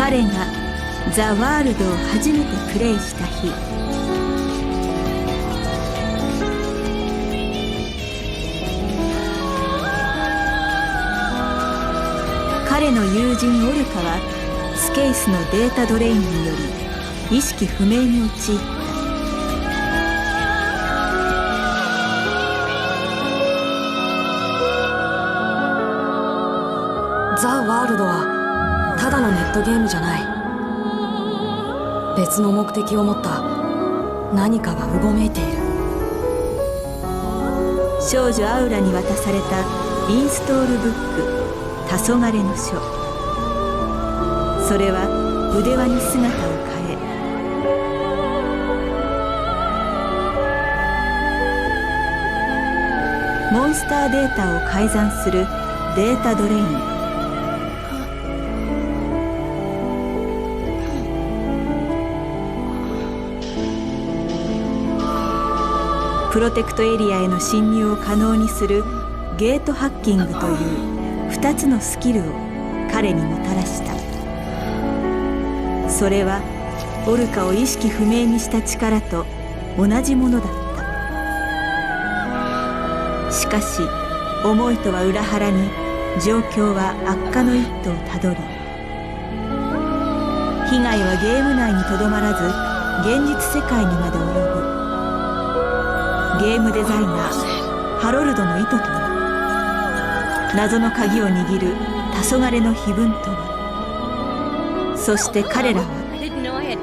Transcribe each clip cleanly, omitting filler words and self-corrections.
彼がザ・ワールドを初めてプレイした日、彼の友人オルカはスケイスのデータドレインにより意識不明に陥った。ザ・ワールドはただのネットゲームじゃない。別の目的を持った何かがうごめいている。少女アウラに渡されたインストールブック「黄昏の書」。それは腕輪に姿を変え、モンスターデータを改ざんするデータドレイン。プロテクトエリアへの侵入を可能にするゲートハッキングという2つのスキルを彼にもたらした。それはオルカを意識不明にした力と同じものだった。しかし思いとは裏腹に状況は悪化の一途をたどり、被害はゲーム内にとどまらず現実世界にまで及ぶ。ゲームデザイナーハロルドの意図とは、謎の鍵を握る黄昏の碑文とは。そして彼らは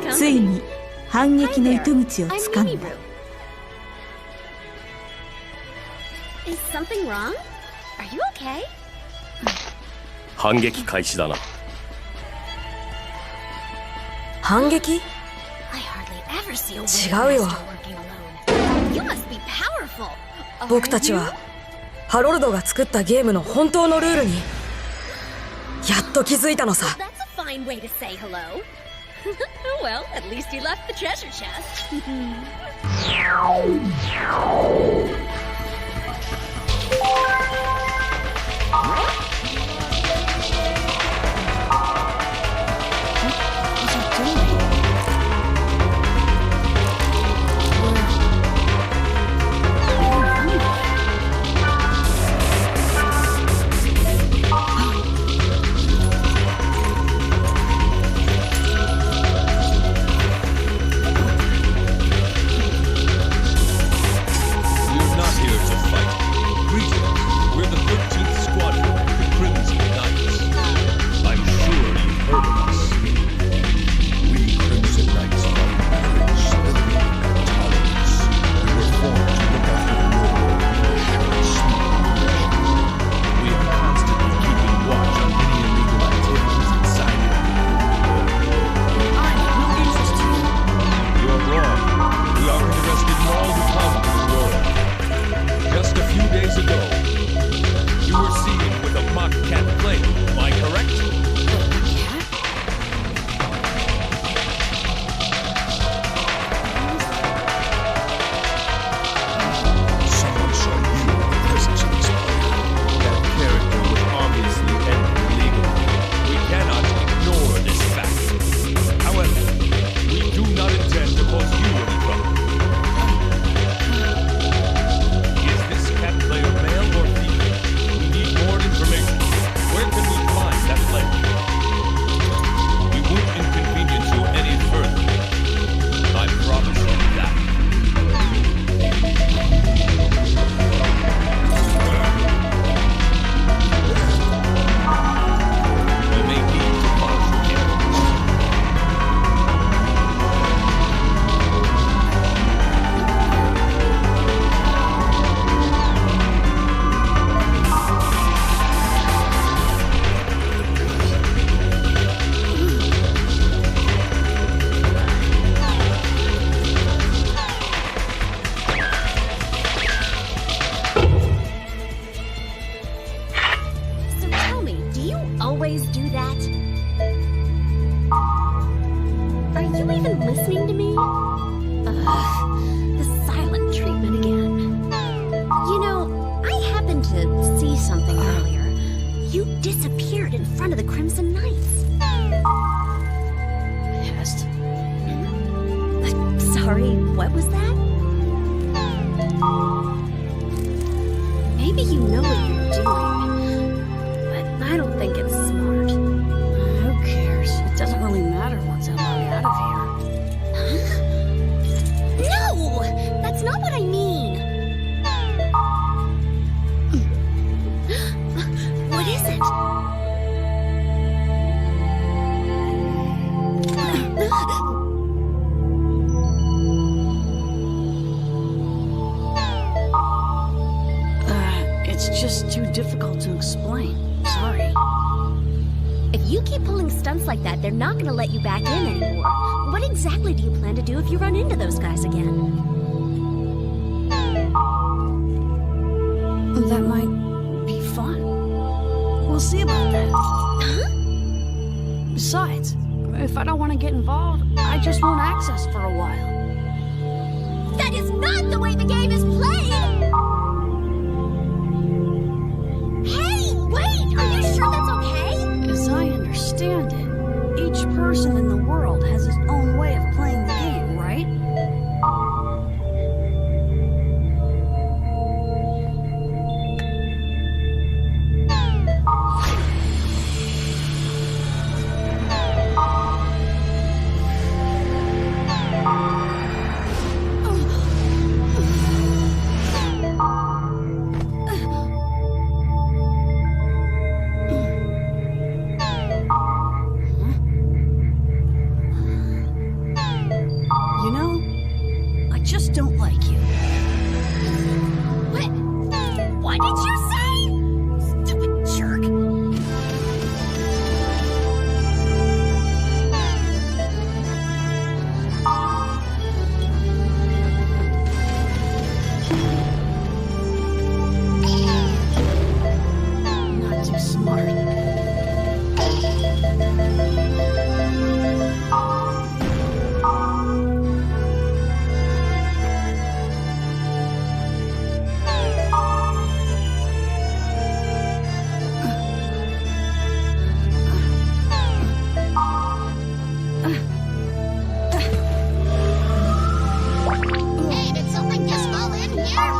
ついに反撃の糸口をつかんだ。反撃開始だな。反撃？違うよ。僕たちはハロルドが作ったゲームの本当のルールにやっと気づいたのさ。maybe you know what you're doing, but I don't think it's smart. Who cares? It doesn't really matter once I log out of here. No! That's not what I mean! What is it? It's just too difficult to explain. Sorry. If you keep pulling stunts like that, they're not gonna let you back in anymore. What exactly do you plan to do if you run into those guys again? That might be fun. We'll see about that. Huh? Besides, if I don't want to get involved, I just want access for a while. That is not the way the game is played! Hey, wait! Are you sure that's okay? As I understand it, each person in the world has his own way of playing the game, right? You know, I just don't like you. What did you say? Stupid jerk. Not too smart. Hey, did something just fall in here?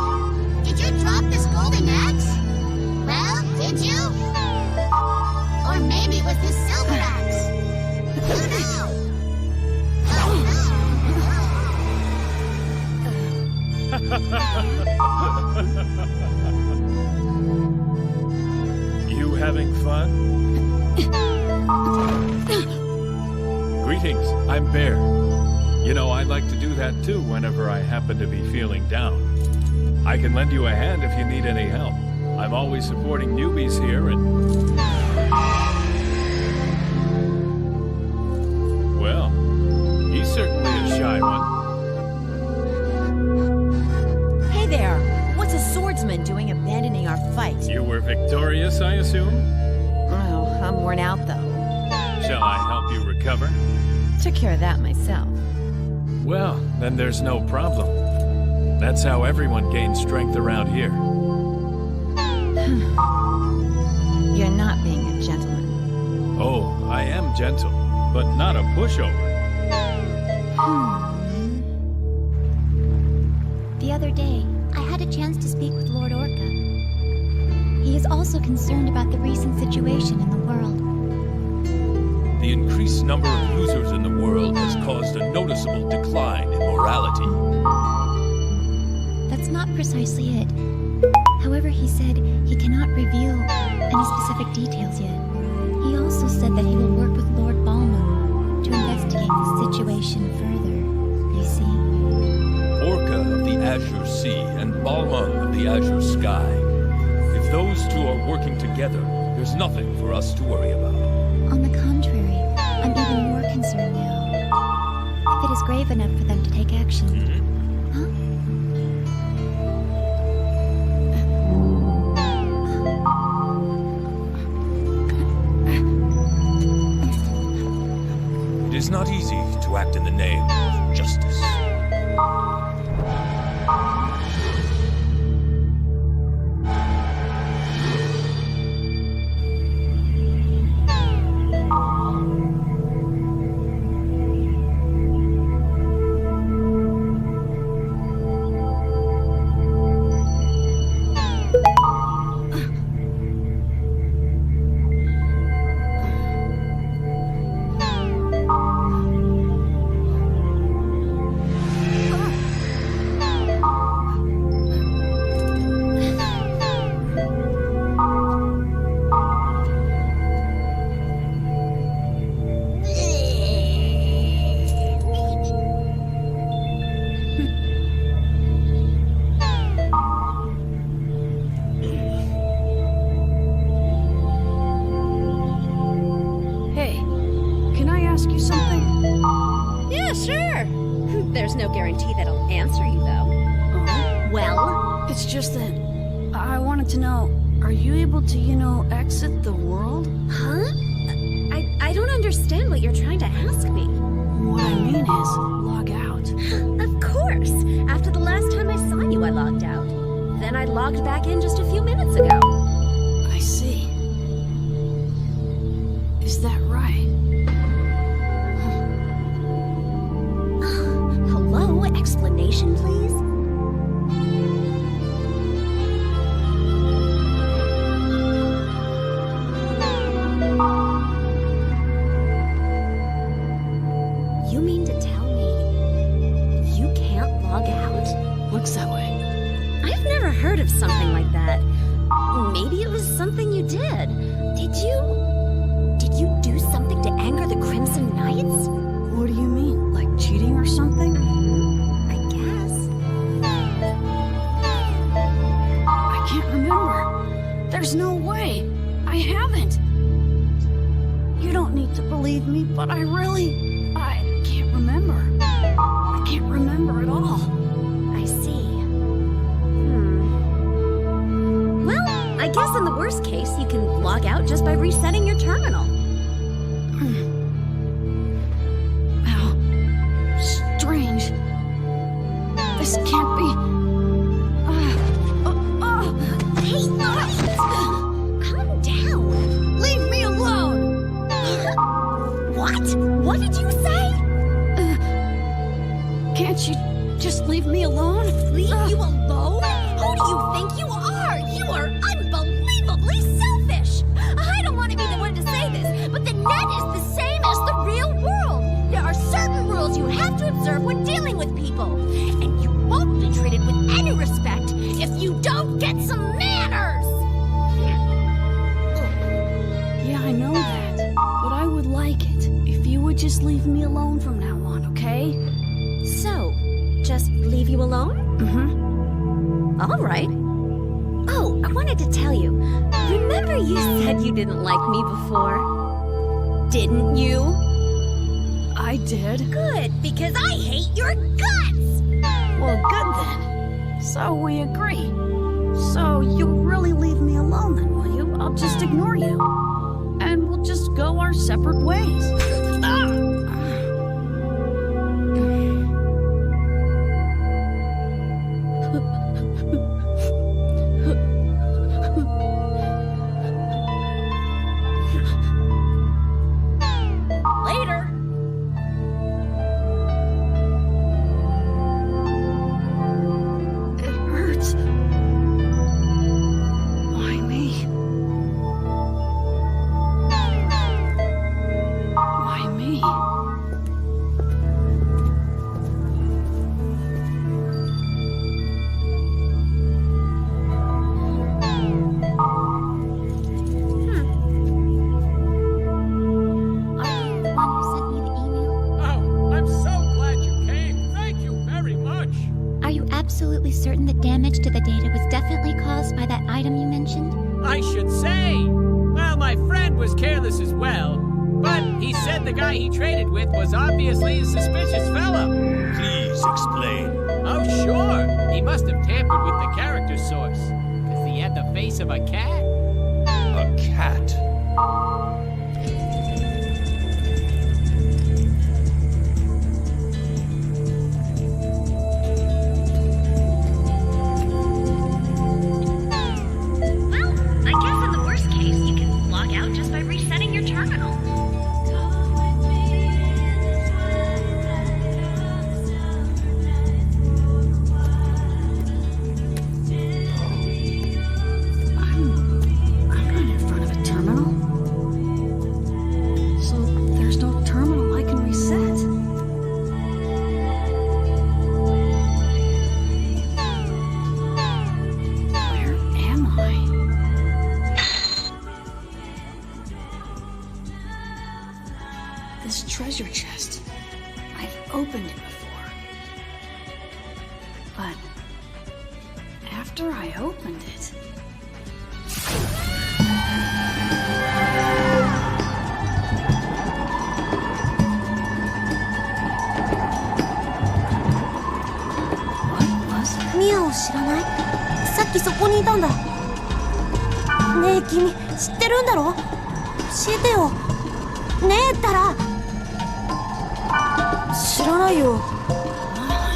Did you drop this golden axe? Well, did you? Or maybe it was this silver axe? Who knows? You having fun? Greetings, I'm Bear. You know, I like to do that too whenever I happen to be feeling down. I can lend you a hand if you need any help. I'm always supporting newbies here and... Well, he's certainly a shy one. Hey there! What's a swordsman doing abandoning our fight? You were victorious, I assume? Oh, I'm worn out though. Shall I help you recover? Took care of that myself. Well, then there's no problem. That's how everyone gains strength around here. You're not being a gentleman. Oh, I am gentle, but not a pushover. The other day, I had a chance to speak with Lord Orca. He is also concerned about the recent situation in the world. The increased number of users in the world has caused a noticeable decline in morality. That's not precisely it. However, he said he cannot reveal any specific details yet. He also said that he will work with Lord Balmung to investigate the situation further, you see. Orca of the Azure Sea and Balmung of the Azure Sky. If those two are working together, there's nothing for us to worry about. On the contrary, I'm even more concerned now. If it is grave enough for them to take action. Huh? It is not easy to act in the name of justice. There's no guarantee that I'll answer you, though. Well? It's just that I wanted to know, are you able to, exit the world? Huh? I don't understand what you're trying to ask me. What I mean is, log out. Of course! After the last time I saw you, I logged out. Then I logged back in just a few minutes ago. I see. Is that right? Hello? Explanation, please? You mean to tell me you can't log out? Looks that way. I've never heard of something like that. Maybe it was something you did. Did you do something to anger the Crimson Knights? What do you mean? Like cheating or something? I guess. I can't remember. There's no way. I haven't. You don't need to believe me, but I can't remember. I can't remember at all. I see. Well, I guess in the worst case, you can log out just by resetting your terminal. How strange. This can't be. Hey, calm down. Leave me alone! What? What did you say? Can't you just leave me alone? Leave you alone? Who do you think you are? You are unbelievably selfish. I don't want to be the one to say this, but the net is the same as the real world. There are certain rules you have to observe when dealing with people, and you won't be treated with any respect if you don't get some manners. Yeah, I know that. But I would like it if you would just leave me alone from now on, okay? So, just leave you alone? Mm-hmm. All right. Oh, I wanted to tell you. Remember you said you didn't like me before? Didn't you? I did. Good, because I hate your guts! Well, good then. So we agree. So you'll really leave me alone then, will you? I'll just ignore you. And we'll just go our separate ways. Later! It hurts. Why me? Why me? Are you the one who sent me the email? Oh, I'm so glad you came. Thank you very much. Are you absolutely certain that damage to the data was definitely caused by that item you mentioned? I should say. Well, my friend was careless as well, but he said the guy he traded with was obviously a suspicious fella. Please explain. Oh, sure. He must have tampered with the character source, because he had the face of a cat. A cat. Well, I guess in the worst case, you can log out just by resetting your terminal. I'm not in front of a terminal. So there's no terminal I can reset. Where am I? This treasure chest. I've opened it before. But after I opened it, っきそこにいたんだ。ねえ君、知ってるんだろ？教えてよ。ねえったら。知らないよ。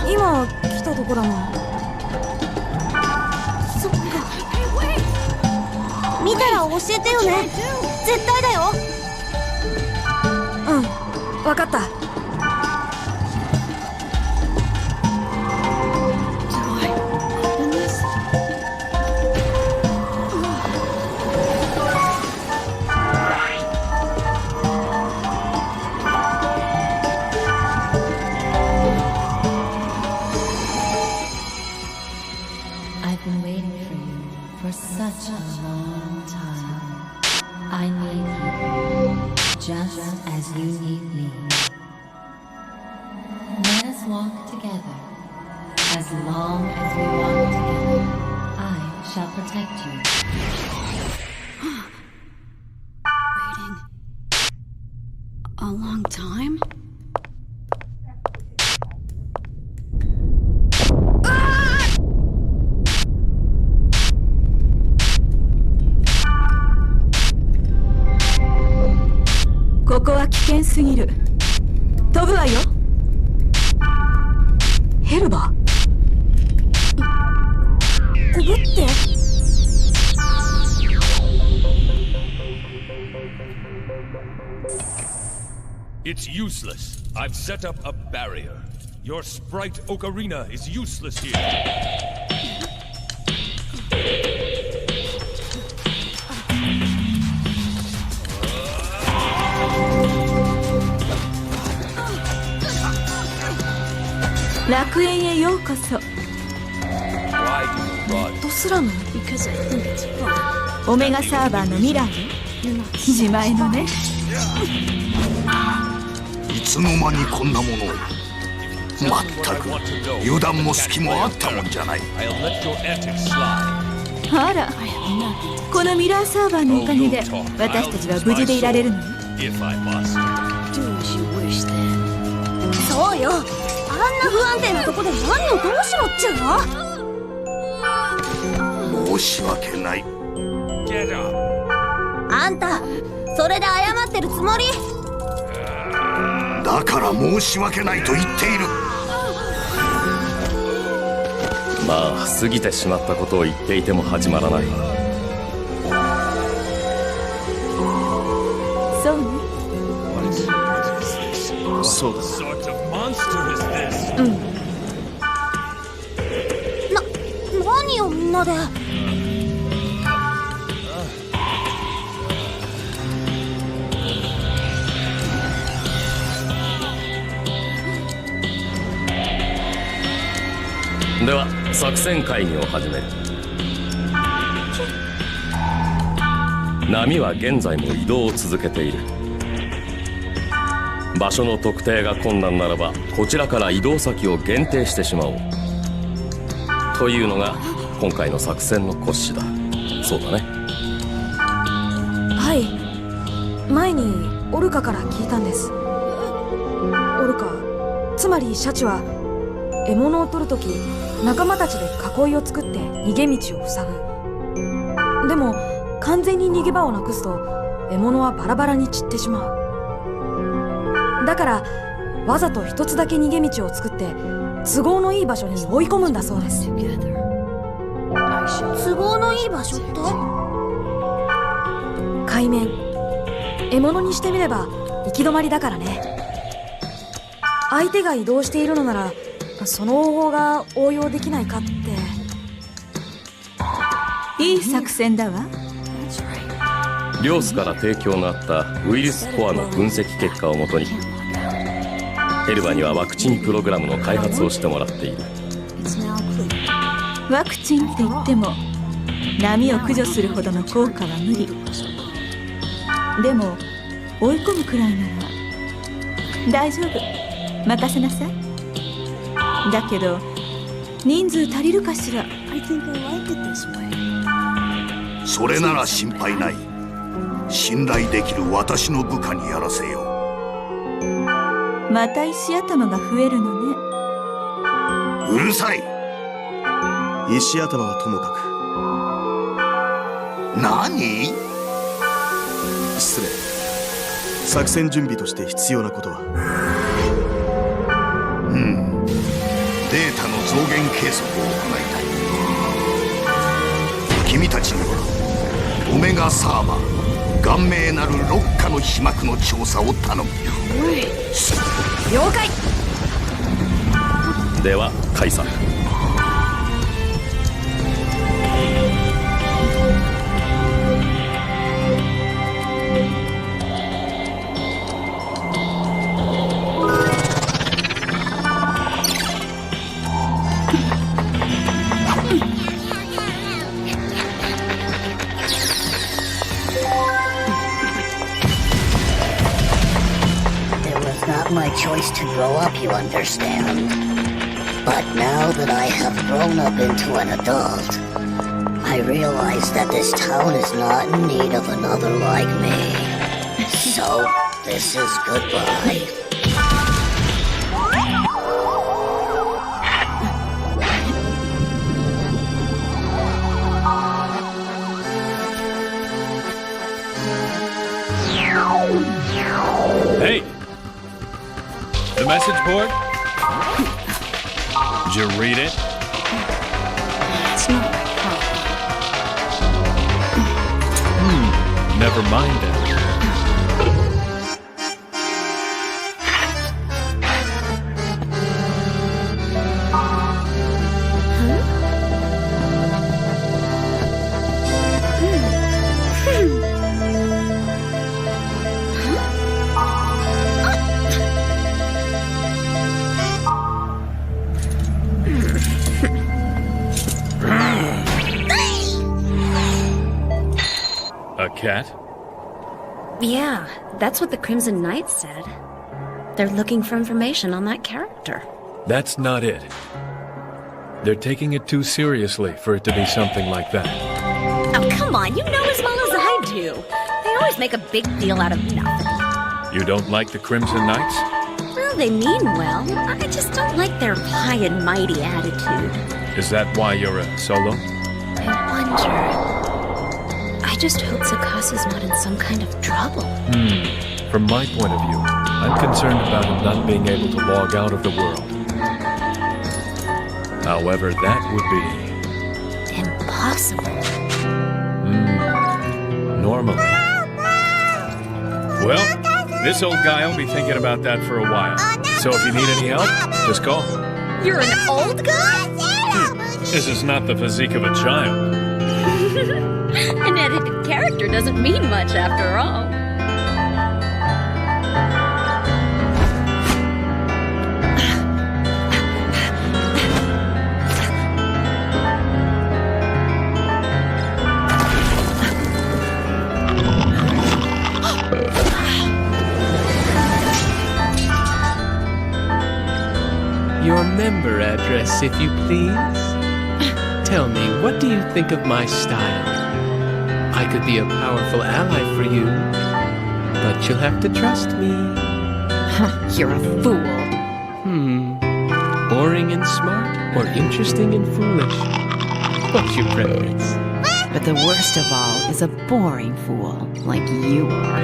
今来たとこだもん。そっか。見たら教えてよね。絶対だよ。うん、わかった。I've been waiting for you for such a long time. I need you just as you need me. Let us walk together. As long as we walk together, I shall protect you. Waiting a long time? Ah! ここは危険すぎる。飛ぶわよ。ヘルバ飛ぶって？ It's useless. I've set up a barrier. Your sprite ocarina is useless here. Why do you run? トスラム Because I think it's fun. オメガサーバーの未来よ。 You're not 自前のね。いつの間にこんなものを。 Tell ま me っ what た I く want to know. 油断も隙もあったもんじゃない。 I'll let your antics slide. あら、このミラーサーバーのおかげで私たちは無事でいられるのよ。 If I must. do as you wish then. そうよ。あんな不安定なとこで何をどうしろっちゅうの？申し訳ない。 Get up. あんた、それで謝ってるつもり？だから申し訳ないと言っている。まあ過ぎてしまったことを言っていても始まらない。そうね。そうだ。 What sort of monster is this? 何よみんなで。では作戦会議を始める。波は現在も移動を続けている。場所の特定が困難ならばこちらから移動先を限定してしまおうというのが今回の作戦の骨子だ。そうだね。はい。前にオルカから聞いたんです。オルカ、つまりシャチは獲物を取るとき仲間たちで囲いを作って逃げ道を塞ぐ。でも完全に逃げ場をなくすと獲物はバラバラに散ってしまう。だからわざと一つだけ逃げ道を作って都合のいい場所に追い込むんだそうです。都合のいい場所って？海面、獲物にしてみれば行き止まりだからね。相手が移動しているのならその方法が応用できないかって。いい作戦だわ。リョースから提供のあったウイルスコアの分析結果をもとにヘルバにはワクチンプログラムの開発をしてもらっている。ワクチンって言っても波を駆除するほどの効果は無理。でも追い込むくらいなら大丈夫、任せなさい。だけど人数足りるかしら。 I think I like it this way. それなら心配ない。信頼できる私の部下にやらせよう。また石頭が増えるのね。うるさい。石頭はともか何？失礼。作戦準備として必要なことは？データの増減計測を行いたい。君たちにはオメガサーバー顔命なる6課の被膜の調査を頼む。了解。ではカイさん。My choice to grow up, you understand. But now that I have grown up into an adult, I realize that this town is not in need of another like me. So, this is goodbye. Hey! The message board? Did you read it? It's not my problem. Never mind then. A cat? Yeah, that's what the Crimson Knights said. They're looking for information on that character. That's not it. They're taking it too seriously for it to be something like that. Oh, come on, you know as well as I do. They always make a big deal out of nothing. You don't like the Crimson Knights? Well, they mean well. I just don't like their high and mighty attitude. Is that why you're a solo? I wonder... I just hope Tsukasa's not in some kind of trouble. From my point of view, I'm concerned about him not being able to log out of the world. However, that would be... impossible. Normally. Well, this old guy will be thinking about that for a while. So if you need any help, just call. You're an old guy? This is not the physique of a child. An edited character doesn't mean much after all. Your member address, if you please. Tell me, what do you think of my style? I could be a powerful ally for you, but you'll have to trust me. You're a fool. Boring and smart, or interesting and foolish? What's your preference? But the worst of all is a boring fool like you are.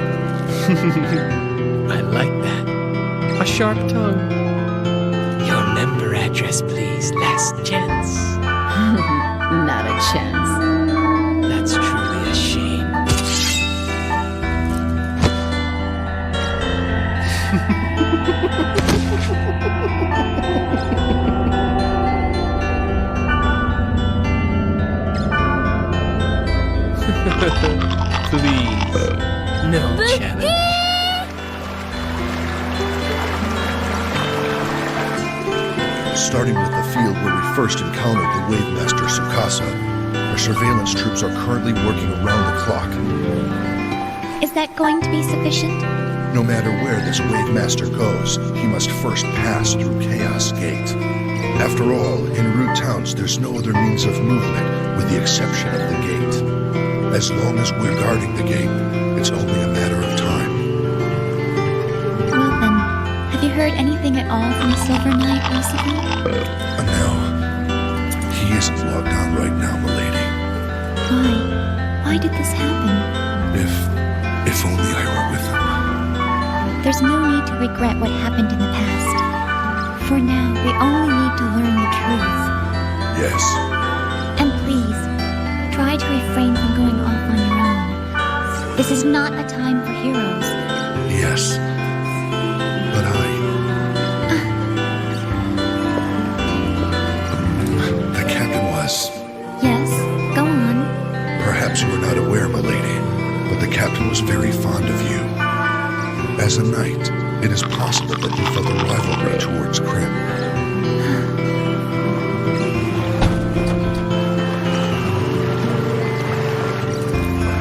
I like that. A sharp tongue. Your member address, please. Last chance. Not a chance. That's truly a shame. Please. No challenge. Starting with the field where we first encountered the Wave Master Tsukasa, our surveillance troops are currently working around the clock. Is that going to be sufficient? No matter where this Wave Master goes, he must first pass through Chaos Gate. After all, in Root Towns, there's no other means of movement with the exception of the gate. As long as we're guarding the gate, it's only a matter of time. Well then, have you heard anything at all from the Silver Knight recently? No. He isn't logged on right now, milady. Why did this happen? If only I were with him. There's no need to regret what happened in the past. For now, we only need to learn the truth. Yes. And please, try to refrain from going off on your own. This is not a time for heroes. Yes. But The captain was... Yes, go on. Perhaps you are not aware, milady, but the captain was very fond of you. As a knight, it is possible that you felt a rivalry towards Krim.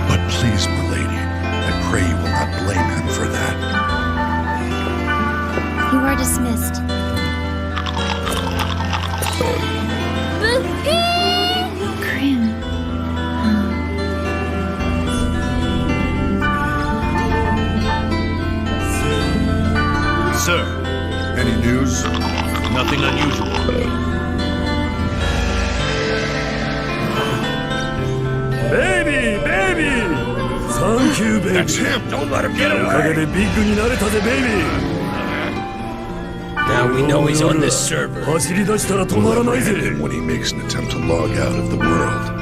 But please, milady, I pray you will not blame him for that. You are dismissed. Krim. Sir. Any news? Nothing unusual. Baby! Thank you, baby. That's him! Don't let him get away! Now we know he's on this server. We'll apprehend him when he makes an attempt to log out of the world.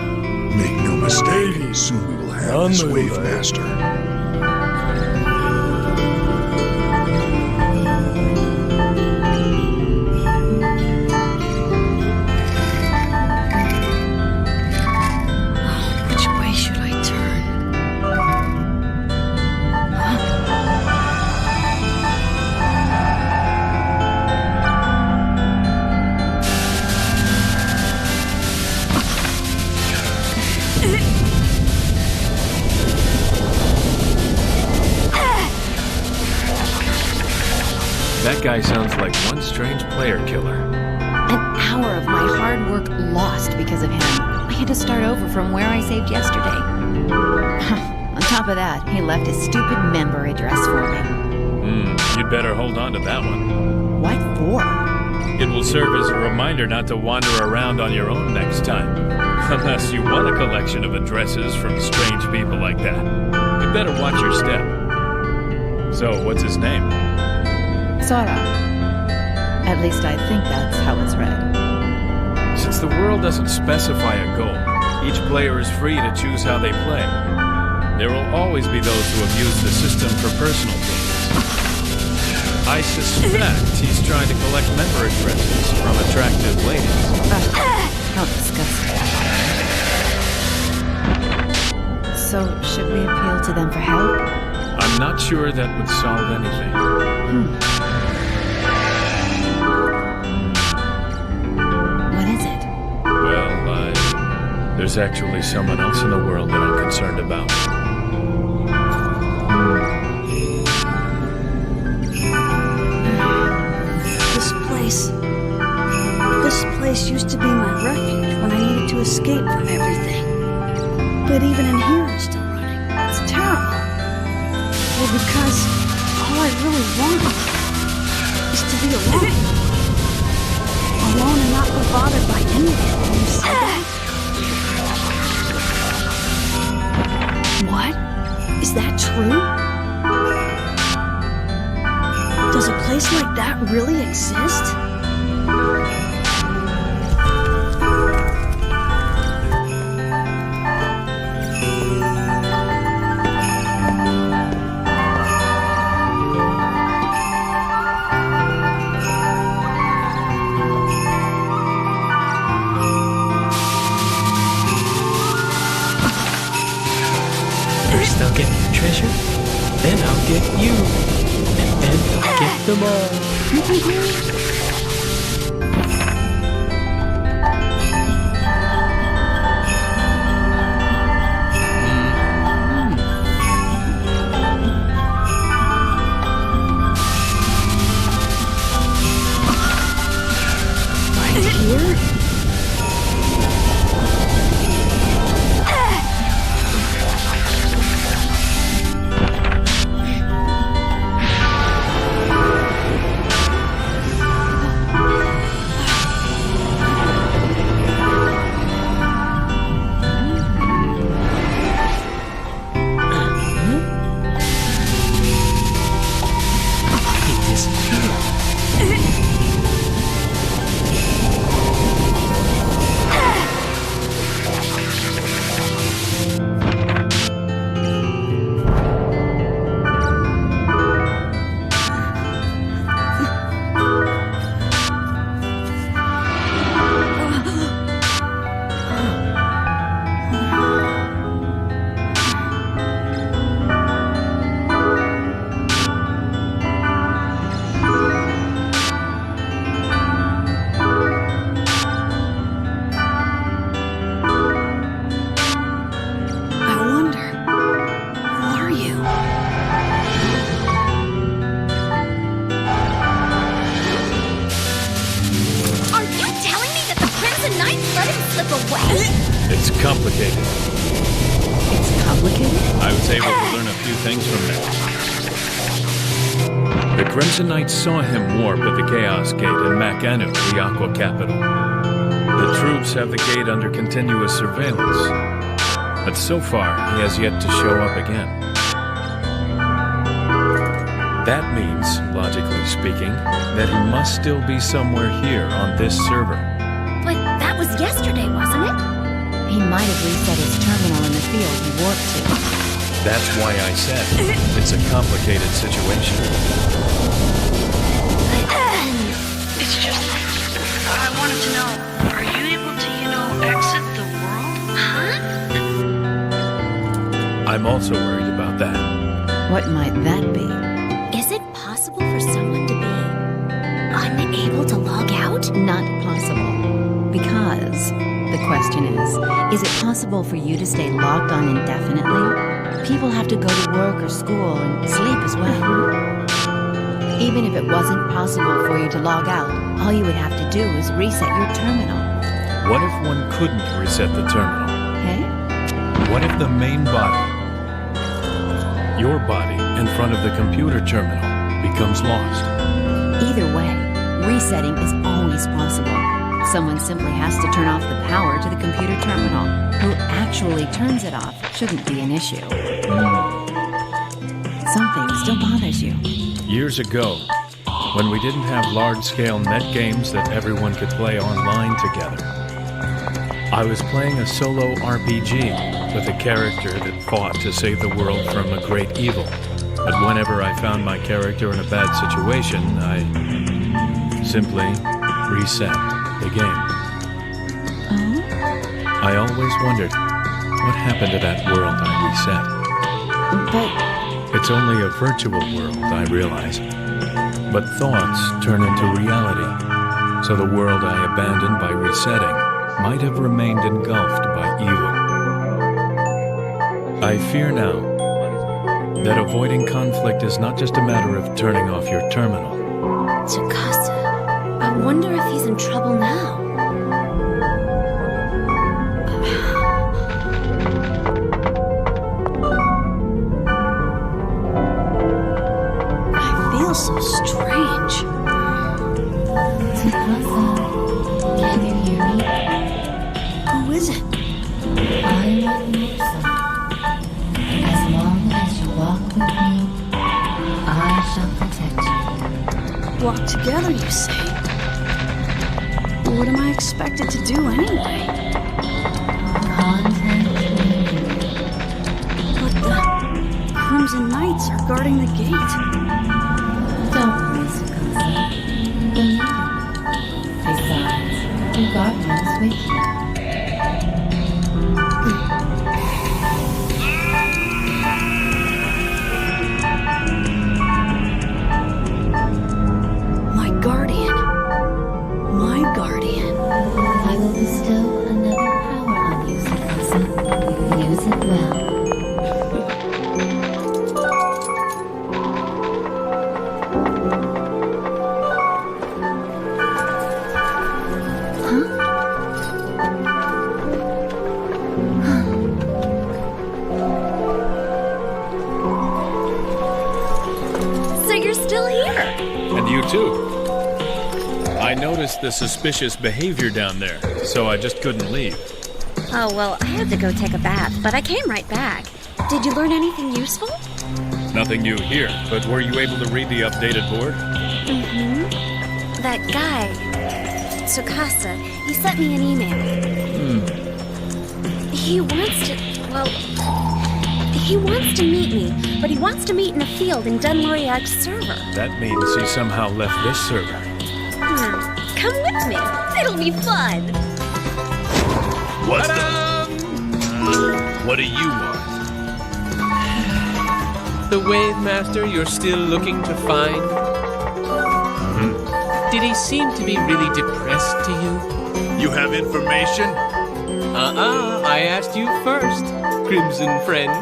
Make no mistake, soon we will have this Wave Master. Which way should I turn? That guy sounds like one strange player killer. An hour of my hard work lost because of him. I had to start over from where I saved yesterday. On top of that, he left his stupid member address for me. You'd better hold on to that one. What for? It will serve as a reminder not to wander around on your own next time. Unless you want a collection of addresses from strange people like that. You'd better watch your step. So, what's his name? Sora. At least I think that's how it's read. Since the world doesn't specify a goal, each player is free to choose how they play. There will always be those who abuse the system for personal gains. I suspect he's trying to collect member addresses from attractive ladies. How disgusting. So, should we appeal to them for help? I'm not sure that would solve anything. What is it? Well, there's actually someone else in the world that I'm concerned about. This place used to be my refuge when I needed to escape from everything. But even in here, I'm still running. It's terrible. Well, because all I really want is to be alone. Alone and not be bothered by anything. When you say that? What? Is that true? Does a place like that really exist? First I'll get the treasure, then I'll get you, and then I'll get them all. Right here? able to learn a few things from them. The Crimson Knights saw him warp at the Chaos Gate in Makanu, the Aqua capital. The troops have the gate under continuous surveillance, but so far he has yet to show up again. That means, logically speaking, that he must still be somewhere here on this server. But that was yesterday, wasn't it? He might have reset his terminal in the field he warped to. That's why I said it's a complicated situation. It's just, I wanted to know, are you able to, exit the world? Huh? I'm also worried about that. What might that be? Is it possible for someone to be unable to log out? Not possible. Because the question is it possible for you to stay logged on indefinitely? People have to go to work or school and sleep as well. Even if it wasn't possible for you to log out, all you would have to do is reset your terminal. What if one couldn't reset the terminal? Hey? What if the main body, your body in front of the computer terminal, becomes lost? Either way, resetting is always possible. Someone simply has to turn off the power to the computer terminal. Who actually turns it off shouldn't be an issue. Something still bothers you. Years ago, when we didn't have large-scale net games that everyone could play online together, I was playing a solo RPG with a character that fought to save the world from a great evil. But whenever I found my character in a bad situation, I simply reset the game. Oh? I always wondered, what happened to that world I reset? But it's only a virtual world, I realize. But thoughts turn into reality, so the world I abandoned by resetting might have remained engulfed by evil. I fear now that avoiding conflict is not just a matter of turning off your terminal. Tsukasa, I wonder if he's in trouble now. So strange. Tsukasa, can you hear me? Who is it? I am Musa. As long as you walk with me, I shall protect you. Walk together, you say? What am I expected to do anyway? Contact me. But the Crimson Knights are guarding the gate. Don't worry, Tsukasa. We'll need it. Besides, the guardian is with you. My guardian. My guardian. I will bestow another power on you, Tsukasa. Use it well. So you're still here? And you too. I noticed the suspicious behavior down there, so I just couldn't leave. Oh, well, I had to go take a bath, but I came right back. Did you learn anything useful? Nothing new here, but were you able to read the updated board? Mm-hmm. That guy, Tsukasa, he sent me an email. He wants to meet me, but he wants to meet in a field in Dunloriag's server. That means he somehow left this server. Come with me. It'll be fun. What do you want? The Wave Master you're still looking to find? Did he seem to be really depressed to you? You have information? I asked you first, Crimson friend.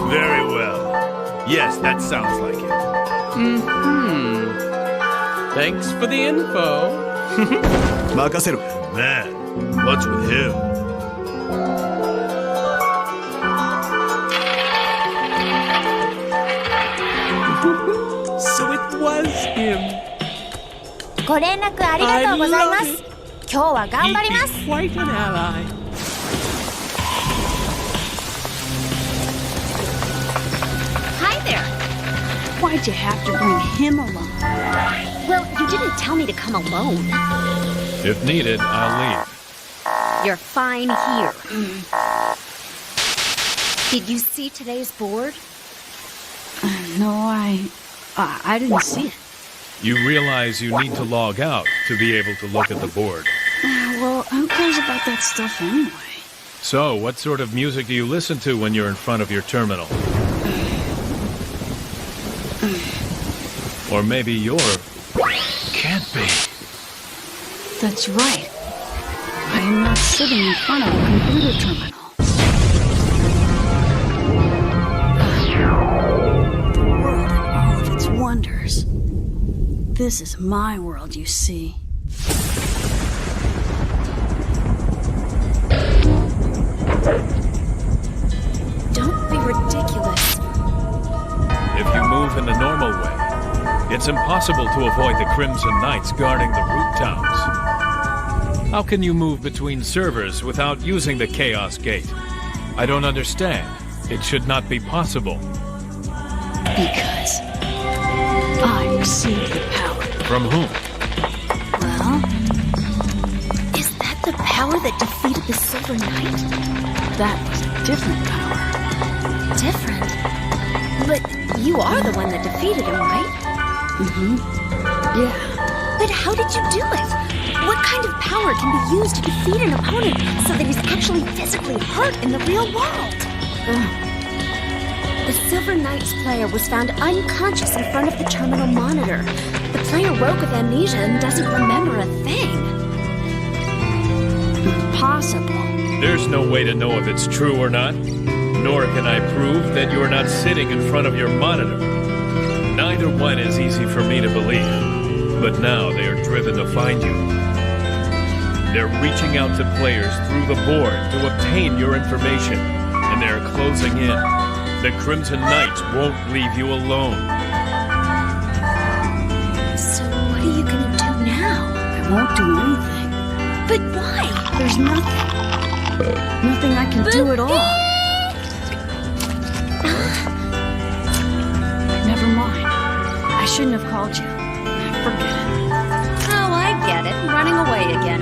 Very well. Yes, that sounds like it. Thanks for the info. Man, what's with him? ご連絡ありがとうございます。今日は頑張ります。 Quite an ally. Hi there. Why'd you have to bring him along? Well, you didn't tell me to come alone. If needed, I'll leave. You're fine here. Did you see today's board? No, I didn't see it. You realize you need to log out to be able to look at the board. Well, who cares about that stuff anyway? So, what sort of music do you listen to when you're in front of your terminal? Or maybe you're... Can't be. That's right. I am not sitting in front of a computer terminal. The world and all of its wonders. This is my world, you see. Don't be ridiculous. If you move in the normal way, it's impossible to avoid the Crimson Knights guarding the root towns. How can you move between servers without using the Chaos Gate? I don't understand. It should not be possible. Because I received the power. From whom? Well, Is that the power that defeated the Silver Knight? that was a different power. Different? But you are the one that defeated him, right? Mm-hmm. Yeah. But how did you do it? What kind of power can be used to defeat an opponent so that he's actually physically hurt in the real world? The Silver Knight's player was found unconscious in front of the terminal monitor. The player woke with amnesia and doesn't remember a thing. Impossible. There's no way to know if it's true or not. Nor can I prove that you're not sitting in front of your monitor. Neither one is easy for me to believe. But now they are driven to find you. They're reaching out to players through the board to obtain your information. And they're closing in. The Crimson Knights won't leave you alone. So what are you gonna do now? I won't do anything. But why? There's nothing. Nothing I can do at all. Never mind. I shouldn't have called you. Forget it. Oh, I get it. Running away again.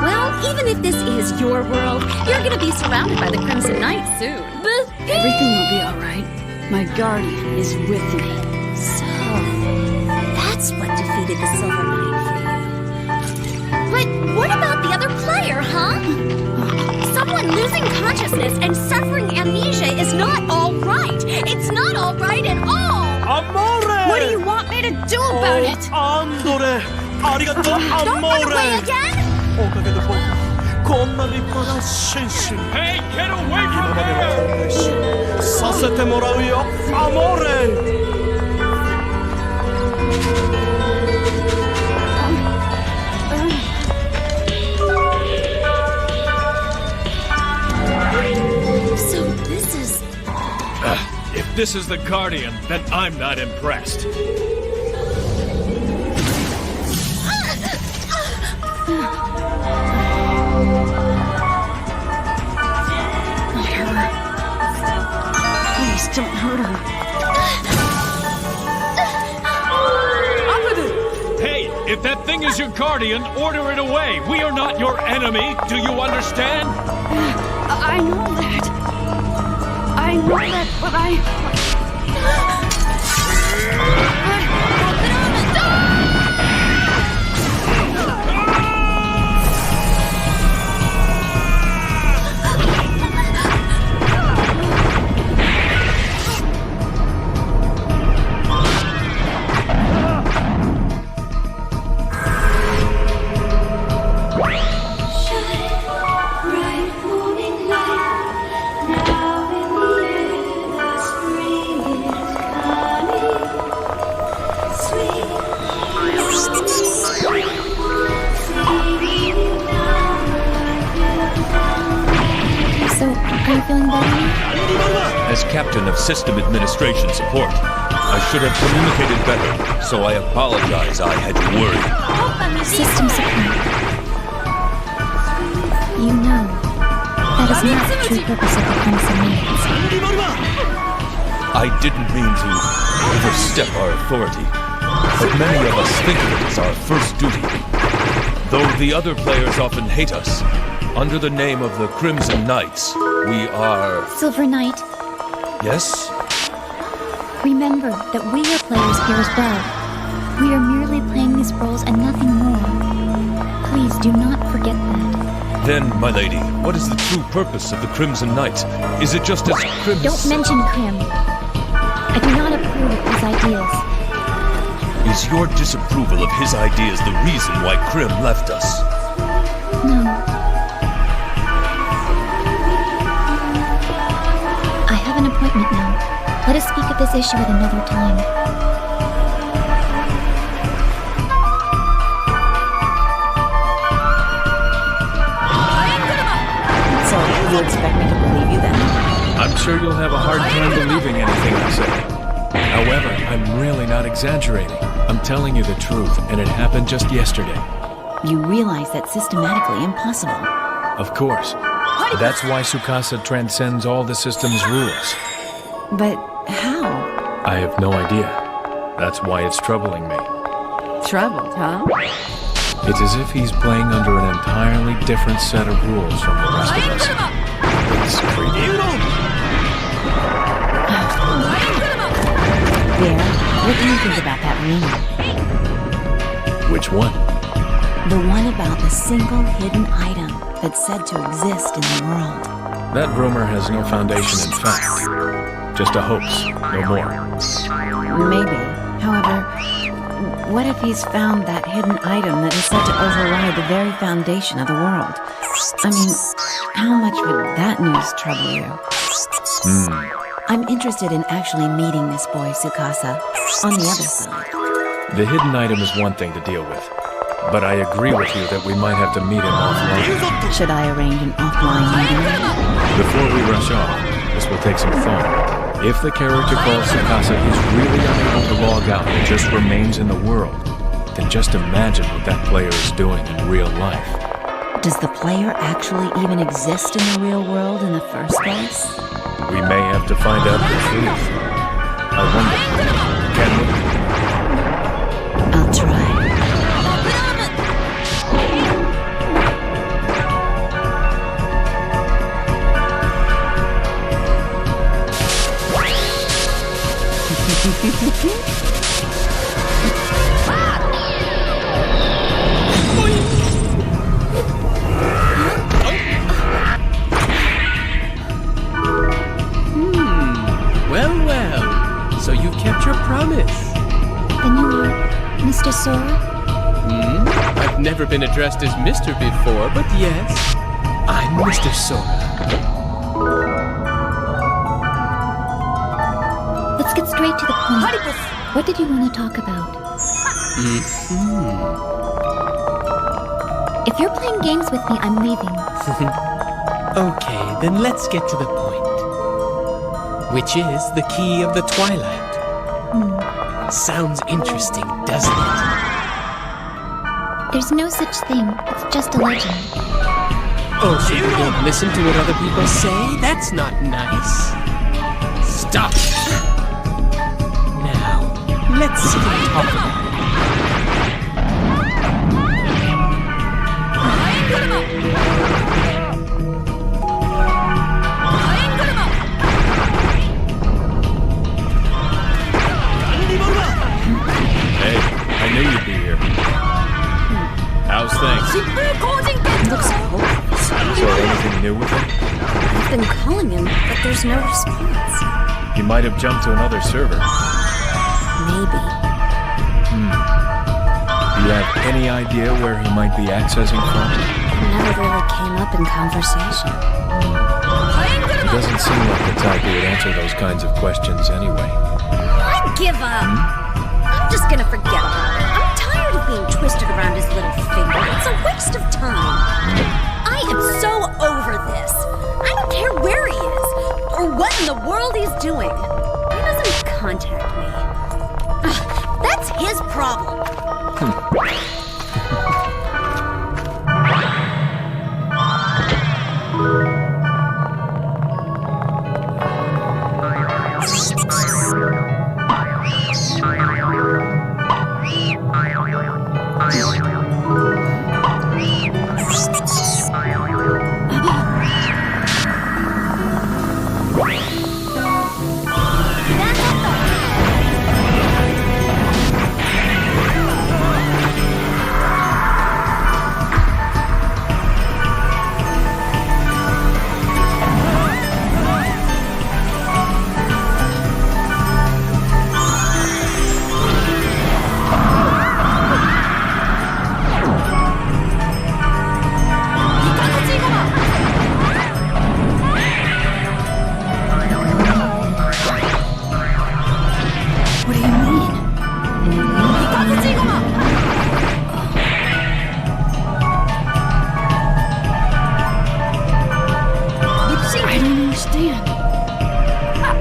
Well, even if this is your world, you're gonna be surrounded by the Crimson Knights soon. Everything will be alright. My guardian is with me. So, that's what defeated the Silver Knight for you. But what about the other player, huh? Someone losing consciousness and suffering amnesia is not all right. It's not all right at all. Amore! What do you want me to do about it? Andore! Arigato, Don't run away amore! again! おかげで僕、こんな立派な紳士に Hey, get away 今 from までの there! 恩返しさせてもらうよ、アモーレ! So this is... If this is the Guardian, then I'm not impressed. Please don't hurt her. Hey, if that thing is your Guardian, order it away. We are not your enemy. Do you understand? I know that. I know that, but Bright morning light, now in the air, the spring As captain of system administration support, I should have communicated better, so I apologize I had you worried. System support. You know, that is not the true purpose of the Crimson Knights. I didn't mean to overstep our authority, but many of us think of it as our first duty. Though the other players often hate us, under the name of the Crimson Knights, we are... Silver Knight, Yes? remember that we are players here as well. We are merely playing these roles and nothing more. Please do not forget that. Then, my lady, what is the true purpose of the Crimson Knights? Is it just as Crimson... Don't mention Crim. I do not approve of his ideas. Is your disapproval of his ideas the reason why Crim left us? No. I have an appointment now. Let us speak of this issue at another time. So, you expect me to believe you then? I'm sure you'll have a hard time believing anything I say. However, I'm really not exaggerating. I'm telling you the truth, and it happened just yesterday. You realize that's systematically impossible. Of course. That's why Tsukasa transcends all the system's rules. But how? I have no idea. That's why it's troubling me. Troubled, huh? It's as if he's playing under an entirely different set of rules from the rest of us. It's creepy. Bear, what do you think about that rumor? Which one? The one about the single hidden item that's said to exist in the world. That rumor has no foundation in fact. Just a hoax, no more. Maybe. However, what if he's found that hidden item that is said to override the very foundation of the world? I mean, how much would that news trouble you? I'm interested in actually meeting this boy, Tsukasa, on the other side. The hidden item is one thing to deal with, but I agree with you that we might have to meet him offline. Should I arrange an offline meeting? Before we rush off, this will take some thought. If the character called Tsukasa is really unable to log out and just remains in the world, then just imagine what that player is doing in real life. Does the player actually even exist in the real world in the first place? We may have to find out the truth. I wonder, can we? I'll try. Well, so you've kept your promise. Then you are Mr. Sora? I've never been addressed as Mr. before, but yes, I'm Mr. Sora. Let's get straight to the point. What did you want to talk about? If you're playing games with me, I'm leaving. Okay, then let's get to the point. Which is the key of the Twilight. Sounds interesting, doesn't it? There's no such thing. It's just a legend. Oh, so you don't listen to what other people say? That's not nice. Stop it. Now, let's sit and talk about it. Hey, I knew you'd be here. How's things? Looks hopeless. So anything new with him? I've been calling him, but there's no response. He might have jumped to another server. Maybe. Do you have any idea where he might be accessing from? It never really came up in conversation. He doesn't seem like the type who would answer those kinds of questions anyway. I give up. I'm just gonna forget about it. I'm tired of being twisted around his little finger. It's a waste of time. I am so over this. I don't care where he is. what in the world he's doing. He doesn't contact me. Ugh, that's his problem.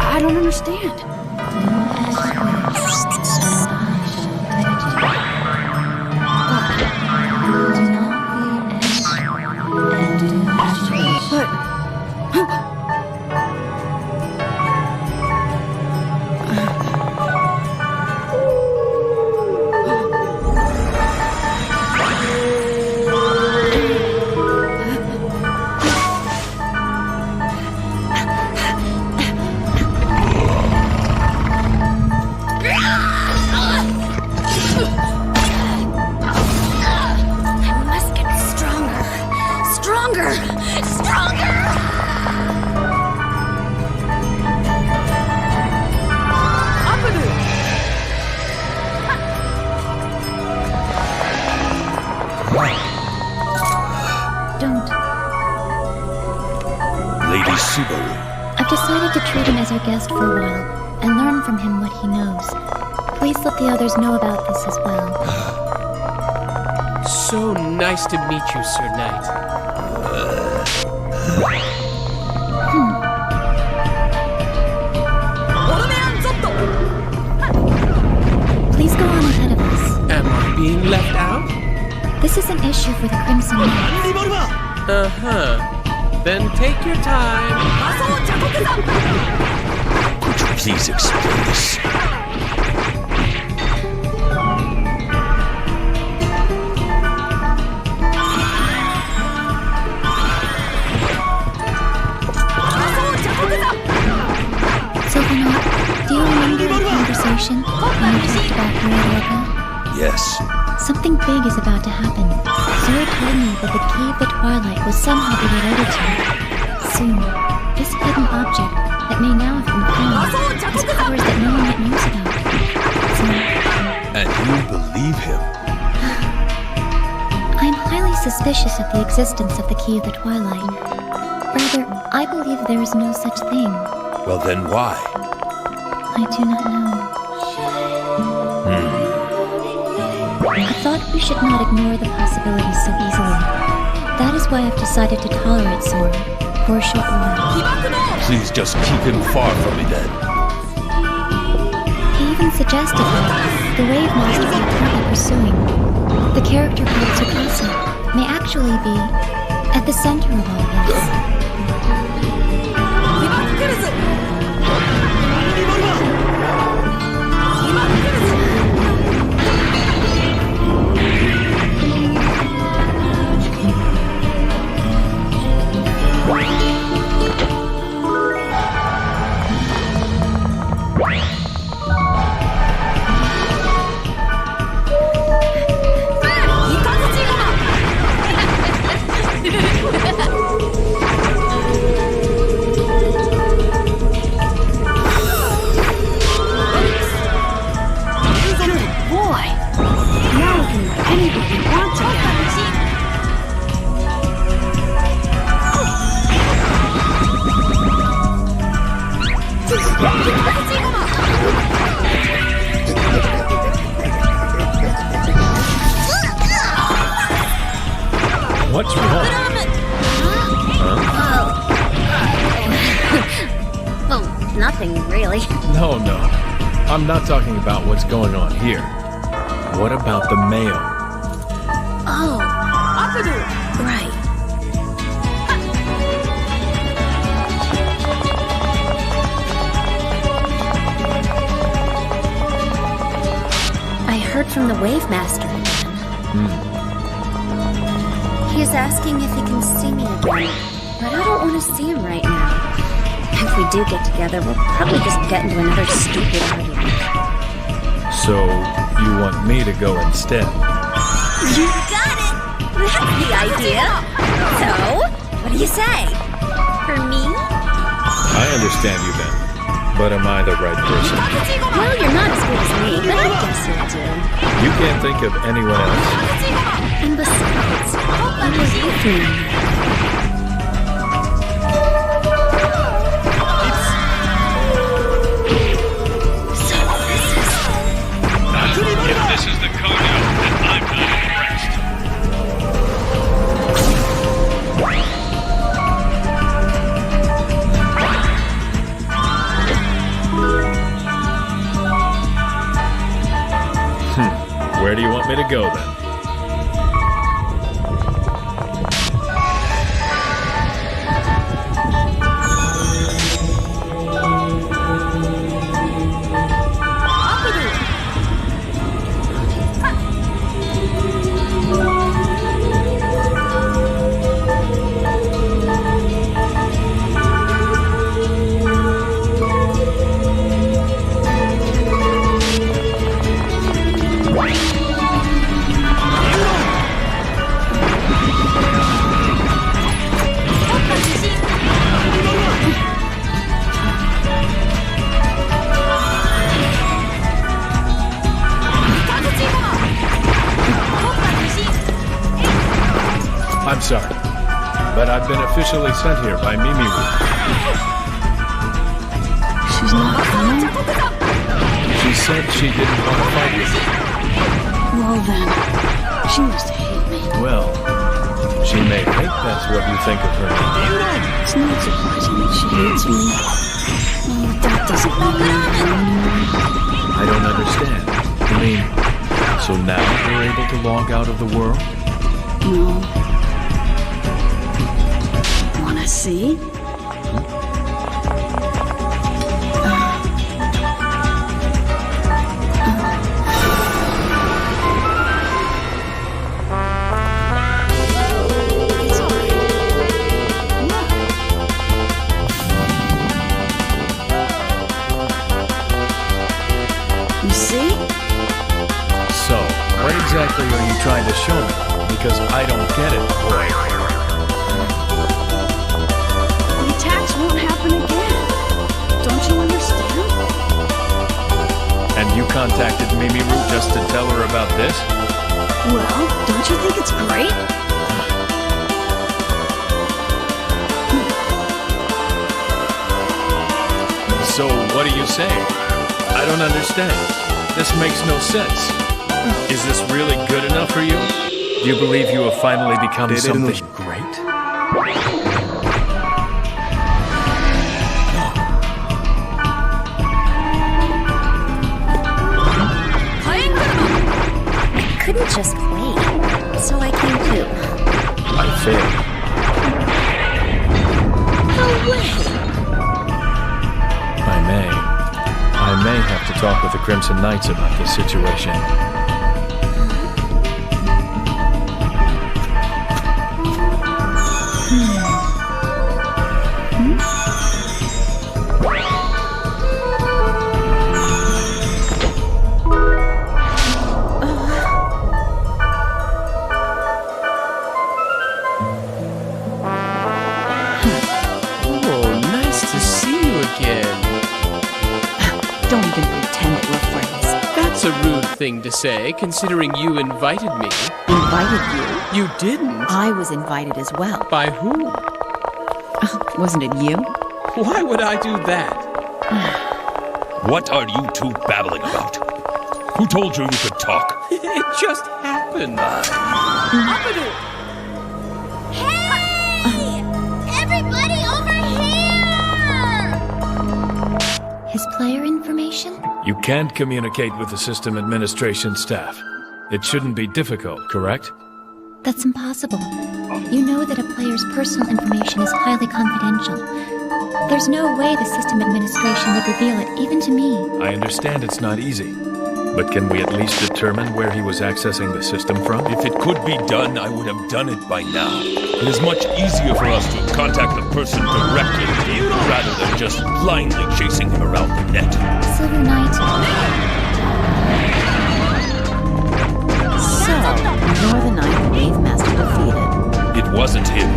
I don't understand. I've decided to treat him as our guest for a while and learn from him what he knows. Please let the others know about this as well. So nice to meet you, Sir Knight. Please go on ahead of us. Am I being left out? This is an issue for the Crimson Knights. Uh-huh. Then take your time. Could you please explain this? Silverknight, do you remember the conversation when you talked about Hiroyuka? Yes. Something big is about to happen. Zora told me that the Key of the Twilight will somehow be related to it. Soon, this hidden object that may now have been found has powers that no one yet knows about. So, And you believe him? I am highly suspicious of the existence of the Key of the Twilight. Rather, I believe there is no such thing. Well, then why? I do not know. I thought we should not ignore the possibilities so easily. That is why I've decided to tolerate Zora for a short while. Please just keep him far from me then. He even suggested that the Wave Master we are currently pursuing, the character called Tsukasa, may actually be at the center of all this. What's wrong? Nothing, really. No. I'm not talking about what's going on here. What about the mail? Oh. Right. I heard from the Wave Master again. He is asking if he can see me again, but I don't want to see him right now. If we do get together, we'll probably just get into another stupid argument. So, you want me to go instead? You got it! That's the idea! So, what do you say? For me? I understand you then, but am I the right person? Well, you're not as good as me, but I guess you'll do. You can't think of anyone else? And besides, I'm with you. If this is the code out, then I'm not impressed. Where do you want me to go then? I'm sorry, but I've been officially sent here by Mimi. She's not coming? She said she didn't want to fight with me. Well then, she must hate me. Well, she may think that's what you think of her. It's not surprising that she hates me. Well, but that doesn't mean I don't understand. You mean, so now you're able to log out of the world? No. Wanna see? You see? So, what exactly are you trying to show me? Because I don't get it, boy. The attacks won't happen again. Don't you understand? And you contacted Mimi Root just to tell her about this? Well, don't you think it's great? So, what are you saying? I don't understand. This makes no sense. Is this really good enough for you? Do you believe you have finally become something great? I couldn't just wait, so I came too. I failed. No way! I may have to talk with the Crimson Knights about this situation. Oh, nice to see you again. Don't even pretend that we're friends. That's a rude thing to say, considering you invited me. Invited you? You didn't. I was invited as well. By who? Wasn't it you? Why would I do that? What are you two babbling about? Who told you you could talk? It just happened. Hey! Everybody over here! His player information? You can't communicate with the system administration staff. It shouldn't be difficult, correct? That's impossible. You know that a player's personal information is highly confidential. There's no way the system administration would reveal it, even to me. I understand it's not easy. But can we at least determine where he was accessing the system from? If it could be done, I would have done it by now. It is much easier for us to contact the person directly, rather than just blindly chasing him around the net. Silver Knight. So, you're the knight the Wave Master defeated. It wasn't him.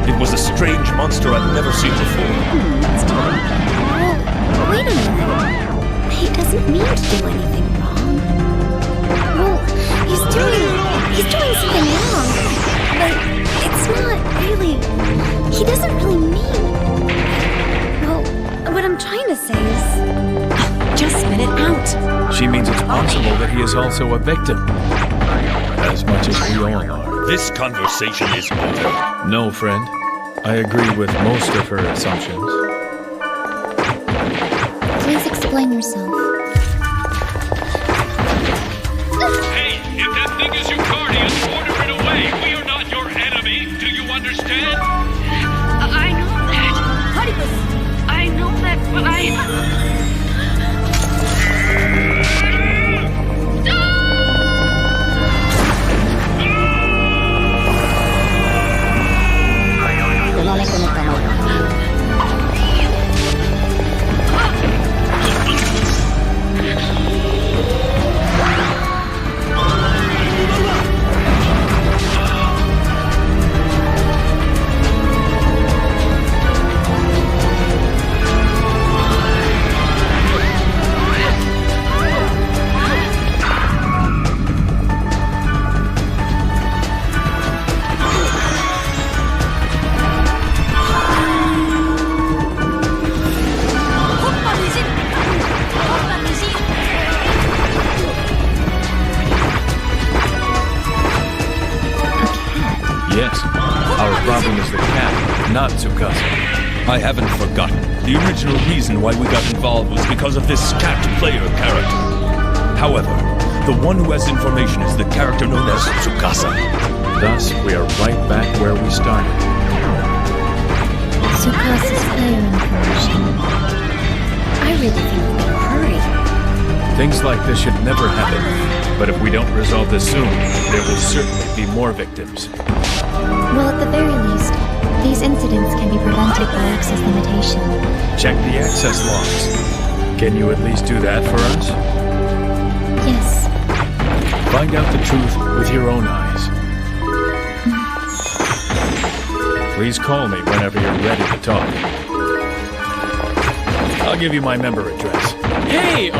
It was a strange monster I've never seen before. That's terrible. Well, wait a minute. He doesn't mean to do anything wrong. Well, he's doing something wrong. But it's not really... He doesn't really mean... Well, what I'm trying to say is... Just spit it out. She means it's possible that he is also a victim. As much as we all are. This conversation is over. No, friend. I agree with most of her assumptions. Please explain yourself. Hey, if that thing is your guardian, order it away. We are not your enemy. Do you understand? I know that. I know that, but Yes, our problem is the cat, not Tsukasa. I haven't forgotten. The original reason why we got involved was because of this cat player character. However, the one who has information is the character known as Tsukasa. Thus, we are right back where we started. Tsukasa's player information. I really think we better hurry. Things like this should never happen. But if we don't resolve this soon, there will certainly be more victims. Well, at the very least, these incidents can be prevented by access limitation. Check the access logs. Can you at least do that for us? Yes. Find out the truth with your own eyes. Please call me whenever you're ready to talk. I'll give you my member address. Hey,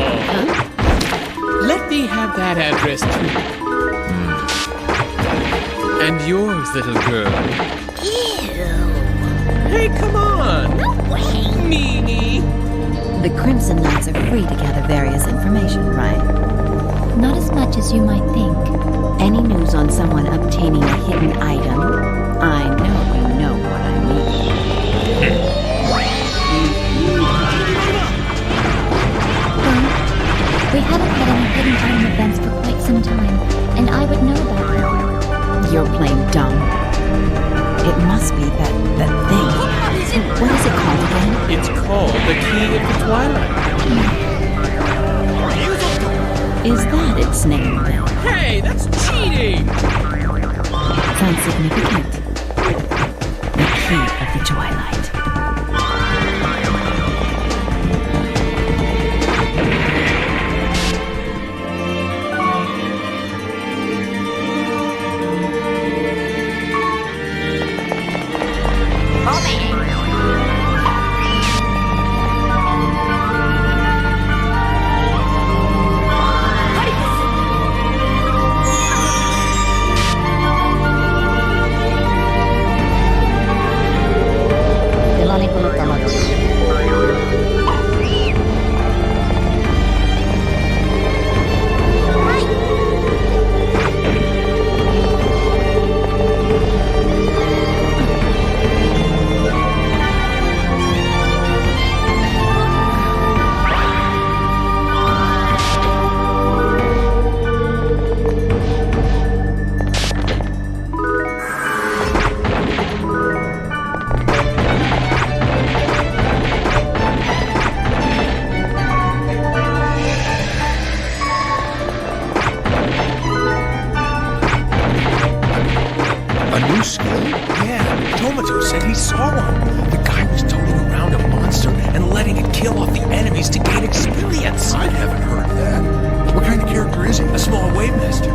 let me have that address too. And yours, little girl. Ew. Hey, come on! No way! Meanie! The Crimson Knights are free to gather various information, right? Not as much as you might think. Any news on someone obtaining a hidden item? I know you know what I mean. Well, we haven't had any hidden item events for quite some time, and I would know about them. You're playing dumb. It must be that thing. What is it called again? It's called the Key of the Twilight. Is that its name? Hey, that's cheating! Sounds significant. The Key of the Twilight. to gain experience. I haven't heard that. What kind of character is he? A small wave master.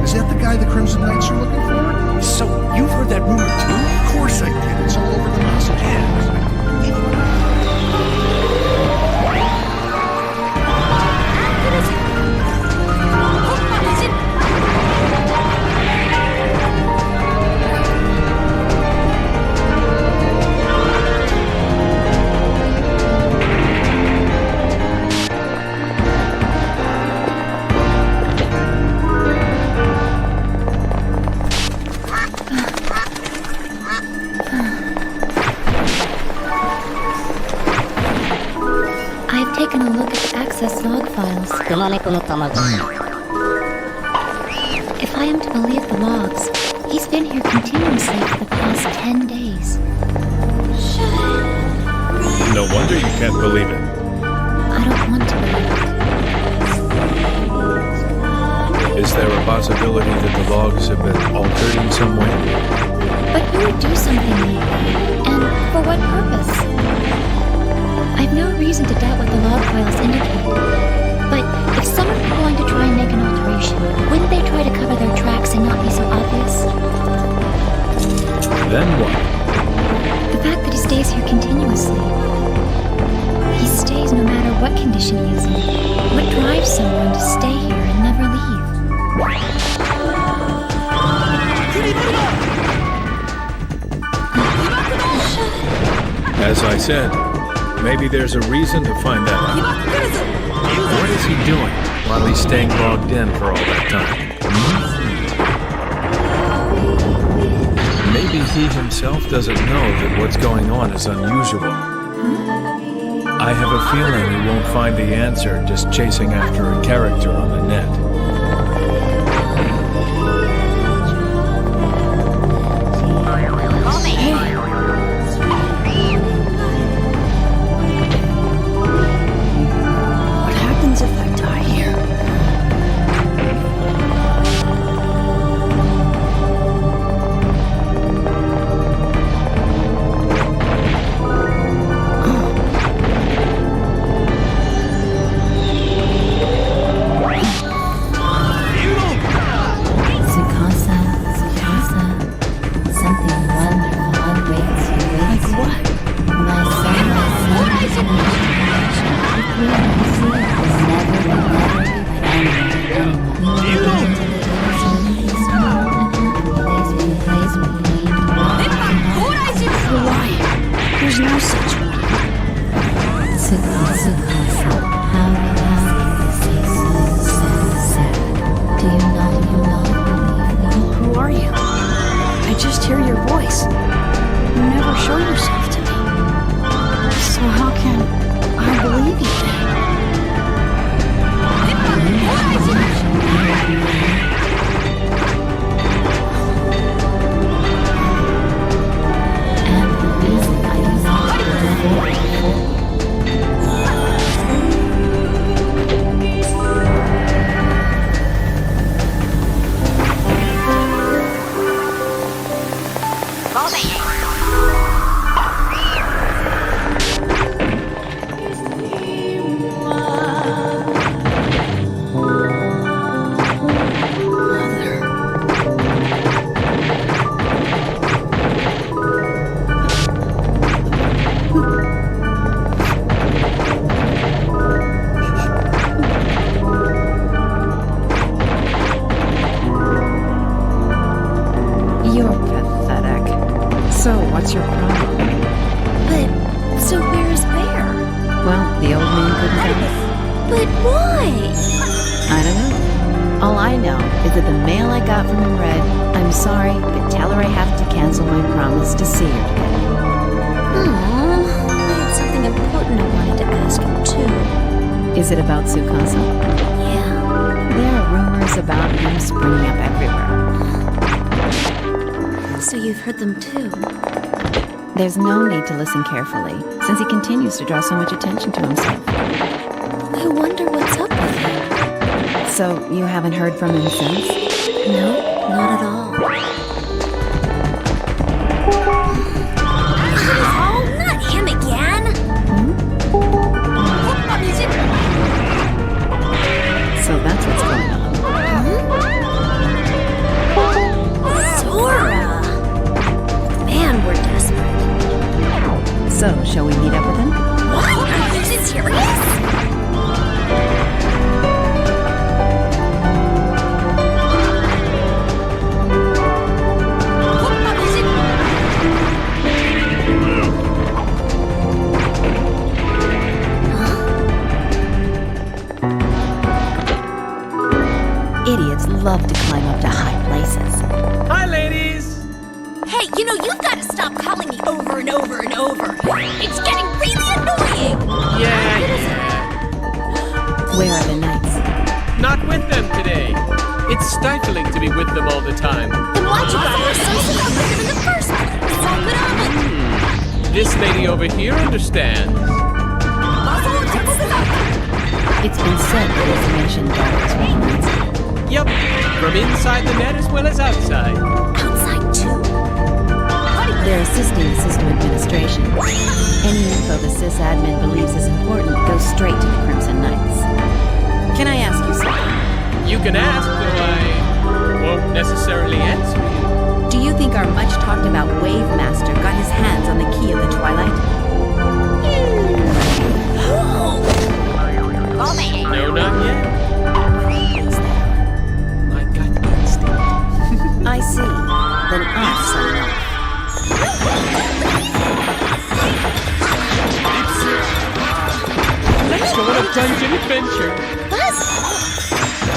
Is that the guy the Crimson Knights are looking for? So, you've heard that rumor too? Of course I did. It's all over the messages. Taken a look at the access log files. If I am to believe the logs, he's been here continuously for the past 10 days. No wonder you can't believe it. I don't want to believe it. Is there a possibility that the logs have been altered in some way? But who would do something like that? And for what purpose? I've no reason to doubt what the log files indicate. But if someone were going to try and make an alteration, wouldn't they try to cover their tracks and not be so obvious? Then what? The fact that he stays here continuously. He stays no matter what condition he is in. What drives someone to stay here and never leave? As I said, maybe there's a reason to find that out. What is he doing while he's staying logged in for all that time? Maybe he himself doesn't know that what's going on is unusual. I have a feeling he won't find the answer just chasing after a character on the net. What happens if I die here? There's no such one. Do you know? Who are you? I just hear your voice. You never show yourself to me. So how can I believe you then? You're pathetic. So, what's your problem? But, so where's Bear? Well, the old man couldn't come. But why? I don't know. All I know is that the mail I got from him read, "I'm sorry, but tell her I have to cancel my promise to see her today." Aww, I had something important I wanted to ask you too. Is it about Tsukasa? Yeah. There are rumors about him springing up everywhere. So you've heard them too? There's no need to listen carefully, since he continues to draw so much attention to himself. I wonder what's up with him. So, you haven't heard from him since? No, not at all. Oh, not him again! love to climb up to high places. Hi, ladies! Hey, you've got to stop calling me over and over and over. It's getting really annoying. Yeah. Where are the knights? Not with them today. It's stifling to be with them all the time. Then why'd you bother associating with them in the first place? This lady over here understands. It's been said that information darkness with knights. Yep, from inside the net as well as outside. Outside too? They're assisting the system administration. Any info the sysadmin believes is important goes straight to the Crimson Knights. Can I ask you something? You can ask, though I won't necessarily answer you. Do you think our much-talked-about Wave Master got his hands on the key of the Twilight? No, not yet. My gut instinct. I see. Then I'll sign off. Let's go on a dungeon adventure. Buzz!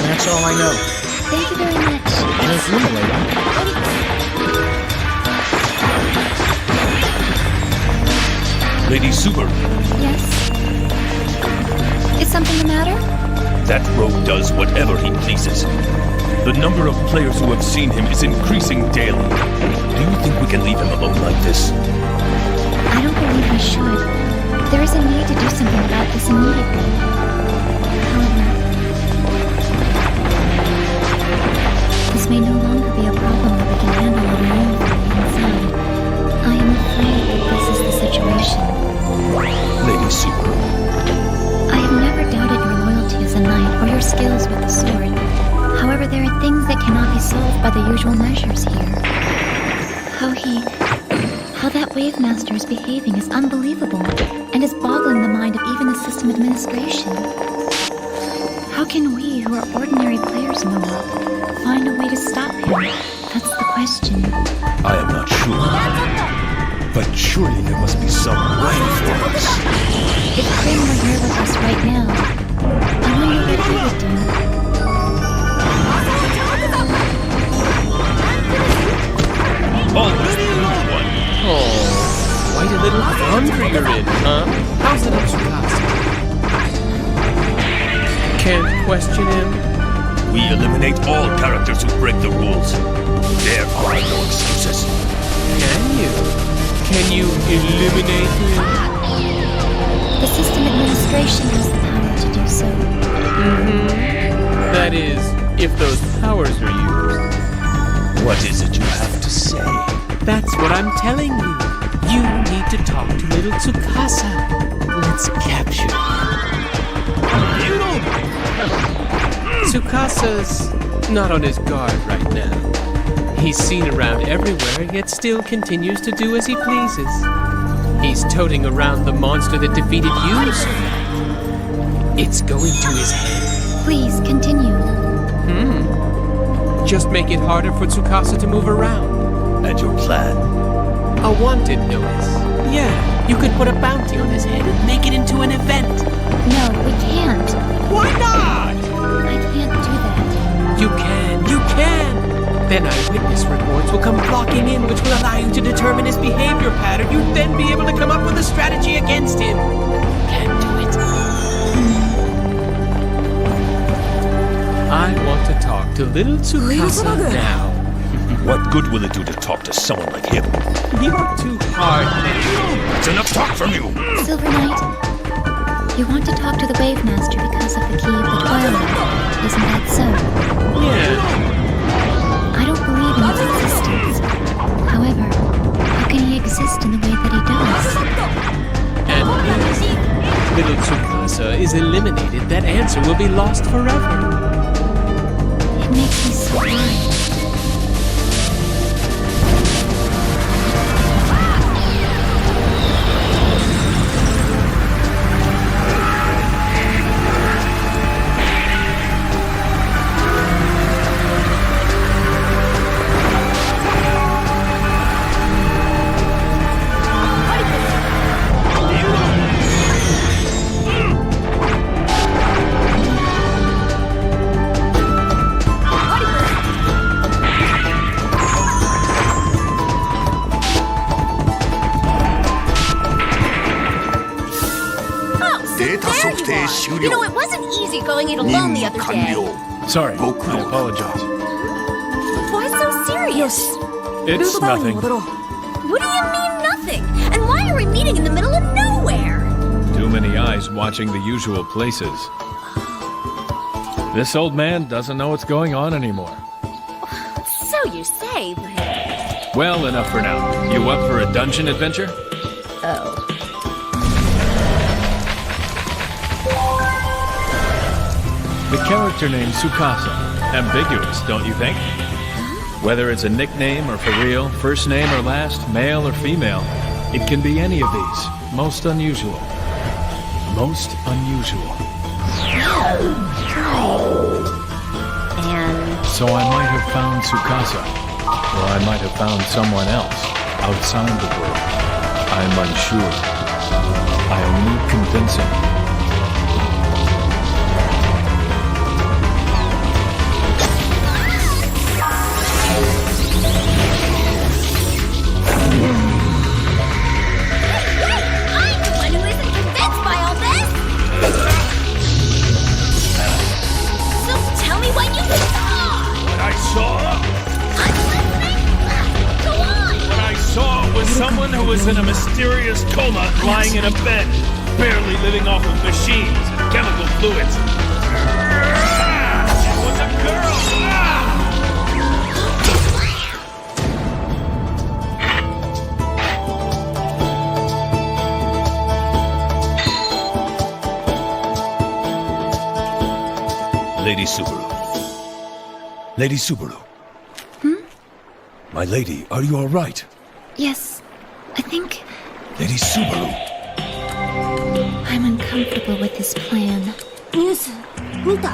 That's all I know. Thank you very much. There's room, lady. Lady Super, Yes? Is something the matter? that rogue does whatever he pleases. The number of players who have seen him is increasing daily. Do you think we can leave him alone like this? I don't believe we should. There is a need to do something about this immediately. However, this may no longer be a problem that we can handle alone from the inside. I am afraid that this is the situation. Lady Super, I have never doubted your loyalty as a knight or your skills with the sword. However, there are things that cannot be solved by the usual measures here. How that Wave Master is behaving is unbelievable and is boggling the mind of even the system administration. How can we, who are ordinary players, Noah, find a way to stop him? That's the question. I am not sure. But surely there must be some way for us. If Krim were here with us right now, I wonder what he would do. Always the little one. Oh, quite a little quandary you're in, huh? How's the next class? Can't question him? We eliminate all characters who break the rules. There are no excuses. Can you? Can you eliminate him? The system administration has the power to do so. That is, if those powers are used. What is it you have to say? That's what I'm telling you. You need to talk to little Tsukasa. Let's capture him. Tsukasa's not on his guard right now. He's seen around everywhere, yet still continues to do as he pleases. He's toting around the monster that defeated you, sir. It's going to his head. Please, continue. Just make it harder for Tsukasa to move around. And your plan? A wanted notice. Yeah, you could put a bounty on his head and make it into an event. No, we can't. Why not? I can't do that. You can, you can! Then eyewitness reports will come flocking in, which will allow you to determine his behavior pattern. You'd then be able to come up with a strategy against him. Can't do it. I want to talk to little Tsukasa now. What good will it do to talk to someone like him? You're too hard, man. That's enough talk from you! Silver Knight, you want to talk to the Wave Master because of the key of the Twilight, isn't that so? Yeah. I don't believe in its existence. However, how can he exist in the way that he does? And if little Tsukasa is eliminated, that answer will be lost forever. It makes me so blind. 終 You 了 know, it wasn't easy going it alone the 任 other 務完 day. 了 Sorry, ご苦 I 労だ apologize. Why so serious? It's nothing. What do you mean nothing? And why are we meeting in the middle of nowhere? Too many eyes watching the usual places. This old man doesn't know what's going on anymore. So you say, but... Well, enough for now. You up for a dungeon adventure? Oh. The character name Tsukasa. Ambiguous, don't you think? Whether it's a nickname or for real, first name or last, male or female, it can be any of these. Most unusual. Most unusual. And... So I might have found Tsukasa, or I might have found someone else outside the world. I'm unsure. I'll need convincing. Someone who was in a mysterious coma, lying in a bed, barely living off of machines and chemical fluids. It was a girl! Lady Subaru. Lady Subaru. My lady, are you all right? Yes, I think Lady Subaru. I'm uncomfortable with this plan.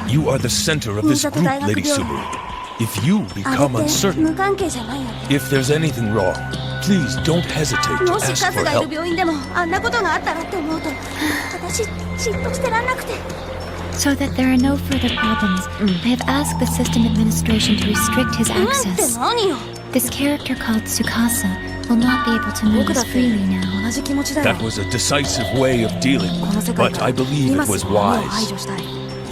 You are the center of this group, Lady Subaru. If you become uncertain, if there's anything wrong, please don't hesitate to ask for help. So that there are no further problems, I have asked the system administration to restrict his access. This character called Tsukasa will not be able to move as freely now. That was a decisive way of dealing with it, but I believe it was wise.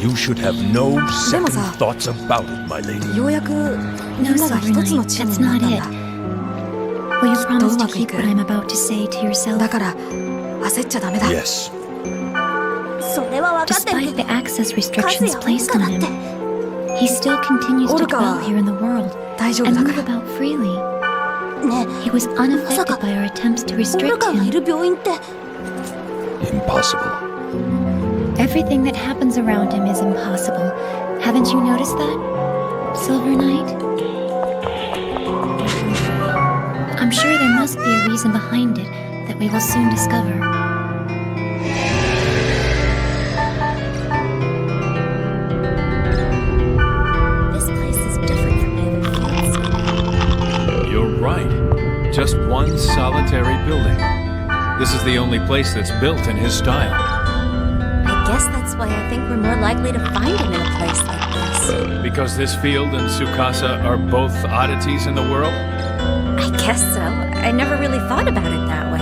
You should have no second thoughts about it, my lady. No, Silver Knight, that's not it. Will you promise to keep what I'm about to say to yourself? Yes. Despite the access restrictions placed on him, he still continues to dwell here in the world and move about freely. He was unaffected by our attempts to restrict him. Impossible. Everything that happens around him is impossible. Haven't you noticed that, Silver Knight? I'm sure there must be a reason behind it that we will soon discover. Just one solitary building. This is the only place that's built in his style. I guess that's why I think we're more likely to find him in a place like this. Because this field and Tsukasa are both oddities in the world? I guess so. I never really thought about it that way.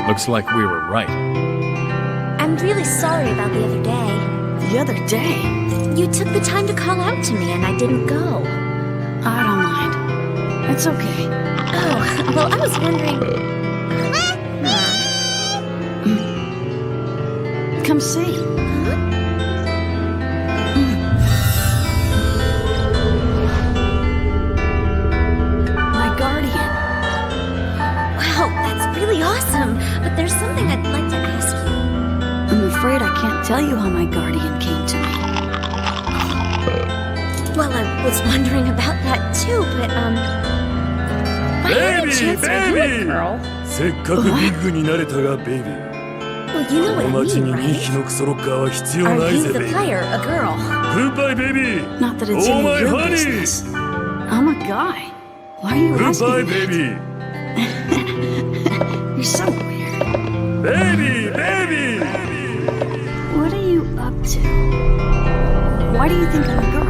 Looks like we were right. I'm really sorry about the other day. The other day? You took the time to call out to me and I didn't go. I don't mind. It's okay. Oh, well, I was wondering... Come see. My guardian. Wow, that's really awesome. But there's something I'd like to ask you. I'm afraid I can't tell you how my guardian came to me. Well, I was wondering about that too, but, by any chance are you a girl? せっかくビッグになれたが、ベイビー。 Well, you know こ what の I 町 mean, に right? 2匹のクソロッカーは必要 Are ない you ぜ、 the ベイビー。 player, a girl? Goodbye, baby. Not that it's Oh, any my of your honey. business. I'm a guy. Why are you asking Goodbye, me? baby. You're so weird. Baby, baby! What are you up to? Why do you think I'm a girl?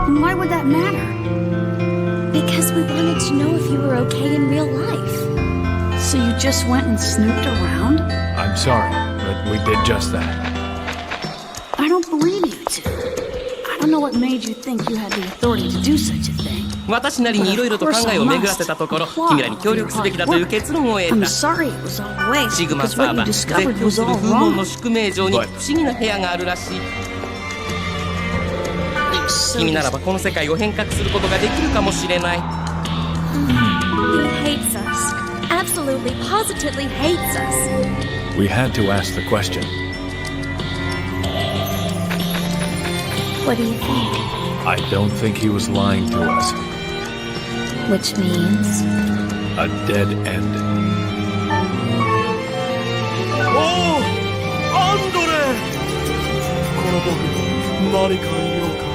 And why would that matter? Because we wanted to know if you were okay in real life. So you just went and snooped around? I'm sorry, but we did just that. I don't believe you two. I don't know what made you think you had the authority to do such a thing. 私なりにいろいろと考えを巡らせたところ、君らに協力すべきだという結論を得 I'm た。 sorry it was all a waste シグマ because サー what バ you ー、絶 discovered 叫 was する all 風門 wrong. の宿命場に不思議な部屋があるらしい。君ならばこの世界を変革することができるかもしれない。He hates us. Absolutely, positively hates us. We had to ask the question. What do you think? I don't think he was lying to us. Which means? A dead end. おお、アンドレ！この僕、何か言おうか。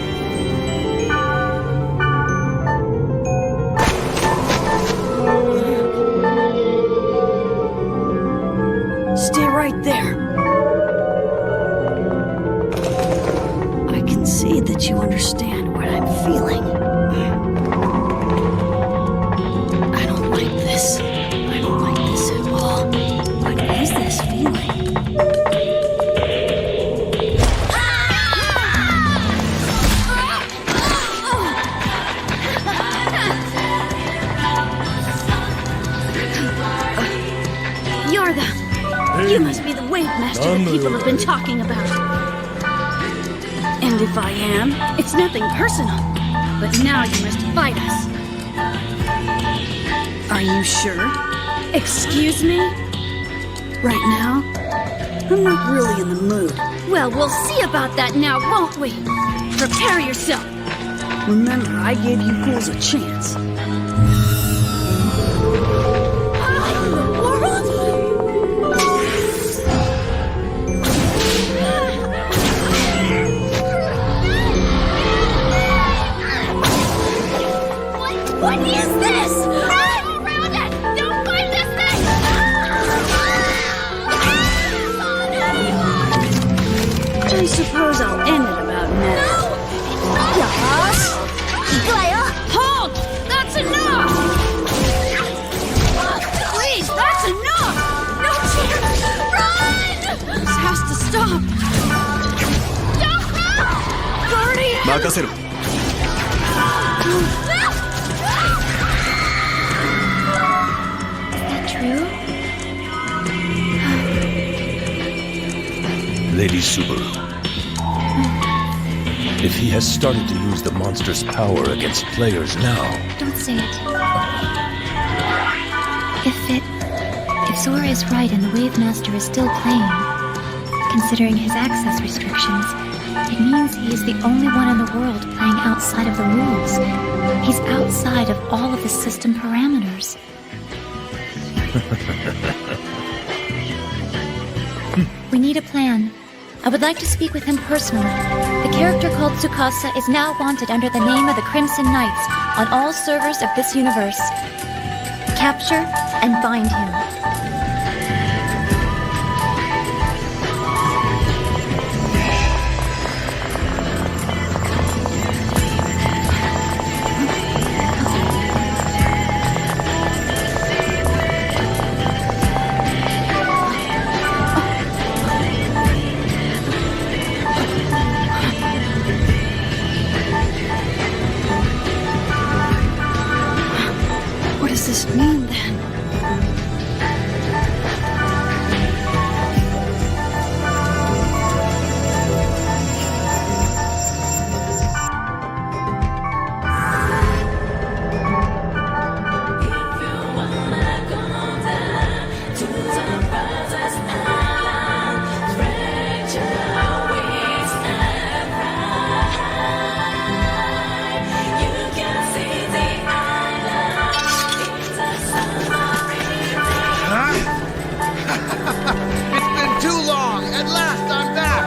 Stay right there. I can see that you understand what I'm feeling. I don't like this. I don't like this at all. What is this feeling? You're the... You must be the wave master that people have been talking about. And if I am, it's nothing personal. But now you must fight us. Are you sure? Excuse me? Right now, I'm not really in the mood. Well, we'll see about that now, won't we? Prepare yourself. Remember, I gave you fools a chance. What is this? Run! Around it! Don't fight this thing! I suppose I'll end it about now. Yes! Hold! That's enough! Please, that's enough! No chance! Run! This has to stop. Don't run! Guardian! 任せろ。 True? Lady Subaru. If he has started to use the monster's power against players now... Don't say it. If Zora is right and the Wave Master is still playing, considering his access restrictions, it means he is the only one in the world playing outside of the rules. He's outside of all of the system parameters. We need a plan. I would like to speak with him personally. The character called Tsukasa is now wanted under the name of the Crimson Knights on all servers of this universe. Capture and bind him. What does this mean then? It's been too long. At last, I'm back.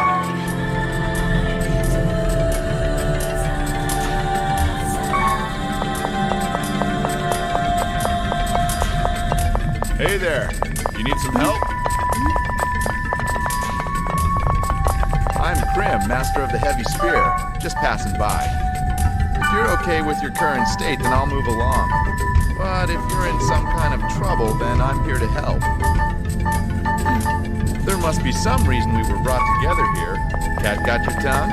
Hey there. You need some help? master of the heavy spear, just passing by. If you're okay with your current state, then I'll move along. But if you're in some kind of trouble, then I'm here to help. There must be some reason we were brought together here. Cat got your tongue?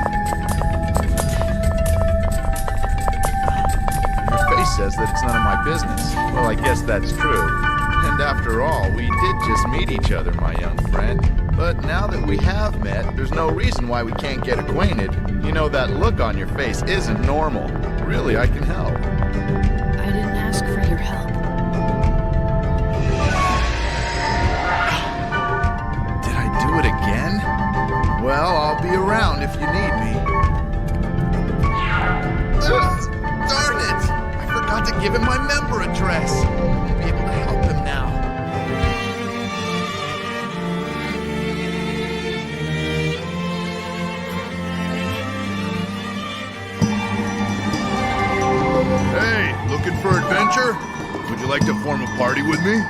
Your face says that it's none of my business. Well, I guess that's true. And after all, we did just meet each other, my young friend. But now that we have met, there's no reason why we can't get acquainted. You know, that look on your face isn't normal. Really, I can help. I didn't ask for your help. Did I do it again? Well, I'll be around if you need me. Ugh, darn it! I forgot to give him my member address. I'll be able to help him now. Hey, looking for adventure? Would you like to form a party with me?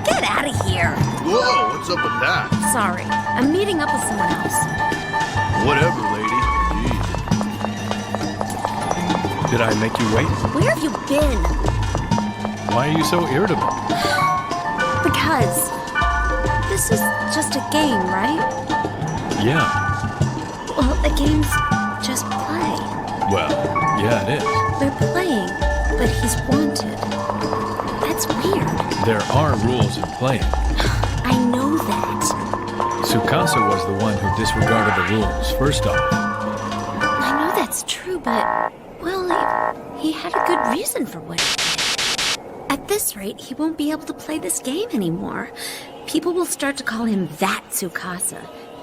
Get out of here! Whoa, what's up with that? Sorry, I'm meeting up with someone else. Whatever, lady. Jeez. Did I make you wait? Where have you been? Why are you so irritable? Because this is just a game, right? Yeah. Well, the game's just play. Well, yeah, it is. They're playing, but he's wanted. That's weird. There are rules in playing. I know that. Tsukasa was the one who disregarded the rules, first off. I know that's true, but, well, he had a good reason for what he did. At this rate, he won't be able to play this game anymore. People will start to call him that Tsukasa.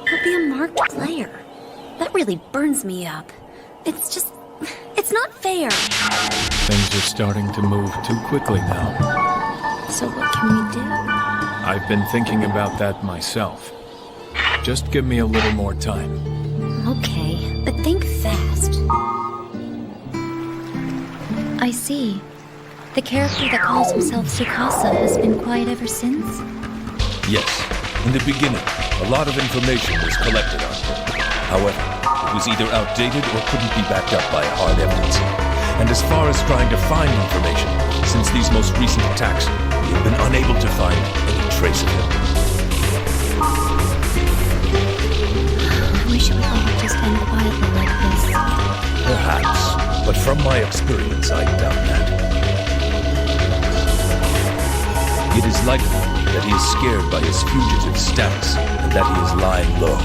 He'll be a marked player. That really burns me up. It's just... it's not fair. Things are starting to move too quickly now. So what can we do? I've been thinking about that myself. Just give me a little more time. Okay, but think fast. I see. The character that calls himself Tsukasa has been quiet ever since? Yes. In the beginning, a lot of information was collected on him. However, it was either outdated or couldn't be backed up by hard evidence. And as far as trying to find information, since these most recent attacks, we have been unable to find any trace of him. I wish it would all just end quietly like this. Perhaps, but from my experience, I doubt that. It is likely that he is scared by his fugitive status and that he is lying low.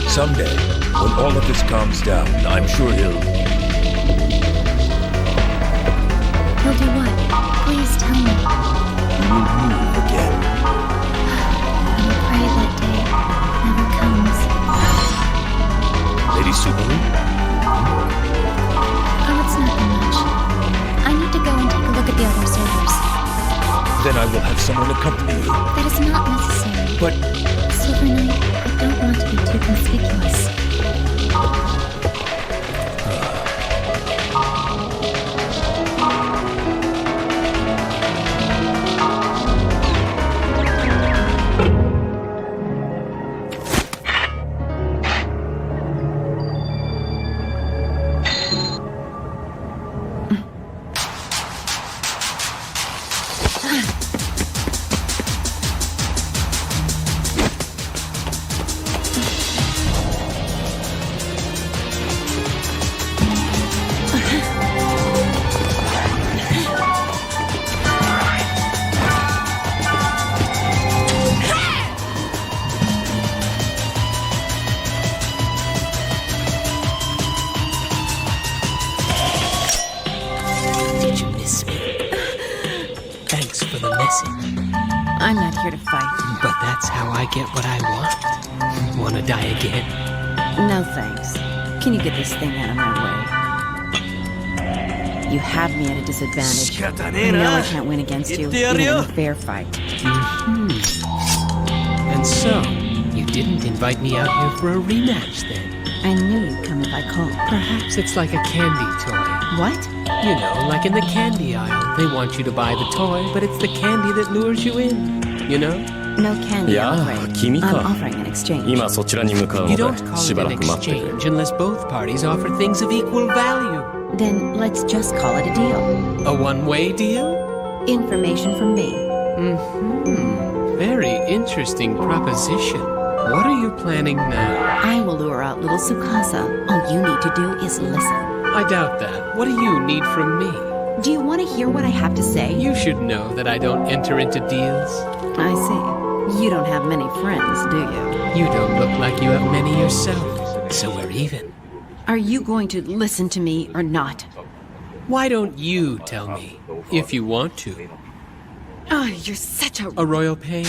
Someday, when all of this calms down, I'm sure he'll do what? Please tell me. He will move again. I will pray that day never comes. Lady Subaru? Oh, it's nothing much. I need to go and take a look at the other servers. Then I will have someone accompany you. That is not necessary. But... Silver Knight, I don't want to be too conspicuous. I'm not here to fight. But that's how I get what I want. Wanna die again? No thanks. Can you get this thing out of my way? You have me at a disadvantage. I know I can't win against you, even in a fair fight. And so, you didn't invite me out here for a rematch then? I knew you'd come if I called. Perhaps it's like a candy toy. What? You know, like in the candy aisle. They want you to buy the toy, but it's the candy that lures you in. You know? No candy, いや I'm ー afraid. 君 I'm か offering an exchange. 今そちらに向かう You の don't で call し it ば an らく待ってくれ exchange unless both parties offer things of equal value. Then let's just call it a deal. A one-way deal? Information from me. Very interesting proposition. What are you planning now? I will lure out little Tsukasa. All you need to do is listen. I doubt that. What do you need from me? Do you want to hear what I have to say? You should know that I don't enter into deals. I see. You don't have many friends, do you? You don't look like you have many yourself, so we're even. Are you going to listen to me or not? Why don't you tell me, if you want to? Oh, you're such a... A royal pain?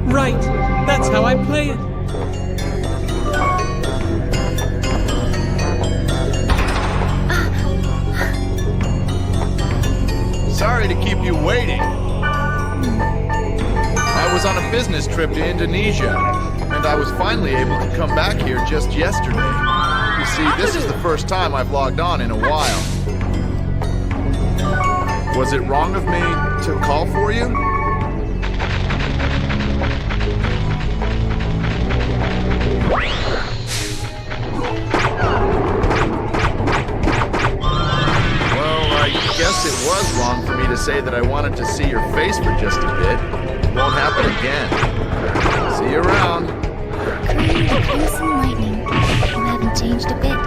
Right, that's how I play it. Sorry to keep you waiting. I was on a business trip to Indonesia, and I was finally able to come back here just yesterday. You see, this is the first time I've logged on in a while. Was it wrong of me to call for you? I guess it was wrong for me to say that I wanted to see your face for just a bit. Won't happen again. See you around. Cruise and lightning. You haven't changed a bit.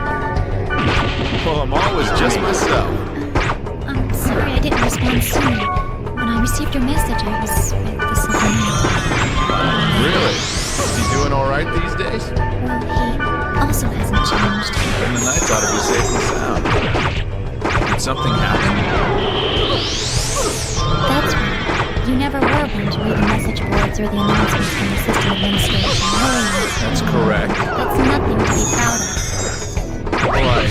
Well, I'm always just myself. I'm sorry I didn't respond sooner. When I received your message, I was with the Silver Knight. Really? Is he doing all right these days? Well, he also hasn't changed. Then the Knights ought to be safe and sound. Did something happen? That's right. You never were one to read the message boards or the announcements from the system administration, were you? That's correct. That's nothing to be proud of. Why?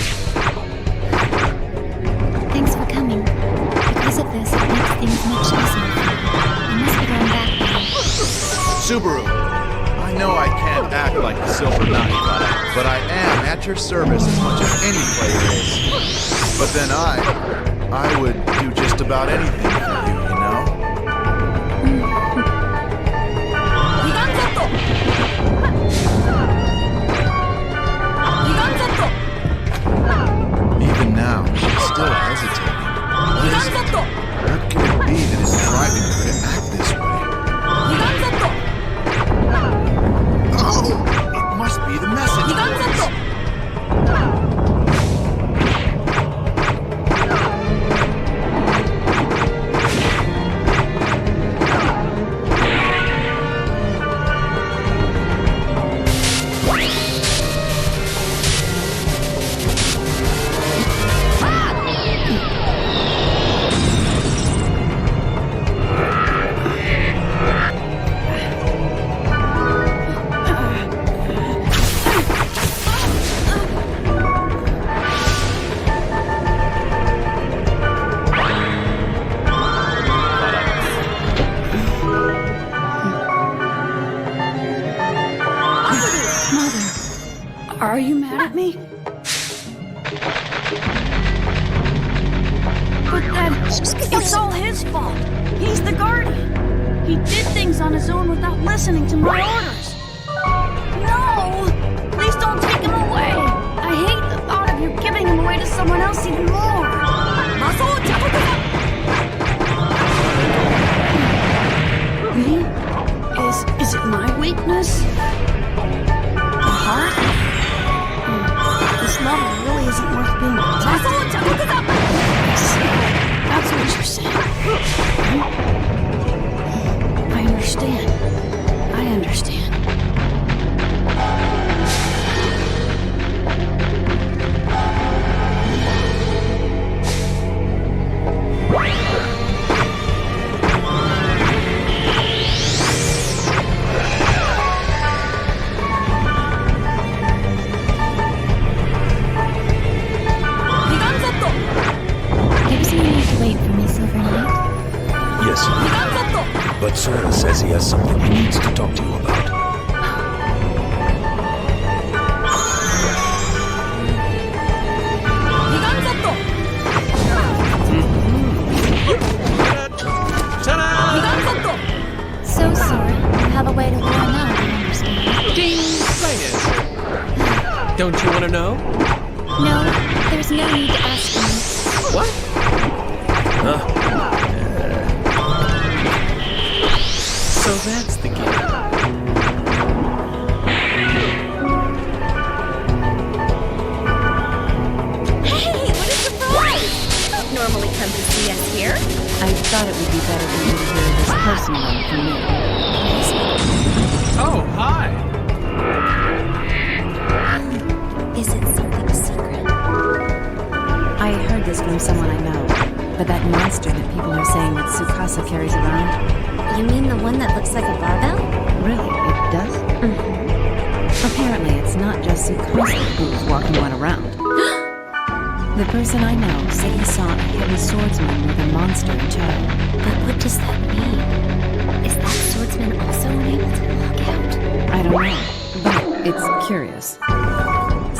Thanks for coming. Because of this, it makes things much easier. I must be going back now. Subaru, I know I can't act like the Silver Knight, but I am at your service as much as any player is. But then I would do just about anything for you, you know? Even now, she's still hesitating. What could it be that is driving her to act this way? Oh! It must be the message boards. Are you mad at me? But then, it's all his fault. He's the guardian. He did things on his own without listening to my orders. No! Please don't take him away. I hate the thought of you giving him away to someone else even more. Me? Is it my weakness? The heart? This level really isn't worth being protected. That's what you're saying. I understand. I understand. Yes, but Sora says he has something he needs to talk to you about. So sorry. Don't you want to know? No, there's no need to ask me. What? So that's the game. Hey, what a surprise! You don't normally come to see us here. I thought it would be better for you to hear this personally from me. Oh, hi! Is it something secret? I heard this from someone I know, but that monster that people are saying that Tsukasa carries around. You mean the one that looks like a barbell? Really? It does? Apparently, it's not just Tsukasa who's walking one around. The person I know said he saw a heavy swordsman with a monster in tow. But what does that mean? Is that swordsman also unable to walk out? I don't know, but it's curious.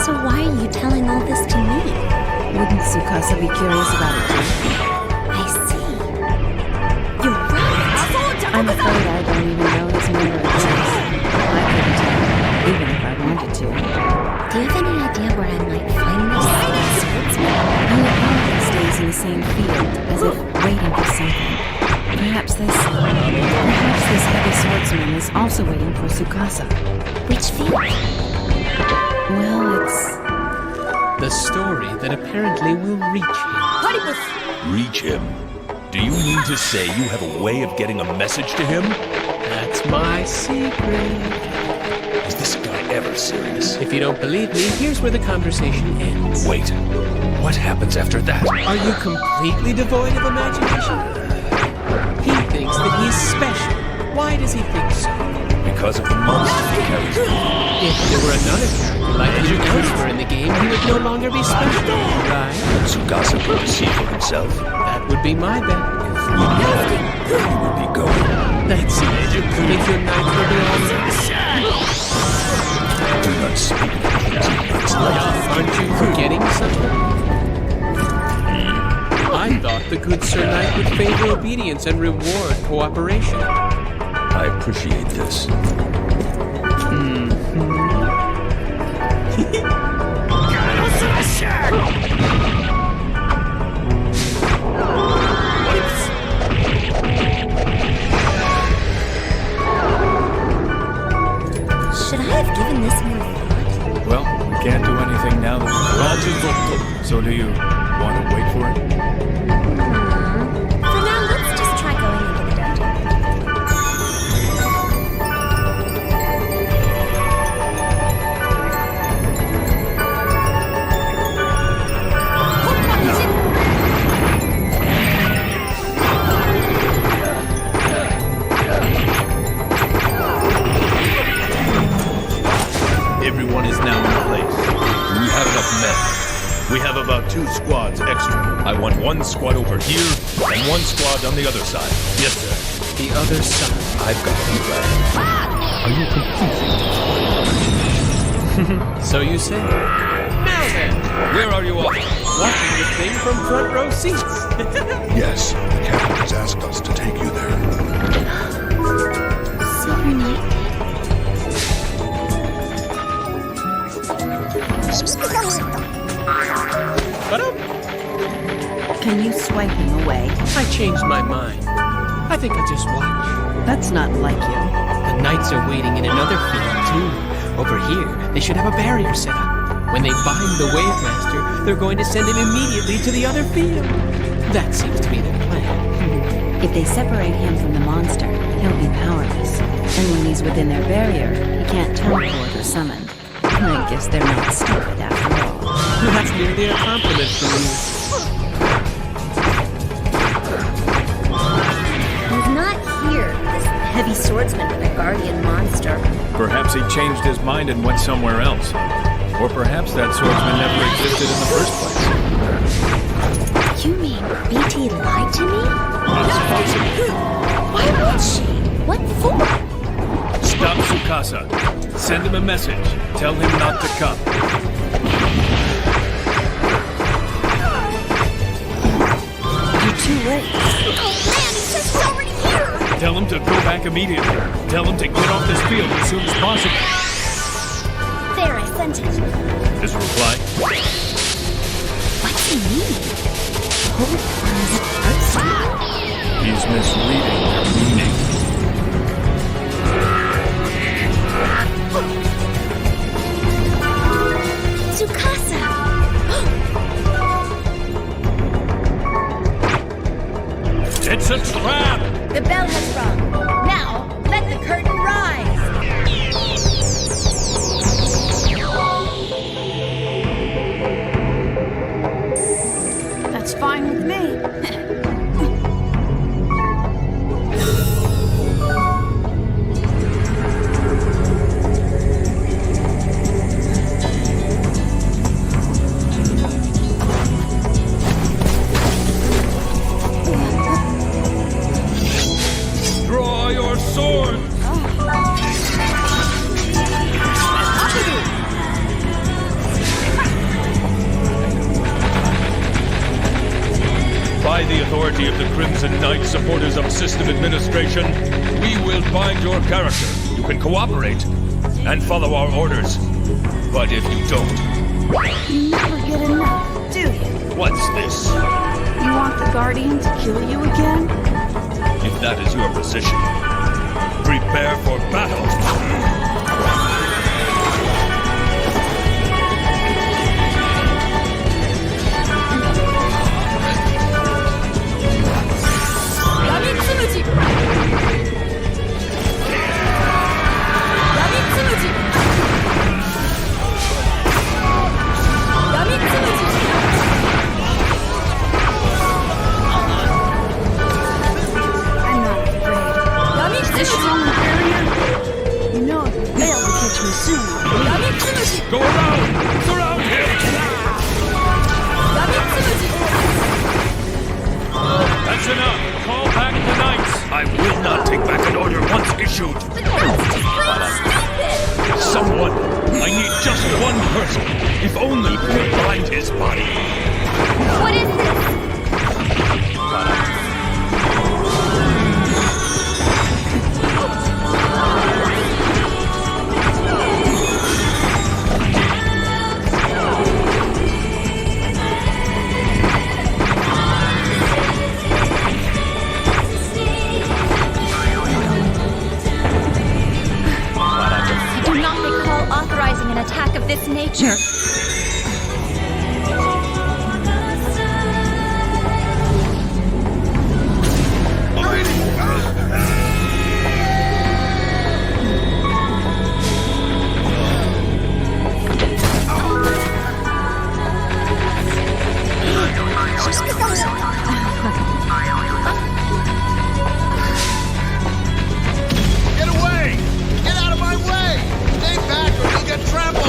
So why are you telling all this to me? Wouldn't Tsukasa be curious about it too? I see. You're right. I'm afraid I don't even know his number exists. I couldn't tell, even if I wanted to. Do you have any idea where I might find this swordsman? He apparently stays in the same field, as if waiting for something. Perhaps this heavy swordsman is also waiting for Tsukasa. Which field? Well, it's... The story that apparently will reach him. Reach him? Do you mean to say you have a way of getting a message to him? That's my secret. Is this guy ever serious? If you don't believe me, here's where the conversation ends. Wait, what happens after that? Are you completely devoid of imagination? He thinks that he's special. Why does he think so? Because of the monster he carries around. If there were another character like you elsewhere in the game, he would no longer be special, right? Tsukasa could deceive for himself. That would be my bet. If we know, he would be going. That's it. You think your knight will be all right? Do not speak of things lightly. Aren't you forgetting something? I thought the good Sir Knight would favor obedience and reward cooperation. I appreciate this. Should I have given this more thought? Well, we can't do anything now that we're... So do you want to wait for it? For now, let's just try going into the dungeon. Everyone is now in place. Do we have enough men? We have about 2 squads extra. I want one squad over here and one squad on the other side. Yes, sir. The other side. I've got a plan. Are you completely... So you say. Now then, Where are you off? watching this thing from front row seats. Yes, the captain has asked us to take you there. Silver Knight? Can you swipe him away? I changed my mind. I think I'll just watch. That's not like you. The knights are waiting in another field, too. Over here, they should have a barrier set up. When they find the Wave Master, they're going to send him immediately to the other field. That seems to be their plan. If they separate him from the monster, he'll be powerless. And when he's within their barrier, he can't teleport or summon. I guess they're not stupid after all. That's nearly a compliment from you. He's not here, this heavy swordsman with a guardian monster. Perhaps he changed his mind and went somewhere else. Or perhaps that swordsman never existed in the first place. You mean BT lied to me? It's possible. Why would she? What for? Stop Tsukasa. Send him a message. Tell him not to come. You're too late. Oh man, he says he's already here! Tell him to go back immediately. Tell him to get off this field as soon as possible. There, I sent it. His reply? What's he mean? He's misreading their meaning. Tsukasa! It's a trap! The bell has rung. Now, let the curtain rise! That's fine with me. Draw your sword! By the authority of the Crimson Knight, supporters of system administration, we will bind your character. You can cooperate and follow our orders. But if you don't... You never get enough, do you? What's this? You want the Guardian to kill you again? If that is your position, prepare for battle. This is only barrier. You know if you fail to catch me soon. Go around! Surround him! That's enough! Call back the knights! I will not take back an order once issued! Someone! I need just one person! If only we could bind his body! What is this? Do not recall authorizing an attack of this nature. Get away! Get out of my way! Stay back or you'll get trampled!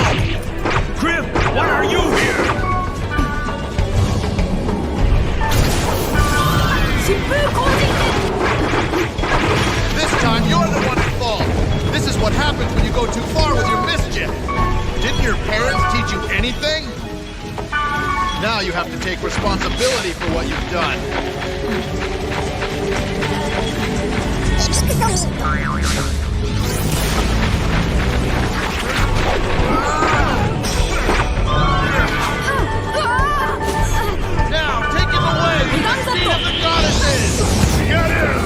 Grim, why are you here? This time you're the one at fault! This is what happens when you go too far with your mischief! Didn't your parents teach you anything? Now you have to take responsibility for what you've done. Now, take him away! Seed of the goddesses! Get him!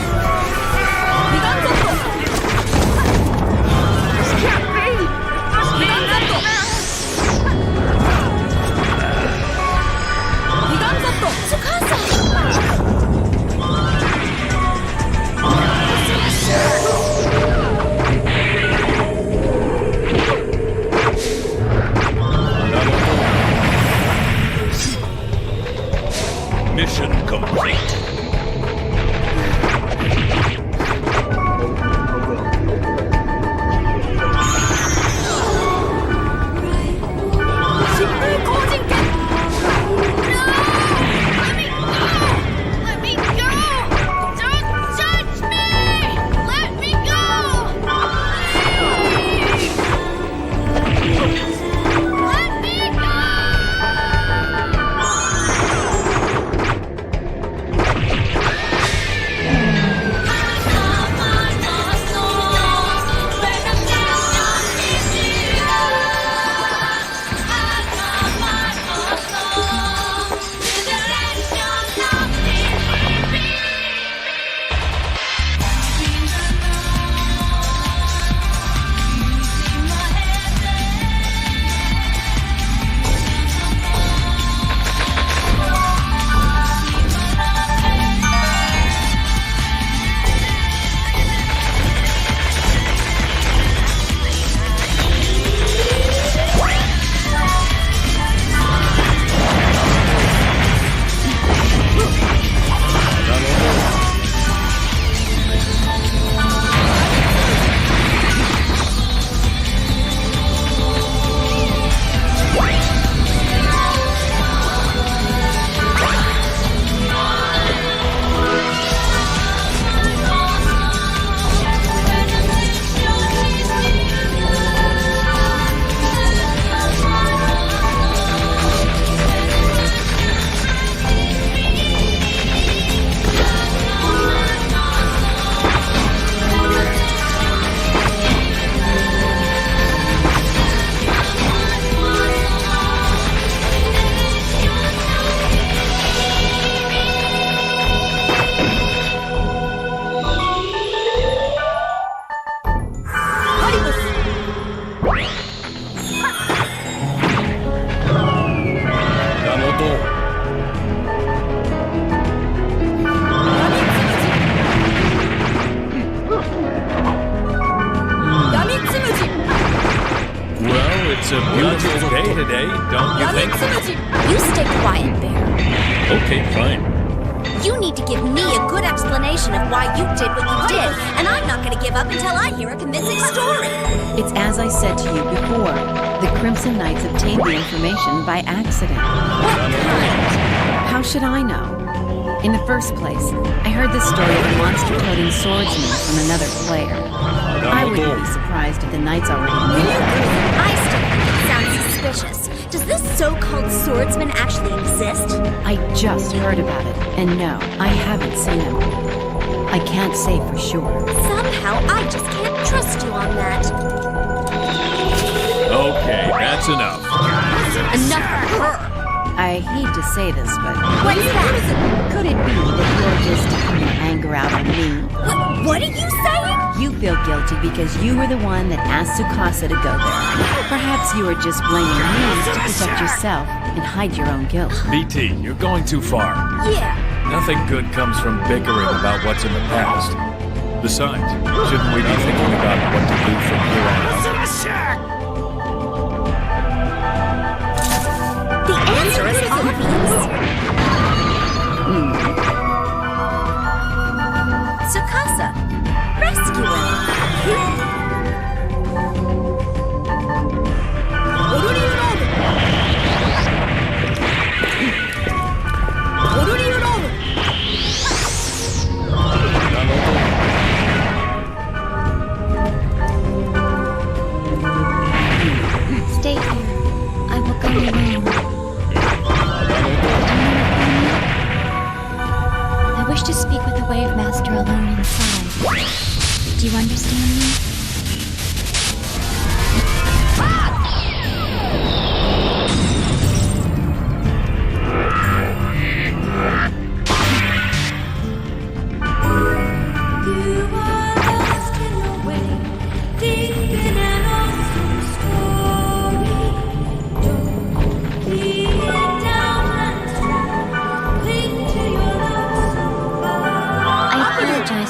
It's a beautiful day today, don't you think? You stay quiet, Bear. Okay, fine. You need to give me a good explanation of why you did what you did, and I'm not going to give up until I hear a convincing story. It's as I said to you before. The Crimson Knights obtained the information by accident. What kind? How should I know? In the first place, I heard the story of a monster-toting swordsman from another player. I wouldn't be surprised if the Knights already knew. I still think it sounds suspicious. Does this so-called swordsman actually exist? I just heard about it, and no, I haven't seen him. I can't say for sure. Somehow, I just can't trust you on that. Okay, that's enough. Enough for her. I hate to say this, but... What's that? Could it be that you're just taking your anger out on me? What are you saying? You feel guilty because you were the one that asked Tsukasa to go there. Perhaps you are just blaming me to protect yourself and hide your own guilt. BT, you're going too far. Yeah. Nothing good comes from bickering about what's in the past. Besides, shouldn't we be thinking about what to do from here on out? The answer is obvious. Tsukasa, rescue him. Stay here. I will go alone. I wish to speak with the Wave Master alone inside. Do you understand me?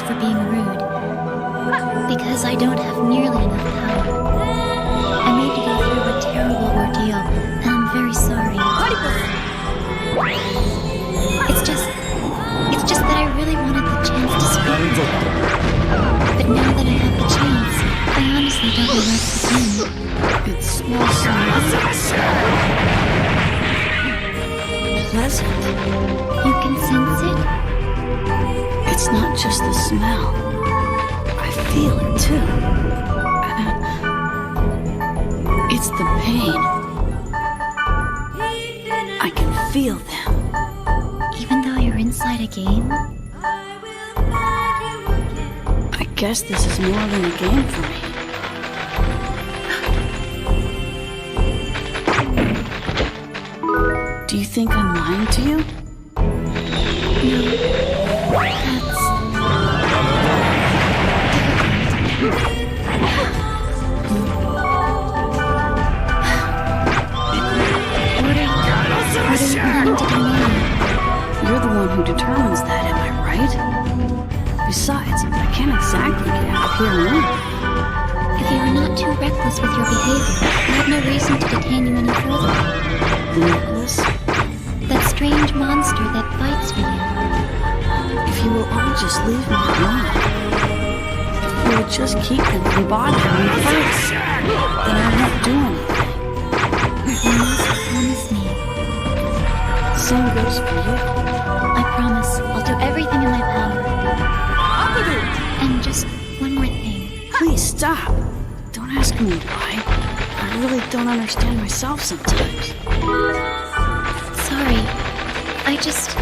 For being rude, because I don't have nearly enough power. I made you go through a terrible ordeal, and I'm very sorry. It's just that I really wanted the chance to speak. But now that I have the chance, I honestly don't know where to begin. It smells so pleasant. You can sense it? It's not just the smell. I feel it too. It's the pain. I can feel them. Even though you're inside a game? I guess this is more than a game for me. Do you think I'm lying to you? No. You're the one who determines that, am I right? Besides, I can't exactly get out of here alone. If you are not too reckless with your behavior, I have no reason to detain you any further. Reckless? That strange monster that fights for you. If you will all just leave me alone, if you will just keep them from bothering me first, then I won't do anything. You must promise me. Same goes for you. I promise I'll do everything in my power. And just one more thing. Please stop. Don't ask me why. I really don't understand myself sometimes. Sorry. I just...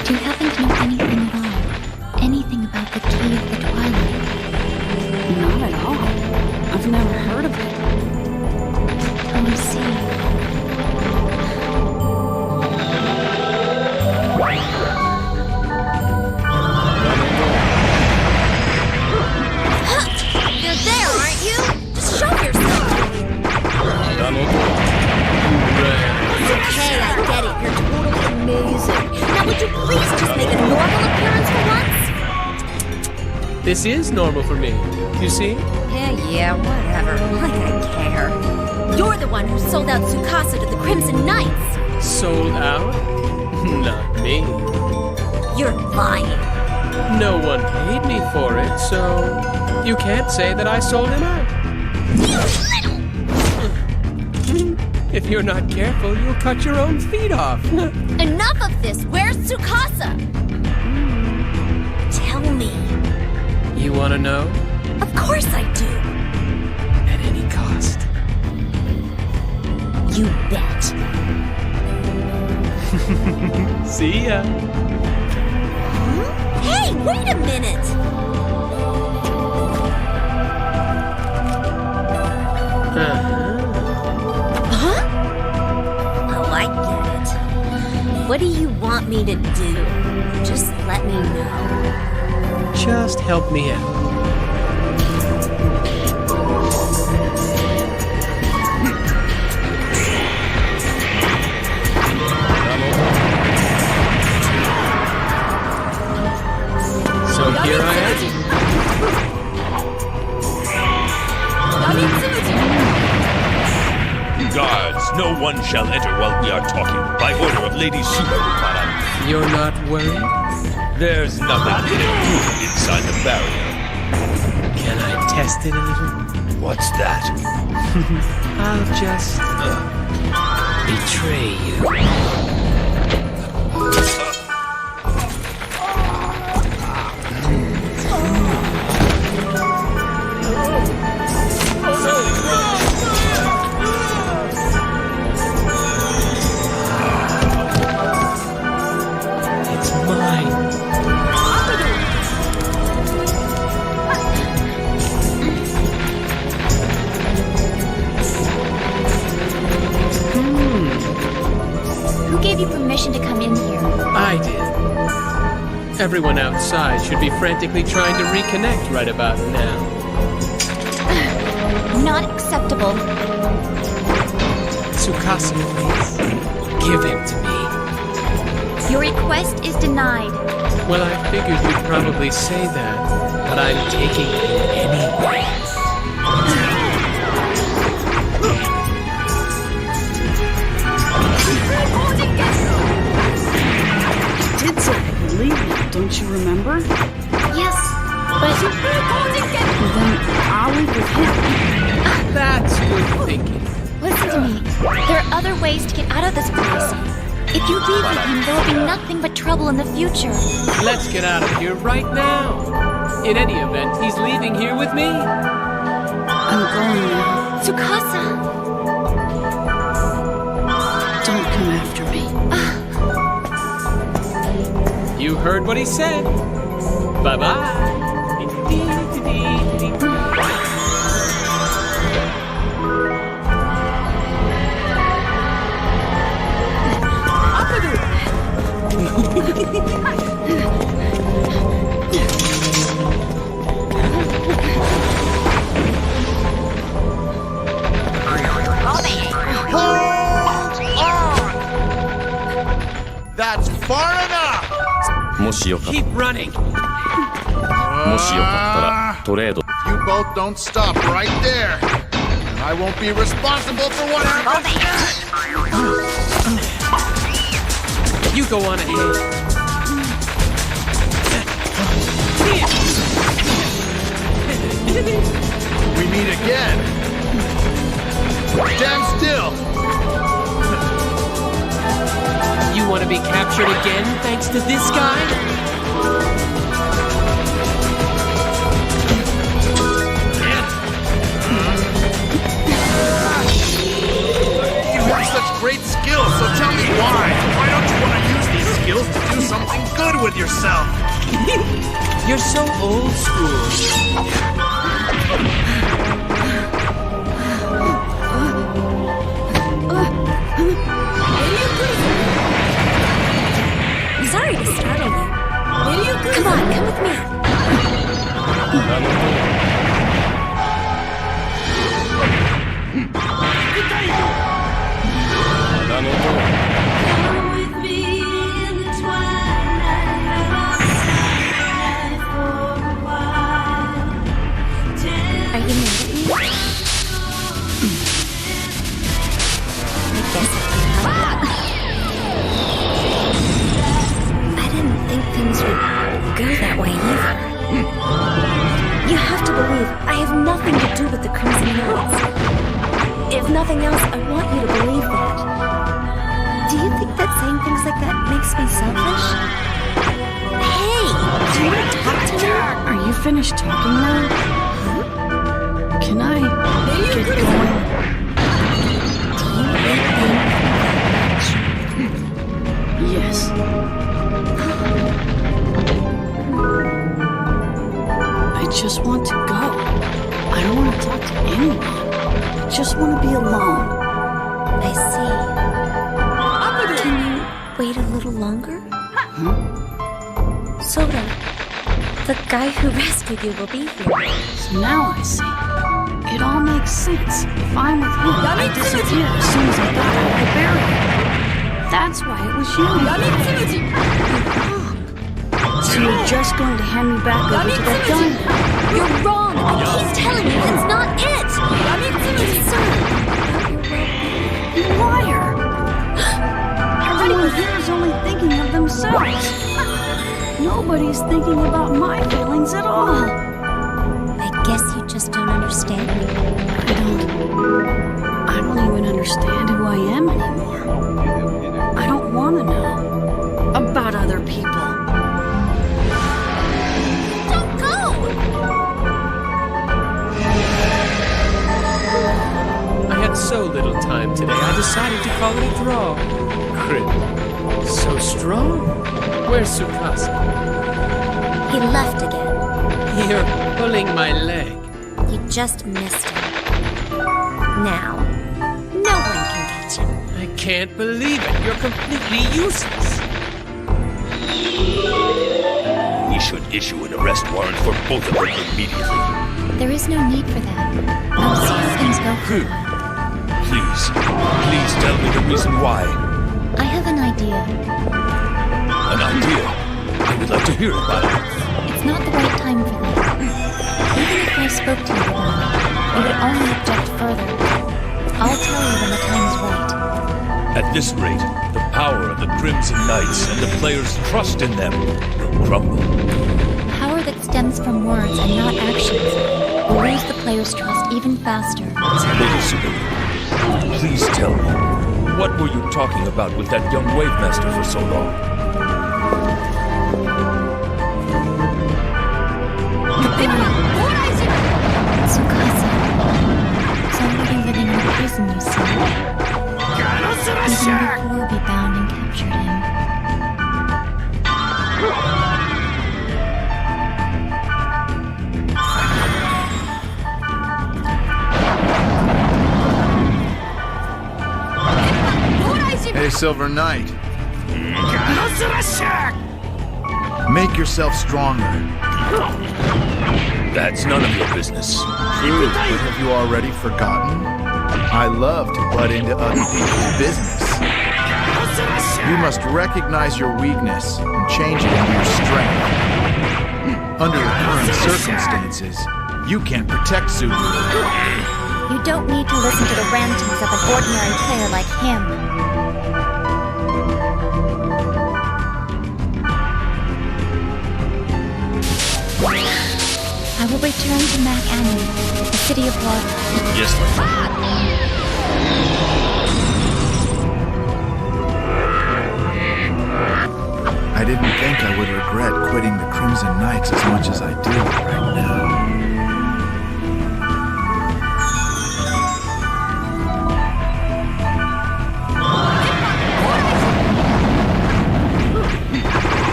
Do you happen to know anything at all? Anything about the Key of the Twilight? Not at all. I've never heard of it. Oh, I see. You're there, aren't you? Just show yourself. It's okay, I get it. You're totally amazing. Now, would you please just make a normal appearance for once? This is normal for me. you see? Yeah, whatever. Like I care. You're the one who sold out Tsukasa to the Crimson Knights. Sold out? Not me. You're lying. No one paid me for it, so you can't say that I sold him out. If you're not careful, you'll cut your own feet off. Enough of this. Where's Tsukasa? Tell me. You want to know? Of course I do. At any cost. You bet. See ya. Hey, wait a minute! Huh? Oh, I get it. What do you want me to do? Just let me know. Just help me out. So here I am. Guards, no one shall enter while we are talking, by order of Lady Subaru. You're not worried? There's nothing to do inside the barrier. Can I test it a little? What's that? I'll just betray you. To come in here. I did. Everyone outside should be frantically trying to reconnect right about now. Not acceptable. Tsukasa, please. Give him to me. Your request is denied. Well, I figured you'd probably say that, but I'm taking him anyway. Don't you remember? Yes, but then I'll leave with him. That's good thinking. Listen to me. There are other ways to get out of this place. If you leave with him, there will be nothing but trouble in the future. Let's get out of here right now. In any event, he's leaving here with me. I'm going now. Tsukasa! Don't come after me. You heard what he said. Bye-bye. That's far enough! もしよかった Keep running. もしよかったらトレード You both don't stop right there. And I won't be responsible for what happens next. You go on ahead. We meet again. Stand still. You want to be captured again thanks to this guy? You have such great skills, so tell me why. Why don't you want to use these skills to do something good with yourself? You're so old school. Sorry to startle you. Come on, come with me. Come with me in the twilight outside for a while. I have nothing to do with the Crimson Knights. If nothing else, I want you to believe that. Do you think that saying things like that makes me selfish? Hey, do you want to talk to me? Are you finished talking now? Can I get going? Yes. I just want to go. I don't want to talk to anyone. I just want to be alone. I see. Can you wait a little longer? Soda, the guy who rescued you will be here. So now I see. It all makes sense. If I'm with him, I disappear as soon as I got out of the barrier. That's why it was you. So you're just going to hand me back over to that gun? You're wrong! I keep telling you, it's not it! You liar! Everyone here is only thinking of themselves. Nobody's thinking about my feelings at all. I guess you just don't understand me. I don't even understand who I am anymore. I don't want to know about other people. Don't go! I had so little time today, I decided to call it a draw. Crib. So strong. Where's Tsukasa? He left again. You're pulling my leg. You just missed him. Now, no one can catch him. I can't believe it. You're completely useless. We should issue an arrest warrant for both of them immediately. There is no need for that. I'll see how things go for a while. Please tell me the reason why. I have an idea. An idea? I would like to hear about it. It's not the right time for that. Even if I spoke to you about it, you would only object further. I'll tell you when the time is right. At this rate, the power of the Crimson Knights and the players' trust in them will crumble. Power that stems from words and not actions will lose the player's trust even faster. Lady Suguru, please tell me, what were you talking about with that young Wave Master for so long? Tsukasa is already living in a prison, you see. Even before we bound and captured him. Hey, Silver Knight. Make yourself stronger. That's none of your business. True, but have you already forgotten? I love to butt into other people's business. You must recognize your weakness and change it into your strength. Under the current circumstances, you can't protect Suguru. You don't need to listen to the rantings of an ordinary player like him. I will return to Mac Anu, the city of water. Yes, I didn't think I would regret quitting the Crimson Knights as much as I do right now.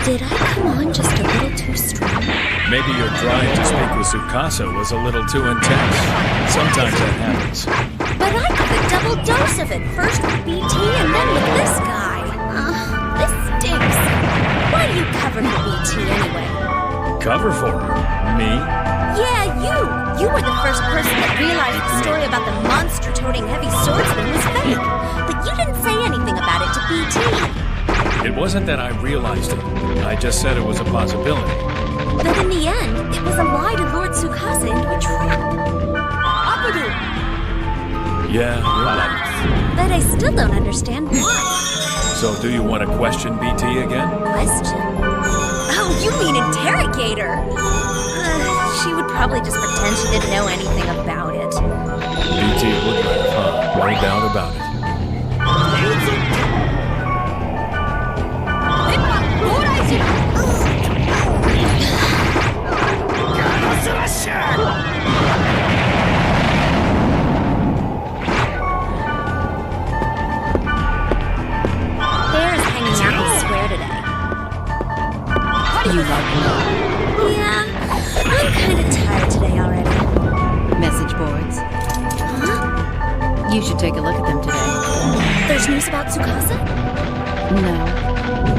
Did I come on just a little too strong? Maybe your trying to speak with Tsukasa was a little too intense. Sometimes that happens. But I got a double dose of it. First with BT and then with this guy. This stinks. Why do you cover for BT anyway? Cover for her? Me? Yeah, you. You were the first person that realized the story about the monster-toting heavy swordsman was fake. But you didn't say anything about it to BT. It wasn't that I realized it. I just said it was a possibility. But in the end, it was a lie to Lord Tsukasa into a trap. Apadu! Yeah, you're right. But I still don't understand why. So do you want to question BT again? Question? Oh, you mean interrogator? She would probably just pretend she didn't know anything about it. BT Woodland, huh? No doubt about it. Bear's hanging out in the square today. You like me? Yeah, I'm kind of tired today already. Message boards? Huh? You should take a look at them today. There's news about Tsukasa? No.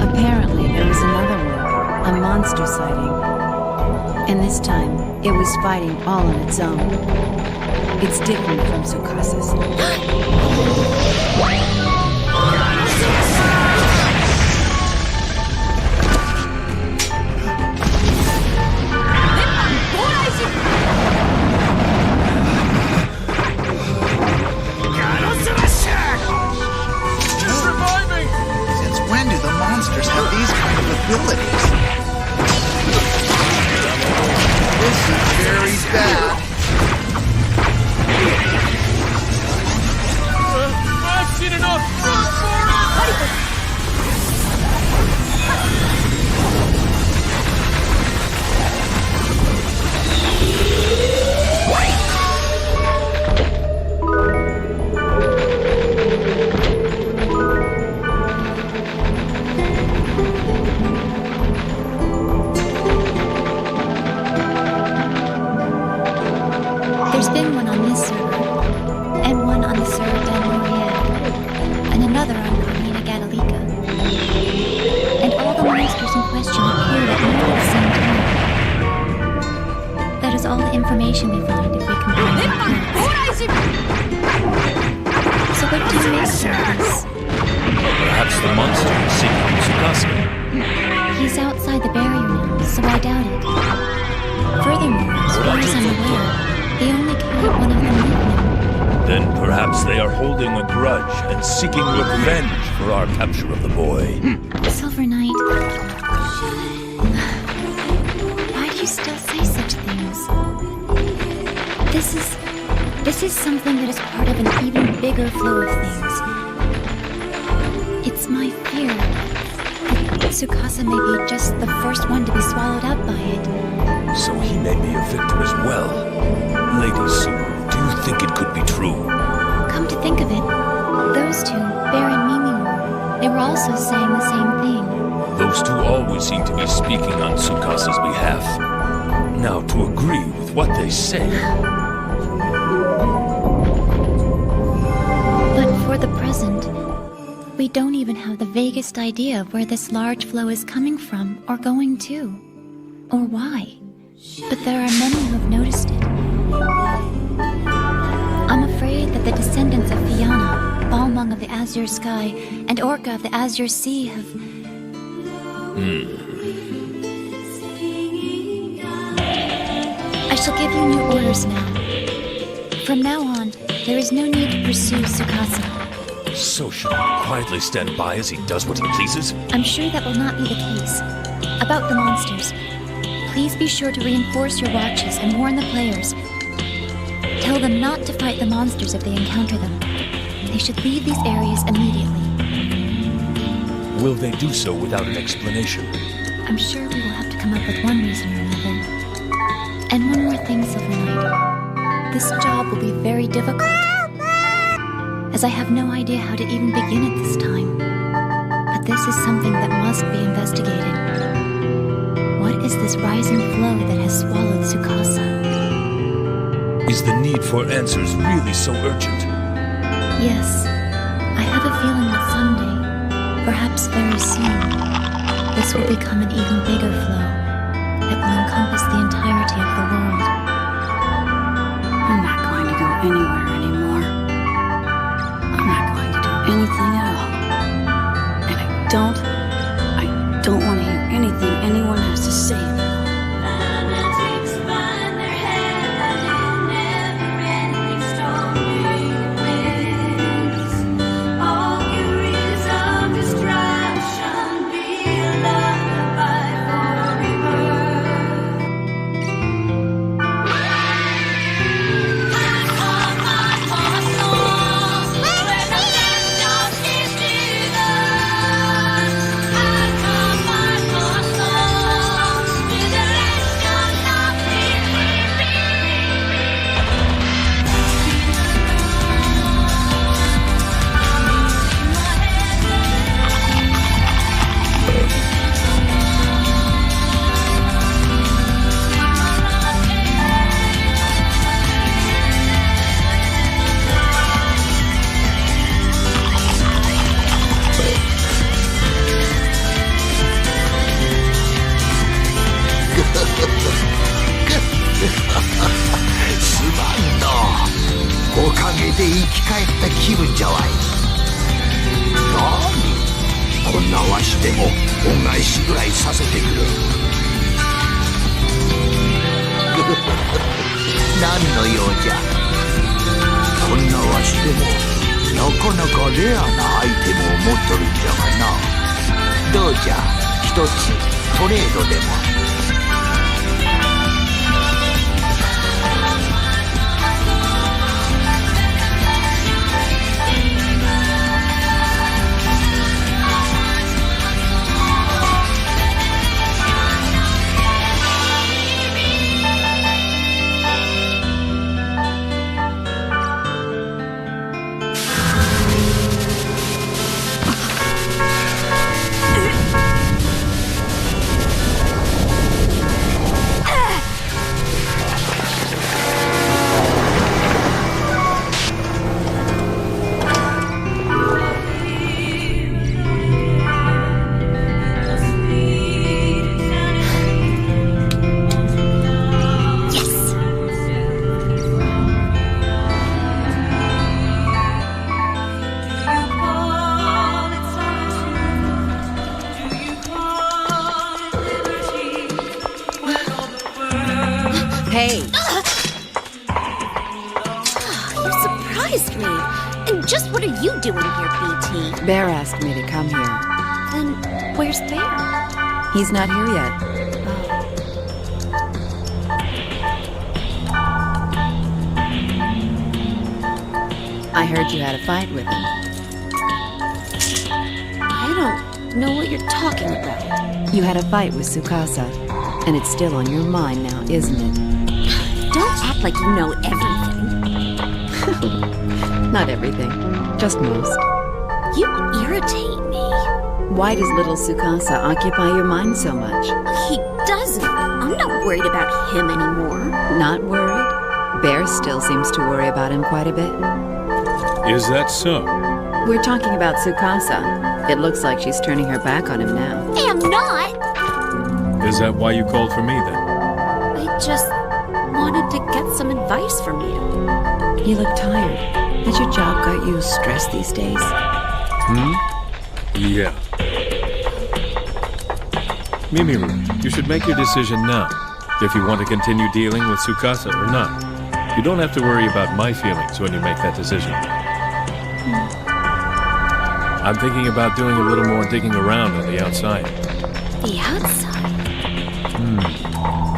Apparently, there was another one. A monster sighting. And this time, it was fighting all on its own. It's different from Tsukasa's. It's reviving! Since when do the monsters have these kind of abilities? This is very bad. I've seen enough! Run for it! There's been one on this server, and one on the server Del Moriel, and another on Carmina Gadalica. And all the monsters in question appeared at nearly the same time. That is all the information we find if we combine the accounts. So what do you make of this? Perhaps the monster is seeking Tsukasa. He's outside the barrier now, so I doubt it. Furthermore, as far as I'm aware, they only carry one of them with them. Then perhaps they are holding a grudge and seeking revenge for our capture of the boy. Silver Knight, why do you still say such things? This is something that is part of an even bigger flow of things. It's my fear that Tsukasa may be just the first one to be swallowed up by it. So he may be a victim as well. Lady Sue, do you think it could be true? Come to think of it, those two, Bear and Mimimu, they were also saying the same thing. Those two always seem to be speaking on Tsukasa's behalf. Now, to agree with what they say... But for the present, we don't even have the vaguest idea of where this large flow is coming from or going to, or why. But there are many who have noticed it. I'm afraid that the descendants of Fianna, Balmung of the Azure Sky, and Orca of the Azure Sea have... I shall give you new orders now. From now on, there is no need to pursue Tsukasa. So should we quietly stand by as he does what he pleases? I'm sure that will not be the case. About the monsters, please be sure to reinforce your watches and warn the players. Tell them not to fight the monsters if they encounter them. They should leave these areas immediately. Will they do so without an explanation? I'm sure we will have to come up with one reason or another. And one more thing, Silver Knight. This job will be very difficult, as I have no idea how to even begin at this time. But this is something that must be investigated. What is this rising flow that has swallowed Tsukasa? Is the need for answers really so urgent? Yes, I have a feeling that someday, perhaps very soon, this will become an even bigger flow that will encompass the entirety of the world. I'm not going to go anywhere anymore. I'm not going to do anything at all. And I don't want to hear anything anyone has to say. 生き返った気分じゃわい。なに、こんなわしでも恩返しぐらいさせてくる。何の用じゃ。こんなわしでもなかなかレアなアイテムを持っとるんじゃがな。どうじゃ、一つトレードでも。Hey! You surprised me. And just what are you doing here, BT? Bear asked me to come here. Then where's Bear? He's not here yet. I heard you had a fight with him. I don't know what you're talking about. You had a fight with Tsukasa, and it's still on your mind now, isn't it? Don't act like you know everything. Not everything, just most. You irritate me. Why does little Tsukasa occupy your mind so much? He doesn't. I'm not worried about him anymore. Not worried? Bear still seems to worry about him quite a bit. Is that so? We're talking about Tsukasa. It looks like she's turning her back on him now. Hey, I'm not. Is that why you called for me then? I just wanted to get some advice from you. You look tired. Has your job got you stressed these days? Yeah. Mimiru, you should make your decision now, if you want to continue dealing with Tsukasa or not. You don't have to worry about my feelings when you make that decision. I'm thinking about doing a little more digging around on the outside. The outside?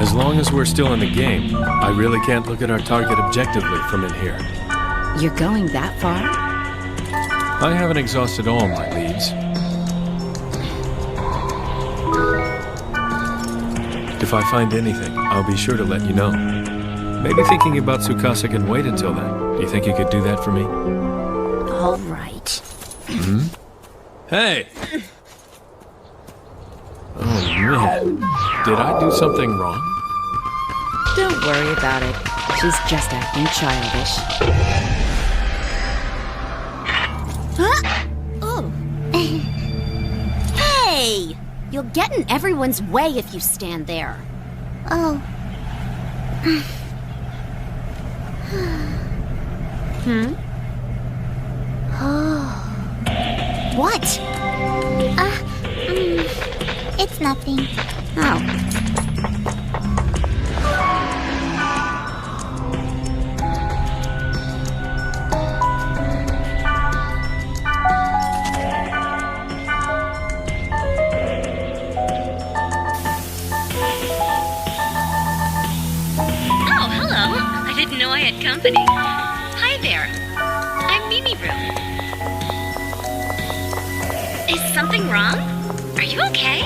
As long as we're still in the game, I really can't look at our target objectively from in here. You're going that far? I haven't exhausted all my leads. If I find anything, I'll be sure to let you know. Maybe thinking about Tsukasa can wait until then. Do you think you could do that for me? All right. Hey! Oh, man. Did I do something wrong? Don't worry about it. She's just acting childish. Huh? Oh. Hey! You'll get in everyone's way if you stand there. Oh. Oh. What? It's nothing. Oh. Oh, hello. I didn't know I had company. Hi there. I'm Mimiru. Is something wrong? Are you okay?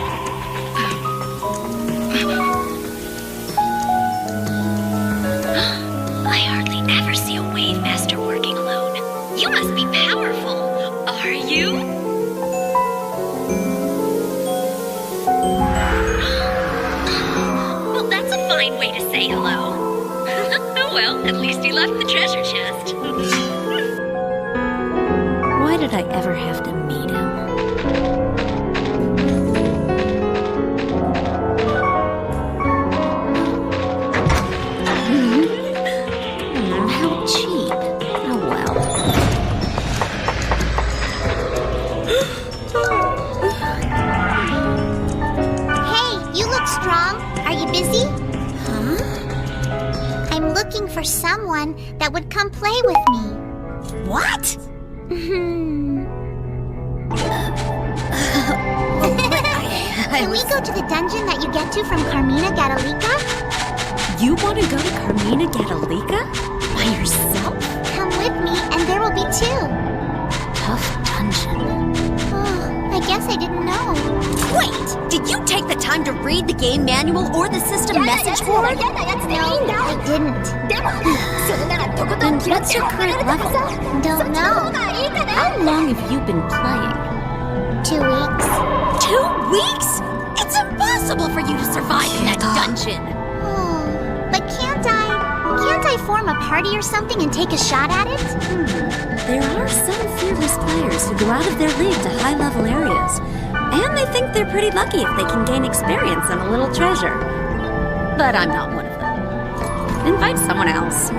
I hardly ever see a wave master working alone. You must be powerful. Are you? Well, that's a fine way to say hello. Oh well, at least he left the treasure chest. Why did I ever have to meet him? How cheap. Oh well. looking for someone that would come play with me. What? Can we go to the dungeon that you get to from Carmina Gadalika? You want to go to Carmina Gadalika? By yourself? Come with me and there will be two. Tough dungeon. Oh, I guess I didn't know. Wait! Did you take the time to read the game manual or the system message board? No, I didn't. Then what's your current level? Don't know. How long have you been playing? 2 weeks. 2 weeks? It's impossible for you to survive in that dungeon. Oh, but can't I form a party or something and take a shot at it? There are some fearless players who go out of their league to high-level areas, and they think they're pretty lucky if they can gain experience and a little treasure. But I'm not one of them. Invite someone else.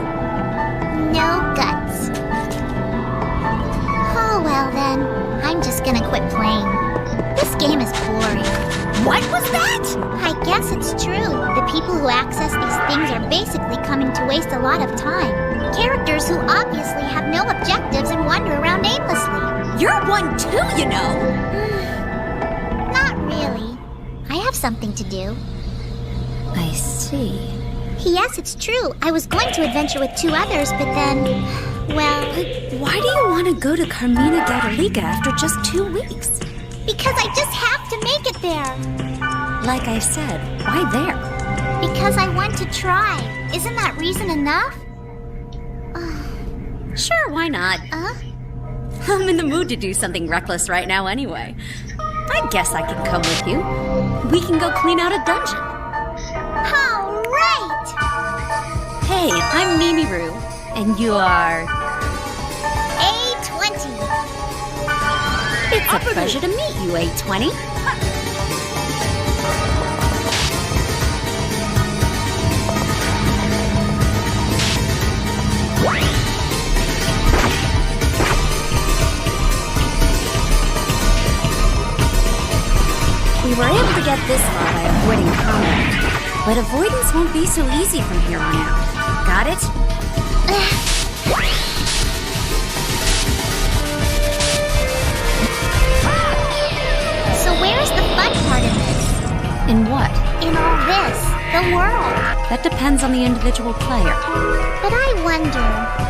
No guts. Oh well then, I'm just gonna quit playing. This game is boring. What was that? I guess it's true. The people who access these things are basically coming to waste a lot of time. Characters who obviously have no objectives and wander around aimlessly. You're one too, you know. Not really. I have something to do. I see. Yes, it's true. I was going to adventure with 2 others, but then, well... Why do you want to go to Carmina Gadalika after just 2 weeks? Because I just have to make it there. Like I said, why there? Because I want to try. Isn't that reason enough? Sure, why not? I'm in the mood to do something reckless right now anyway. I guess I can come with you. We can go clean out a dungeon. All right! Hey, I'm Mimiru, and you are... A20. It's a pleasure to meet you, A20. We were able to get this far by avoiding combat, but avoidance won't be so easy from here on out. Got it? So where's the fun part of this? In what? In all this, the world. That depends on the individual player. But I wonder,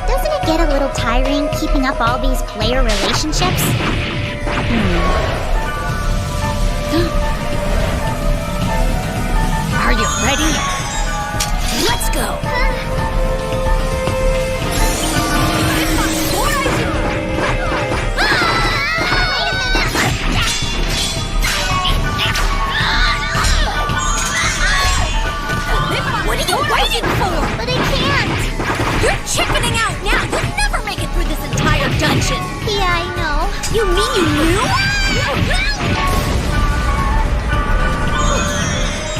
doesn't it get a little tiring keeping up all these player relationships? Are you ready? Let's go! What are you waiting for? But I can't! You're chickening out now! You'll never make it through this entire dungeon! Yeah, I know. You mean you knew?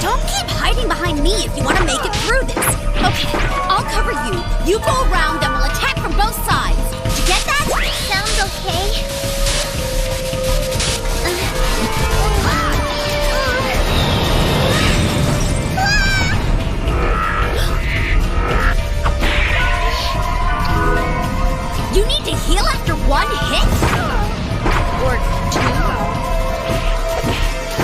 Don't keep hiding behind me if you want to make it through this. Okay, I'll cover you. You go around, then we'll attack from both sides. Did you get that? Sounds okay. You need to heal after 1 hit? Or 2?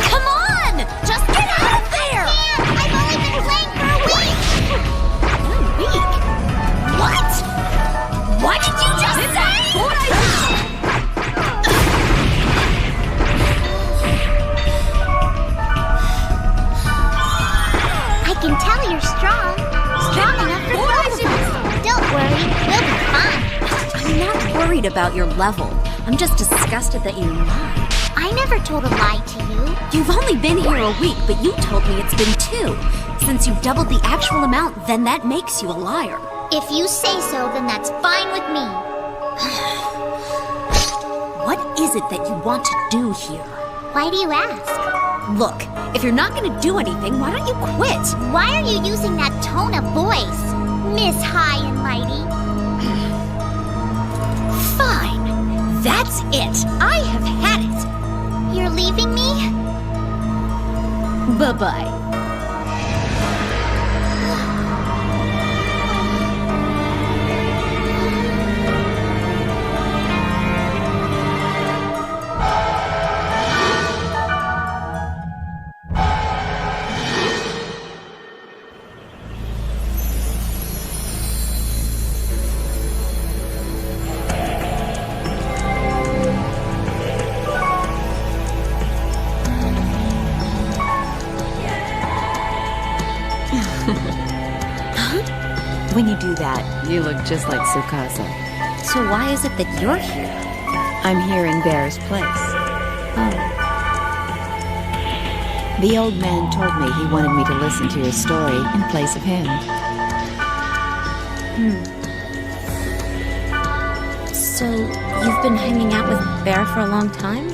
Come on! Just get out of there! I've only been playing for a week! 1 week? What? What did you just say? I can tell you're strong. Strong enough for both of us. Don't worry, we'll be fine. I'm not worried about your level. I'm just disgusted that you lied. I never told a lie to you. You've only been here a week, but you told me it's been 2. Since you doubled the actual amount, then that makes you a liar. If you say so, then that's fine with me. What is it that you want to do here? Why do you ask? Look, if you're not going to do anything, why don't you quit? Why are you using that tone of voice, Miss High and Mighty? Fine. That's it. I have had it. You're leaving me? Bye-bye. you do that, you look just like Tsukasa. So why is it that you're here? I'm here in Bear's place. Oh. The old man told me he wanted me to listen to his story in place of him. So, you've been hanging out with Bear for a long time?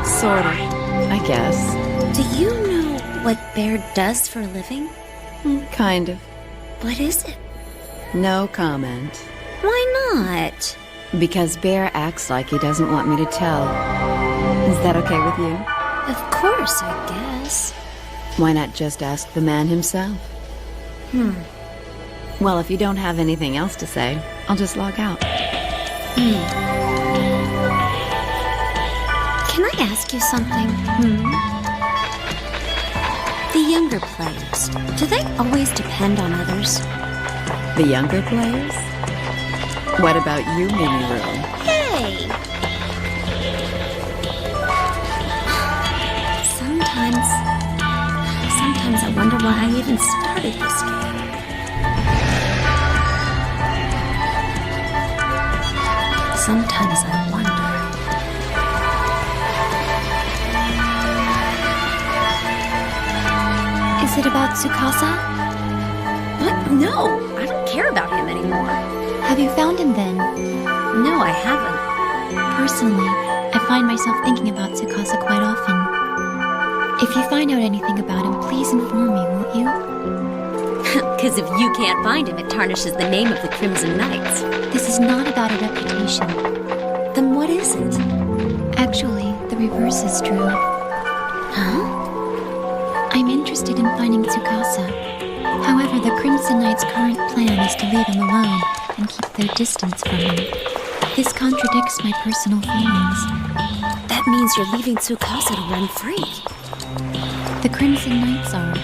Sort of, I guess. Do you know what Bear does for a living? Kind of. What is it? No comment. Why not? Because Bear acts like he doesn't want me to tell. Is that okay with you? Of course, I guess. Why not just ask the man himself? Well, if you don't have anything else to say, I'll just log out. Can I ask you something? The younger players, do they always depend on others? The younger players? What about you, Mimiru? Hey! Sometimes I wonder why I even started this game. Sometimes I wonder. Is it about Tsukasa? What? No! I don't care about him anymore. Have you found him then? No, I haven't. Personally, I find myself thinking about Tsukasa quite often. If you find out anything about him, please inform me, won't you? Because if you can't find him, it tarnishes the name of the Crimson Knights. This is not about a reputation. Then what is it? Actually, the reverse is true. Huh? I'm interested in finding Tsukasa. However, the Crimson Knight's current plan is to leave him alone and keep their distance from him. This contradicts my personal feelings. That means you're leaving Tsukasa to run free. The Crimson Knights are.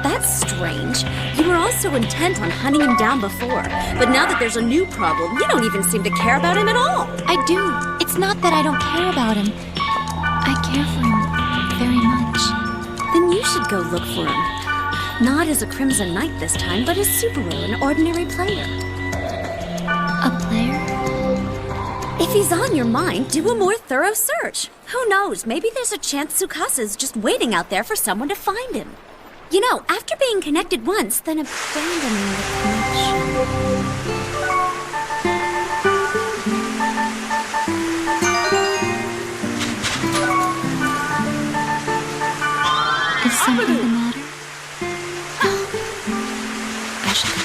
That's strange. You were all so intent on hunting him down before, but now that there's a new problem, you don't even seem to care about him at all. I do. It's not that I don't care about him. I care for him very much. Then you should go look for him. Not as a Crimson Knight this time, but as Subaru, an ordinary player. A player? If he's on your mind, do a more thorough search. Who knows, maybe there's a chance Tsukasa's just waiting out there for someone to find him. You know, after being connected once, then abandoning the connection. Is something the matter? I should go.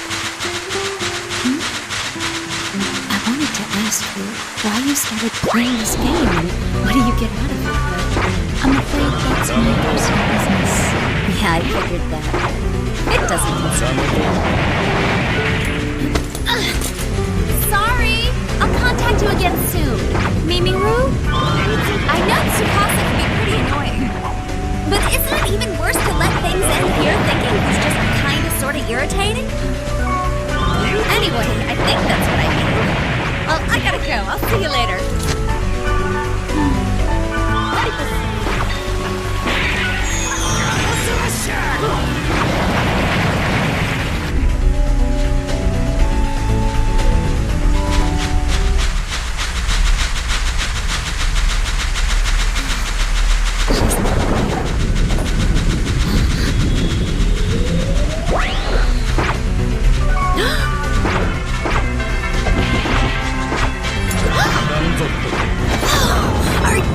I wanted to ask you why you started playing this game and what do you get out of it? I'm afraid that's my personal business. Yeah, I figured that. It doesn't concern me. Sorry! I'll contact you again soon. Mimiru? I know Tsukasa can be pretty annoying. But isn't it even worse to let things end here thinking he's just kinda sorta irritating? Anyway, I think that's what I mean. Well, I gotta go. I'll see you later.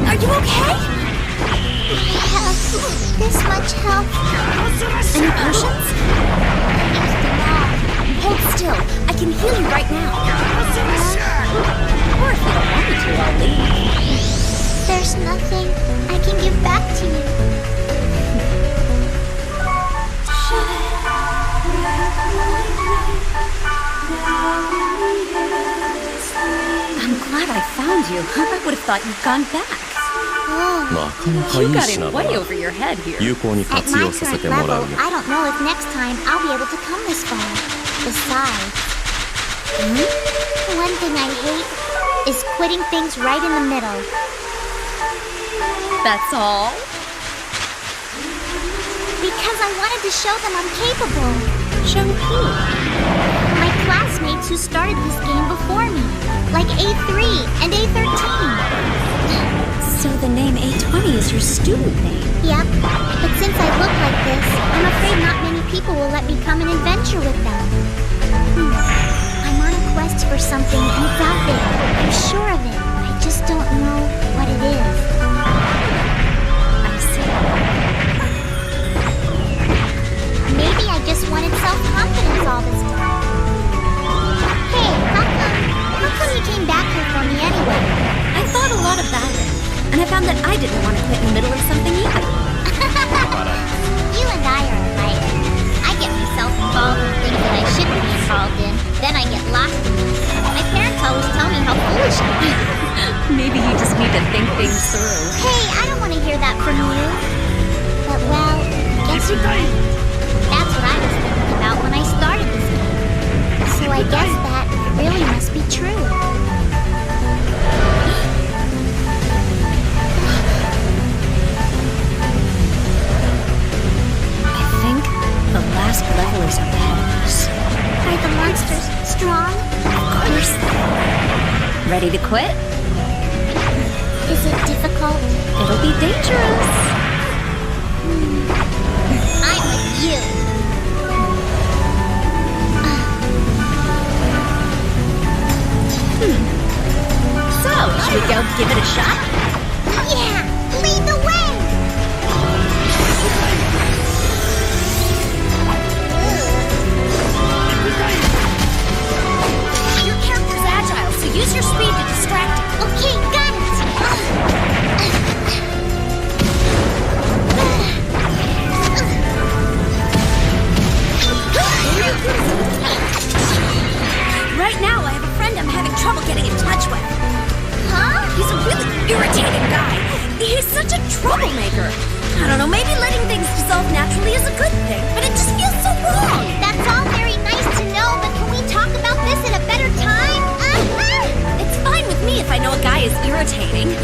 Are you okay? I have this much health. Any potions? Hold still. I can heal you right now. Or if you don't want me to, I'll leave. There's nothing I can give back to you. I'm glad I found you. I would have thought you'd gone back. なかなかい You い got 品 it だ way な over your head here. 有効に At 活 my 用させ current てもら level, うよ I don't know if next time I'll be able to come this far. Besides, one thing I hate is quitting things right in the middle. That's all? Because I wanted to show them I'm capable. Show who? My classmates who started this game before me, like A3 and A13. So the name A20 is your student name? Yep, but since I look like this, I'm afraid not many people will let me come and adventure with them. I'm on a quest for something and it's out there. I'm sure of it. I just don't know what it is. I see. Maybe I just wanted self-confidence all this time. Hey, how come you came back here for me anyway? I thought a lot about it, and I found that I didn't want to quit in the middle of something either. You and I are alike. I get myself involved in things that I shouldn't be involved in, then I get lost in them. My parents always tell me how foolish I am. Maybe you just need to think things through. Hey, I don't want to hear that from you. But, well, guess you're right. That's what I was thinking about when I started this game. So I guess that really must be true. I think the last level is up ahead of us. Are the monsters strong? Of course. Ready to quit? Is it difficult? It'll be dangerous. I'm with you. So, should we go give it a shot? Yeah! Lead the way! Your character's agile, so use your speed to distract it. Okay, got it! Right now, I have a friend I'm having trouble getting in touch with. Huh? He's a really irritating guy. He's such a troublemaker. I don't know, maybe letting things dissolve naturally is a good thing, but it just feels so wrong. That's all very nice to know, but can we talk about this at a better time? It's fine with me if I know a guy is irritating.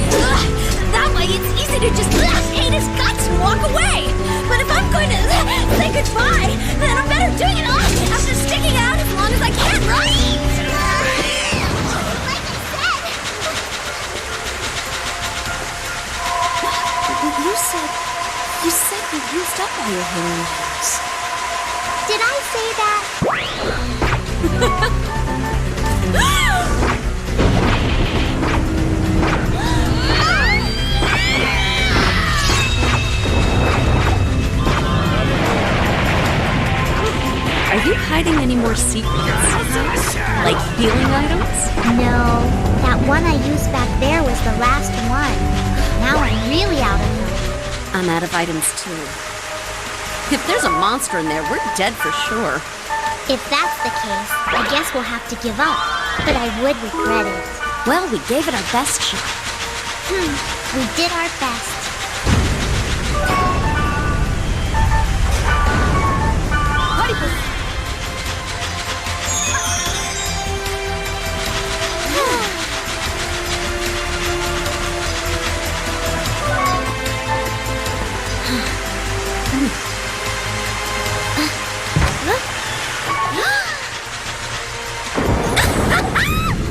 That way it's easy to just hate his guts and walk away. But if I'm going to say goodbye, then I'm better doing it off after sticking out as long as I can, right? You said you used up all your healing items. Did I say that? Are you hiding any more secrets? Like healing items? No, that one I used back there was the last one. Now I'm really out of them. I'm out of items too. If there's a monster in there, we're dead for sure. If that's the case, I guess we'll have to give up. But I would regret it. Well, we gave it our best shot. We did our best.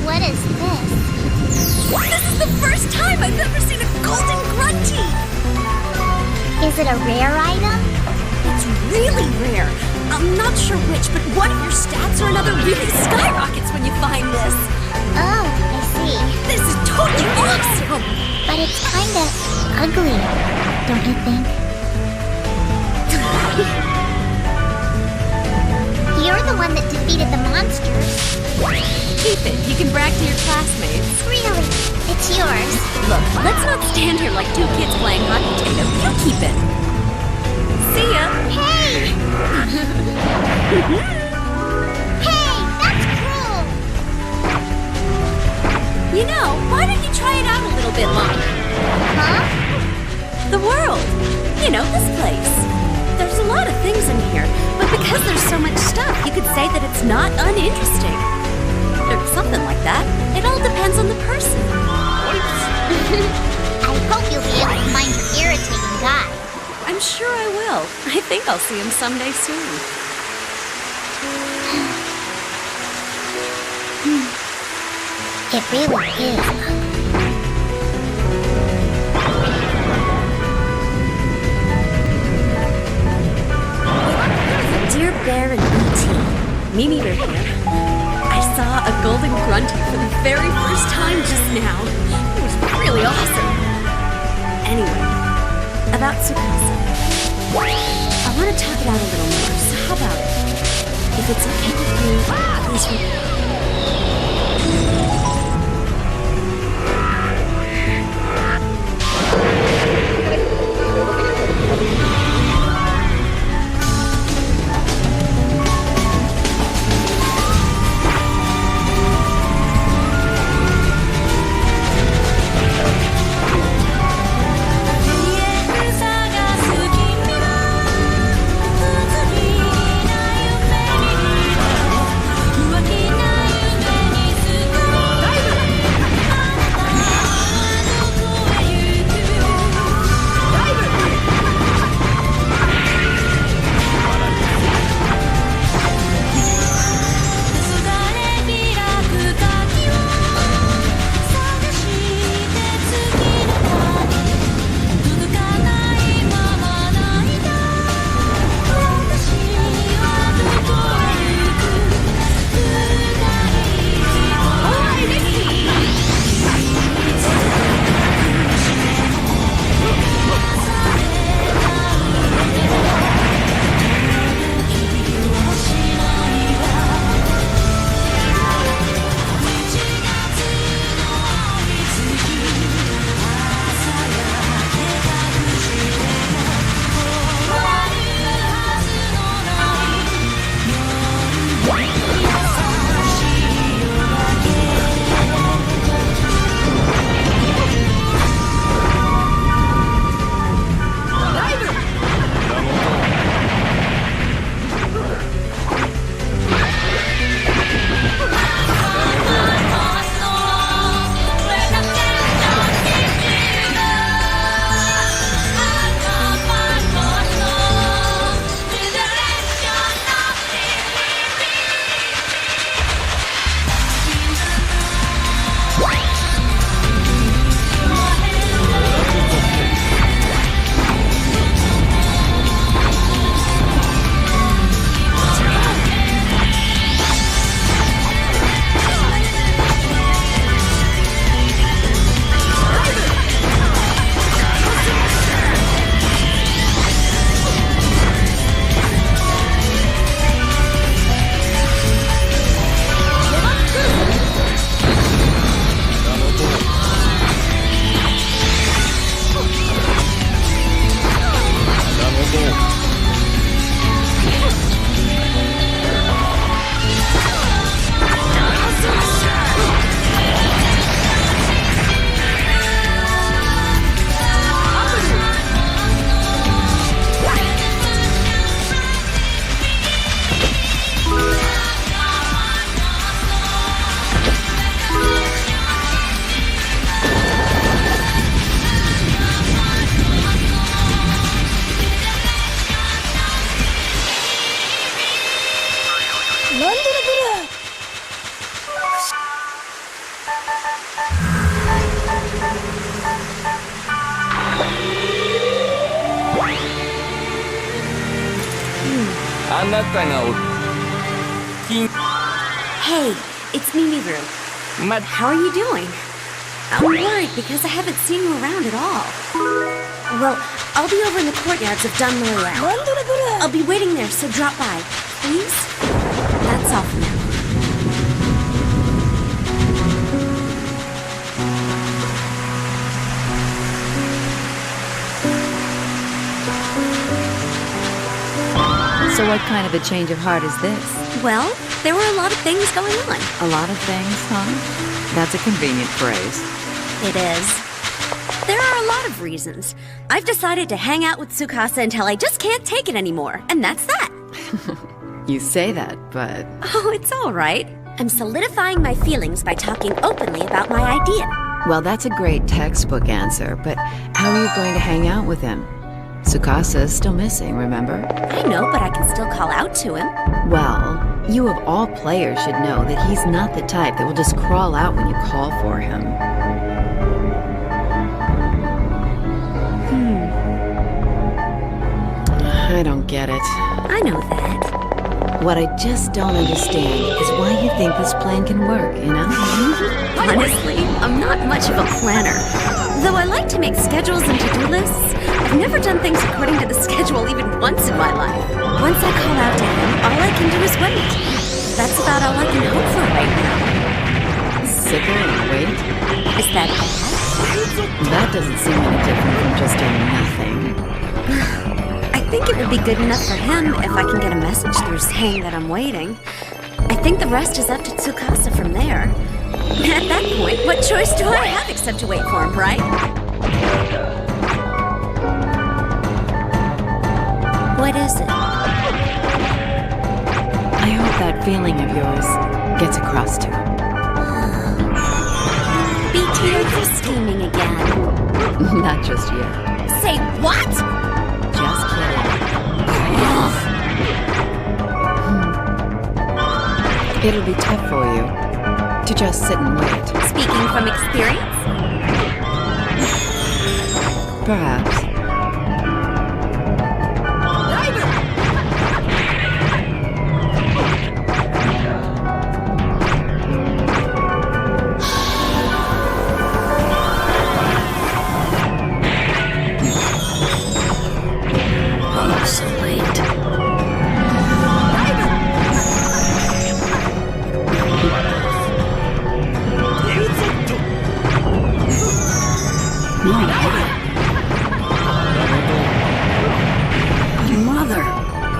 What is this? This is the first time I've ever seen a golden grunty! Is it a rare item? It's really rare. I'm not sure which, but one of your stats or another really skyrockets when you find this. Oh, I see. This is totally awesome! But it's kinda ugly, don't you think? You're the one that defeated the monsters. Keep it. You can brag to your classmates. Really? It's yours. Look, let's not stand here like two kids playing hot potato. You keep it. See ya. Hey! Hey, that's cruel! You know, why don't you try it out a little bit longer? Huh? The world. You know, this place. There's a lot of things in here, but because there's so much stuff, you could say that it's not uninteresting. Or something like that. It all depends on the person. I hope you'll be able to find your irritating guy. I'm sure I will. I think I'll see him someday soon. It really is. Dear Bear and BT, Mimi Bear here. I saw a golden grunty for the very first time just now. It was really awesome. Anyway, about Tsukasa. I want to talk it out a little more, so how about it? If it's okay with you, please repeat. Hey, it's Mimiru. How are you doing? I'm worried because I haven't seen you around at all. Well, I'll be over in the courtyards of Dunloyal. I'll be waiting there, so drop by, please? That's all for now. So what kind of a change of heart is this? Well, there were a lot of things going on. A lot of things, huh? That's a convenient phrase. It is. There are a lot of reasons. I've decided to hang out with Tsukasa until I just can't take it anymore, and that's that. You say that, but... Oh, it's all right. I'm solidifying my feelings by talking openly about my idea. Well, that's a great textbook answer, but how are you going to hang out with him? Tsukasa is still missing, remember? I know, but I can still call out to him. Well, you of all players should know that he's not the type that will just crawl out when you call for him. I don't get it. I know that. What I just don't understand is why you think this plan can work, you know? Honestly, I'm not much of a planner. Though I like to make schedules and to-do lists, I've never done things according to the schedule even once in my life. Once I call out to him, all I can do is wait. That's about all I can hope for right now. Sit there and wait? Is that bad? That doesn't seem any different from just doing nothing. I think it would be good enough for him if I can get a message through saying that I'm waiting. I think the rest is up to Tsukasa from there. At that point, what choice do I have except to wait for him, right? What is it? I hope that feeling of yours gets across to him. BT, are you scheming again? Not just yet. Say what? Just kidding. It'll be tough for you to just sit and wait. Speaking from experience? Perhaps. So late. Mother,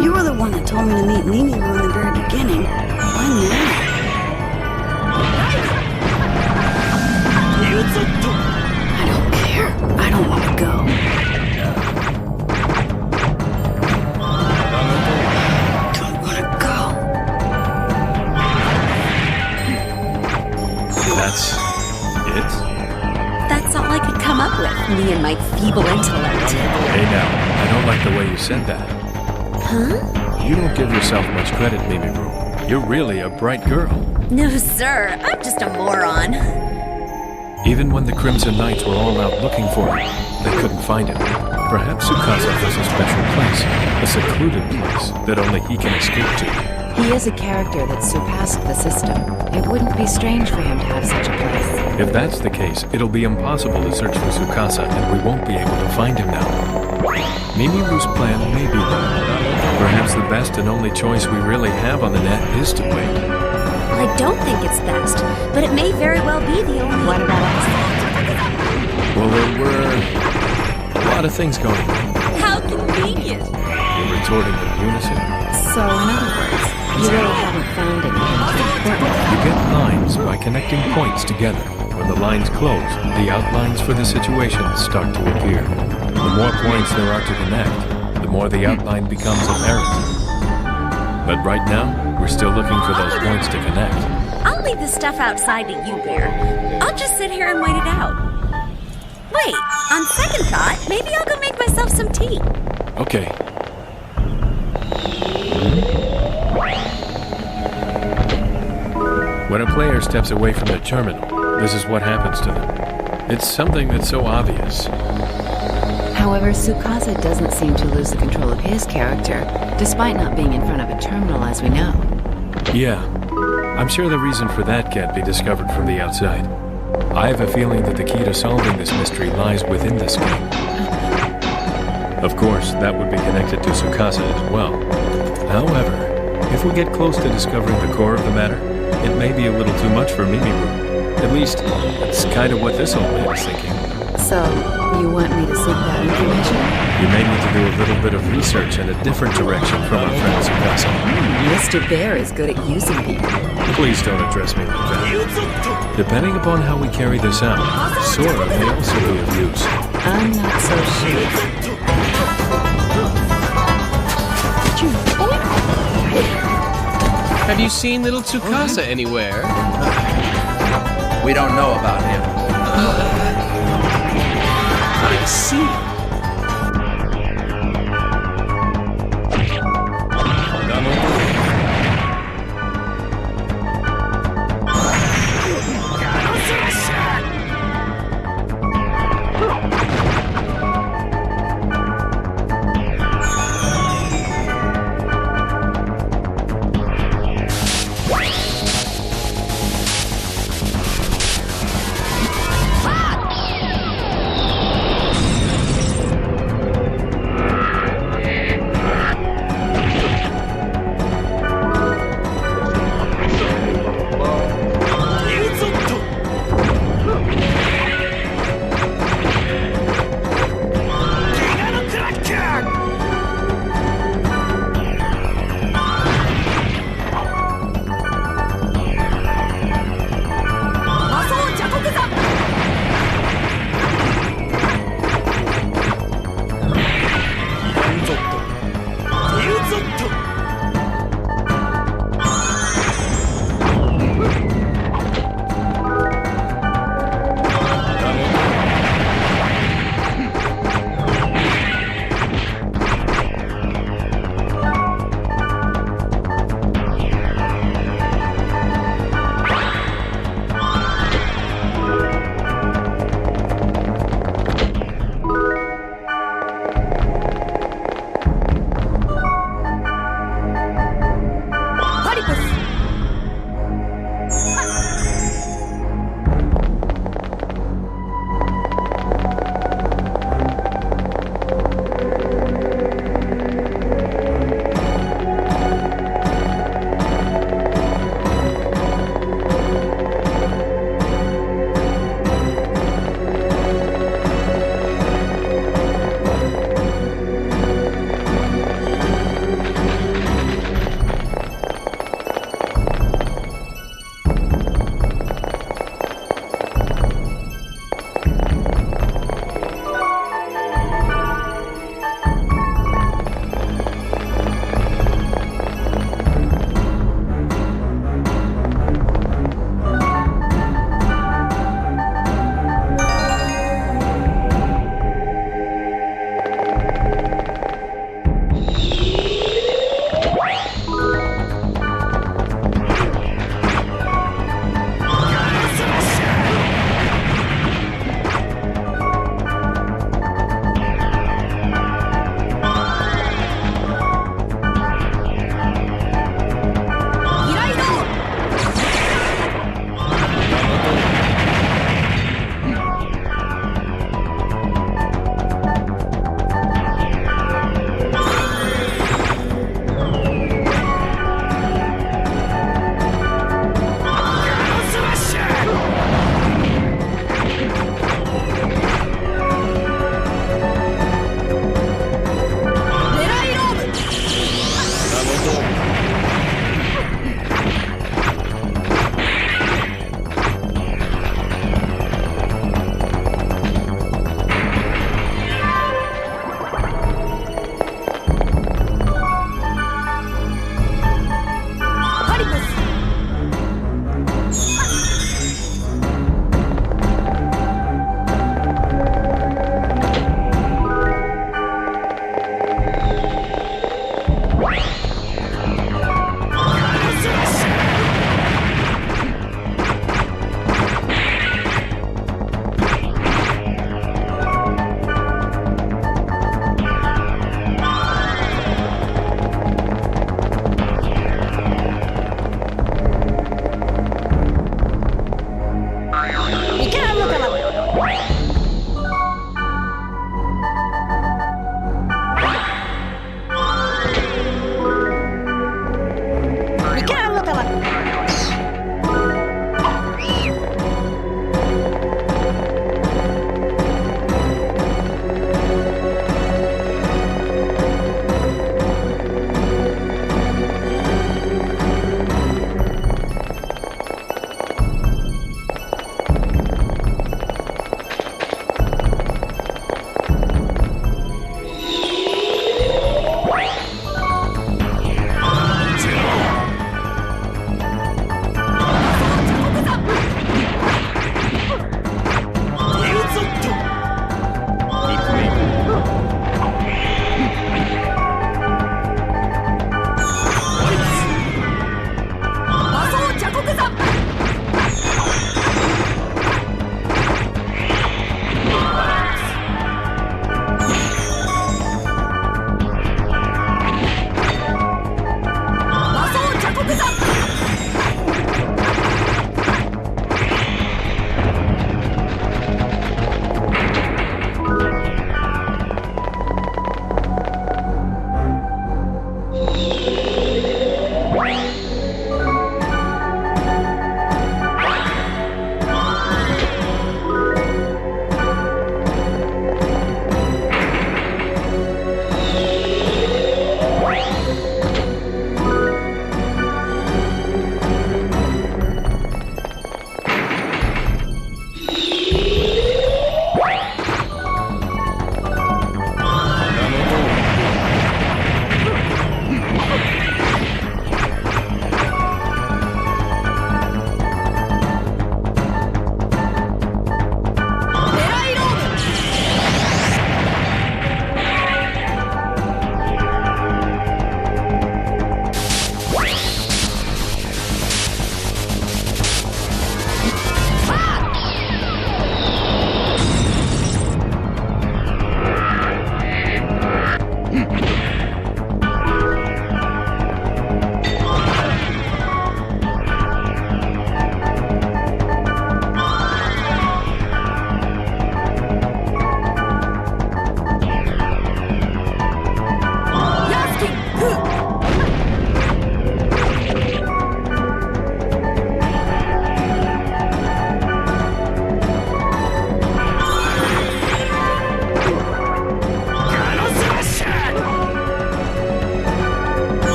you were the one that told me to meet Mimi in the very beginning. Why now? I don't care. I don't want to go. That's it? That's all I could come up with, me and my feeble intellect. Hey now, I don't like the way you said that. Huh? You don't give yourself much credit, Mimiru. You're really a bright girl. No, sir. I'm just a moron. Even when the Crimson Knights were all out looking for him, they couldn't find him. Perhaps Tsukasa has a special place, a secluded place that only he can escape to. He is a character that surpassed the system. It wouldn't be strange for him to have such a place. If that's the case, it'll be impossible to search for Tsukasa, and we won't be able to find him now. Mimiru's plan may be right. Perhaps the best and only choice we really have on the net is to wait. I don't think it's best, but it may very well be the only... What about us? Well, there were a lot of things going on. How convenient! We're retorting in unison. So, in other words, you really haven't found anything too important. You get lines by connecting points together. When the lines close, the outlines for the situation start to appear. The more points there are to connect, the more the outline becomes apparent. But right now, we're still looking for those points to connect. I'll leave the stuff outside to you, Bear. I'll just sit here and wait it out. Wait, on second thought, maybe I'll go make myself some tea. Okay. When a player steps away from the terminal, this is what happens to them. It's something that's so obvious. However, Tsukasa doesn't seem to lose the control of his character, despite not being in front of a terminal, as we know. Yeah, I'm sure the reason for that can't be discovered from the outside. I have a feeling that the key to solving this mystery lies within this game. Of course, that would be connected to Tsukasa as well. However, if we get close to discovering the core of the matter, it may be a little too much for Mimiru. At least, that's kind of what this old man is thinking. So, you want me to seek that information? You may need to do a little bit of research in a different direction from our friend Tsukasa. Mr. Bear is good at using people. Please don't address me like that. Depending upon how we carry this out, Sora may also be of use. I'm not so sure. Have you seen little Tsukasa anywhere? We don't know about him. I see.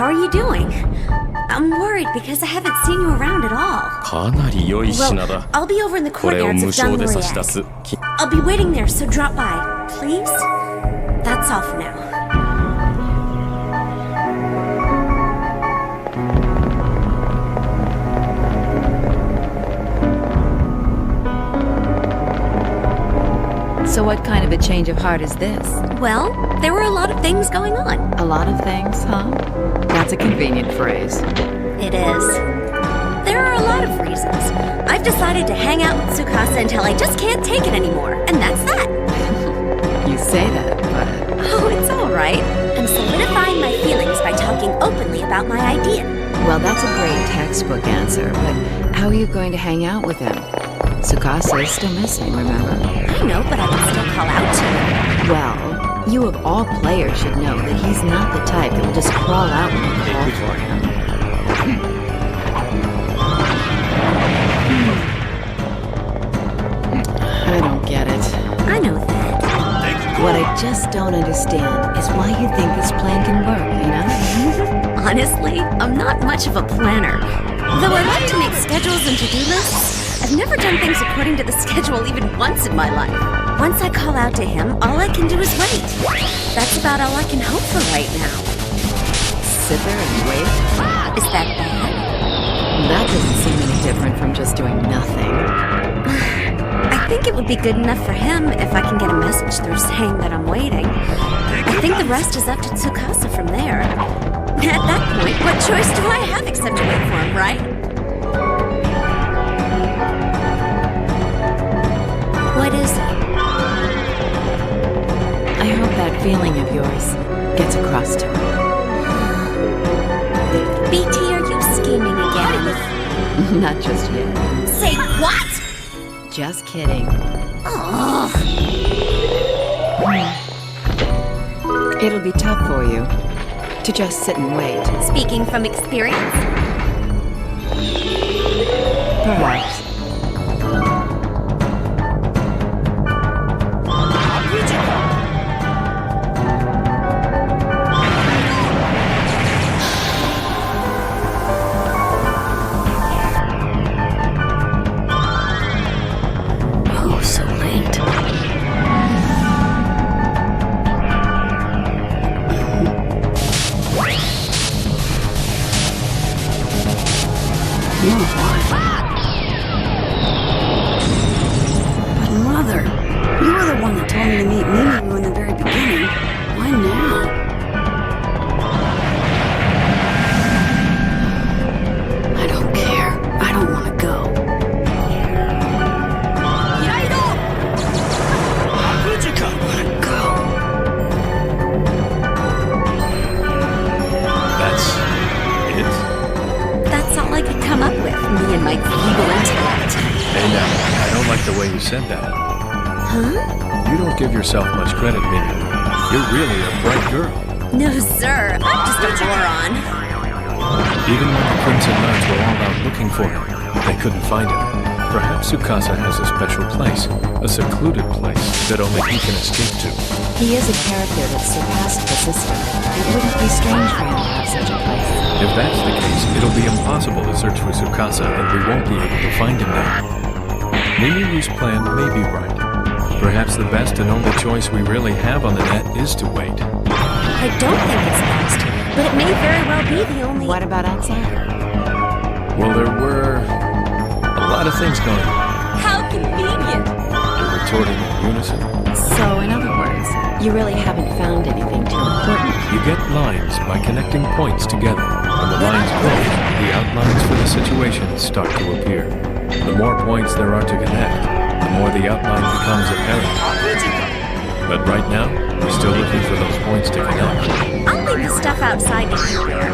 How are you doing? I'm worried because I haven't seen you around at all. かなり良い品だ。 I'll be over in the これを courtyards 無 of 償で差し出 Dunloriac. す。 I'll be waiting there, so drop by, please? That's all for now. So what kind of a change of heart is this? Well, there were a lot of things going on. A lot of things, huh? That's a convenient phrase. It is. There are a lot of reasons. I've decided to hang out with Tsukasa until I just can't take it anymore, and that's that. You say that, but... Oh, it's all right. I'm solidifying my feelings by talking openly about my idea. Well, that's a great textbook answer, but how are you going to hang out with him? Tsukasa is still missing, remember? I know, but I can still call out to him. Well, you of all players should know that he's not the type that will just crawl out when you call for him. I don't get it. I know that. What I just don't understand is why you think this plan can work, you know? Honestly, I'm not much of a planner. Though I like to make schedules and to-do lists, I've never done things according to the schedule even once in my life. Once I call out to him, all I can do is wait. That's about all I can hope for right now. Sit there and wait? Is that bad? That doesn't seem any different from just doing nothing. I think it would be good enough for him if I can get a message through saying that I'm waiting. I think the rest is up to Tsukasa from there. At that point, what choice do I have except to wait for him, right? What is it? I hope that feeling of yours gets across to him. BT, are you scheming again? Not just yet. Say what? Just kidding. Ugh. It'll be tough for you to just sit and wait. Speaking from experience? Perhaps. But Mother, you were the one that told me to meet Mimi in the very beginning. Why now? I don't care. I don't want to go. That's it? That's all I could come up with, me and my feeble intellect. Hey now, I don't like the way you said that. Huh? You don't give yourself much credit, Mimi. You're really a bright girl. No, sir. I'm just a moron. Even when the Prince and Knights were all out looking for him, they couldn't find him. Perhaps Tsukasa has a special place, a secluded place that only he can escape to. He is a character that surpassed the system. It wouldn't be strange for him to have such a place. If that's the case, it'll be impossible to search for Tsukasa, and we won't be able to find him there. Mimiru's plan may be right. Perhaps the best and only choice we really have on the net is to wait. I don't think it's best, but it may very well be the only... What about outside? Well, there were a lot of things going on. How convenient! They retorted in unison. So, in other words, you really haven't found anything too important. You get lines by connecting points together. When the lines close, the outlines for the situation start to appear. The more points there are to connect, the more the outline becomes apparent. But right now, we're still looking for those points to connect. I'll leave the stuff outside to you there.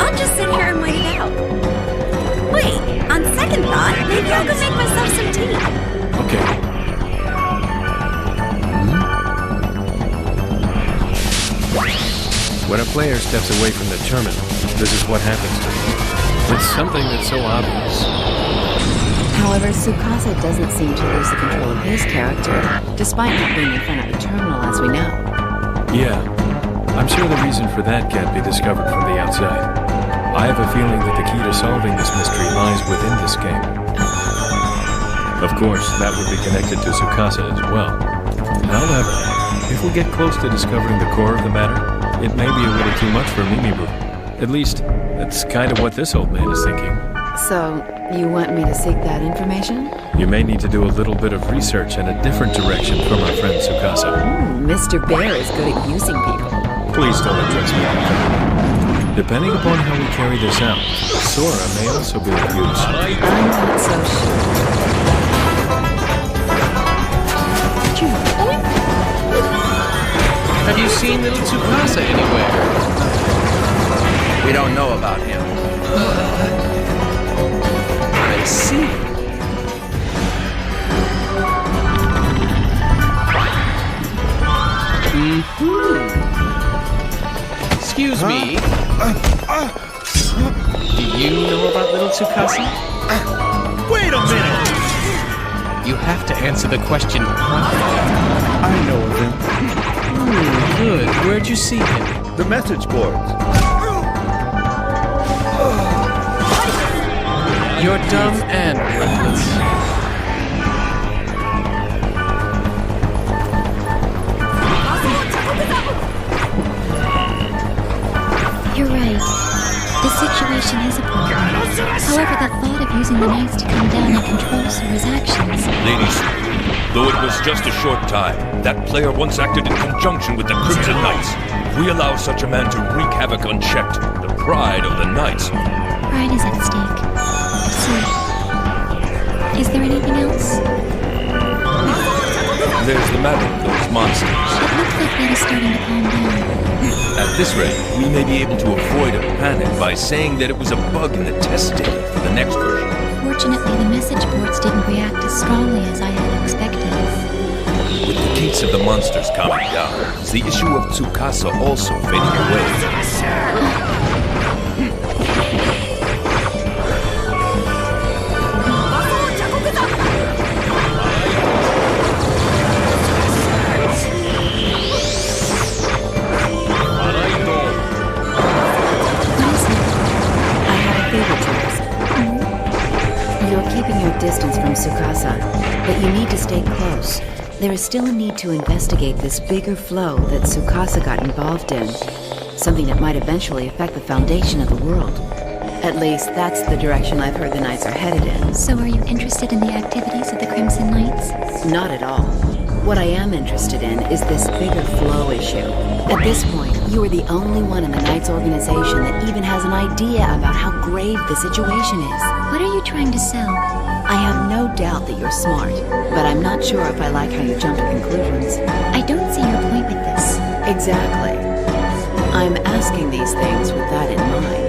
I'll just sit here and wait it out. Wait, on second thought, maybe I'll go make myself some tea. Okay. When a player steps away from the terminal, this is what happens to them. It's something that's so obvious. However, Tsukasa doesn't seem to lose the control of his character, despite not being in front of the terminal, as we know. Yeah, I'm sure the reason for that can't be discovered from the outside. I have a feeling that the key to solving this mystery lies within this game. Of course, that would be connected to Tsukasa as well. However, if we get close to discovering the core of the matter, it may be a little too much for Mimiru. At least, that's kind of what this old man is thinking. So, you want me to seek that information? You may need to do a little bit of research in a different direction from our friend Tsukasa. Mr. Bear is good at using people. Please don't address me like that. Depending upon how we carry this out, Sora may also be of use. I'm not so sure. Have you seen little Tsukasa anywhere? We don't know about him. I see. Excuse me. Do you know about little Tsukasa? Wait a minute! You have to answer the question properly. I know of him. Good. Where'd you see him? The message boards. You're dumb and reckless. You're right. The situation is a problem. However, the thought of using the knights to come down and control Sora's actions... Ladies, though it was just a short time, that player once acted in conjunction with the Crimson Knights. If we allow such a man to wreak havoc unchecked, the pride of the Knights... Pride is at stake. So, is there anything else? There's the matter of those monsters. It looks like that is starting to calm down. At this rate, we may be able to avoid a panic by saying that it was a bug in the test data for the next version. Fortunately, the message boards didn't react as strongly as I had expected. With the gates of the monsters calming down, is the issue of Tsukasa also fading away? Distance from Tsukasa, but you need to stay close. There is still a need to investigate this bigger flow that Tsukasa got involved in, something that might eventually affect the foundation of the world. At least, that's the direction I've heard the Knights are headed in. So are you interested in the activities of the Crimson Knights? Not at all. What I am interested in is this bigger flow issue. At this point, you are the only one in the Knights organization that even has an idea about how grave the situation is. What are you trying to sell? I have no doubt that you're smart, but I'm not sure if I like how you jump to conclusions. I don't see your point with this. Exactly. I'm asking these things with that in mind.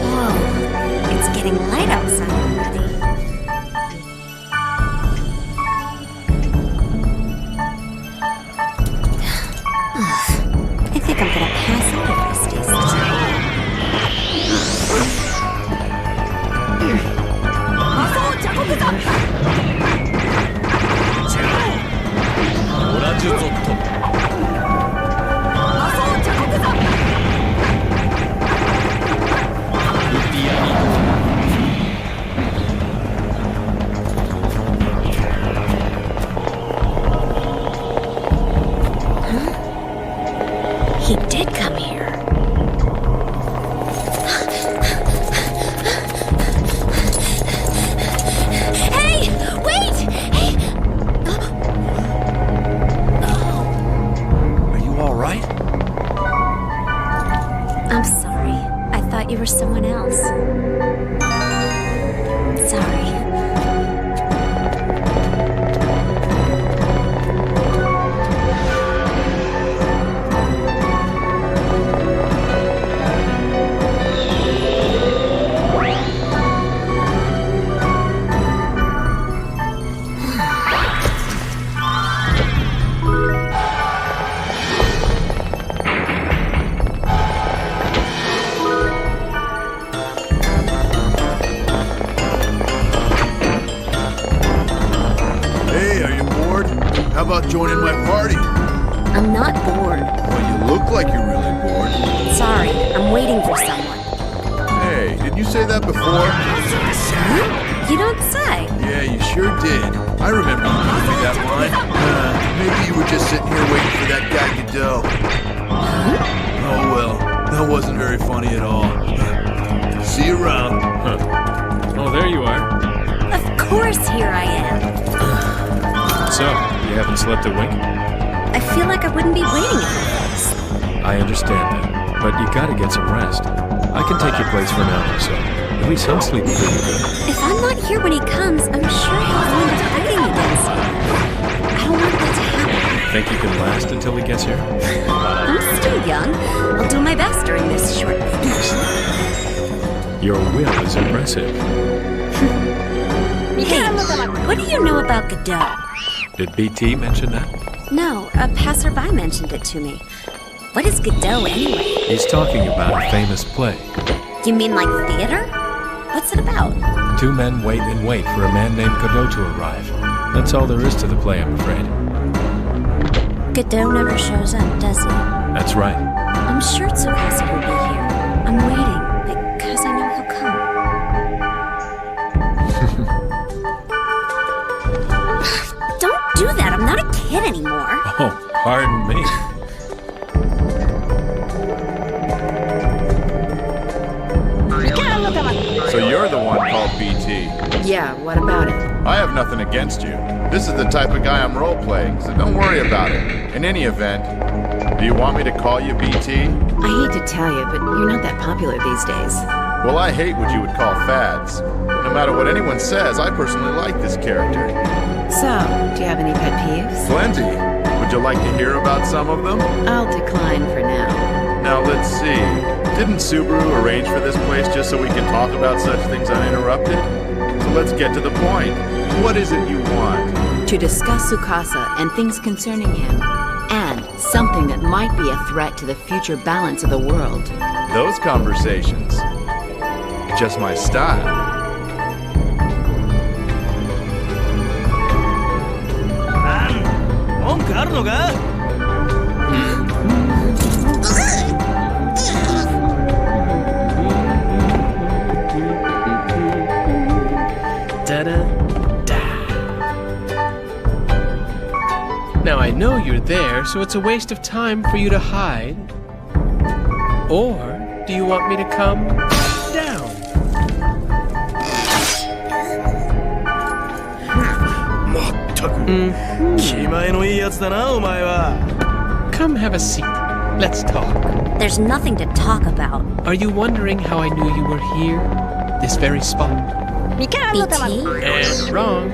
Whoa, it's getting light outside already. I think I'm gonna pass out if I stay still. He did come here. Hey! Wait! Hey! Are you all right? I'm sorry. I thought you were someone else. Sorry. How about joining my party? I'm not bored. Well, you look like you're really bored. Sorry, I'm waiting for someone. Hey, didn't you say that before? You don't say. Yeah, you sure did. I remember you giving me that line. Maybe you were just sitting here waiting for that guy Godot. Oh well, that wasn't very funny at all. See you around. Oh, there you are. Of course here I am. So, you haven't slept a wink? I feel like I wouldn't be waiting at your place. I understand that, but you gotta get some rest. I can take your place for an hour or so. At least I'm sleeping pretty good. If I'm not here when he comes, I'm sure he'll go into hiding again soon. I don't want that to happen. Think you can last until he gets here? I'm still young. I'll do my best during this short vacation. Your will is impressive. Hey, what do you know about Godot? Did BT mention that? No, a passerby mentioned it to me. What is Godot anyway? He's talking about a famous play. You mean like theater? What's it about? Two men wait and wait for a man named Godot to arrive. That's all there is to the play, I'm afraid. Godot never shows up, does he? That's right. I'm sure Tsukasa will be here. I'm waiting because I know he'll come. Don't do that. I'm not a kid anymore. Oh, pardon me. So you're the one called BT. Yeah, what about it? I have nothing against you. This is the type of guy I'm role-playing, so don't worry about it. In any event, do you want me to call you BT? I hate to tell you, but you're not that popular these days. Well, I hate what you would call fads. No matter what anyone says, I personally like this character. So, do you have any pet peeves? Plenty. Would you like to hear about some of them? I'll decline for now. Now, let's see. Didn't Subaru arrange for this place just so we can talk about such things uninterrupted? So let's get to the point. What is it you want? To discuss Tsukasa and things concerning him, and something that might be a threat to the future balance of the world. Those conversations. Just my style. Now I know you're there, so it's a waste of time for you to hide. Or do you want me to come down? Come have a seat. Let's talk. There's nothing to talk about. Are you wondering how I knew you were here? This very spot? BT? And wrong.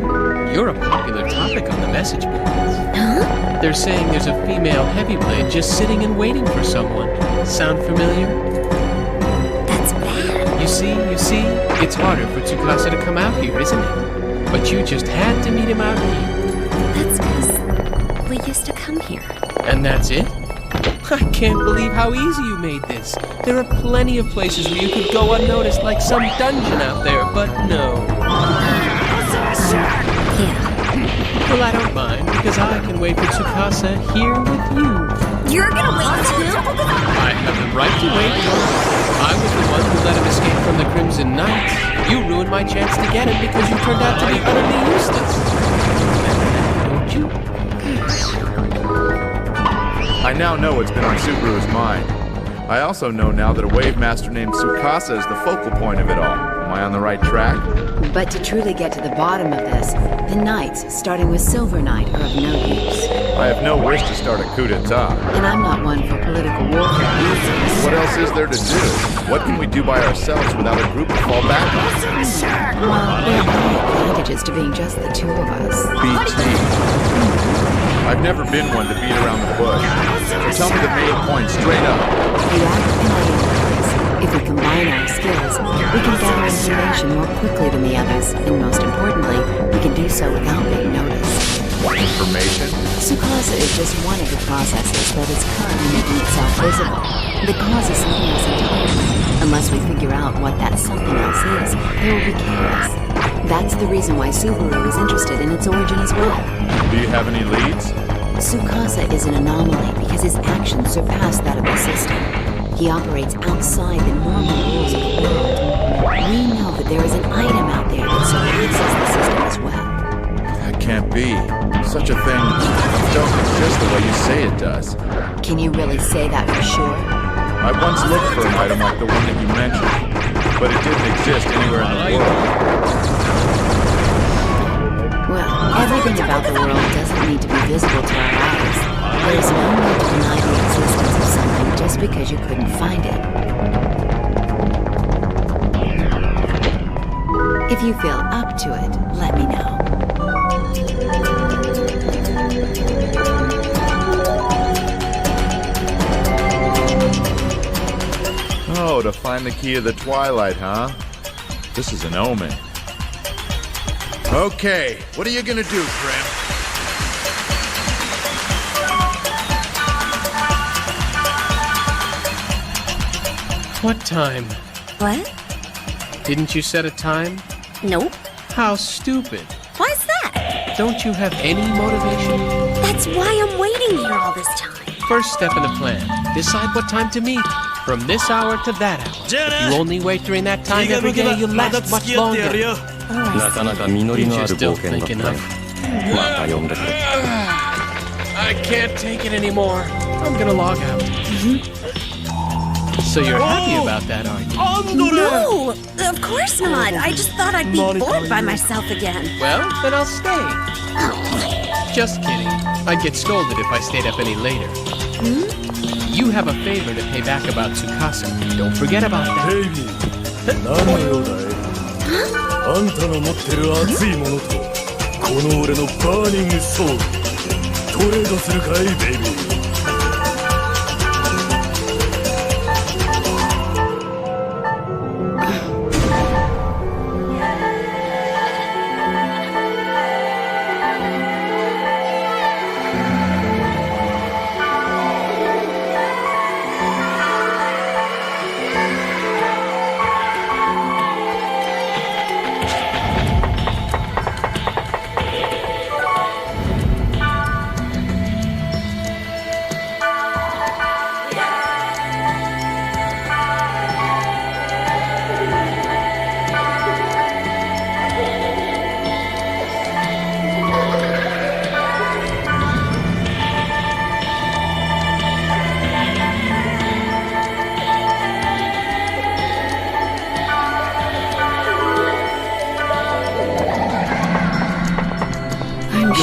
You're a popular topic on the message boards. Huh? They're saying there's a female heavyweight just sitting and waiting for someone. Sound familiar? That's bad. You see? It's harder for Tsukasa to come out here, isn't it? But you just had to meet him out here. That's because we used to come here. And that's it? I can't believe how easy you made this. There are plenty of places where you could go unnoticed, like some dungeon out there, but no. Yeah. Well, I don't mind, because I can wait for Tsukasa here with you. You're gonna wait too? I have the right to wait. I was the one who let him escape from the Crimson Knights. You ruined my chance to get him because you turned out to be utterly useless. Don't you? I now know what's been on Subaru's mind. I also know now that a wave master named Tsukasa is the focal point of it all. Am I on the right track? But to truly get to the bottom of this, the Knights, starting with Silver Knight, are of no use. I have no wish to start a coup d'etat. And I'm not one for political warfare either. What else is there to do? What can we do by ourselves without a group to fall back on? Well, there are many advantages to being just the two of us. BT. I've never been one to beat around the bush. So tell me the main point straight up. You act and I analyze. If we combine our skills, we can gather information more quickly than the others, and most importantly, we can do so without being noticed. Information? Tsukasa is just one of the processes that is currently making itself visible. The cause is something else entirely. Unless we figure out what that something else is, there will be chaos. That's the reason why Subaru is interested in its origin as well. Do you have any leads? Tsukasa is an anomaly because his actions surpass that of the system. He operates outside the normal rules of the world. We know that there is an item out there that surpasses the system as well. That can't be. Such a thing doesn't exist the way you say it does. Can you really say that for sure? I once looked for an item like the one that you mentioned, but it didn't exist anywhere in the world. Well, everything about the world doesn't need to be visible to our eyes. There's no need to deny the existence of something just because you couldn't find it. If you feel up to it, let me know. to find the key of the Twilight, huh? This is an omen. Okay, what are you gonna do, Prim? What time? What? Didn't you set a time? Nope. How stupid. Why's that? Don't you have any motivation? That's why I'm waiting here all this time. First step in the plan. Decide what time to meet. From this hour to that hour. If you only wait during that time every day, you'll last much longer. なかなか実りのある冒険だったよ。また呼んでくれ。I can't take it anymore. I'm gonna log out. So you're happy about that, aren't you? No! Of course not. I just thought I'd be bored by myself again. Well, then I'll stay. Just kidding. I'd get scolded if I stayed up any later. You have a favor to pay back about Tsukasa. Don't forget about that. ベイビー、何の用だい？あんたの持ってる熱いものと、この俺のバーニングソウル、トレードするかい、ベイビー。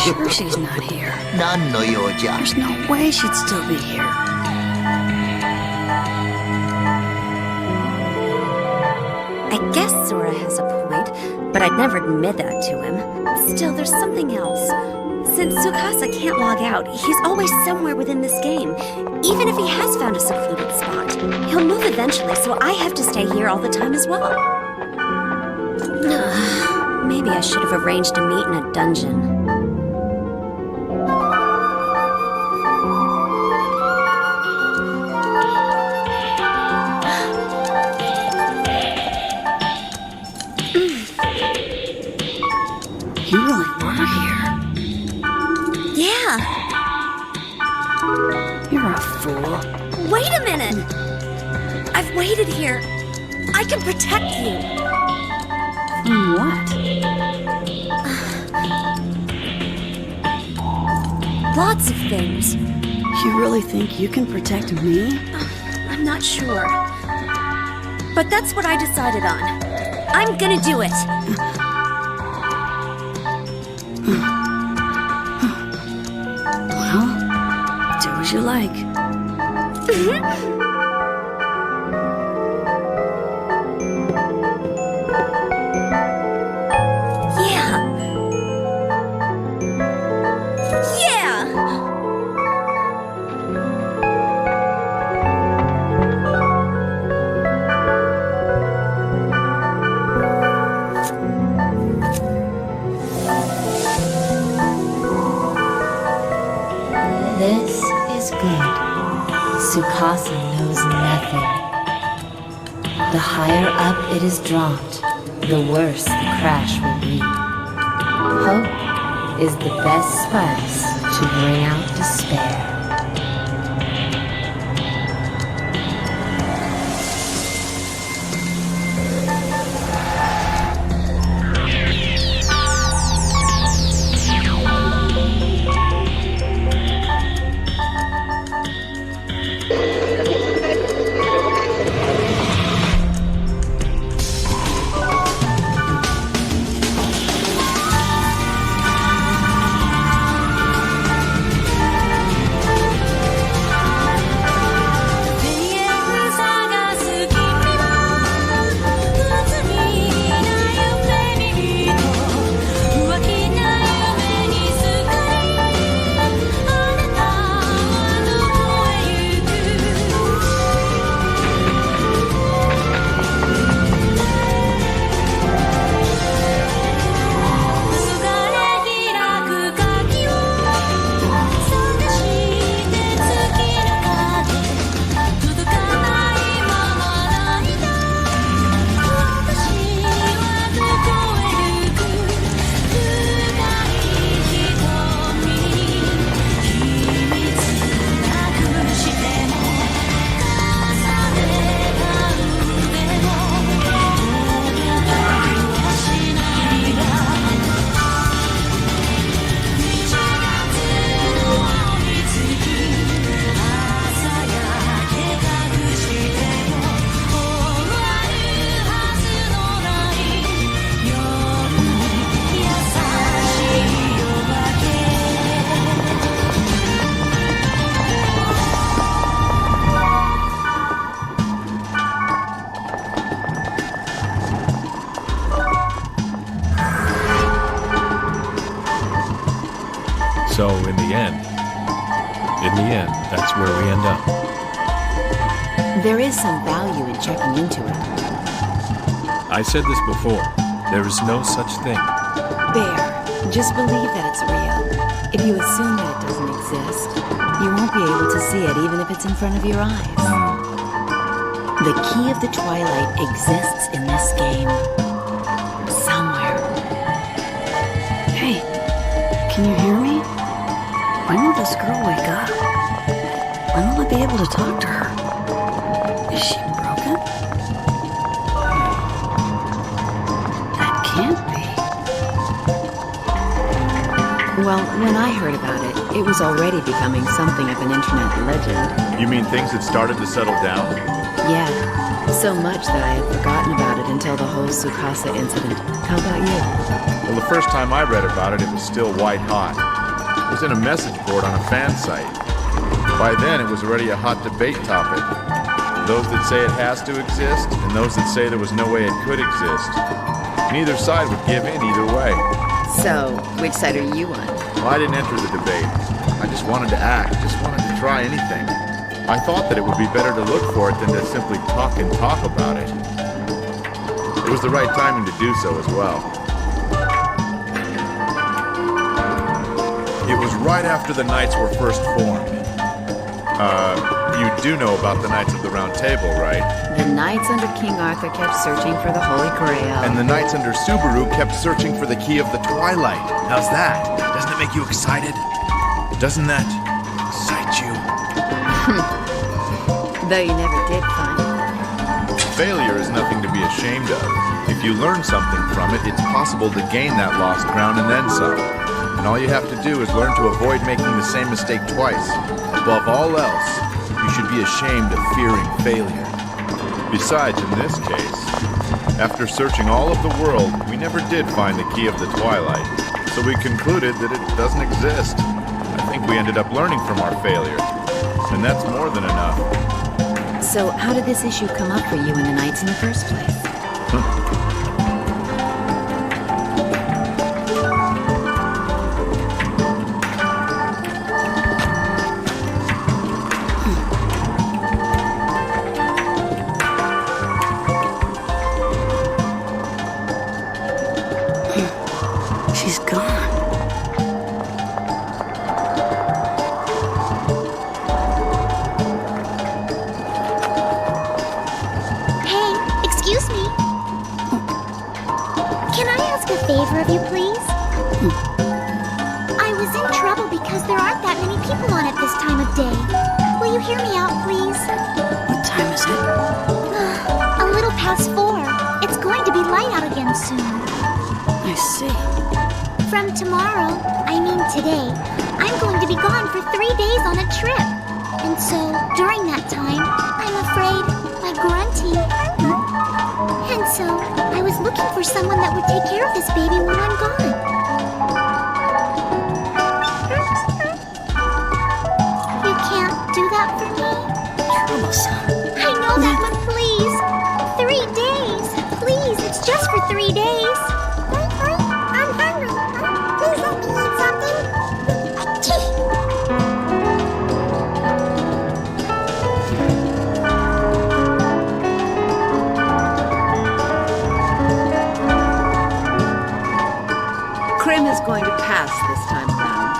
Sure she's not here. 何の用じゃ? There's no way she'd still be here. I guess Sora has a point, but I'd never admit that to him. Still, there's something else. Since Tsukasa can't log out, he's always somewhere within this game. Even if he has found a secluded spot, he'll move eventually, so I have to stay here all the time as well. Maybe I should have arranged to meet in a dungeon. You really were here. Yeah. You're a fool. Wait a minute. I've waited here. I can protect you. From what? Lots of things. You really think you can protect me? I'm not sure. But that's what I decided on. I'm gonna do it. Well, do as you like. Yeah. Yeah. This is good. Tsukasa knows nothing. The higher up it is dropped, the worse the crash will be. Hope is the best spice to bring out despair. In the end, that's where we end up. There is some value in checking into it. I said this before. There is no such thing. Bear, just believe that it's real. If you assume that it doesn't exist, you won't be able to see it even if it's in front of your eyes. The key of the Twilight exists in this game. Somewhere. Hey, can you hear me? When will this girl wake up? When will I be able to talk to her? Is she broken? That can't be. Well, when I heard about it, it was already becoming something of an internet legend. You mean things had started to settle down? Yeah, so much that I had forgotten about it until the whole Tsukasa incident. How about you? Well, the first time I read about it, it was still white hot. It was in a message board on a fan site. By then, it was already a hot debate topic. Those that say it has to exist, and those that say there was no way it could exist. Neither side would give in either way. So, which side are you on? Well, I didn't enter the debate. I just wanted to act, just wanted to try anything. I thought that it would be better to look for it than to simply talk and talk about it. It was the right timing to do so as well. It was right after the Knights were first formed. You do know about the Knights of the Round Table, right? The Knights under King Arthur kept searching for the Holy Grail. And the Knights under Subaru kept searching for the key of the Twilight. How's that? Doesn't it make you excited? Doesn't that excite you? Though you never did find it. Failure is nothing to be ashamed of. If you learn something from it, it's possible to gain that lost ground and then some. And all you have to do is learn to avoid making the same mistake twice. Above all else, you should be ashamed of fearing failure. Besides, in this case, after searching all of the world, we never did find the key of the Twilight. So we concluded that it doesn't exist. I think we ended up learning from our failure. And that's more than enough. So, how did this issue come up for you and the Knights in the first place? She's gone. Hey, excuse me. Can I ask a favor of you, please? I was in trouble because there aren't that many people on at this time of day. Will you hear me out, please? What time is it? A little past 4. It's going to be light out again soon. I see. From tomorrow, I mean today, I'm going to be gone for 3 days on a trip. And so, during that time, I'm afraid my grunty. And so, I was looking for someone that would take care of this baby when I'm gone. You can't do that for me? Troublesome. I know that, but please. 3 days. Please, it's just for 3 days. I'm hungry. Please let me eat something. Krim is going to pass this time around.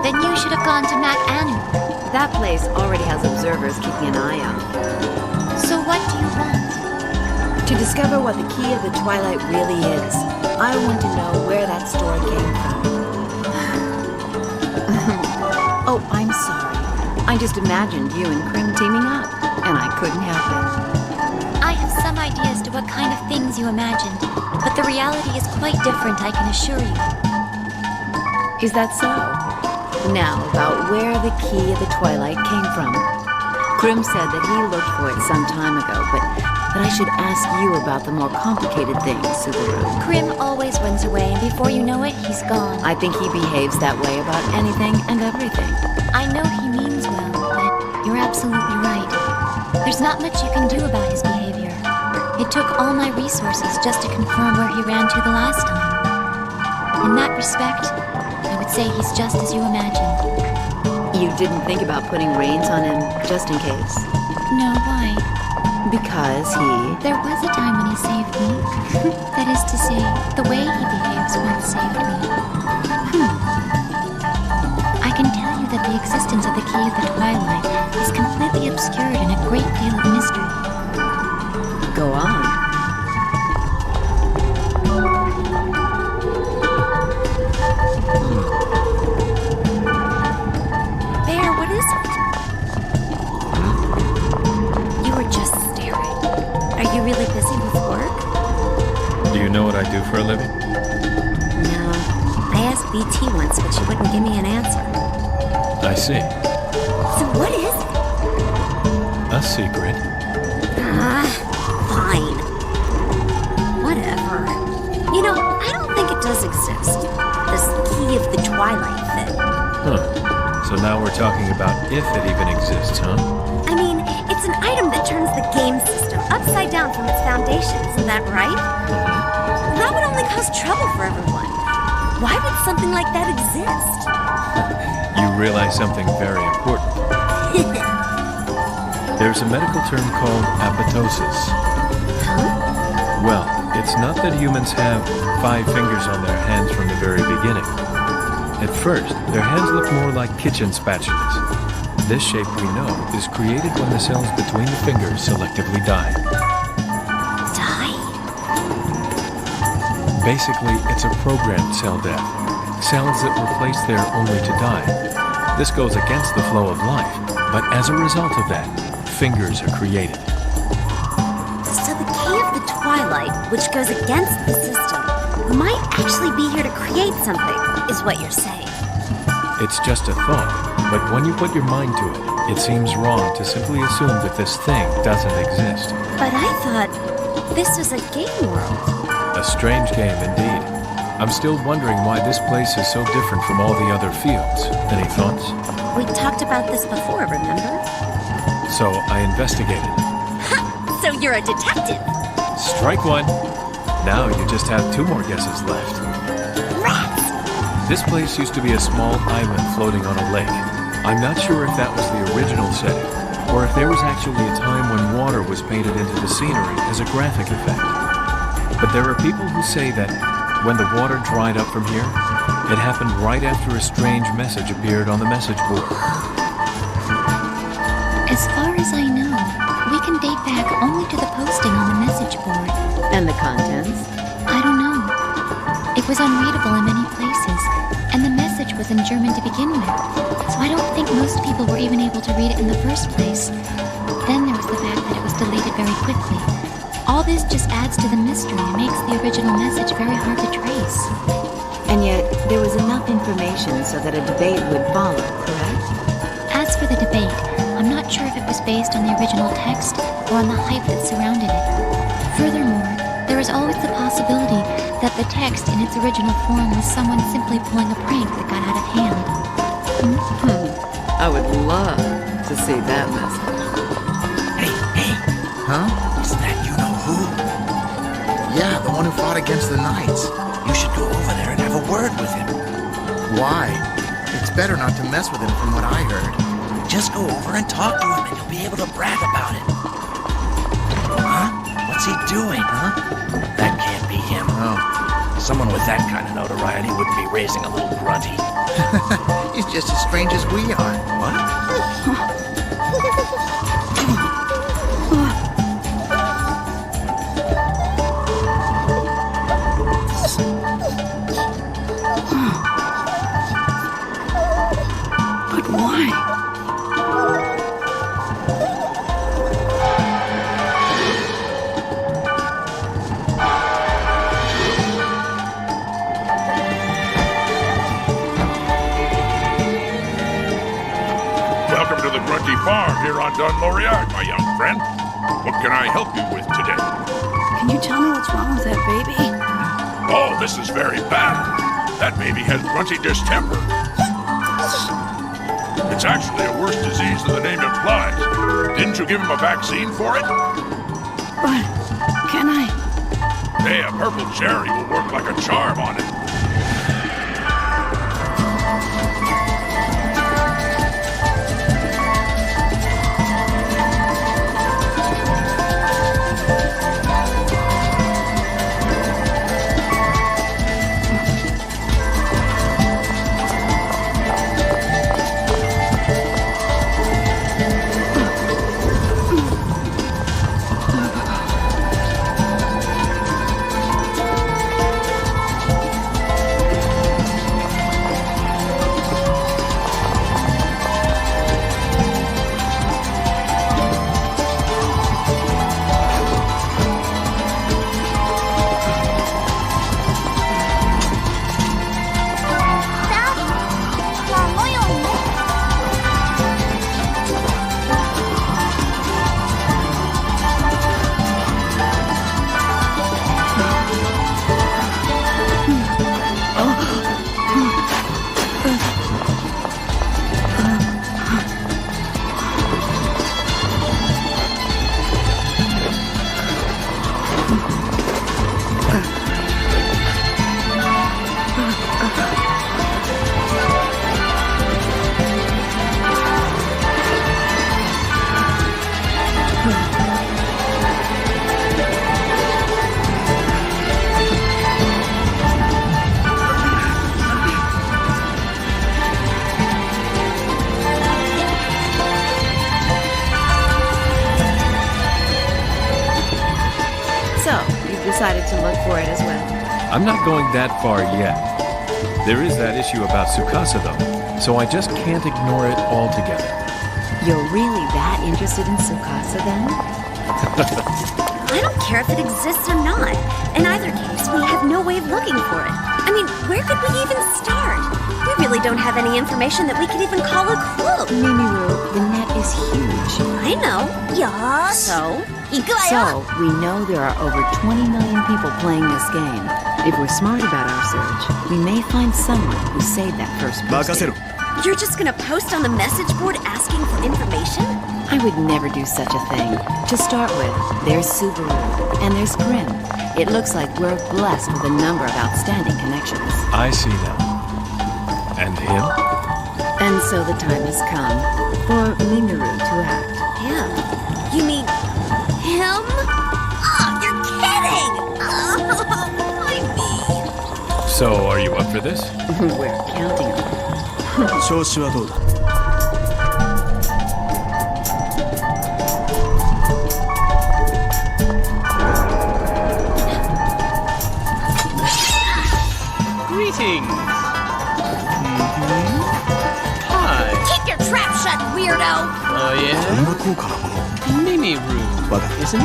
Then you should have gone to Mac Anu. That place already has observers keeping an eye out. So what do you want? To discover what the key of the Twilight really is, I want to know where that story came from. Oh, I'm sorry. I just imagined you and Krim teaming up, and I couldn't help it. I have some idea as to what kind of things you imagined, but the reality is quite different, I can assure you. Is that so? Now, about where the key of the Twilight came from. Krim said that he looked for it some time ago, but I should ask you about the more complicated things, Subaru. Krim always runs away, and before you know it, he's gone. I think he behaves that way about anything and everything. I know he means well, but you're absolutely right. There's not much you can do about his behavior. It took all my resources just to confirm where he ran to the last time. In that respect, I would would say he's just as you imagined. You didn't think about putting reins on him just in case? No, why? Because he... There was a time when he saved me. That is to say, the way he behaves once saved me. I can tell you that the existence of the Key of the Twilight is completely obscured in a great deal of mystery. Go on. Bear, what is it? You were just staring. Are you really busy with work? Do you know what I do for a living? No. I asked BT once, but she wouldn't give me an answer. I see. So what is it? A secret. Fine. Whatever. You know, I don't think it does exist. This Key of the Twilight thing. Huh. So now we're talking about if it even exists, huh? I mean, it's an item that turns the game system upside down from its foundation, isn't that right? That would only cause trouble for everyone. Why would something like that exist? You realize something very important. There's a medical term called apoptosis. Well, it's not that humans have 5 fingers on their hands from the very beginning. At first, their hands look more like kitchen spatulas. This shape we know is created when the cells between the fingers selectively die. Die? Basically, it's a programmed cell death. Cells that were placed there only to die. This goes against the flow of life, but as a result of that, fingers are created. So the Key of the Twilight, which goes against the system, might actually be here to create something, is what you're saying. It's just a thought, but when you put your mind to it, it seems wrong to simply assume that this thing doesn't exist. But I thought this was a game world. A strange game indeed. I'm still wondering why this place is so different from all the other fields. Any thoughts? We talked about this before, remember? So I investigated. Ha! So you're a detective! Strike one. Now you just have 2 more guesses left. Rats! This place used to be a small island floating on a lake. I'm not sure if that was the original setting, or if there was actually a time when water was painted into the scenery as a graphic effect. But there are people who say that when the water dried up from here, it happened right after a strange message appeared on the message board. As far as I know, we can date back only to the posting on the message board. And the contents? I don't know. It was unreadable in many places, and the message was in German to begin with, so I don't think most people were even able to read it in the first place. Then there was the fact that it was deleted very quickly. All this just adds to the mystery and makes the original message very hard to trace. And yet, there was enough information so that a debate would follow, correct? As for the debate, I'm not sure if it was based on the original text or on the hype that surrounded it. Furthermore, there is always the possibility that the text in its original form was someone simply pulling a prank that got out of hand. I would love to see that message. Hey. Huh? Is that you-know-who? Yeah, the one who fought against the Knights. You should go over there and have a word with him. Why? It's better not to mess with him from what I heard. Just go over and talk to him and you'll be able to brag about it. Huh? What's he doing, huh? That can't be him. Oh. Someone with that kind of notoriety wouldn't be raising a little grunty. He's just as strange as we are. What? But why? Welcome to the Grunty Farm here on Dunmoriac, my young friend. What can I help you with today? Can you tell me what's wrong with that baby? Oh, this is very bad. That baby has grunty distemper. It's actually a worse disease than the name implies. Didn't you give him a vaccine for it? But can I? Hey, a purple cherry will work like a charm on it. decided to look for it as well. I'm not going that far yet. There is that issue about Tsukasa, though, so I just can't ignore it altogether. You're really that interested in Tsukasa then? I don't care if it exists or not. In either case, we have no way of looking for it. I mean, where could we even start? We really don't have any information that we could even call a clue. Mimiru, the net is huge. I know. Yes. So? So, we know there are over 20 million people playing this game. If we're smart about our search, we may find someone who saved that first posting. You're just gonna post on the message board asking for information? I would never do such a thing. To start with, there's Subaru, and there's Grim. It looks like we're blessed with a number of outstanding connections. I see now. And him? And so the time has come for Mimiru to act. Him? You mean him? Oh, you're kidding! Oh, I mean... So, are you up for this? We're counting on it. 調子はどうだ Greetings. Hi. Keep your trap shut, weirdo! Oh, yeah? こんな高価なもの Mimiru, わかった isn't it?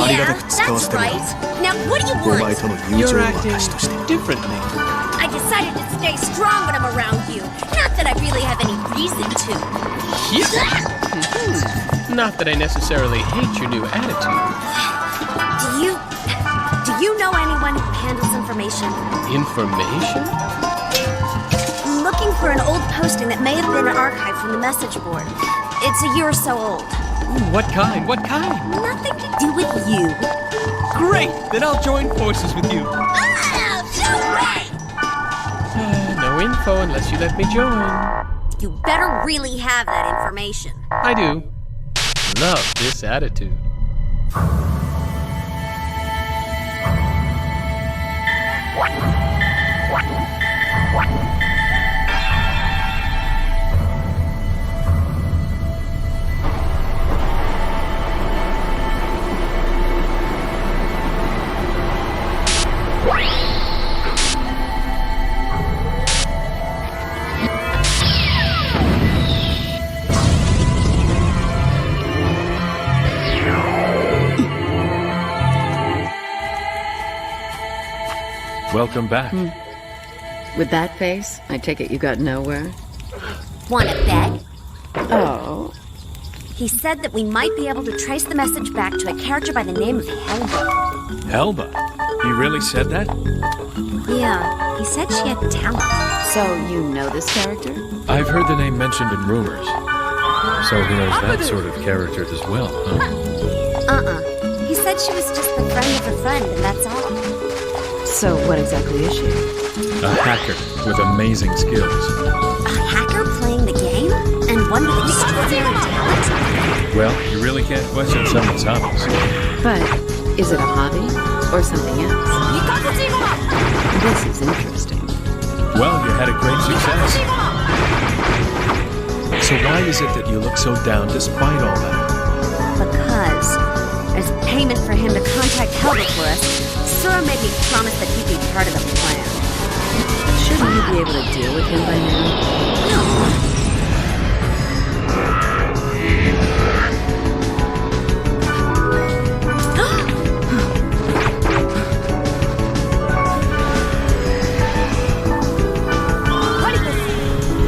ありがたく使わせてもらう Now, what do you お want? 前との友情 You're の acting 証として differently. I decided to stay strong when I'm around you. Not that I really have any reason to. Not that I necessarily hate your new attitude. Do you know anyone who handles information? Information? Looking for an old posting that may have been archived from the message board. It's a year or so old. What kind? What kind? Nothing to do with you. Great! Then I'll join forces with you. Ah, no way! No info unless you let me join. You better really have that information. I do. Love this attitude. Welcome back. With that face, I take it you got nowhere? Wanna bet? Oh. He said that we might be able to trace the message back to a character by the name of Helba. Helba? He really said that? Yeah, he said she had talent. So you know this character? I've heard the name mentioned in rumors. So he knows that sort of character as well, huh? He said she was just the friend of a friend, and that's all. So what exactly is she? A hacker with amazing skills. A hacker playing the game? And one with extraordinary talent? Well, you really can't question someone's hobbies. But is it a hobby or something else? This is interesting. Well, you had a great success. So why is it that you look so down despite all that? Because, as payment for him to contact Helba for us, Sura made me promise that he'd be part of the plan. Shouldn't you be able to deal with him by now?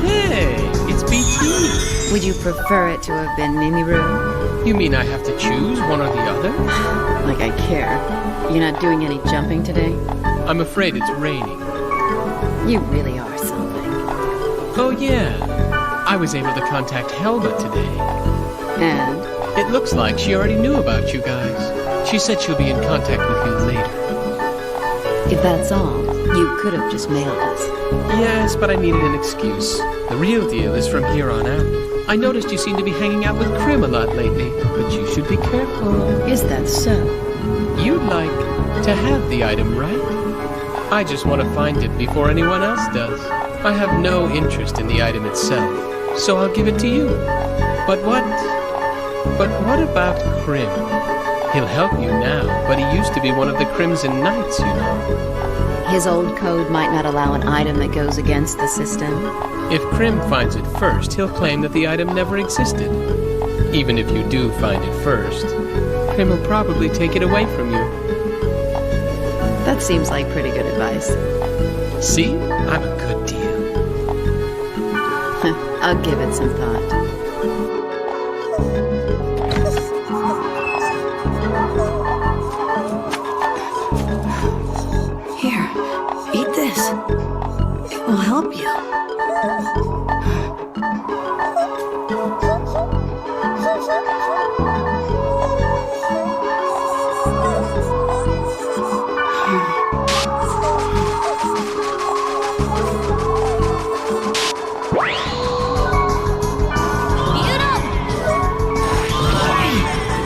Hey, it's BT. Would you prefer it to have been Mimiru? You mean I have to choose one or the other? Like I care. You're not doing any jumping today? I'm afraid it's raining. You really are something. Oh yeah, I was able to contact Helba today. And? It looks like she already knew about you guys. She said she'll be in contact with you later. If that's all, you could have just mailed us. Yes, but I needed an excuse. The real deal is from here on out. I noticed you seem to be hanging out with Krim a lot lately, but you should be careful. Is that so? You'd like to have the item, right? I just want to find it before anyone else does. I have no interest in the item itself, so I'll give it to you. But what about Krim? He'll help you now, but he used to be one of the Crimson Knights, you know. His old code might not allow an item that goes against the system. If Krim finds it first, he'll claim that the item never existed. Even if you do find it first, Krim will probably take it away from you. That seems like pretty good advice. See? I'm a good deal. I'll give it some thought. Here, eat this. It will help you.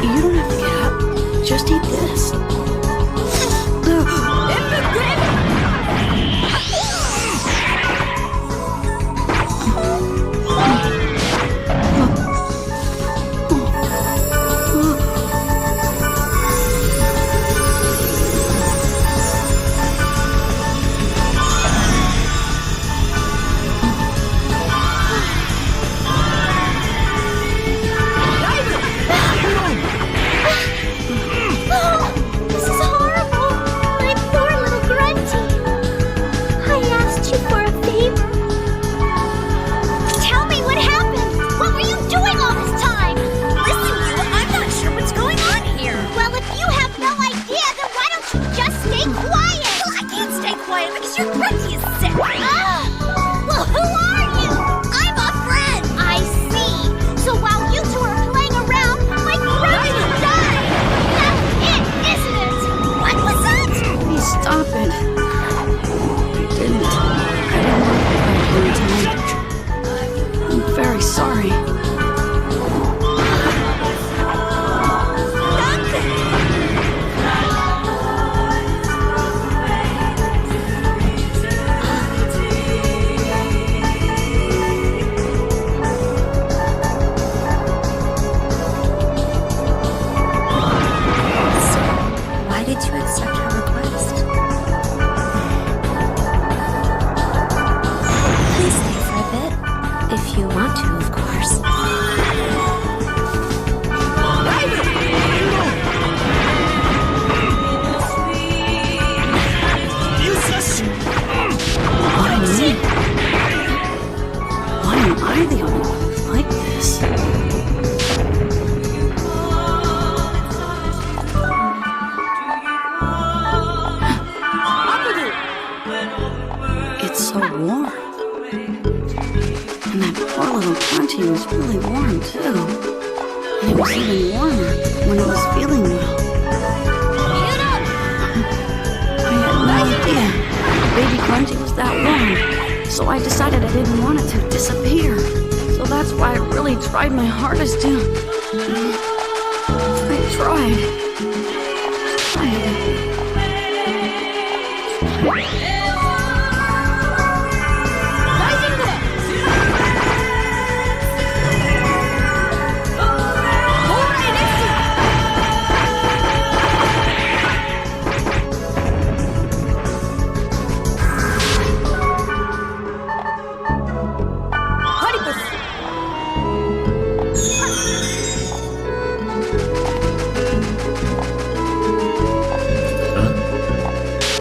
You don't have to get up. Just eat this. This is horrible! My poor little grunty! I asked you for a favor. Tell me what happened! What were you doing all this time? Listen, you, I'm not sure what's going on here. Well, if you have no idea, then why don't you just stay quiet? Well, I can't stay quiet because your grunty is sick. Well, who are you? I'm a friend. I see. So while you two are playing around, my grunty died! That's it, isn't it? What was that? Please stop it. I didn't want to tonight. I'm very sorry. Why did you accept her request? Please stay for a bit. If you want to, of course. Why me? Why am I the only one who's like this? It's so warm. And that poor little grunty was really warm too. And it was even warmer when it was feeling well. I had no idea the baby grunty was that warm. So I decided I didn't want it to disappear. So that's why I really tried my hardest to... I tried.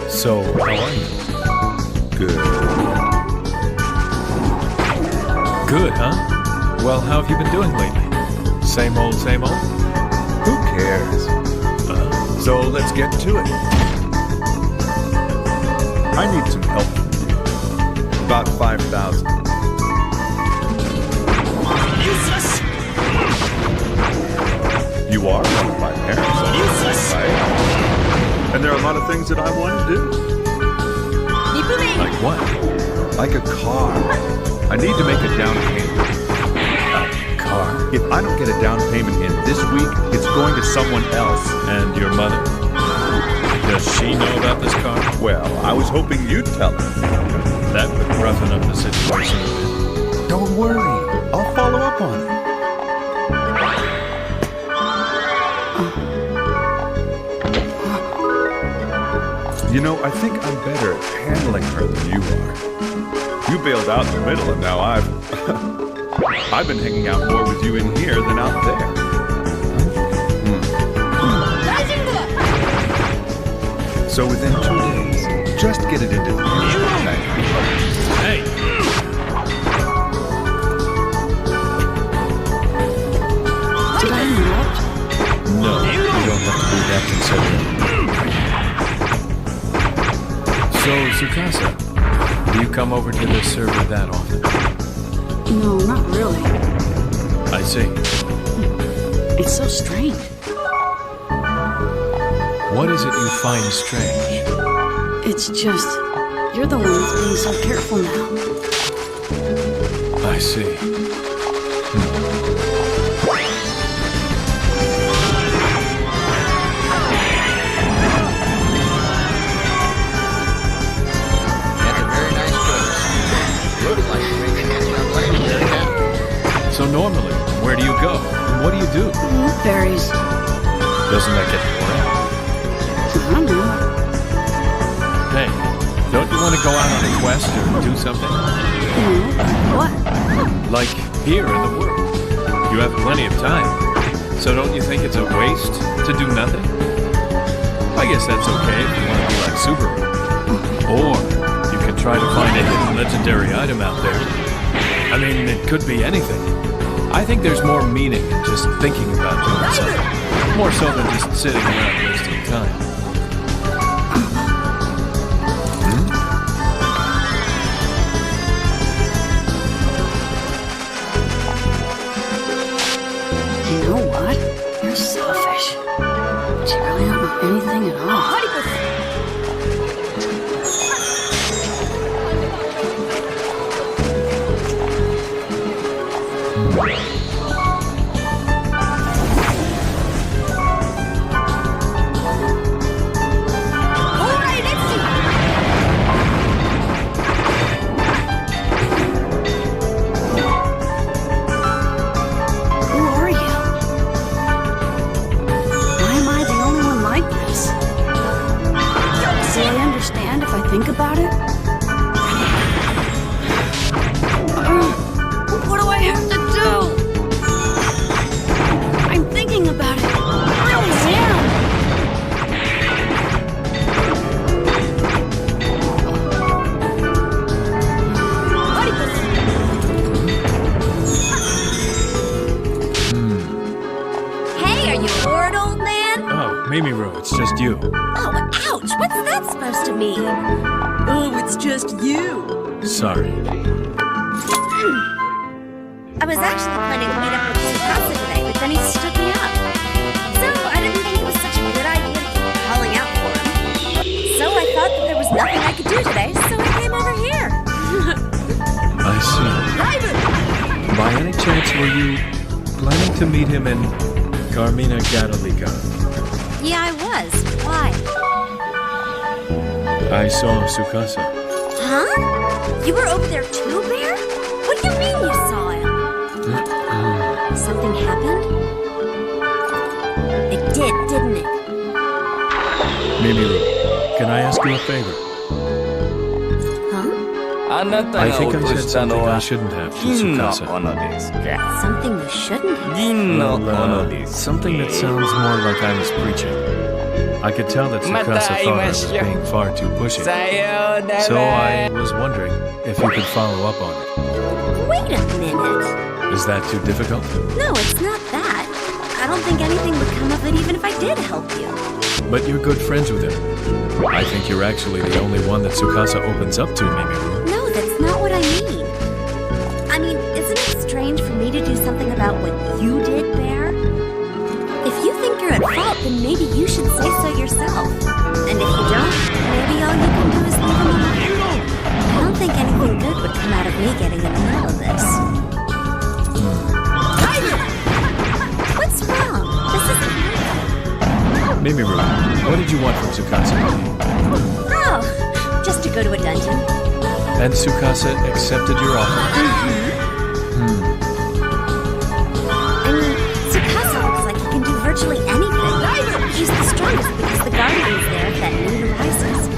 So, how are you? Good. Good, huh? Well, how have you been doing lately? Same old, same old? Who cares? So, let's get to it. I need some help from you. About 5,000. You are one of my parents, right? And there are a lot of things that I want to do. Like what? Like a car. I need to make a down payment. A car? If I don't get a down payment in this week, it's going to someone else. And your mother? Does she know about this car? Well, I was hoping you'd tell her. That would roughen up the situation a bit. Don't worry. I'll follow up on it. You know, I think I'm better at handling her than you are. You bailed out in the middle, and now I've been hanging out more with you in here than out there. So within 2 days, just get it into the Hey! Did I interrupt? No, you don't have to be that considerate. So, Tsukasa, do you come over to this server that often? No, not really. I see. It's so strange. What is it you find strange? It's just, you're the one that's being so careful now. I see. So normally, where do you go? And what do you do? It varies. Doesn't that get boring? I don't know. Hey, don't you want to go out on a quest or do something? What? Like here in the world. You have plenty of time. So don't you think it's a waste to do nothing? I guess that's okay if you want to be like Subaru. Or you can try to find a hidden legendary item out there. I mean, it could be anything. I think there's more meaning in just thinking about doing something. More so than just sitting around wasting time. You know what? You're selfish. But you really don't know anything at all. Who are you? Why am I the only one like this? See, I understand if I think about it. What do I have to do? I'm thinking about it. I really am. Hey, are you bored, old man? Oh, Mimiru, it's just you. Oh, ouch! What's that supposed to mean? Oh, it's just you. Sorry. I was actually planning to meet up with Tsukasa today, but then he stood me up. So I didn't think it was such a good idea to keep calling out for him. So I thought that there was nothing I could do today, so I came over here. I see. By any chance, were you planning to meet him in Carmina Gadalica? Yeah, I was. Why? I saw Tsukasa. Huh? You were over there too, Bear? What do you mean you saw him? Something happened? It did, didn't it? Mimiru, can I ask you a favor? Huh? I think I said something I shouldn't have to Tsukasa. Something you shouldn't have? Well, something that sounds more like I was preaching. I could tell that Tsukasa thought I was being far too pushy. So I was wondering if you could follow up on it. Wait a minute. Is that too difficult? No, it's not that. I don't think anything would come of it even if I did help you. But you're good friends with him. I think you're actually the only one that Tsukasa opens up to, Mimiru. No, that's not what I mean. I mean, isn't it strange for me to do something about what you did, Bear? If you think you're at fault, then maybe you should say so yourself. And if you don't, maybe all you can do is leave him alone. I don't think anything good would come out of me getting in the middle of this. What's wrong? This isn't right. Mimiru, what did you want from Tsukasa? Oh, just to go to a dungeon. And Tsukasa accepted your offer? I mean, Tsukasa looks like he can do virtually anything. He's the strongest because the Guardian's there if that need arises.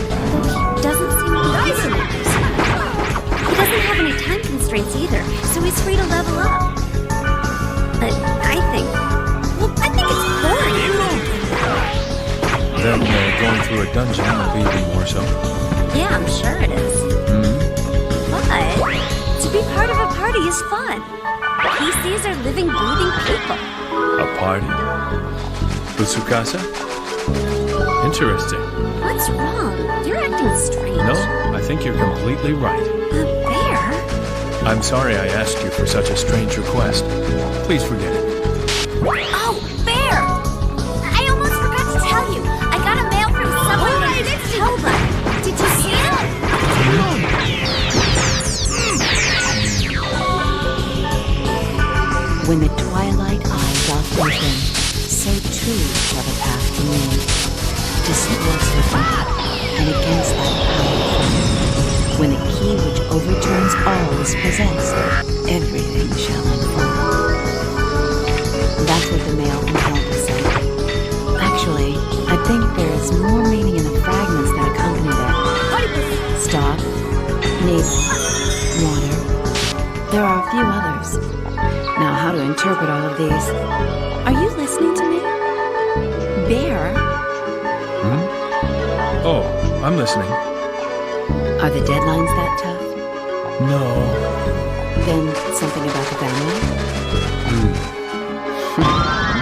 dungeon, maybe even more so. Yeah, I'm sure it is. But to be part of a party is fun. PCs are living, breathing people. A party? With Tsukasa? Interesting. What's wrong? You're acting strange. No, I think you're completely right. Bear? I'm sorry I asked you for such a strange request. Please forget it. Oh, Bear! I almost forgot to tell you. I got a mail from someone named Toba. Did you see it? When the twilight eyes are open, so too shall the path to me. Discourse with me, and against thy power. When the key which overturns all is possessed, everything shall unfold. That's what the mail from Helga said. Actually, I think there is more meaning in the fragments that accompany that. Stop, neighbor, water. There are a few others. Now, how to interpret all of these? Are you listening to me? Bear? Oh, I'm listening. Are the deadlines that tough? No. Then something about the family?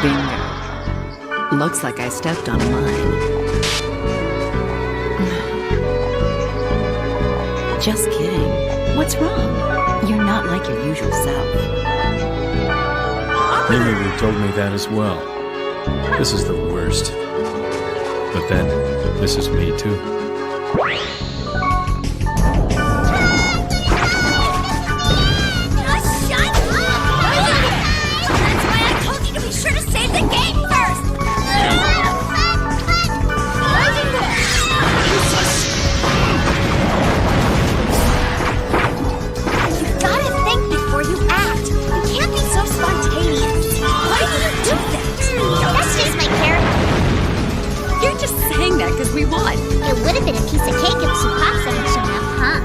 Bingo. Looks like I stepped on mine. Just kidding. What's wrong? You're not like your usual self. Mimi told me that as well. This is the worst. But then, this is me too. Because we won. It would have been a piece of cake if Tsukasa had shown up, huh?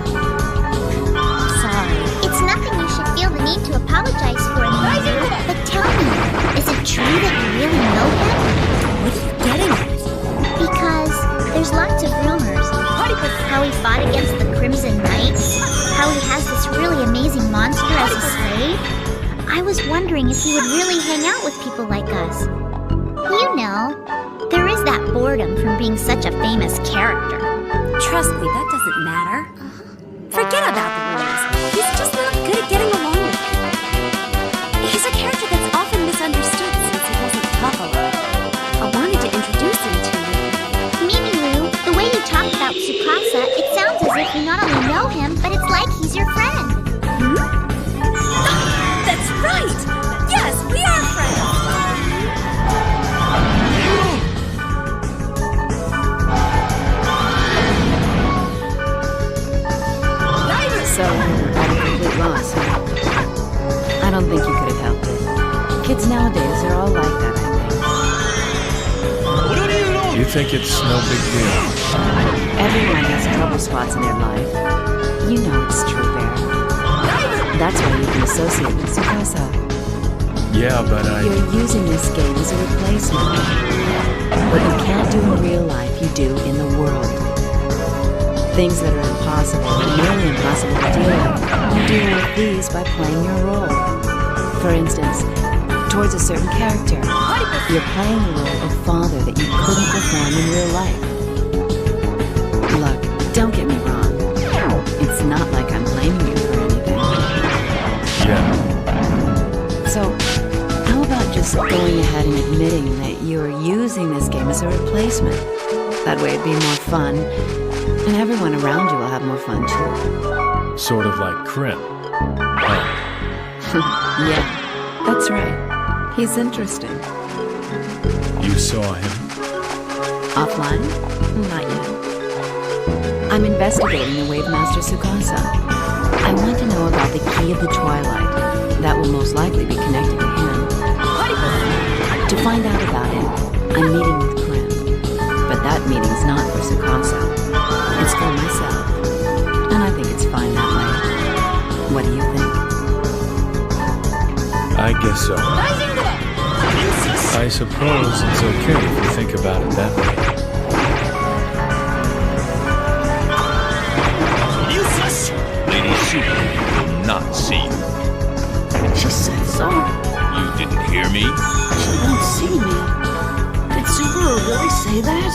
Sorry. It's nothing you should feel the need to apologize for, Mizu. But tell me, is it true that you really know him? What are you getting at? Because there's lots of rumors. How he fought against the Crimson Knights. How he has this really amazing monster as a slave. I was wondering if he would really hang out with people like us. You know, there is that boredom from being such a famous character. Trust me, that doesn't matter. Forget about the rumors. He's just not good at getting along with people. He's a character that's often misunderstood since he doesn't talk a lot. I wanted to introduce him to you. Mimilu, the way you talk about Tsukasa, it sounds as if you not only know him, but it's like he's your friend. That's right! Yes, we are friends! So, at a complete loss, huh? I don't think you could have helped it. Kids nowadays are all like that, I think. You think it's no big deal? Everyone has trouble spots in their life. You know it's true, Bear. That's why you can associate with Tsukasa. Yeah, but You're using this game as a replacement. What you can't do in real life, you do in the world. Things that are impossible or nearly impossible to deal with, you deal with these by playing your role. For instance, towards a certain character, you're playing the role of father that you couldn't perform in real life. Look, don't get me wrong. It's not like I'm blaming you for anything. Yeah. So, how about just going ahead and admitting that you're using this game as a replacement? That way it'd be more fun. And everyone around you will have more fun, too. Sort of like Krim. Yeah, that's right. He's interesting. You saw him? Offline? Not yet. I'm investigating the Wave Master Tsukasa. I want to know about the Key of the Twilight. That will most likely be connected to him. To find out about it, I'm meeting with Krim. But that meeting's not for Tsukasa. It's for myself. And I think it's fine that way. What do you think? I guess so. I suppose it's okay if you think about it that way. Subaru will not see you. She said so. You didn't hear me? She won't see me. Did Subaru really say that?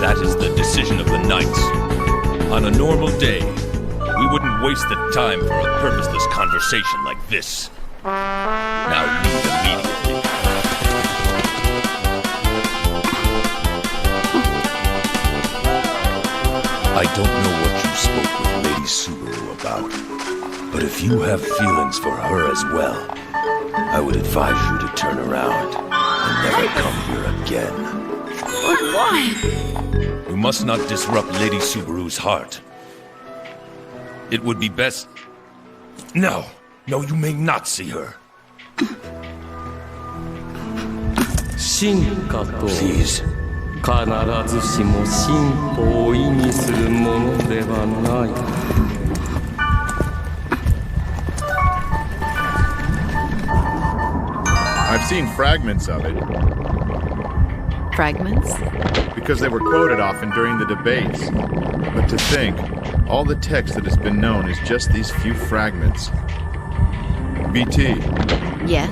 That is the decision of the Knights. On a normal day, we wouldn't waste the time for a purposeless conversation like this. Now leave immediately. I don't know what you spoke with Lady Subaru about, but if you have feelings for her as well, I would advise you to turn around and never come here again. But why? You must not disrupt Lady Subaru's heart. It would be best... No, you may not see her. Please. 必ずしも進歩を意味するものではない。I've seen fragments of it. Fragments? Because they were quoted often during the debates. But to think, all the text that has been known is just these few fragments. BT. Yes?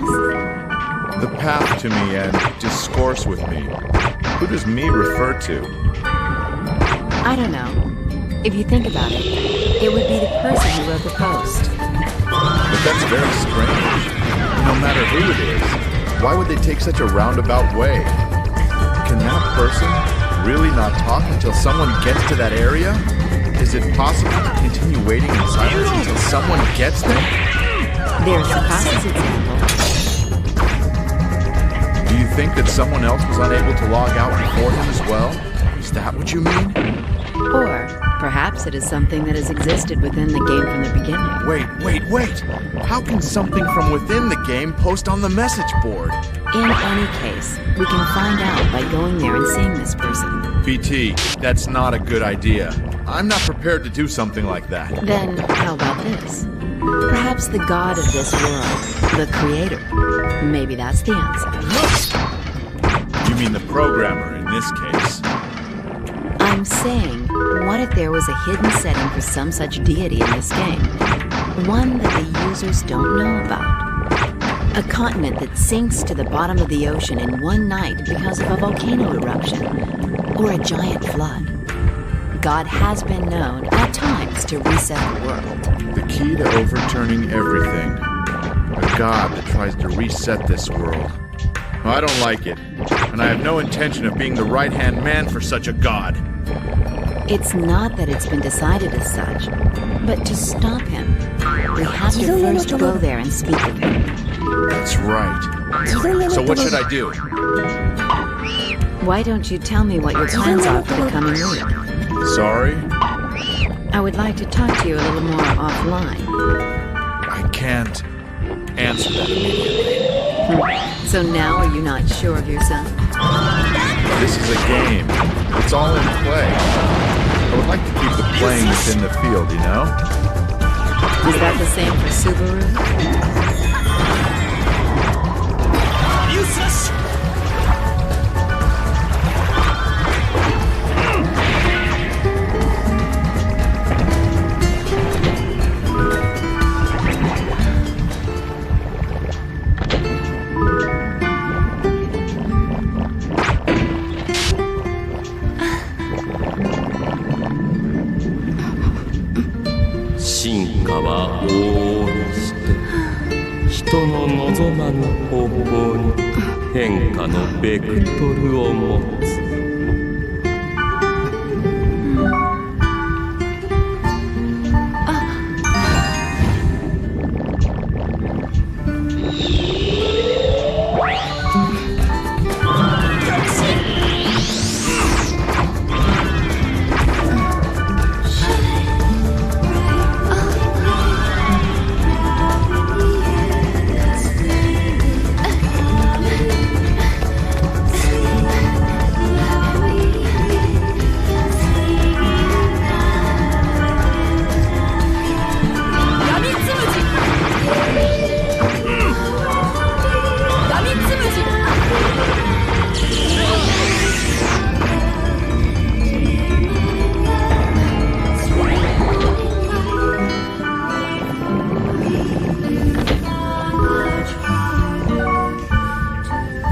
The path to me and discourse with me. Who does me refer to? I don't know. If you think about it, it would be the person who wrote the post. But that's very strange. No matter who it is, why would they take such a roundabout way? Can that person really not talk until someone gets to that area? Is it possible to continue waiting in silence until someone gets there? There's the process example. Do you think that someone else was unable to log out before him as well? Is that what you mean? Or perhaps it is something that has existed within the game from the beginning. Wait. How can something from within the game post on the message board? In any case, we can find out by going there and seeing this person. BT, that's not a good idea. I'm not prepared to do something like that. Then how about this? Perhaps the god of this world, the creator. Maybe that's the answer. You mean the programmer in this case? I'm saying, what if there was a hidden setting for some such deity in this game? One that the users don't know about. A continent that sinks to the bottom of the ocean in one night because of a volcano eruption, or a giant flood. God has been known, at times, to reset the world. The key to overturning everything. A god that tries to reset this world. Well, I don't like it, and I have no intention of being the right-hand man for such a god. It's not that it's been decided as such, but to stop him, we have to first go there and speak with him. That's right. So what should I do? Why don't you tell me what your plans are for the coming week? Sorry? I would like to talk to you a little more offline. I can't answer that immediately. So now are you not sure of yourself? This is a game. It's all in play. I would like to keep the playing within the field, you know? Is that the same for Subaru? Useless!進化は往々にして人の望まぬ方向に変化のベクトルを持つ。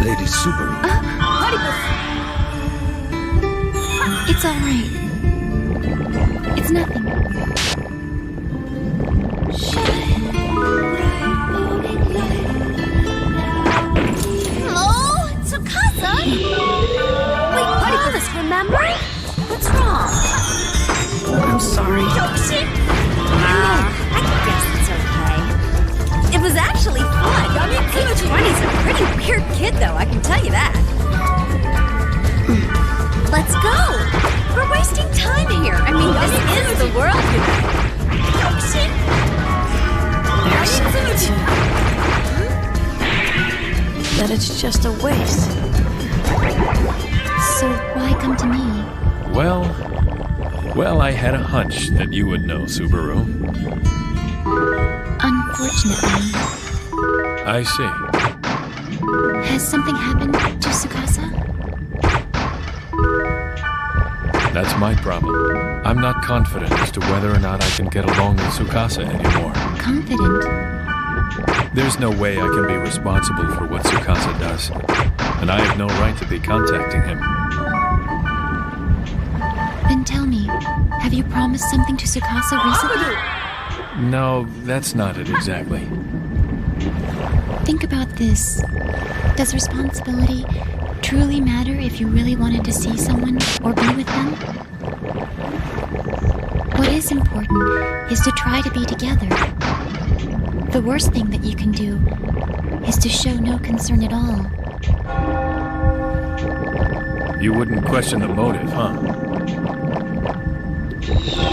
Lady Subaru. It's all right. It's nothing. Oh, Tsukasa! We promised, remember? What's wrong? I'm sorry. I guess it's okay. It was actually fun. Age 20's a pretty weird kid, though, I can tell you that. Let's go. We're wasting time here. I mean, this is the world, you know. There's something to that it's just a waste. So why come to me? Well, I had a hunch that you would know, Subaru. Unfortunately. I see. Has something happened to Tsukasa? That's my problem. I'm not confident as to whether or not I can get along with Tsukasa anymore. Confident? There's no way I can be responsible for what Tsukasa does, and I have no right to be contacting him. Then tell me, have you promised something to Tsukasa recently? No, that's not it exactly. Think about this. Does responsibility truly matter if you really wanted to see someone or be with them? What is important is to try to be together. The worst thing that you can do is to show no concern at all. You wouldn't question the motive, huh?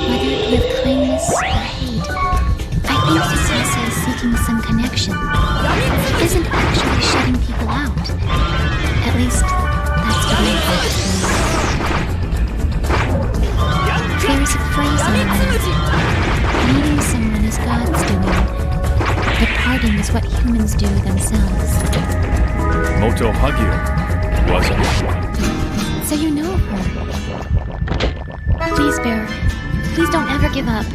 Whether with kindness or hate, I think Tsukasa is seeking some connection. He isn't actually shutting people out. At least, that's what I hope to believe. There's a phrase in life. Meeting someone is God's doing. But parting is what humans do themselves. Moto Hagio, wasn't it? So you know her. Please, Bear. Please don't ever give up.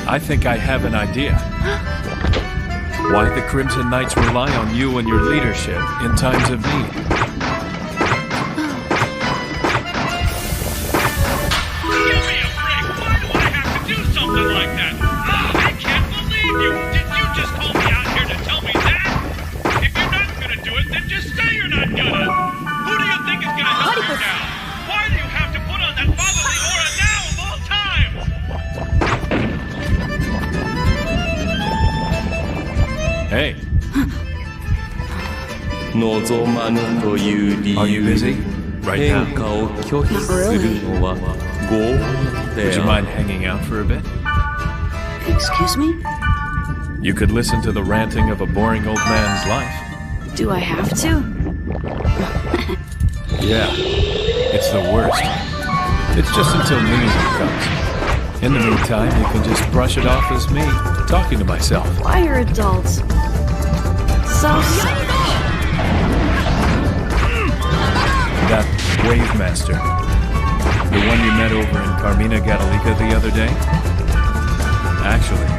I think I have an idea. Why the Crimson Knights rely on you and your leadership in times of need. Give me a break! Why do I have to do something like that? I can't believe you! Did you just call me out here to tell me that? If you're not gonna do it, then just say you're not gonna! Who do you think is gonna help you now? Why do you have to put on that fatherly aura now of all times? Hey. Are you busy? Right now. Would you mind hanging out for a bit? Excuse me? You could listen to the ranting of a boring old man's life. Do I have to? Yeah, it's the worst. It's just until music comes. In the meantime, you can just brush it off as me, talking to myself. Why are adults so sad? That Wave Master. The one you met over in Carmina Gadalica the other day? Actually,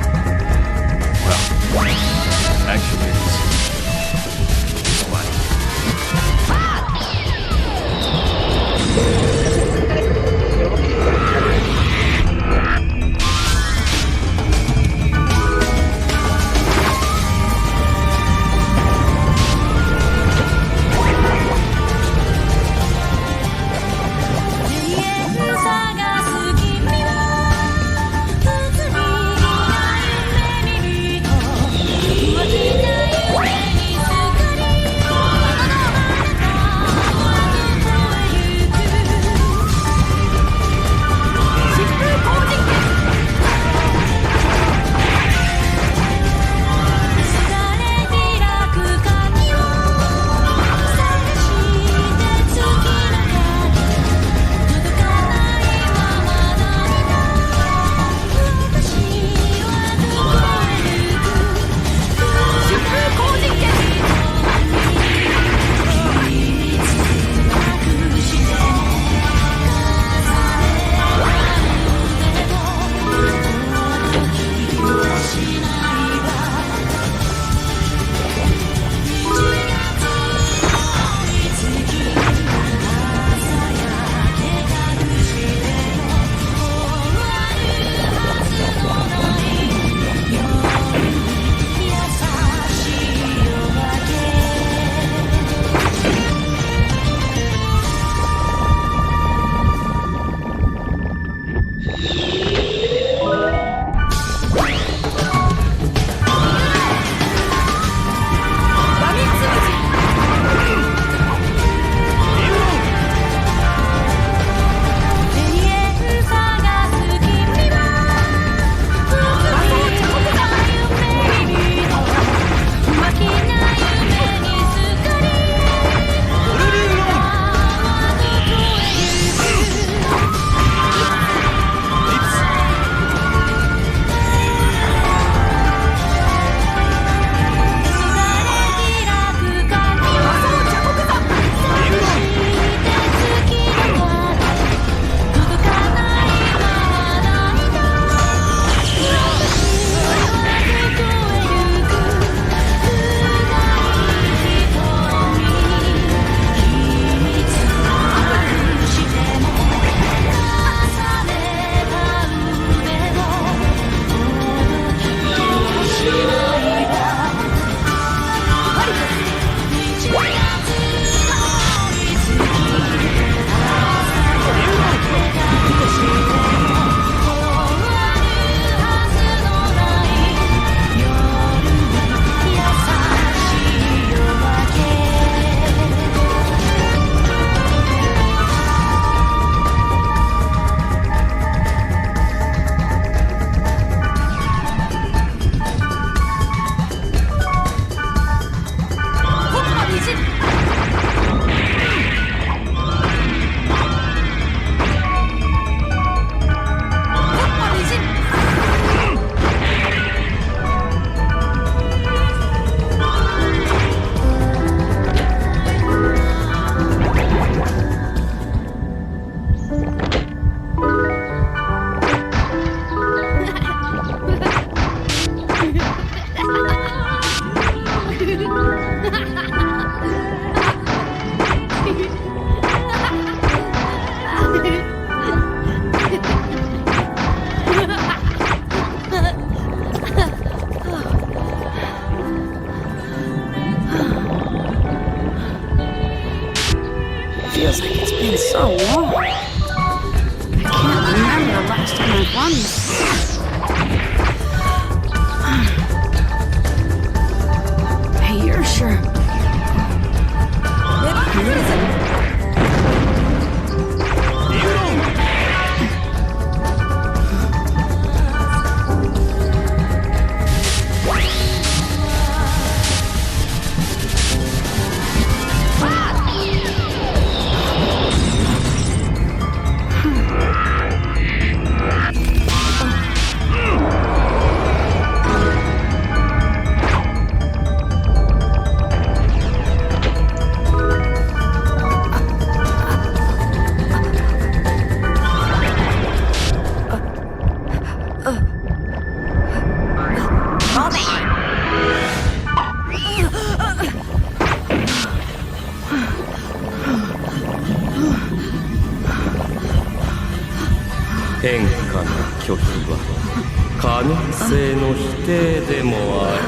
it's funny. funds. Hey, you're sure.変化の拒否は可能性の否定でもある。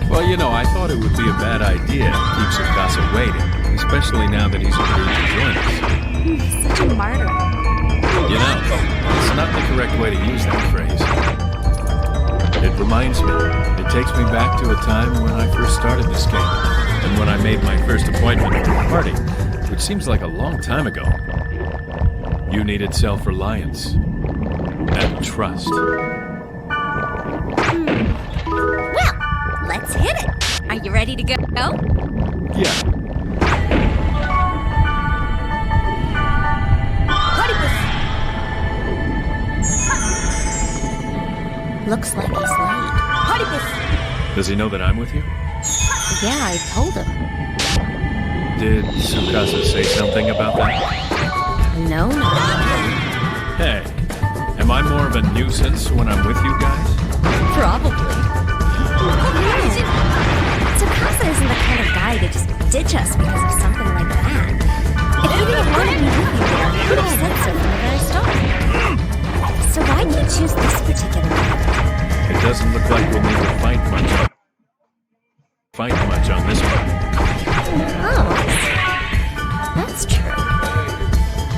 Well, you know, I thought it would be a bad idea to keep Tsukasa waiting, especially now that he's agreed to join us. Such a martyr. You know, it's not the correct way to use that phrase. It reminds me, it takes me back to a time when I first started this game, and when I made my first appointment for the party, which seems like a long time ago. You needed self-reliance and trust. Let's hit it. Are you ready to go? Yeah. Looks like he's late. Does he know that I'm with you? Yeah, I told him. Did Tsukasa say something about that? No, not really. Hey, am I more of a nuisance when I'm with you guys? Probably. Tsukasa isn't the kind of guy to just ditch us because of something like that. If he didn't want to be with you, he would have said so from the very start. So why do you choose this particular one? It doesn't look like we'll need to fight much on this one. Oh, that's true.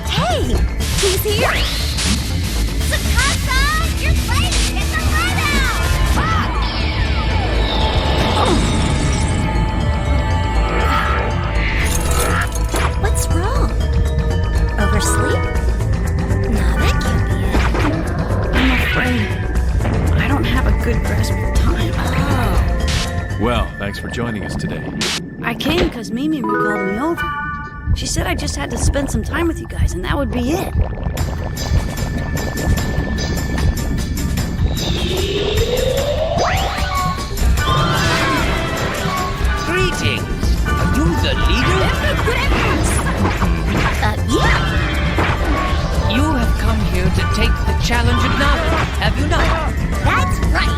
Hey, he's here! Tsukasa, your plane is hit the right out! What's wrong? Oversleep? No, that can't be it. I'm afraid I don't have a good grasp of time. Oh. Well, thanks for joining us today. I came because Mimi called me over. She said I just had to spend some time with you guys, and that would be it. Greetings. Are you the leader? Yeah. You have come here to take the challenge of knowledge, have you not? That's right.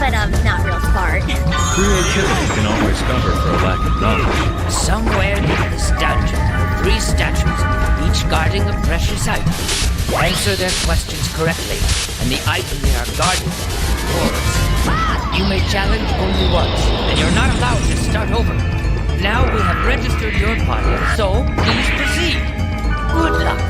But not real smart. Creativity can always cover for a lack of knowledge. Somewhere near this dungeon are 3 statues, each guarding a precious item. Answer their questions correctly, and the item they are guarding is yours. You may challenge only once, and you're not allowed to start over. Now we have registered your party, so please proceed. Good luck.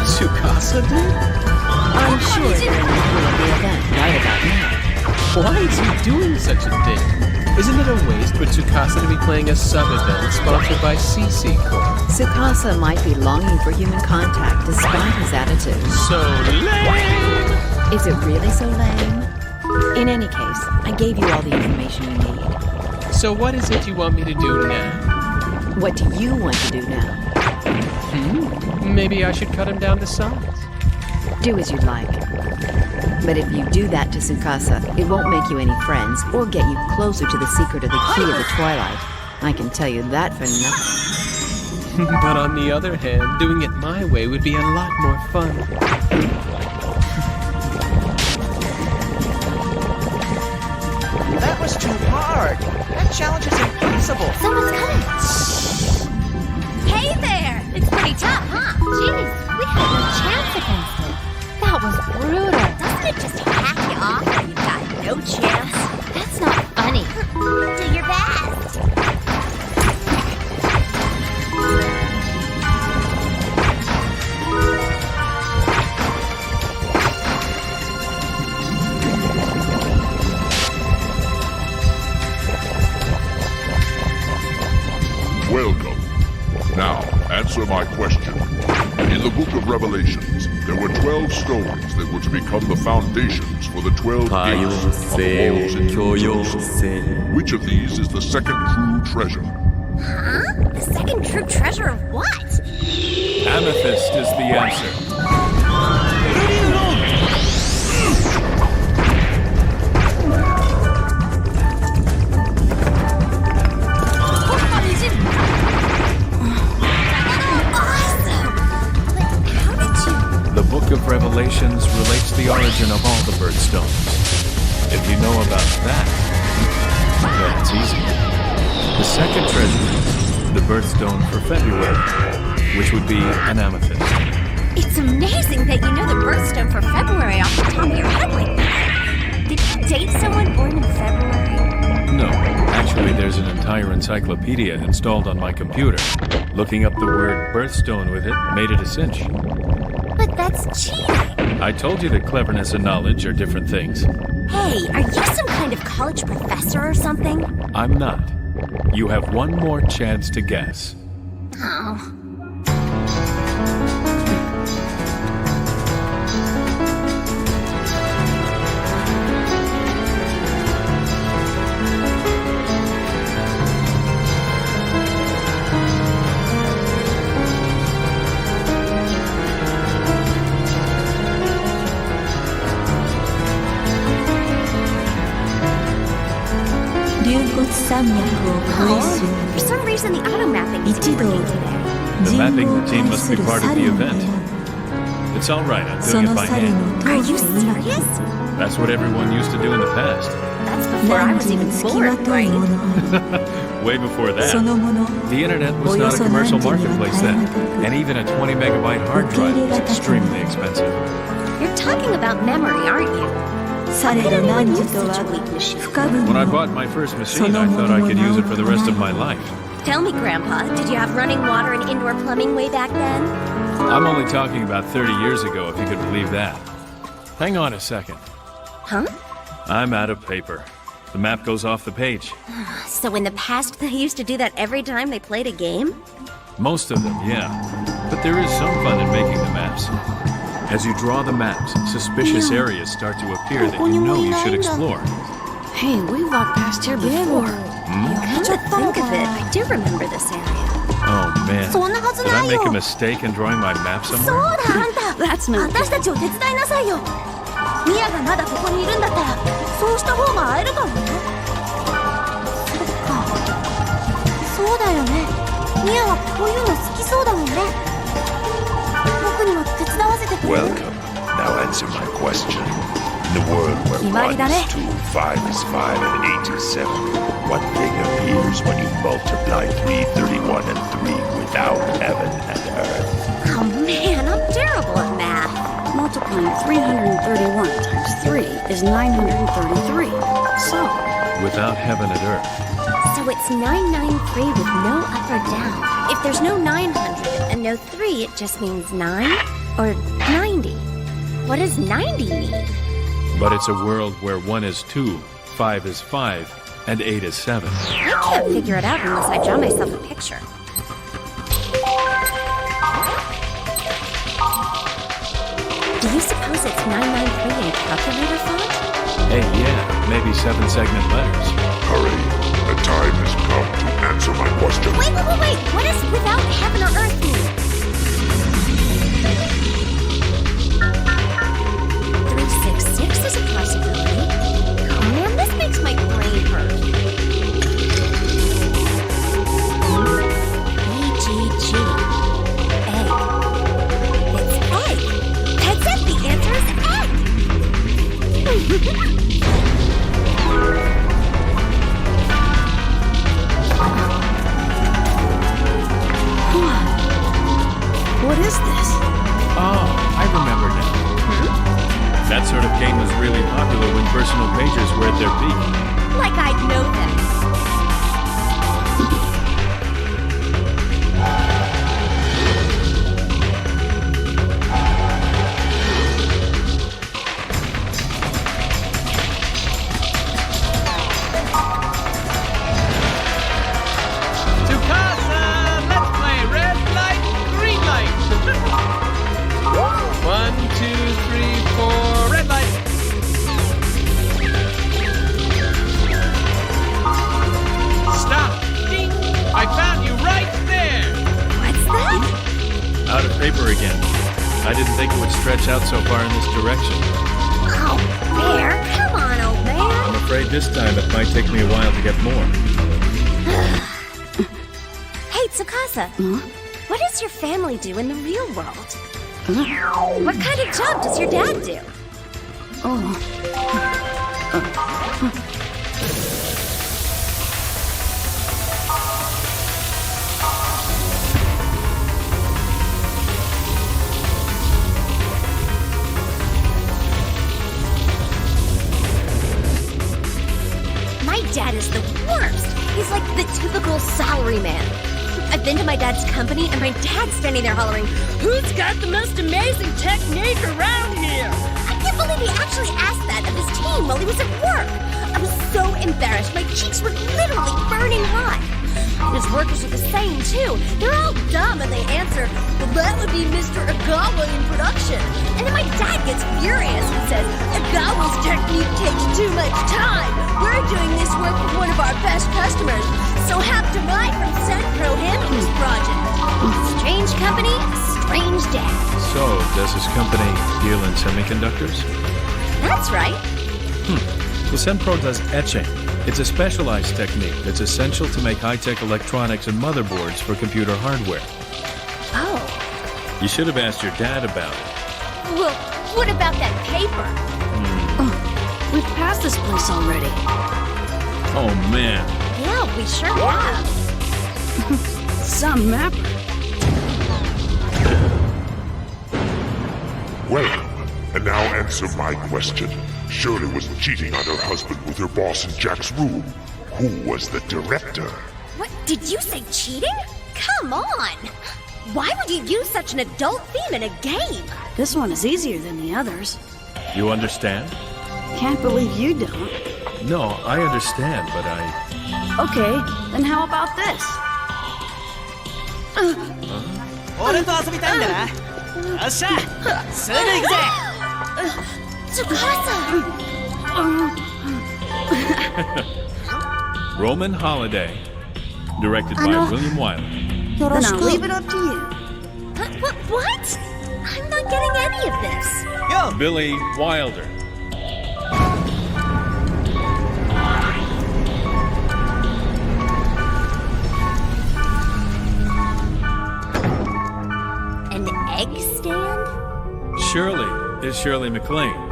Tsukasa did? I'm sure they're in the middle of the event right about now. Why is he doing such a thing? Isn't it a waste for Tsukasa to be playing a sub-event sponsored by CC Corp? Tsukasa might be longing for human contact despite his attitude. So lame! Is it really so lame? In any case, I gave you all the information you need. So what is it you want me to do now? What do you want to do now? Maybe I should cut him down to size. Do as you like. But if you do that to Tsukasa, it won't make you any friends or get you closer to the secret of the key of the Twilight. I can tell you that for nothing. But on the other hand, doing it my way would be a lot more fun. That was too hard. That challenge is impossible. Someone's coming. Hey there! It's pretty tough, huh? Jeez, we had no chance against it. That was brutal. Doesn't it just hack you off when you've got no chance? That's not funny. Do your best. Welcome. Now, answer my question. In the book of Revelations, there were 12 stones that were to become the foundations for the 12 gates of the walls in Jerusalem. Which of these is the second true treasure? Huh? The second true treasure of what? Amethyst is the answer. The Book of Revelations relates the origin of all the birthstones. If you know about that, then it's easy. The second treasure, the birthstone for February, which would be an amethyst. It's amazing that you know the birthstone for February off the top of your head like that. Did you date someone born in February? No, actually there's an entire encyclopedia installed on my computer. Looking up the word birthstone with it made it a cinch. But that's cheating. I told you that cleverness and knowledge are different things. Hey, are you some kind of college professor or something? I'm not. You have one more chance to guess. Oh. For some reason, the auto mapping isn't working today. The mapping routine must be part of the event. It's all right, I'm doing it by hand. Are you serious? That's what everyone used to do in the past. That's before I was even born, right? Way before that. The internet was not a commercial marketplace then, and even a 20-megabyte hard drive was extremely expensive. You're talking about memory, aren't you? I couldn't even use such a weak machine. When I bought my first machine, I thought I could use it for the rest of my life. Tell me, Grandpa, did you have running water and indoor plumbing way back then? I'm only talking about 30 years ago, if you could believe that. Hang on a second. Huh? I'm out of paper. The map goes off the page. So in the past, they used to do that every time they played a game? Most of them, yeah. But there is some fun in making the maps. As you draw the maps, suspicious areas start to appear that you know you should explore. Hey, we walked past here before. Come to think of it, I do remember this area. Oh man, did I make a mistake in drawing my map somewhere? That's not 私たちを手伝いなさいよ。ミアがまだここにいるんだったら、そうした方が会えるかもね。そっか。そうだよね。ミアはこういうの好きそうだもんね。僕にも手伝わせてくれる？ Welcome. Now answer my question. In the world where 決まりだね。 1 is 2, 5 is 5, and 8 is 7, what thing appears when you multiply 3, 31, and 3 without heaven and earth? Oh man, I'm terrible at math. Multiplying 331 times 3 is 933. So, Without heaven and earth. So it's 993 with no up or down. If there's no 900 and no 3, it just means 9 or 90. What does 90 mean? But it's a world where 1 is 2, 5 is 5, and 8 is 7. I can't figure it out unless I draw myself a picture. Do you suppose it's 993 in calculator font? Hey, yeah, maybe 7-segment letters. Hurry. the time has come to answer my question. Wait. What does without heaven or earth mean? 366 is a possibility. Oh man, this makes my brain hurt. EGG. Egg. It's egg. That's it. The answer is egg. What is this? Oh, I remember now. That sort of game was really popular when personal pages were at their peak. Like I'd know this. Tsukasa, let's play red light, green light. 1, 2, 3, 4, red light. Stop. Ding. I found you right there. What's that? Out of paper again. I didn't think it would stretch out so far in this direction. Oh, Bear, come on, old man. I'm afraid this time it might take me a while to get more. Hey, Tsukasa. What does your family do in the real world? What kind of job does your dad do? My dad is the worst. He's like the typical salaryman. I've been to my dad's company, and my dad's standing there hollering, "Who's got the most amazing technique around here?" I can't believe he actually asked that of his team while he was at work. I was so embarrassed. My cheeks were literally burning hot. His workers are the same, too. They're all dumb, and they answer, "Well, that would be Mr. Agawa in production." And then my dad gets furious and says, "Agawa's technique takes too much time. We're doing this work for one of our best customers, so have to buy from Senpro handle this project." Strange company, strange dad. So, does his company deal in semiconductors? That's right. The Senpro does etching. It's a specialized technique that's essential to make high-tech electronics and motherboards for computer hardware. Oh. You should have asked your dad about it. Well, what about that paper? We've passed this place already. Oh, man. Yeah, we sure have. Some mapper. Well, and now answer my question. Shirley was cheating on her husband with her boss in Jack's room. Who was the director? What, did you say cheating? Come on! Why would you use such an adult theme in a game? This one is easier than the others. You understand? Can't believe you don't. No, I understand, but I... Okay, then how about this? 俺と遊びたいんだな。よっしゃ、すぐ行くぜ。Tsukasa! Roman Holiday, directed by William Wyler. Then I'll leave it up to you. What? I'm not getting any of this. Billy Wilder. An egg stand? Shirley is Shirley MacLaine.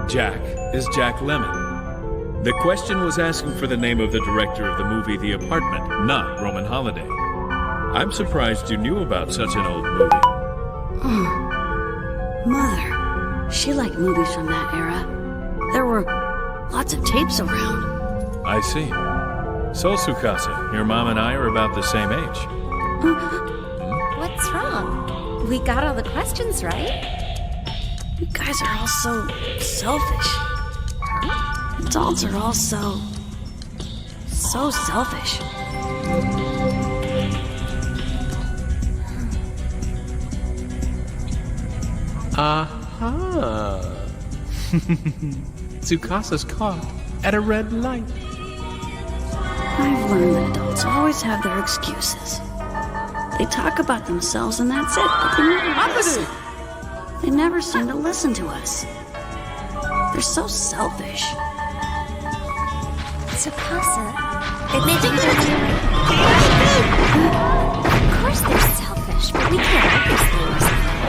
Jack is Jack Lemmon. The question was asking for the name of the director of the movie The Apartment, not Roman Holiday. I'm surprised you knew about such an old movie. Mother, she liked movies from that era. There were lots of tapes around. I see. So, Tsukasa, your mom and I are about the same age. What's wrong? We got all the questions right. You guys are all so selfish. Adults are all so selfish. Aha! Tsukasa's caught at a red light. I've learned that adults always have their excuses. They talk about themselves and that's it, but they never listen. They never seem to listen to us. They're so selfish. Tsukasa, it's Of course they're selfish, but we can't help these things.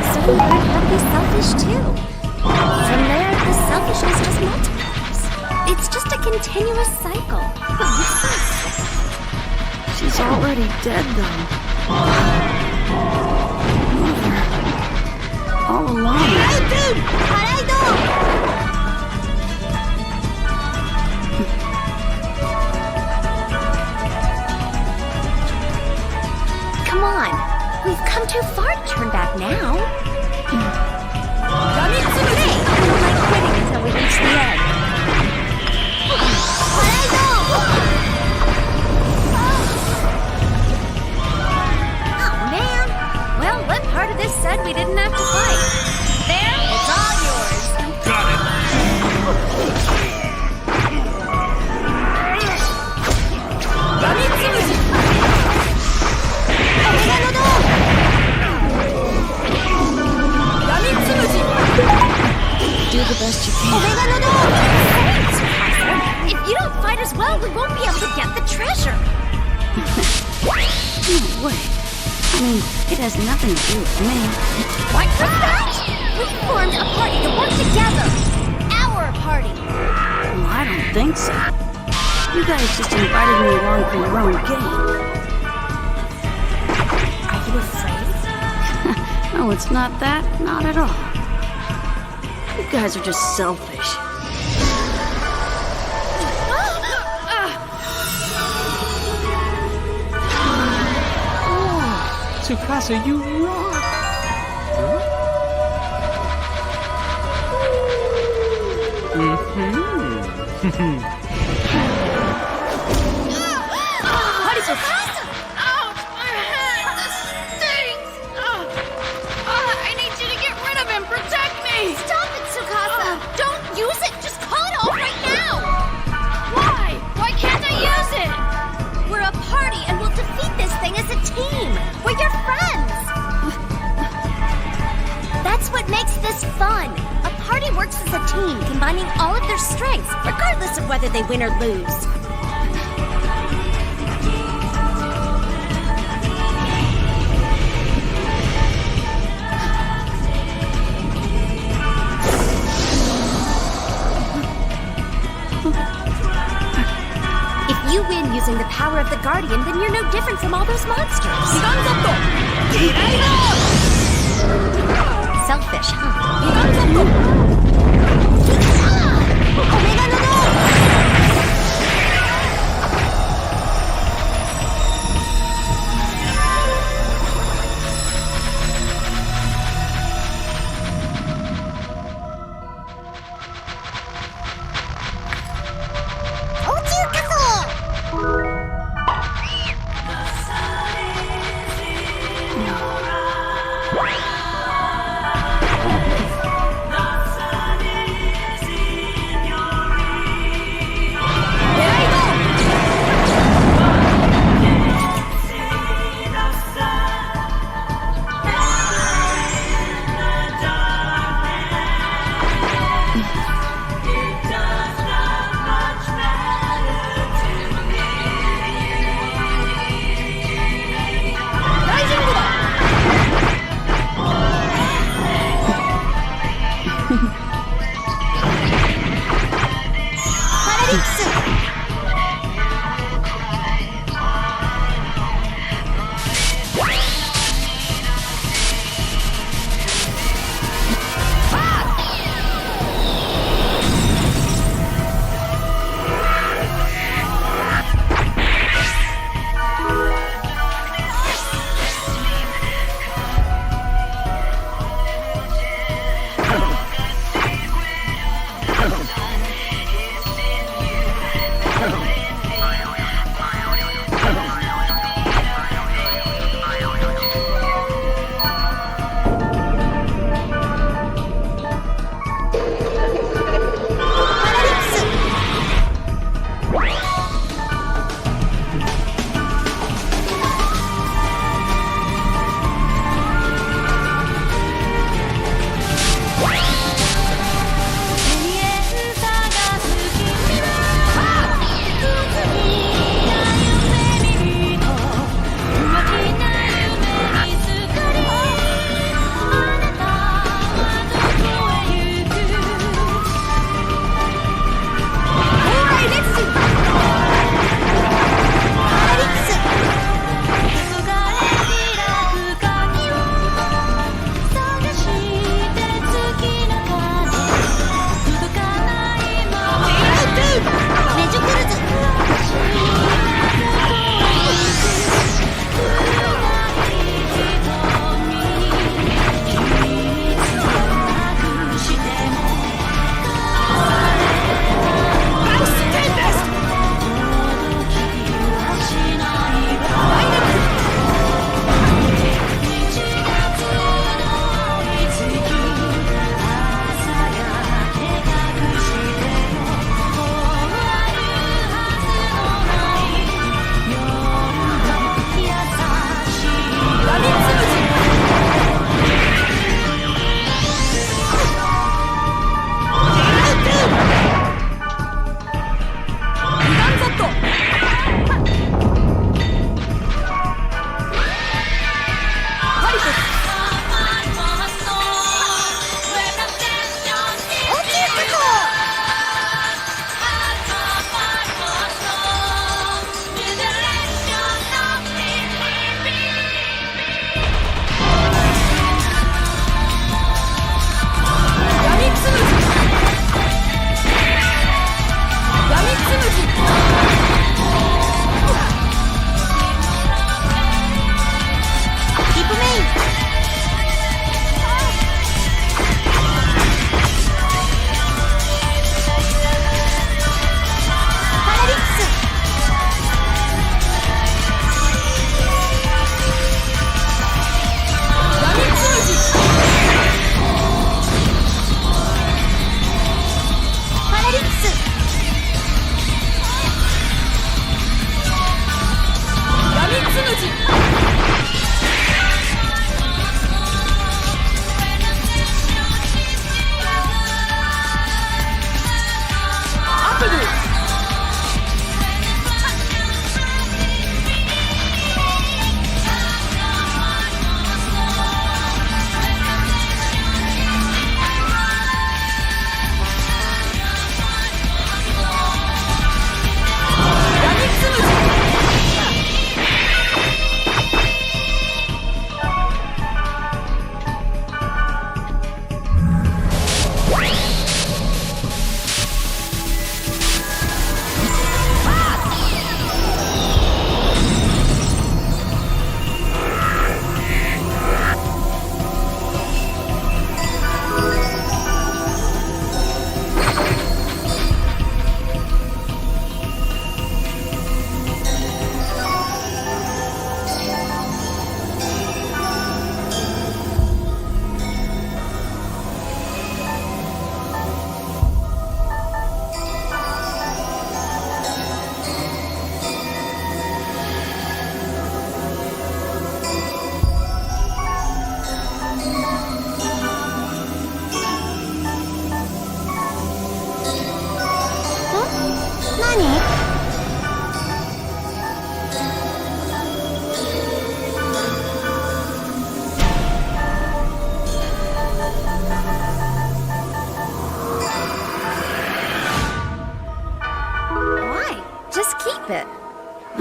So we learn how to be selfish too. From there, the selfishness just multiplies. It's just a continuous cycle. She's already dead, though. Mother. All alone. Come on. We've come too far to turn back now. We don't like quitting until we reach the end. Well, what part of this said we didn't have to fight? There, it's all yours. Got it. Do the best you can. If you don't fight as well, we won't be able to get the treasure. No way. I mean, it has nothing to do with me. What was that? We formed a party to work together. Our party. Well, I don't think so. You guys just invited me along for your own game. Are you afraid? No, it's not that. Not at all. You guys are just selfish. Tsukasa, you rock! Ouch! My head! This stings! I need you to get rid of him! Protect me! Stop it, Tsukasa! Don't use it! Just call it off right now! Why? Why can't I use it? We're a party and we'll defeat this thing as a team! We're your friends! That's what makes this fun! A party works as a team, combining all of their strengths, regardless of whether they win or lose. If you win using the power of the Guardian, then you're no different from all those monsters. Selfish, huh?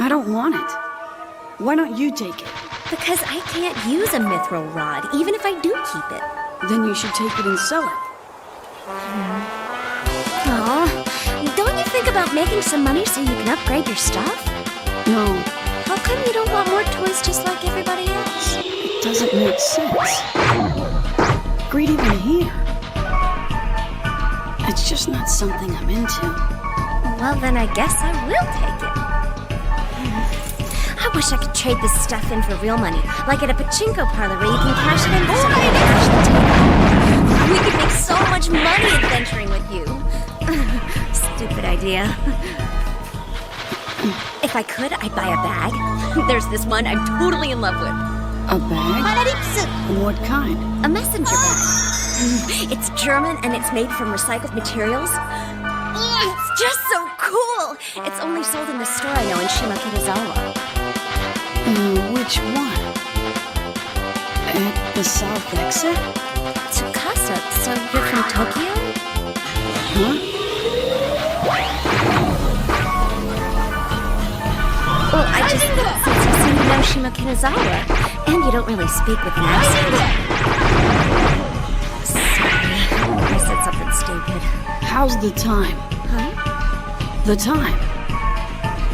I don't want it. Why don't you take it? Because I can't use a mithril rod, even if I do keep it. Then you should take it and sell it. Aw, don't you think about making some money so you can upgrade your stuff? No, How come you don't want more toys just like everybody else? it doesn't make sense. Greed even here. It's just not something I'm into. Well, then I guess I will take it. I wish I could trade this stuff in for real money, like at a pachinko parlor where you can cash it in for something and cash the table. We could make so much money adventuring with you. Stupid idea. If I could, I'd buy a bag. There's this one I'm totally in love with. A bag? And what kind? A messenger bag. It's German and it's made from recycled materials. It's just so cool! It's only sold in the store I know in Shimokitazawa. Which one? At the south exit? Tsukasa, so you're from Tokyo? Huh? Well, I just thought since you seem to know Shimokitazawa, and you don't really speak with an accent. Sorry, I said something stupid. How's the time? Huh? The time.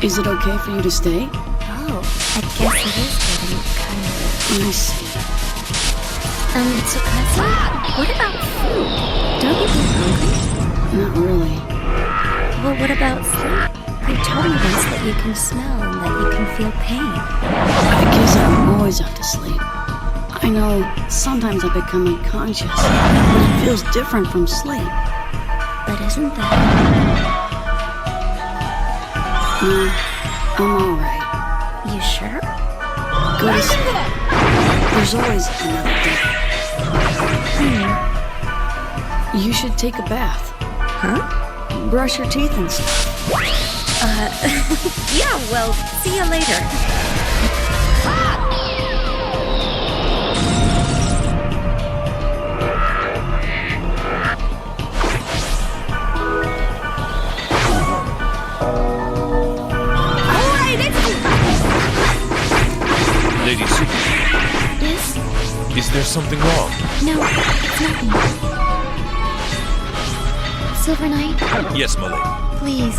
Is it okay for you to stay? Oh, I guess it is getting kind of... I see. Tsukasa, what about food? Don't you get hungry? Not really. Well, what about sleep? You told me once that you can smell and that you can feel pain. I guess I'm always out to sleep. I know sometimes I become unconscious, but it feels different from sleep. But isn't that... No, I'm alright. You sure? Go to sleep. There's always another day. You should take a bath. Huh? Brush your teeth and stuff. Yeah, well, see you later. Lady Suki, Yes? is there something wrong? No, it's nothing. Silver Knight, Yes, my lady. please.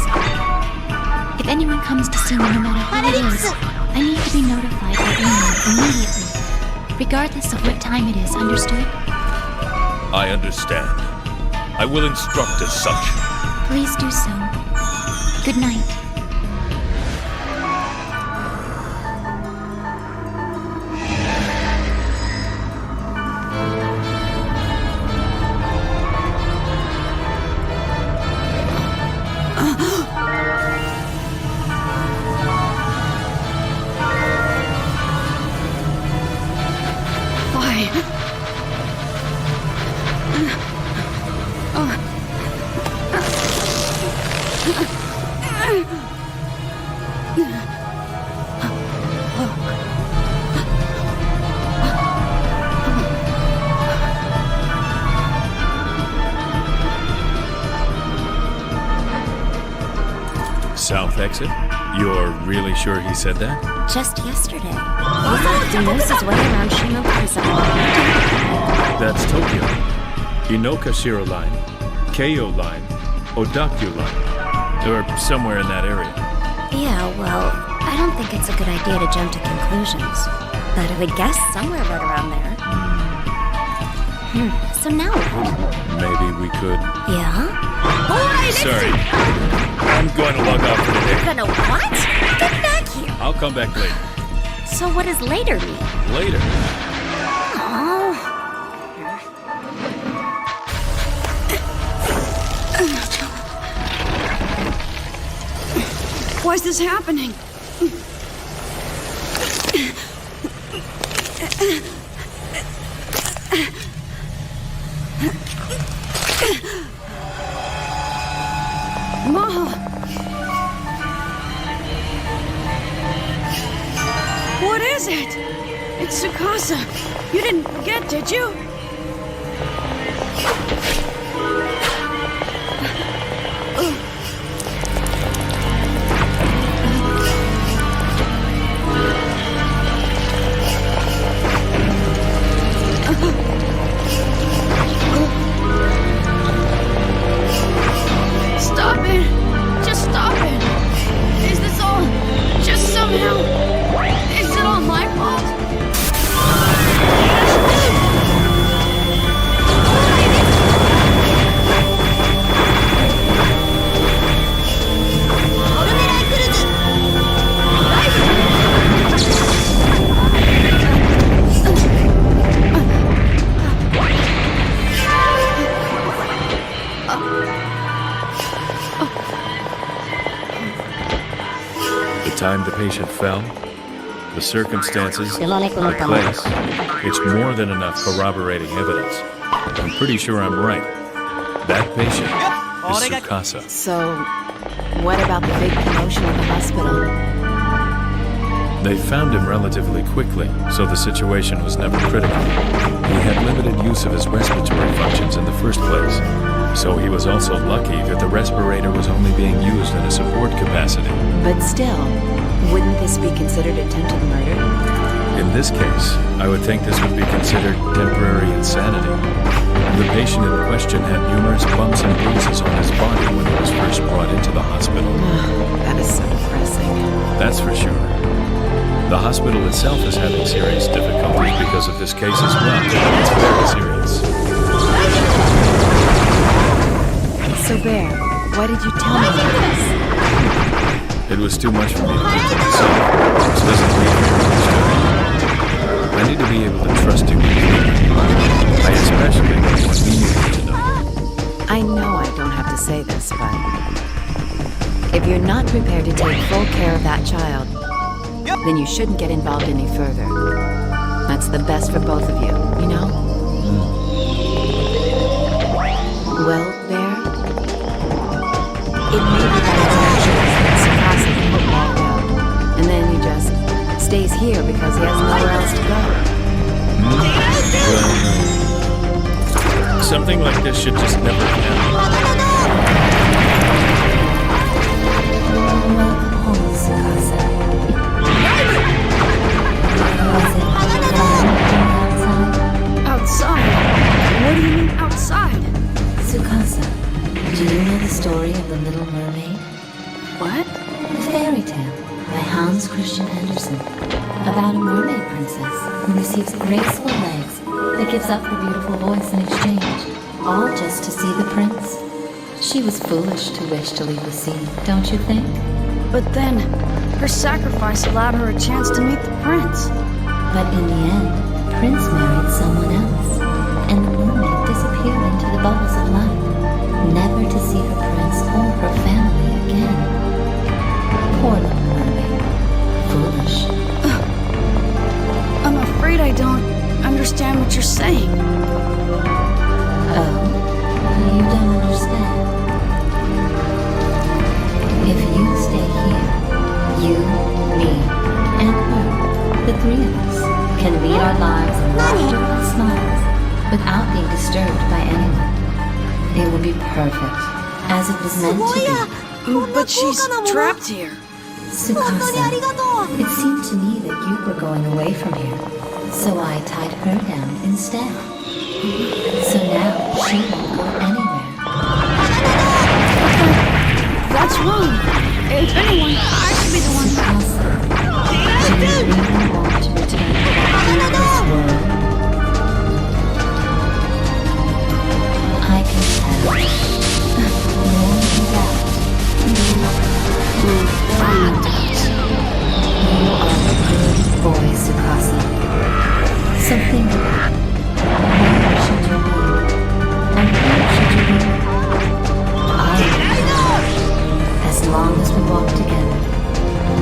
If anyone comes to see me, no matter who it is, I need to be notified by email immediately, regardless of what time it is, understood? I understand. I will instruct as such. Please do so. Good night. South exit? You're really sure he said that? Just yesterday. He thought he knows his way around Shimokitazawa. That's Tokyo. Inokashira Line, Keio Line, Odakyu Line. Or somewhere in that area. Yeah, well, I don't think it's a good idea to jump to conclusions. But I would guess somewhere right around there. So now what? Maybe we could... Yeah? Sorry. I'm going to log off for today. You're gonna what? Get back here! I'll come back later. So what does later mean? Later. Oh. Why is this happening? Ma! What is it? It's Tsukasa. You didn't forget, did you? time the patient fell, the circumstances, the place, it's more than enough corroborating evidence. I'm pretty sure I'm right. That patient is Tsukasa. So, what about the big commotion at the hospital? They found him relatively quickly, so the situation was never critical. He had limited use of his respiratory functions in the first place, so he was also lucky that the respirator was only being used in a support capacity. But still, wouldn't this be considered attempted murder? In this case, I would think this would be considered temporary insanity. The patient in question had numerous bumps and bruises on his body when he was first brought into the hospital. That is so depressing. That's for sure. The hospital itself is having serious difficulties because of this case as well. It's very serious. So, Bear, why did you tell me about this? It was too much for me to keep to myself, which doesn't mean you're understood. I need to be able to trust you completely. I especially want you to know. I know I don't have to say this, but if you're not prepared to take full care of that child, then you shouldn't get involved any further. That's the best for both of you, you know? Well, Bear, it may be by his actions that Tsukasa can get locked out, and then he just stays here because he has nowhere else to go. Well, something like this should just never happen. Outside? What do you mean outside? Tsukasa, do you know the story of the Little Mermaid? What? A fairy tale by Hans Christian Andersen about a mermaid princess who receives graceful legs that gives up her beautiful voice in exchange, all just to see the prince. She was foolish to wish to leave the sea, don't you think? But then, her sacrifice allowed her a chance to meet the prince. But in the end, Prince married someone else, and the mermaid disappeared into the bubbles of light, never to see her prince or her family again. Poor little mermaid. Foolish. I'm afraid I don't understand what you're saying. Oh, you don't understand. If you stay here, you, me, and her, the three of us, can lead our lives in laughter and smiles without being disturbed by anyone. It will be perfect, as it was meant to be. But she's trapped here. Tsukasa, it seemed to me that you were going away from here, so I tied her down instead. So now she won't go anywhere. That's wrong. If anyone, I should be the one. Tsukasa, do you really want to return back to this world? I can tell. No doubt. You are a good boy, Tsukasa. So think about it. Where should you be? And where should you be? I will. As long as we walk together,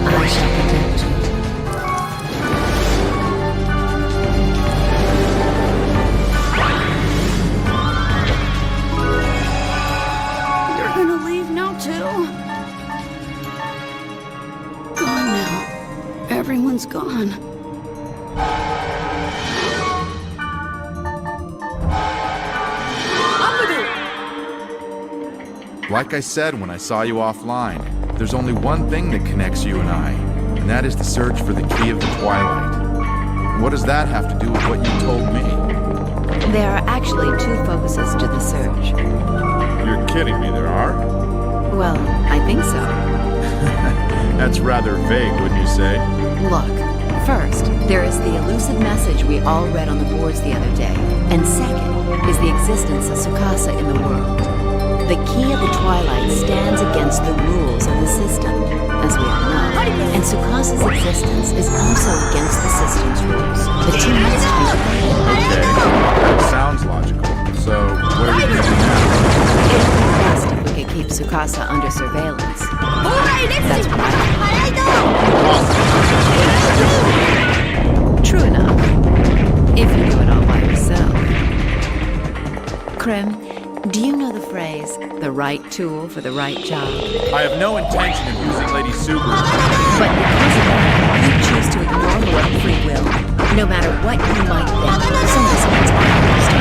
I shall protect you. You're gonna leave now, too? Gone now. Everyone's gone. Like I said when I saw you offline, there's only one thing that connects you and I, and that is the search for the key of the Twilight. What does that have to do with what you told me? There are actually two focuses to the search. You're kidding me, there are? Well, I think so. That's rather vague, wouldn't you say? Look, first, there is the elusive message we all read on the boards the other day. And second is the existence of Tsukasa in the world. The key of the Twilight stands against the rules of the system, as we all know. And Tsukasa's existence is also against the system's rules. The two must be together. Okay, that sounds logical. So, what are we going to do now? It would be best if we could keep Tsukasa under surveillance. That's what I think. If you do it all by yourself. Krim, do you know the phrase, the right tool for the right job? I have no intention of using Lady Subaru. But because of that, you choose to ignore her own free will, no matter what you might think. So this one's obvious to me.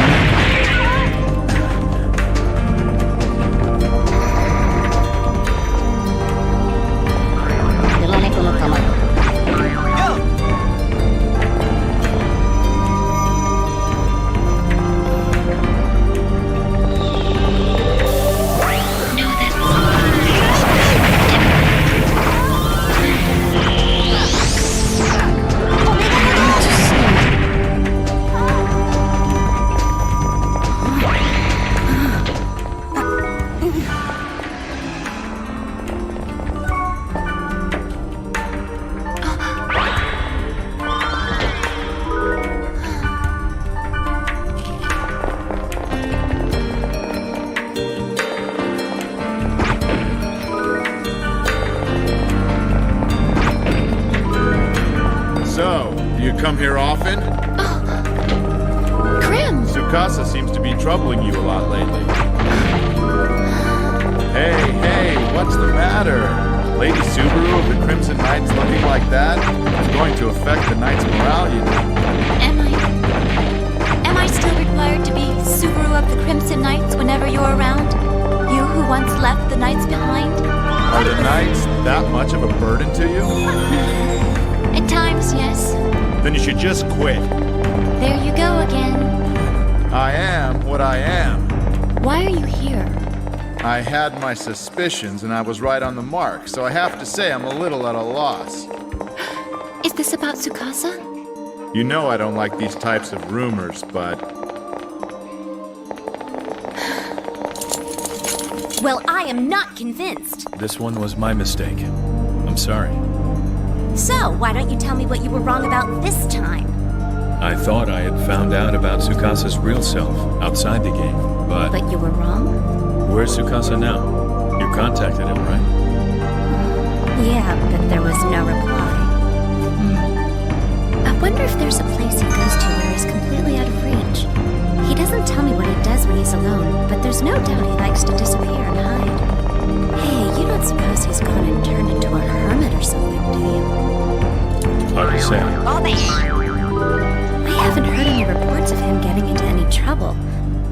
Come here often? Krim! Tsukasa seems to be troubling you a lot lately. Hey, what's the matter? Lady Subaru of the Crimson Knights looking like that? It's going to affect the Knights' morale, you know. Am I still required to be Subaru of the Crimson Knights whenever you're around? You who once left the Knights behind? Are the Knights that much of a burden to you? At times, yes. Then you should just quit. There you go again. I am what I am. Why are you here? I had my suspicions and I was right on the mark, so I have to say I'm a little at a loss. Is this about Tsukasa? You know I don't like these types of rumors, but... Well, I am not convinced. This one was my mistake. I'm sorry. So, why don't you tell me what you were wrong about this time? I thought I had found out about Tsukasa's real self outside the game, but... But you were wrong? Where's Tsukasa now? You contacted him, right? Yeah, but there was no reply. I wonder if there's a place he goes to where he's completely out of reach. He doesn't tell me what he does when he's alone, but there's no doubt he likes to disappear and hide. Hey, you don't suppose he's gone and turned into a hermit or something, do you? Hard to say. I haven't heard any reports of him getting into any trouble.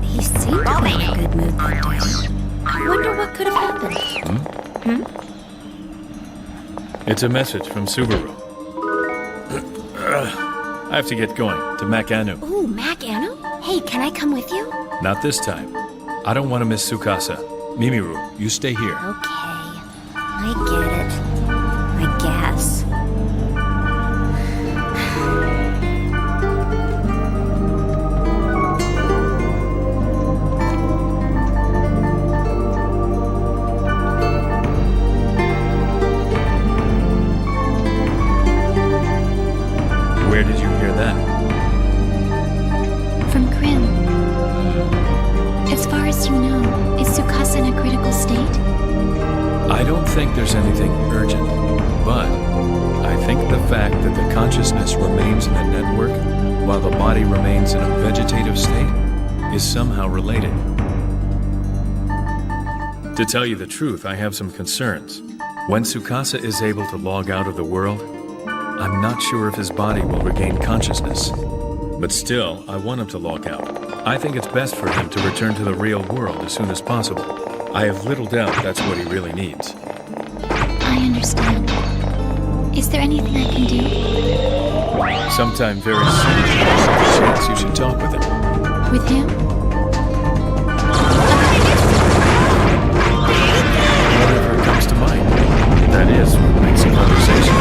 He seemed to be in a good mood that day. I wonder what could have happened. It's a message from Subaru. I have to get going to Mac Anu. Ooh, Mac Anu? Hey, can I come with you? Not this time. I don't want to miss Tsukasa. Mimiru, you stay here. Okay. I get it. I guess. Where did you hear that? From Krim. As far as you know, is Tsukasa in a critical state? I don't think there's anything urgent, but I think the fact that the consciousness remains in the network while the body remains in a vegetative state is somehow related. To tell you the truth, I have some concerns. When Tsukasa is able to log out of the world, I'm not sure if his body will regain consciousness. But still, I want him to log out. I think it's best for him to return to the real world as soon as possible. I have little doubt that's what he really needs. I understand. Is there anything I can do? Sometime very soon, there's a chance you should talk with him. With him? Whatever comes to mind. That is, what makes a conversation.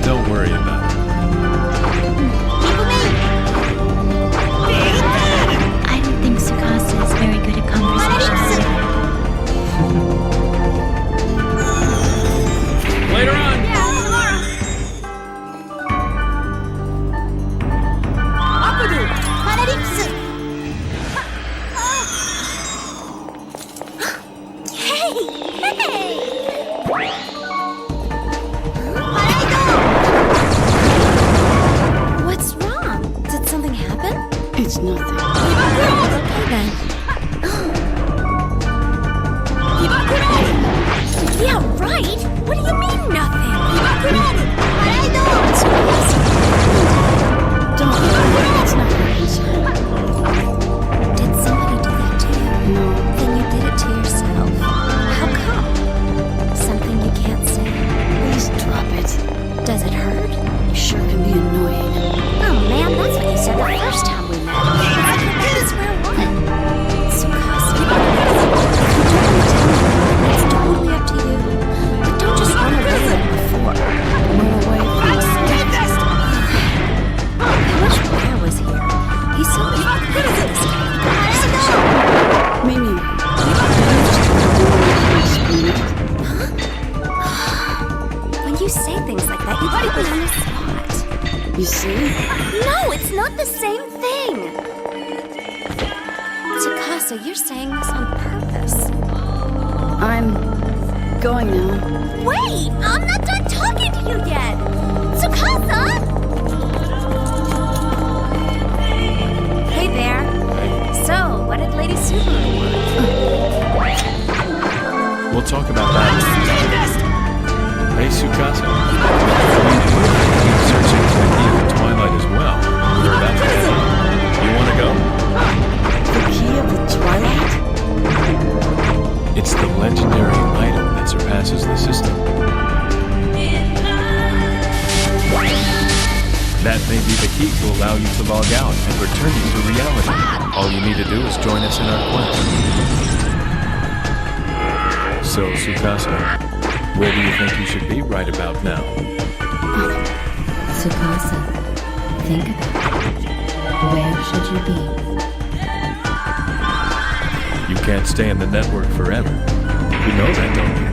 Don't worry about it. I don't think Tsukasa is very good at conversations. Later on! nothing. Okay then. Yeah, right. What do you mean nothing? Don't worry, it's not your concern. Did somebody do that to you? No. Then you did it to yourself. How come? Something you can't say. Please drop it. Does it hurt? You sure can be annoying. Oh man, that's what you said the first time we met. I swear what? Tsukasa. It's totally up to you. But don't just run away like before. Run away from I wish Bear was here. He's so much better at this kind of conversation. Mimi. When you say things like that, you put me on the spot. You see? No, it's not the same thing. Tsukasa, you're saying this on purpose. I'm going now. Wait, I'm not done talking to you yet. Tsukasa! Hey there. So, what did Lady Subaru want? We'll talk about that. Hey, Tsukasa. We're searching for the key of the Twilight as well. We're about to go. You want to go? The key of the Twilight? It's the legendary item that surpasses the system. That may be the key to allow you to log out and return you to reality. All you need to do is join us in our quest. So, Tsukasa, where do you think you should be right about now? Tsukasa, think about it. Where should you be? You can't stay in the network forever. You know that, don't you?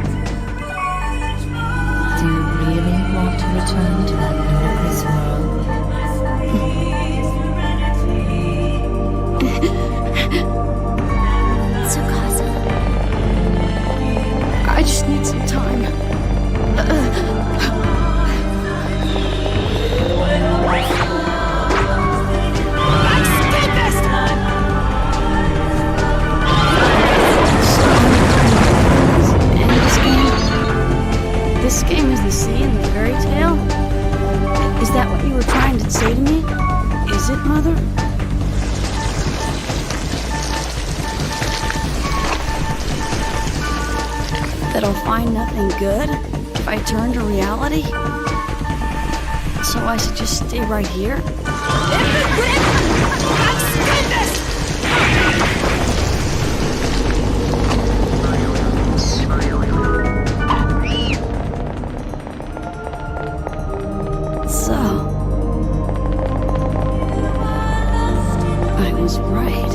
Do you really want to return to that ludicrous world? Tsukasa. I just need some time. This game is the sea and the fairy tale? Is that what you were trying to say to me? Is it, Mother? That I'll find nothing good if I turn to reality? So I should just stay right here? So, I was right.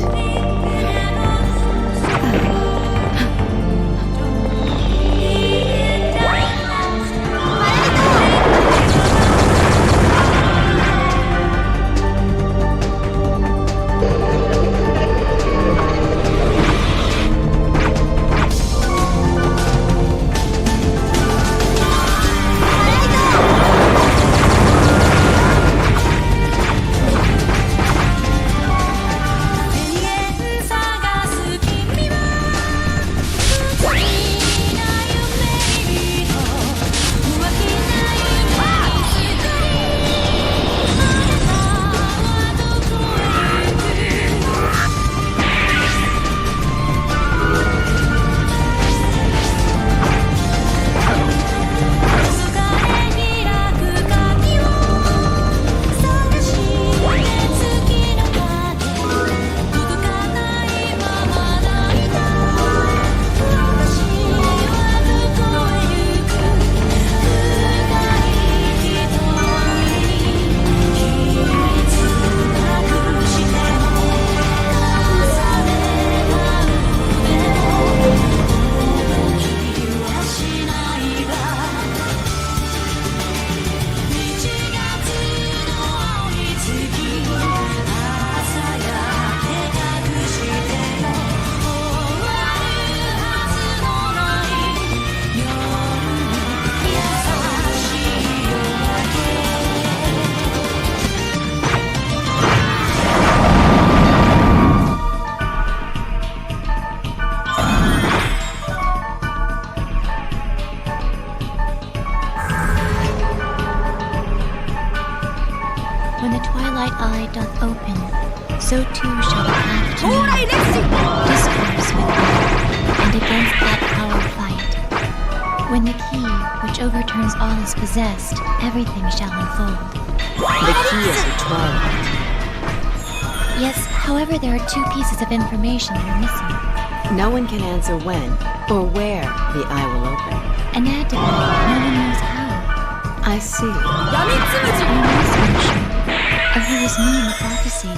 When the twilight eye doth open, so too shall the path to me. Discourse with me, and against that power fight. When the key, which overturns all is possessed, everything shall unfold. The key of the twilight. Yes, however, there are 2 pieces of information that are missing. No one can answer when or where the eye will open. An ad to that, no one knows how. I see. I know so sure of who is me in the prophecy.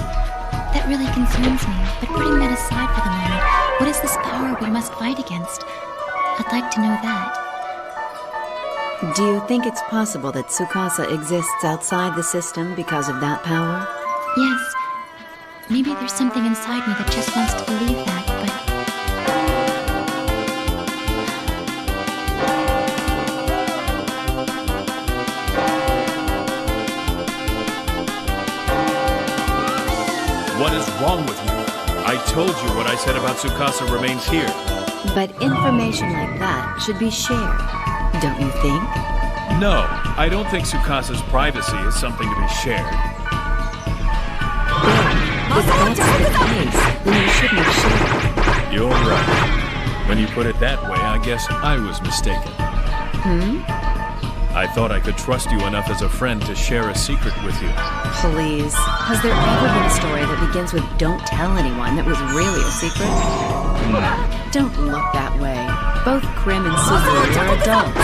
That really concerns me, but putting that aside for the moment, what is this power we must fight against? I'd like to know that. Do you think it's possible that Tsukasa exists outside the system because of that power? Yes. Maybe there's something inside me that just wants to believe that, but... What is wrong with you? I told you what I said about Tsukasa remains here. But information like that should be shared, don't you think? No, I don't think Tsukasa's privacy is something to be shared. If that's the case, then you shouldn't have shared it. You're right. When you put it that way, I guess I was mistaken. I thought I could trust you enough as a friend to share a secret with you. Please. Has there ever been a story that begins with "don't tell anyone" that was really a secret? Don't look that way. Both Krim and Subaru are adults.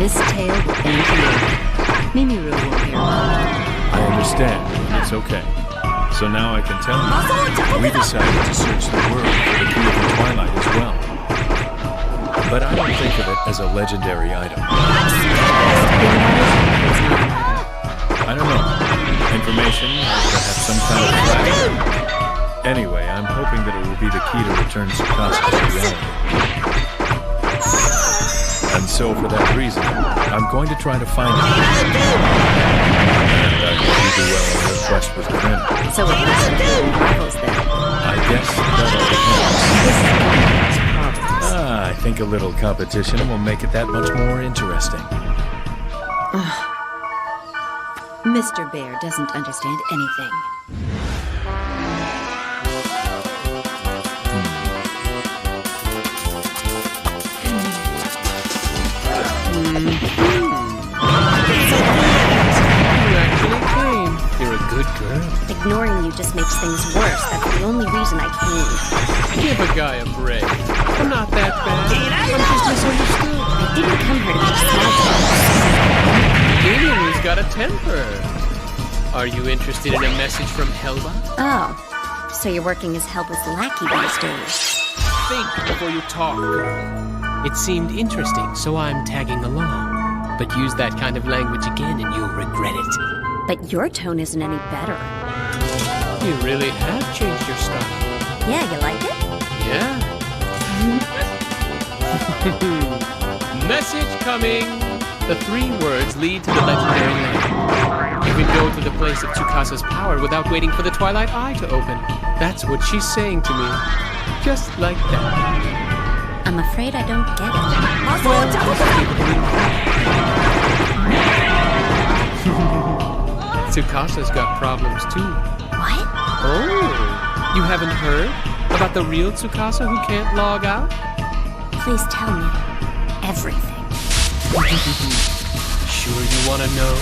This tale will end here. Mimiru won't hear about it. I understand. It's okay. So now I can tell you, we decided to search the world for the key of the twilight as well. But I don't think of it as a legendary item. I don't know. Information, or perhaps some kind of flag. Anyway, I'm hoping that it will be the key to return Tsukasa to reality. And so, for that reason, I'm going to try to find it. And I hope you do well on your quest with Krim. So it must have been rivals then. I guess that all depends. I think a little competition will make it that much more interesting. Mr. Bear doesn't understand anything. You actually came. You're a good girl. Ignoring you just makes things worse. That's the only reason I came. Give a guy a break. I'm not that bad. I'm just misunderstood. I didn't come here to make small talk. Mimiru's got a temper. Are you interested in a message from Helba? Oh, so you're working as Helba's lackey these days. Think before you talk. It seemed interesting, so I'm tagging along. But use that kind of language again and you'll regret it. But your tone isn't any better. You really have changed your style. Yeah, you like it? Yeah. Message coming! The 3 words lead to the legendary land. You can go to the place of Tsukasa's power without waiting for the Twilight Eye to open. That's what she's saying to me. Just like that. I'm afraid I don't get it. Tsukasa's got problems too. What? Oh, you haven't heard about the real Tsukasa who can't log out? Please tell me everything. Sure you want to know?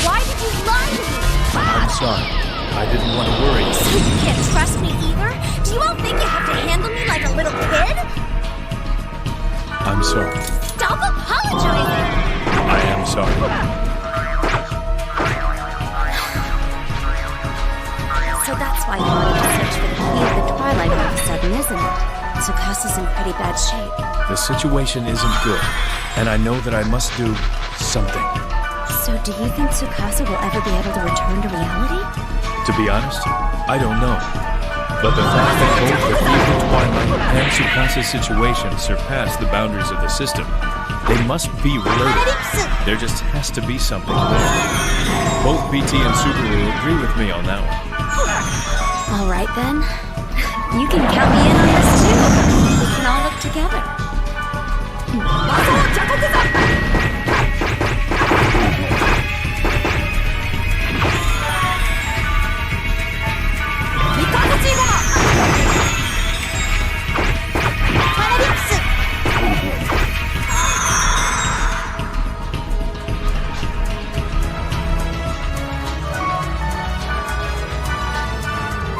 Why did you lie to me? I'm sorry. I didn't want to worry you. So you can't trust me either? Do you all think you have to handle me like a little kid? I'm sorry. Stop apologizing! I am sorry. So that's why you wanted to search for the key of the twilight all of a sudden, isn't it? Tsukasa's in pretty bad shape. The situation isn't good, and I know that I must do something. So do you think Tsukasa will ever be able to return to reality? To be honest, I don't know. But the fact that both the key of the twilight and Tsukasa's situation surpass the boundaries of the system, they must be related. There just has to be something there. Both BT and Subaru agree with me on that one. All right then. You can count me in on this too. We can all look together.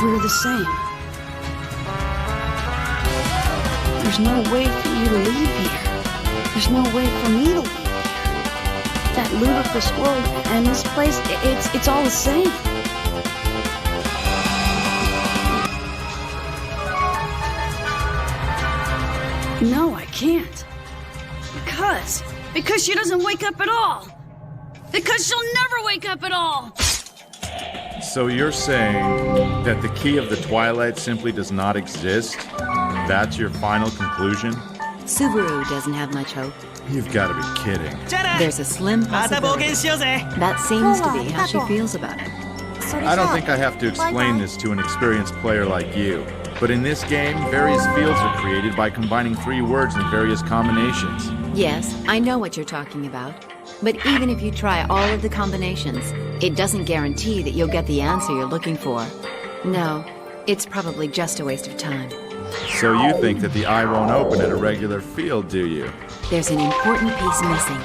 We're the same. There's no way for you to leave here. There's no way for me to leave here. That ludicrous world and this place, it's all the same. No, I can't. Because she doesn't wake up at all. Because she'll never wake up at all. So you're saying that the key of the Twilight simply does not exist? That's your final conclusion? Subaru doesn't have much hope. You've got to be kidding. There's a slim possibility. That seems to be how she feels about it. I don't think I have to explain this to an experienced player like you. But in this game, various fields are created by combining 3 words in various combinations. Yes, I know what you're talking about. But even if you try all of the combinations, it doesn't guarantee that you'll get the answer you're looking for. No, it's probably just a waste of time. So you think that the eye won't open at a regular field, do you? There's an important piece missing.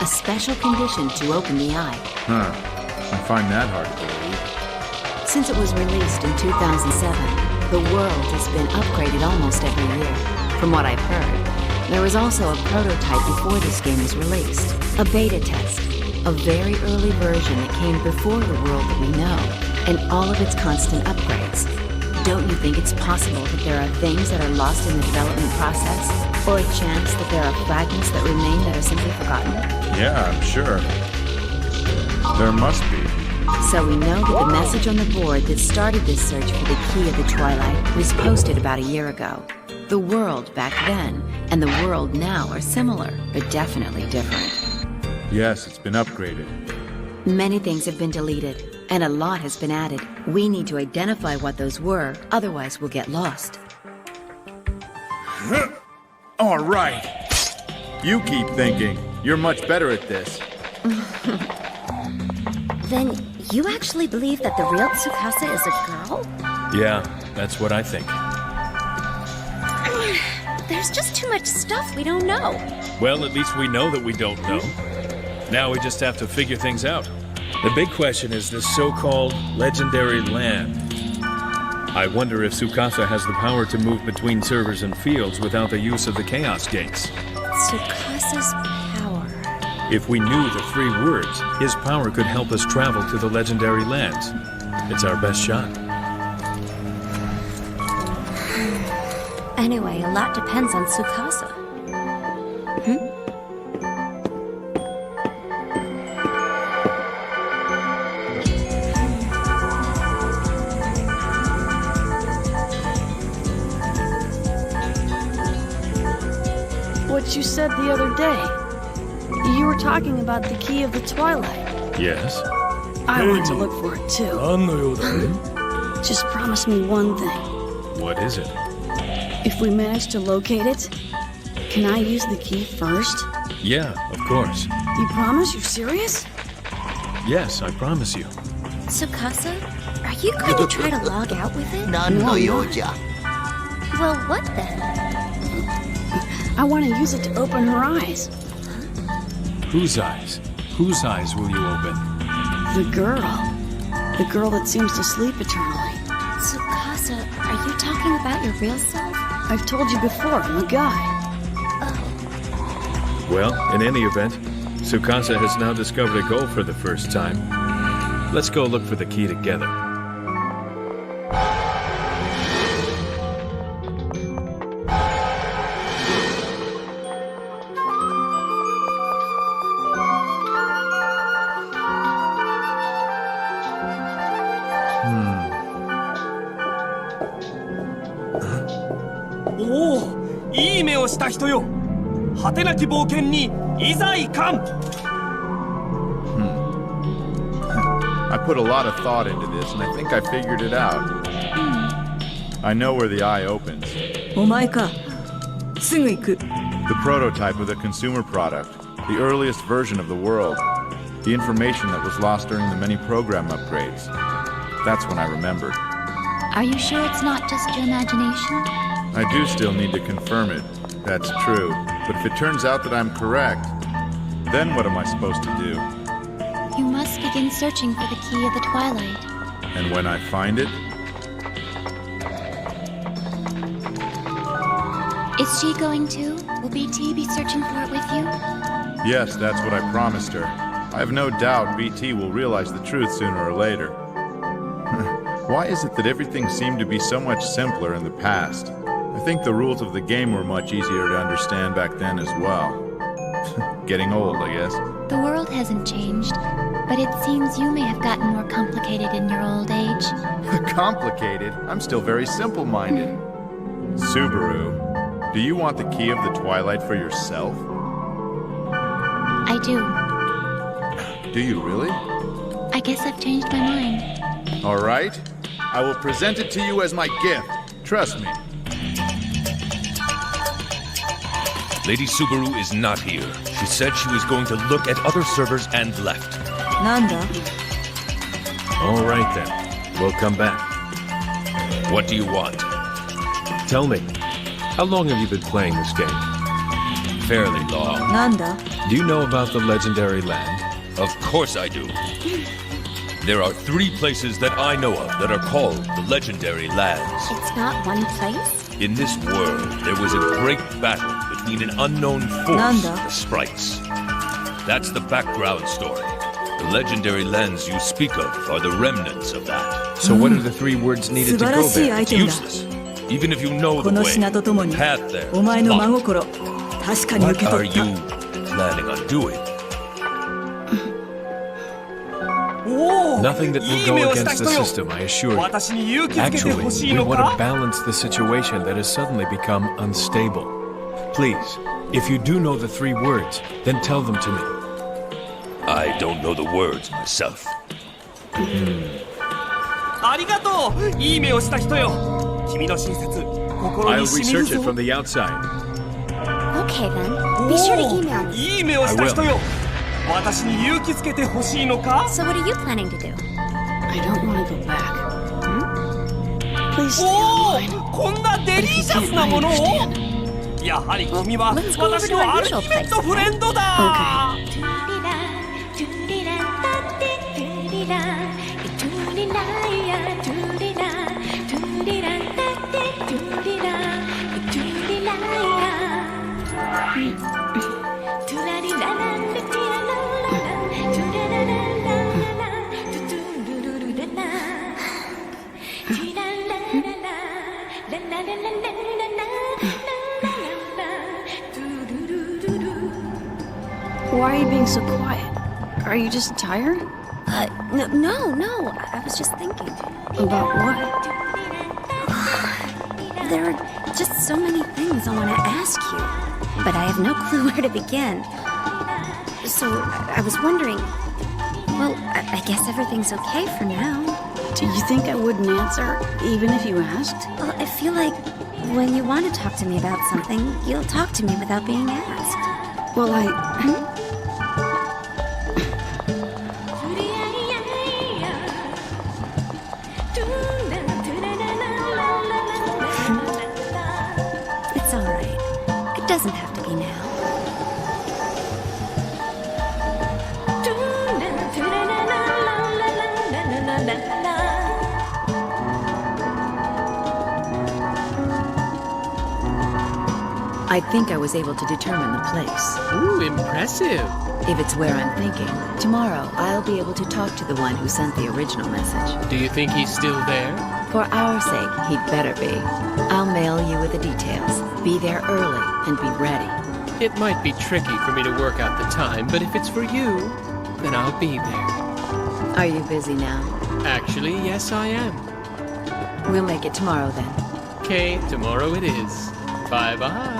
A special condition to open the eye. Huh. I find that hard to believe. Since it was released in 2007, the world has been upgraded almost every year. From what I've heard, there was also a prototype before this game was released. A beta test. A very early version that came before the world that we know, and all of its constant upgrades. Don't you think it's possible that there are things that are lost in the development process? Or a chance that there are fragments that remain that are simply forgotten? Yeah, I'm sure. There must be. So we know that the message on the board that started this search for the key of the Twilight was posted about a year ago. The world back then and the world now are similar, but definitely different. Yes, it's been upgraded. Many things have been deleted, and a lot has been added. We need to identify what those were, otherwise we'll get lost. All right. You keep thinking. You're much better at this. Then you actually believe that the real Tsukasa is a girl? Yeah, that's what I think. There's just too much stuff we don't know. Well, at least we know that we don't know. Now we just have to figure things out. The big question is this so-called legendary land. I wonder if Tsukasa has the power to move between servers and fields without the use of the Chaos Gates. Tsukasa's power. If we knew the 3 words, his power could help us travel to the legendary lands. It's our best shot. Anyway, a lot depends on Tsukasa. What you said the other day. You were talking about the key of the Twilight. Yes? I want to look for it too. Just promise me one thing. What is it? If we manage to locate it, can I use the key first? Yeah, of course. You promise? You're serious? Yes, I promise you. Tsukasa, are you going to try to log out with it? Well, what then? I want to use it to open her eyes. Whose eyes? Whose eyes will you open? The girl. The girl that seems to sleep eternally. Tsukasa, are you talking about your real self? I've told you before, I'm a guy. Well, in any event, Tsukasa has now discovered a goal for the first time. Let's go look for the key together. I put a lot of thought into this, and I think I figured it out. I know where the eye opens. The prototype of the consumer product, the earliest version of the world, the information that was lost during the many program upgrades. That's when I remembered. Are you sure it's not just your imagination? I do still need to confirm it. That's true. But if it turns out that I'm correct, then what am I supposed to do? You must begin searching for the key of the Twilight. And when I find it, Is she going too? Will BT be searching for it with you? Yes, that's what I promised her. I have no doubt BT will realize the truth sooner or later. Why is it that everything seemed to be so much simpler in the past? I think the rules of the game were much easier to understand back then as well. Getting old, I guess. The world hasn't changed, but it seems you may have gotten more complicated in your old age. Complicated? I'm still very simple-minded. Subaru, do you want the key of the Twilight for yourself? I do. Do you really? I guess I've changed my mind. All right. I will present it to you as my gift. Trust me. Lady Subaru is not here. She said she was going to look at other servers and left. Nanda? All right then. We'll come back. What do you want? Tell me, how long have you been playing this game? Fairly long. Nanda? Do you know about the legendary land? Of course I do. There are 3 places that I know of that are called the legendary lands. It's not one place? In this world, there was a great battle between an unknown force Nanda. and the sprites. That's the background story. The legendary lands you speak of are the remnants of that. So what are the 3 words needed to go there? It's useless. Even if you know the この way, 品とともに the path there お前 is の真 locked. 心確かに受 What け are 取った you planning on doing? Nothing that will go against the system, I assure you. Actually, we want to balance the situation that has suddenly become unstable. Please, if you do know the 3 words, then tell them to me. I don't know the words myself. ありがとう。いい目をした人よ。君の親切、心 I'll に染みる research it ぞ。 from the outside. Okay then. Be sure to email me. いい目をした人よ。私に勇気づけてほしいのか？ So what are you planning to do? I don't want to go back. Please stay お online. お、こんなデリシャスなものを。やはり君は Let's go over 私 to の our アルテ usual ィメット place. フレンドだ。 Why are you being so quiet? Are you just tired? No. I was just thinking. About what? There are just so many things I want to ask you, but I have no clue where to begin. So I was wondering. Well, I guess everything's okay for now. Do you think I wouldn't answer, even if you asked? Well, I feel like when you want to talk to me about something, you'll talk to me without being asked. Well, It's all right. It doesn't have to be now. I think I was able to determine the place. Ooh, impressive. If it's where I'm thinking, tomorrow I'll be able to talk to the one who sent the original message. Do you think he's still there? For our sake, he'd better be. I'll mail you with the details. Be there early and be ready. It might be tricky for me to work out the time, but if it's for you, then I'll be there. Are you busy now? Actually, yes, I am. We'll make it tomorrow then. Okay, tomorrow it is. Bye-bye.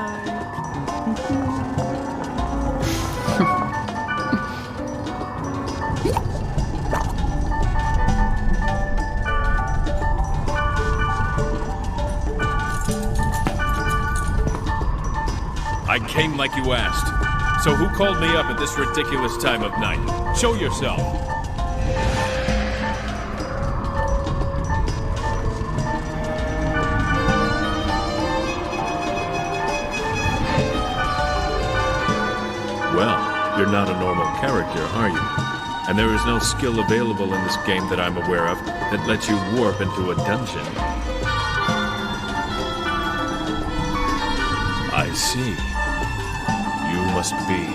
I came like you asked. So who called me up at this ridiculous time of night? Show yourself. Well, you're not a normal character, are you? And there is no skill available in this game that I'm aware of that lets you warp into a dungeon. see. You must be...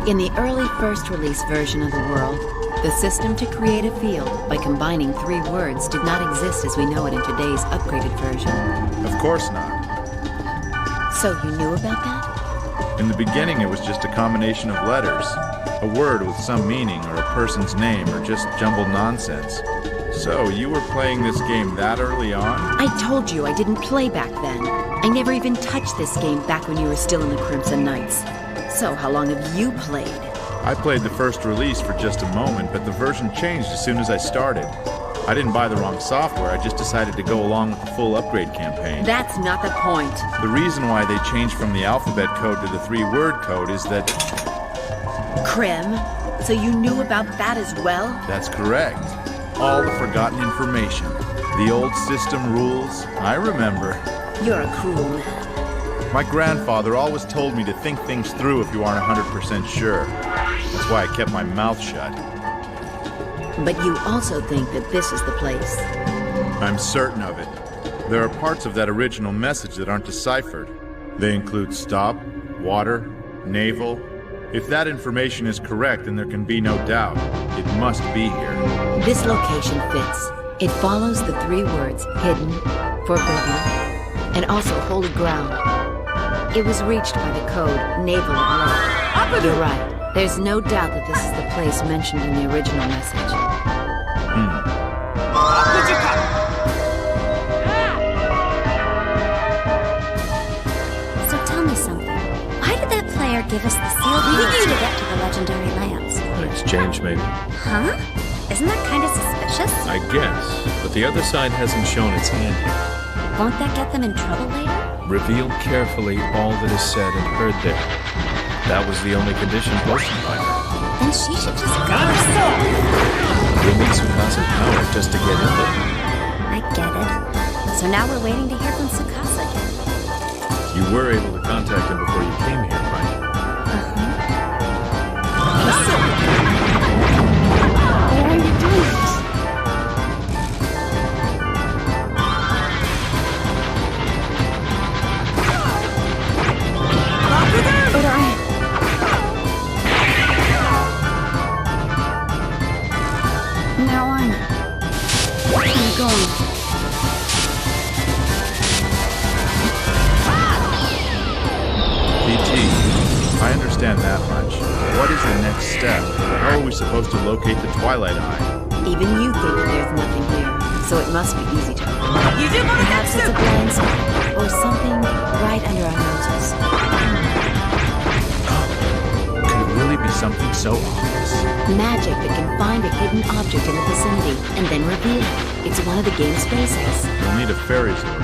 In the early first release version of the world, the system to create a field by combining 3 words did not exist as we know it in today's upgraded version. Of course not. So you knew about that? In the beginning, it was just a combination of letters. A word with some meaning, or a person's name, or just jumbled nonsense. So, you were playing this game that early on? I told you I didn't play back then. I never even touched this game back when you were still in the Crimson Knights. So, how long have you played? I played the first release for just a moment, but the version changed as soon as I started. I didn't buy the wrong software, I just decided to go along with the full upgrade campaign. That's not the point. The reason why they changed from the alphabet code to the 3-word code is that... Krim? So you knew about that as well? That's correct. All the forgotten information. The old system rules. I remember. You're a cruel man. My grandfather always told me to think things through if you aren't 100% sure. That's why I kept my mouth shut. But you also think that this is the place. I'm certain of it. There are parts of that original message that aren't deciphered. They include stop, water, naval. If that information is correct, then there can be no doubt. It must be here. This location fits. It follows the 3 words hidden, forbidden, and also holy ground. It was reached by the code naval alert. You're right. There's no doubt that this is the place mentioned in the original message. So tell me something. Why did that player give us the sealed key to get to the legendary lands? An exchange, maybe? Huh? Isn't that kind of suspicious? I guess, but the other side hasn't shown its hand here. Won't that get them in trouble later? Reveal carefully all that is said and heard there. That was the only condition posted by her. Then she should just go herself. We'll need Tsukasa's power just to get in there. I get it. So now we're waiting to hear from Tsukasa again. You were able to contact him before you came here, right? Why are you doing this? Now I'm going. BT, I understand that much. What is the next step? How are we supposed to locate the Twilight Eye? Even you think that there's nothing here, so it must be easy to open. Perhaps it's a blind spot, or something right under our noses. Could it really be something so obvious? Magic that can find a hidden object in the vicinity, and then reveal it. It's one of the game's basics. You'll need a fairy's lure.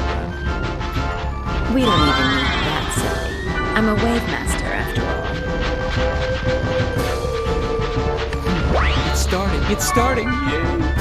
We don't even need that silly. I'm a wave master, after all. It's starting, it's starting! Yay!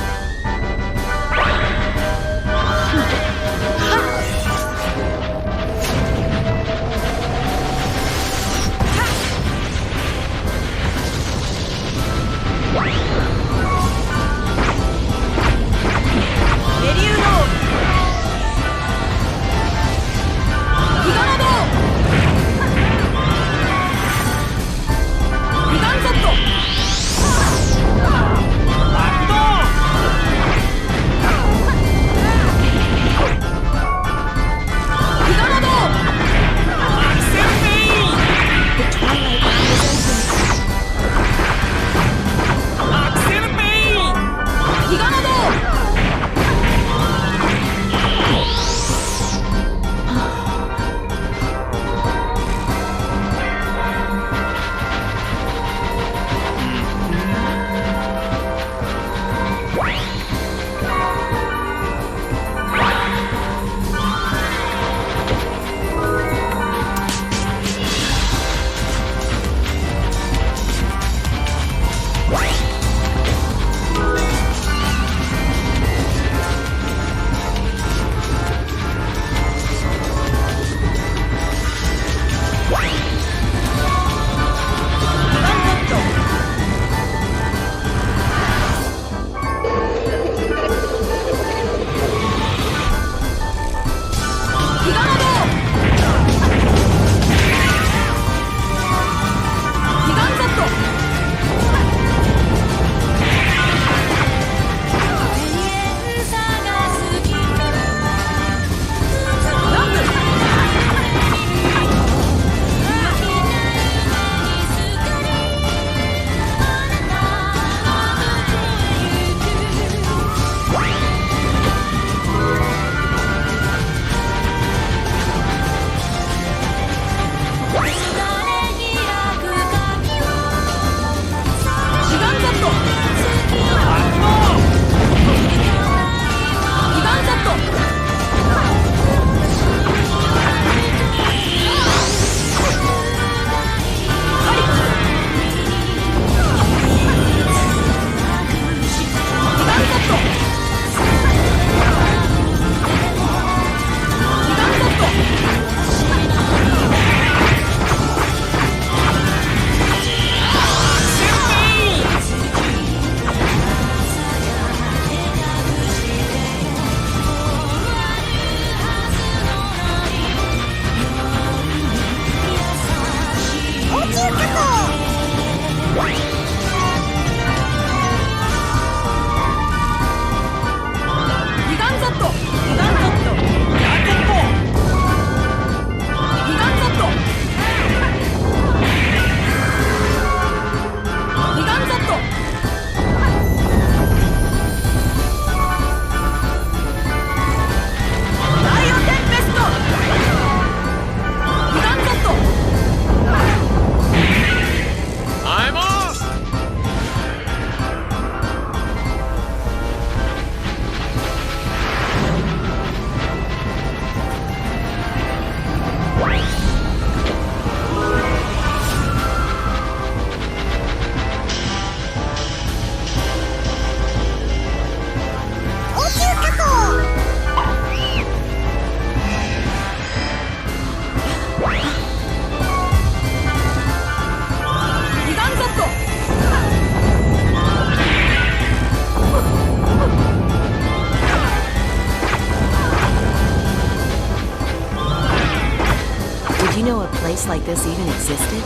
place like this even existed?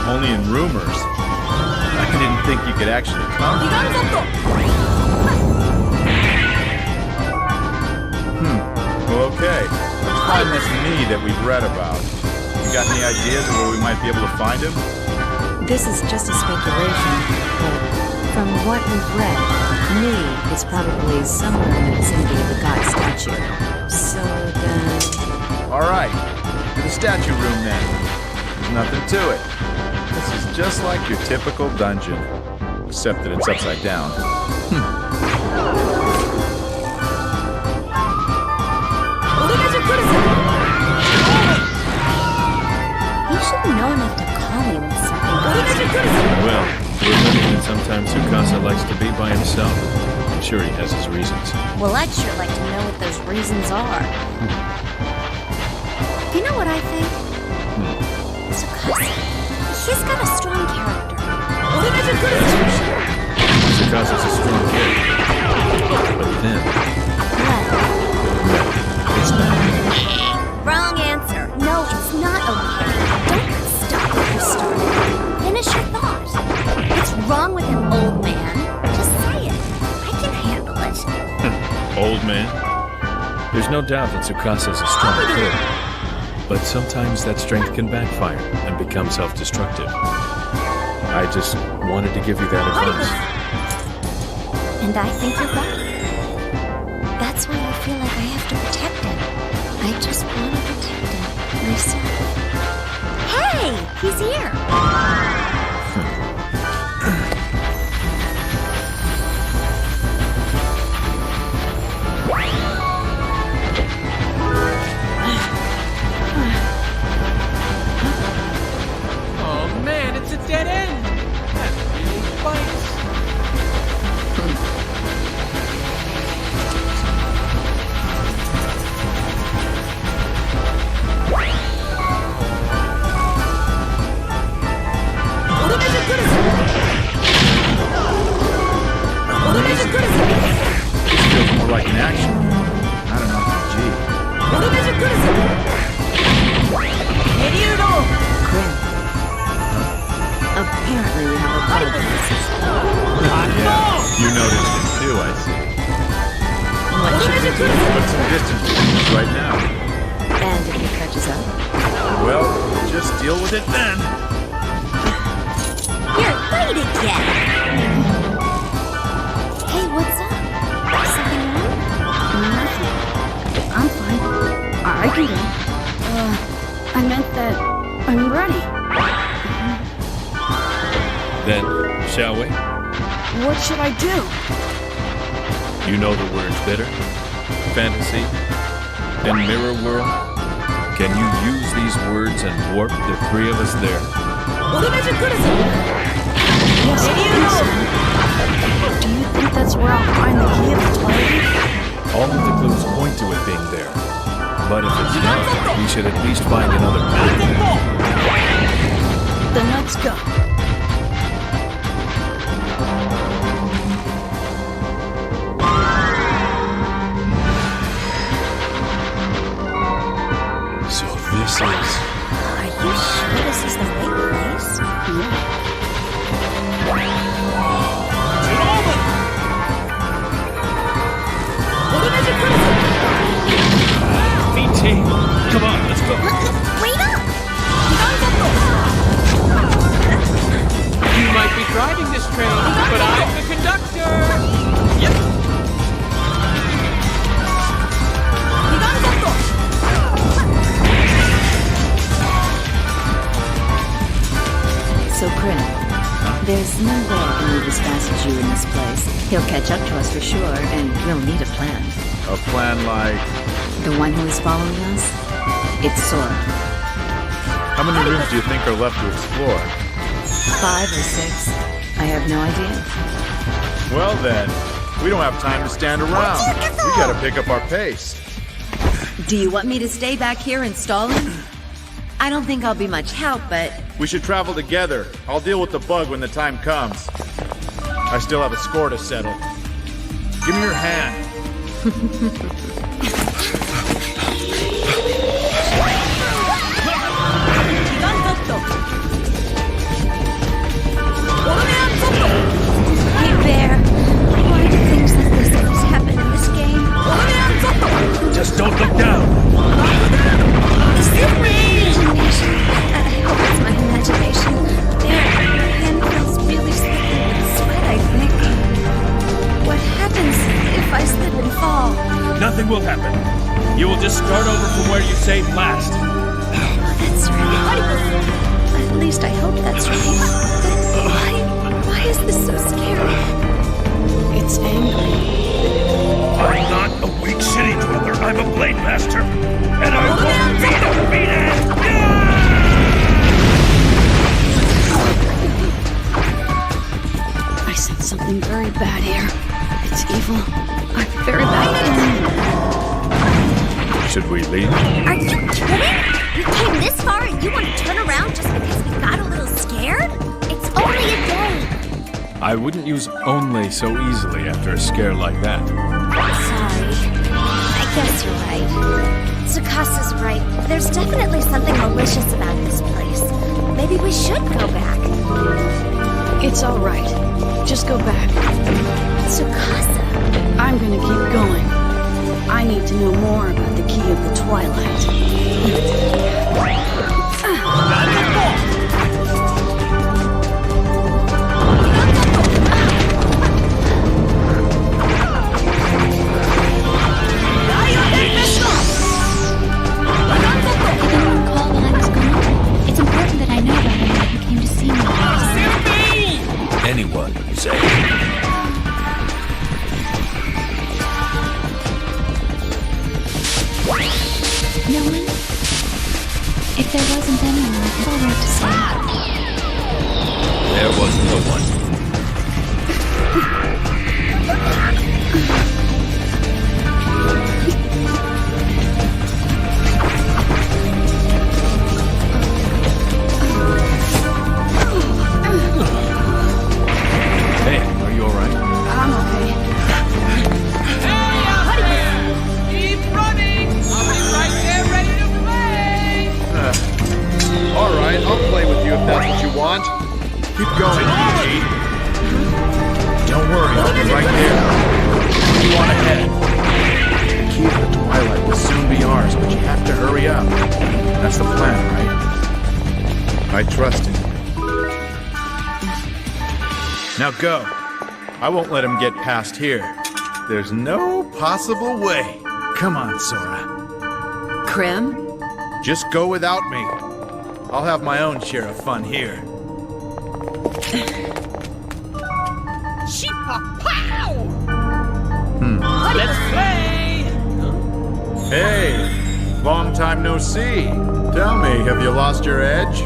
Only in rumors. I didn't think you could actually come. Well, okay. Let's find this me that we've read about. You got any ideas of where we might be able to find him? This is just a speculation, but from what we've read, me is probably somewhere in the vicinity of the god statue. So then... Alright, to the statue room then. There's nothing to it. This is just like your typical dungeon, except that it's upside down. You should know enough to call me when something goes. Well, we're admitting that sometimes Tsukasa likes to be by himself. I'm sure he has his reasons. Well, I'd sure like to know what those reasons are. You know what I think? Tsukasa. He's got a strong character. Tsukasa's a strong kid. But then... It's not. Wrong answer. No, it's not okay. Don't stop what you started. Finish your thought. What's wrong with him, old man? Just say it. I can handle it. Old man? There's no doubt that Tsukasa's a strong kid. But sometimes that strength can backfire and become self-destructive. I just wanted to give you that advice. And I think you're right. That's why I feel like I have to protect him. I just want to protect him myself. Hey! He's here! Oh man, it's a dead end! That really bites. This feels more like an action. I don't know. Gee. Grim. Apparently we have a problem. Yeah, you noticed it too, I see. What should we do? Put some distance between us right now. And if he catches up? Well, just deal with it then. Here, wait again! Hey, what's up? Something wrong? Nothing. I'm fine. I can go. I meant that I'm ready. Then, shall we? What should I do? You know the words bitter, fantasy, and mirror world? Can you use these words and warp the three of us there? Yes, I think so. Do you think that's where I'll find the key of the toilet? All of the clues point to it being there. But if it's not, we should at least find another path. Then let's go. So this is... Are you sure this is the right place? Yeah. VT, come on, let's go. Wait up! You might be driving this train, but I'm the conductor! Yep. So, Grim, there's no way I can move as fast as you in this place. He'll catch up to us for sure, and we'll need a plan. A plan like... The one who is following us? It's Sora. How many rooms do you think are left to explore? 5 or 6. I have no idea. Well then, we don't have time to stand around. We gotta pick up our pace. Do you want me to stay back here and stall him? I don't think I'll be much help, but... We should travel together. I'll deal with the bug when the time comes. I still have a score to settle. Give me your hand. Don't look down! Imagination. I hope it's my imagination. Your hand feels really slippery with sweat, I think. What happens if I slip and fall? Nothing will happen. You will just start over from where you saved last. That's right. At least I hope that's right. But why is this so scary? It's angry. I'm not a weak city dweller. I'm a blade master. And I won't be defeated! I sense something very bad here. It's evil. A very bad feeling. Should we leave? Are you kidding? We came this far and you want to turn around just because we got a little scared? It's only a day. I wouldn't use only so easily after a scare like that. Sorry. I guess you're right. Tsukasa's right. There's definitely something malicious about this place. Maybe we should go back. It's all right. Just go back. Tsukasa. I'm gonna keep going. I need to know more about the key of the Twilight. It's important that I know about him when he came to see me. Anyone, you say? No one? If there wasn't anyone, it's all right to say. There was no one. Hey, are you alright? I'm okay. Keep running! I'll be right there ready to play! Alright, I'll play with you if that's what you want. Keep going, Yuji. Don't worry, I'll be right there. You on ahead. The key to the Twilight will soon be ours, but you have to hurry up. That's the plan, right? I trust him. Now go. I won't let him get past here. There's no possible way. Come on, Sora. Krem? Just go without me. I'll have my own share of fun here. Let's play! Hey, long time no see. Tell me, have you lost your edge?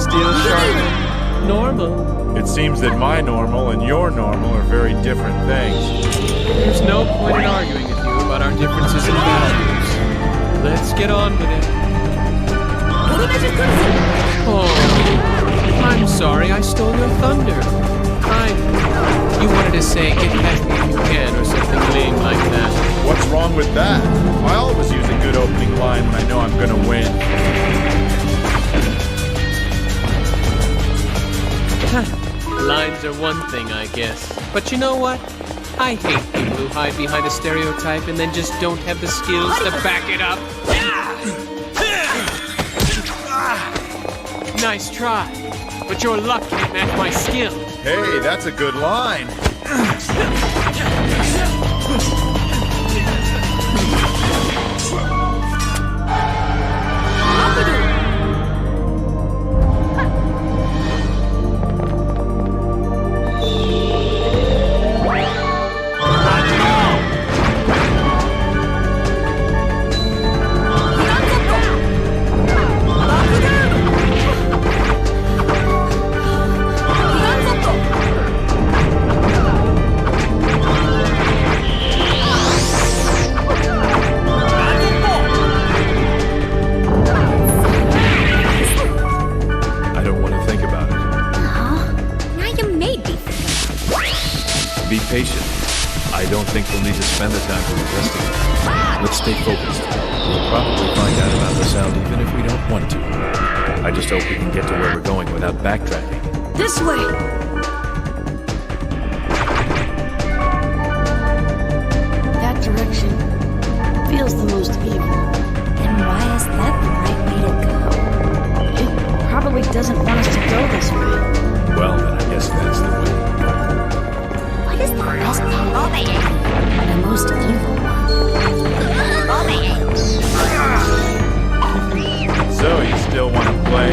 Still sharp. Normal. It seems that my normal and your normal are very different things. There's no point in arguing with you about our differences in values. Let's get on with it. Oh, I'm sorry I stole your thunder. You wanted to say, get past me if you can, or something lame like that. What's wrong with that? I always use a good opening line when I know I'm gonna win. Lines are one thing, I guess. But you know what? I hate people who hide behind a stereotype and then just don't have the skills to back it up. Nice try. But your luck can't match my skill. Hey, that's a good line. Be patient. I don't think we'll need to spend the time to investigate. Let's stay focused. We'll probably find out about the sound even if we don't want to. I just hope we can get to where we're going without backtracking. This way! That direction Smil's the most evil. Then why is that the right way to go? It probably doesn't want us to go this way. Well, then I guess that's the way. What is the best part? The most evil one. So, you still want to play?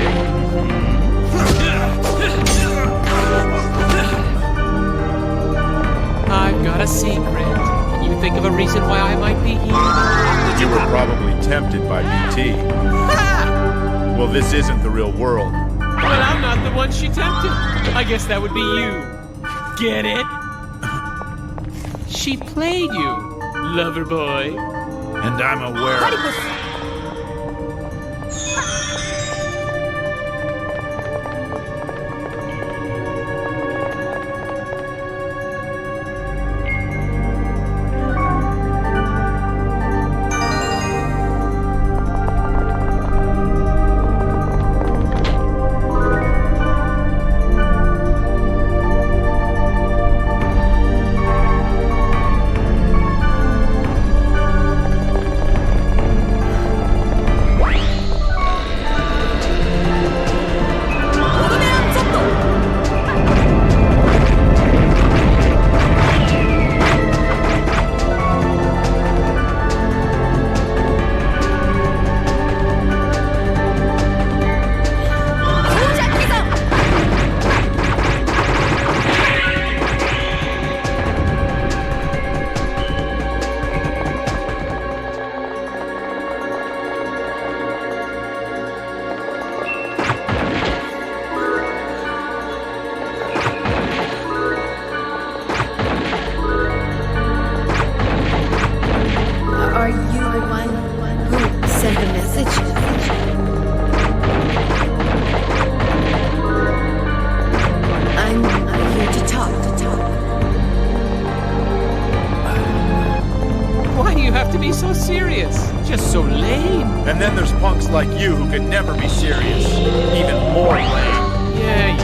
I've got a secret. Can you think of a reason why I might be here? You were probably tempted by BT. Well, this isn't the real world. But I'm not the one she tempted. I guess that would be you. Get it? She played you, lover boy. And I'm aware of it. So serious, just so lame. And then there's punks like you who could never be serious, even more lame. Yeah.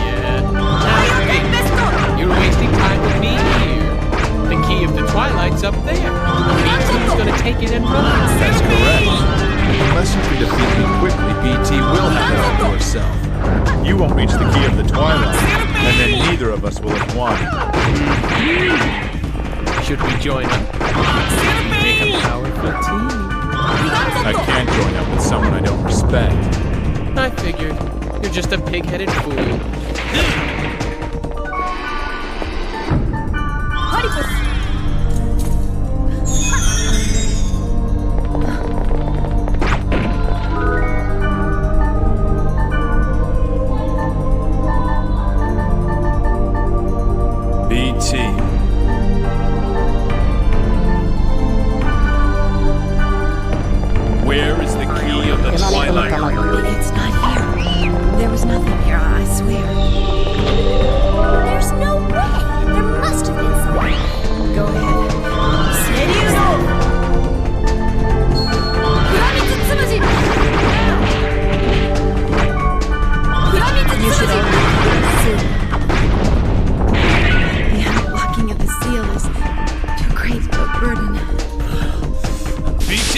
You're wasting time with me here. The key of the Twilight's up there. BT's gonna take it and run. That's correct. Unless you can defeat me quickly, BT will have it all to herself. You won't reach the key of the Twilight, and then neither of us will have won. Should we join up? Make a powerful team. I can't join up with someone I don't respect. I figured. You're just a pig-headed fool. BT. Where is the key of the Twilight? It's not here. There was nothing here, I swear. There's no way. There must have been something. Go ahead. You should already see. The unlocking of the seal is too great a burden. BT!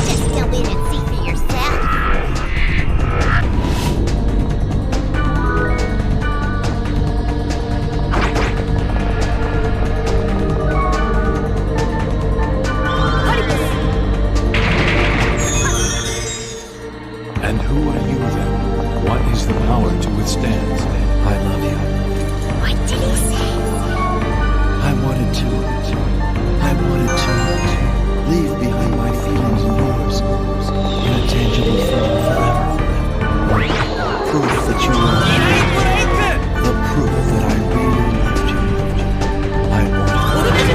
Just go in and see for yourself. And who are you then? What is the power to withstand? I love you. What did he say? I wanted to leave behind my feelings and yours in a tangible form forever. Proof that you loved me. The proof that I really loved you. I wanted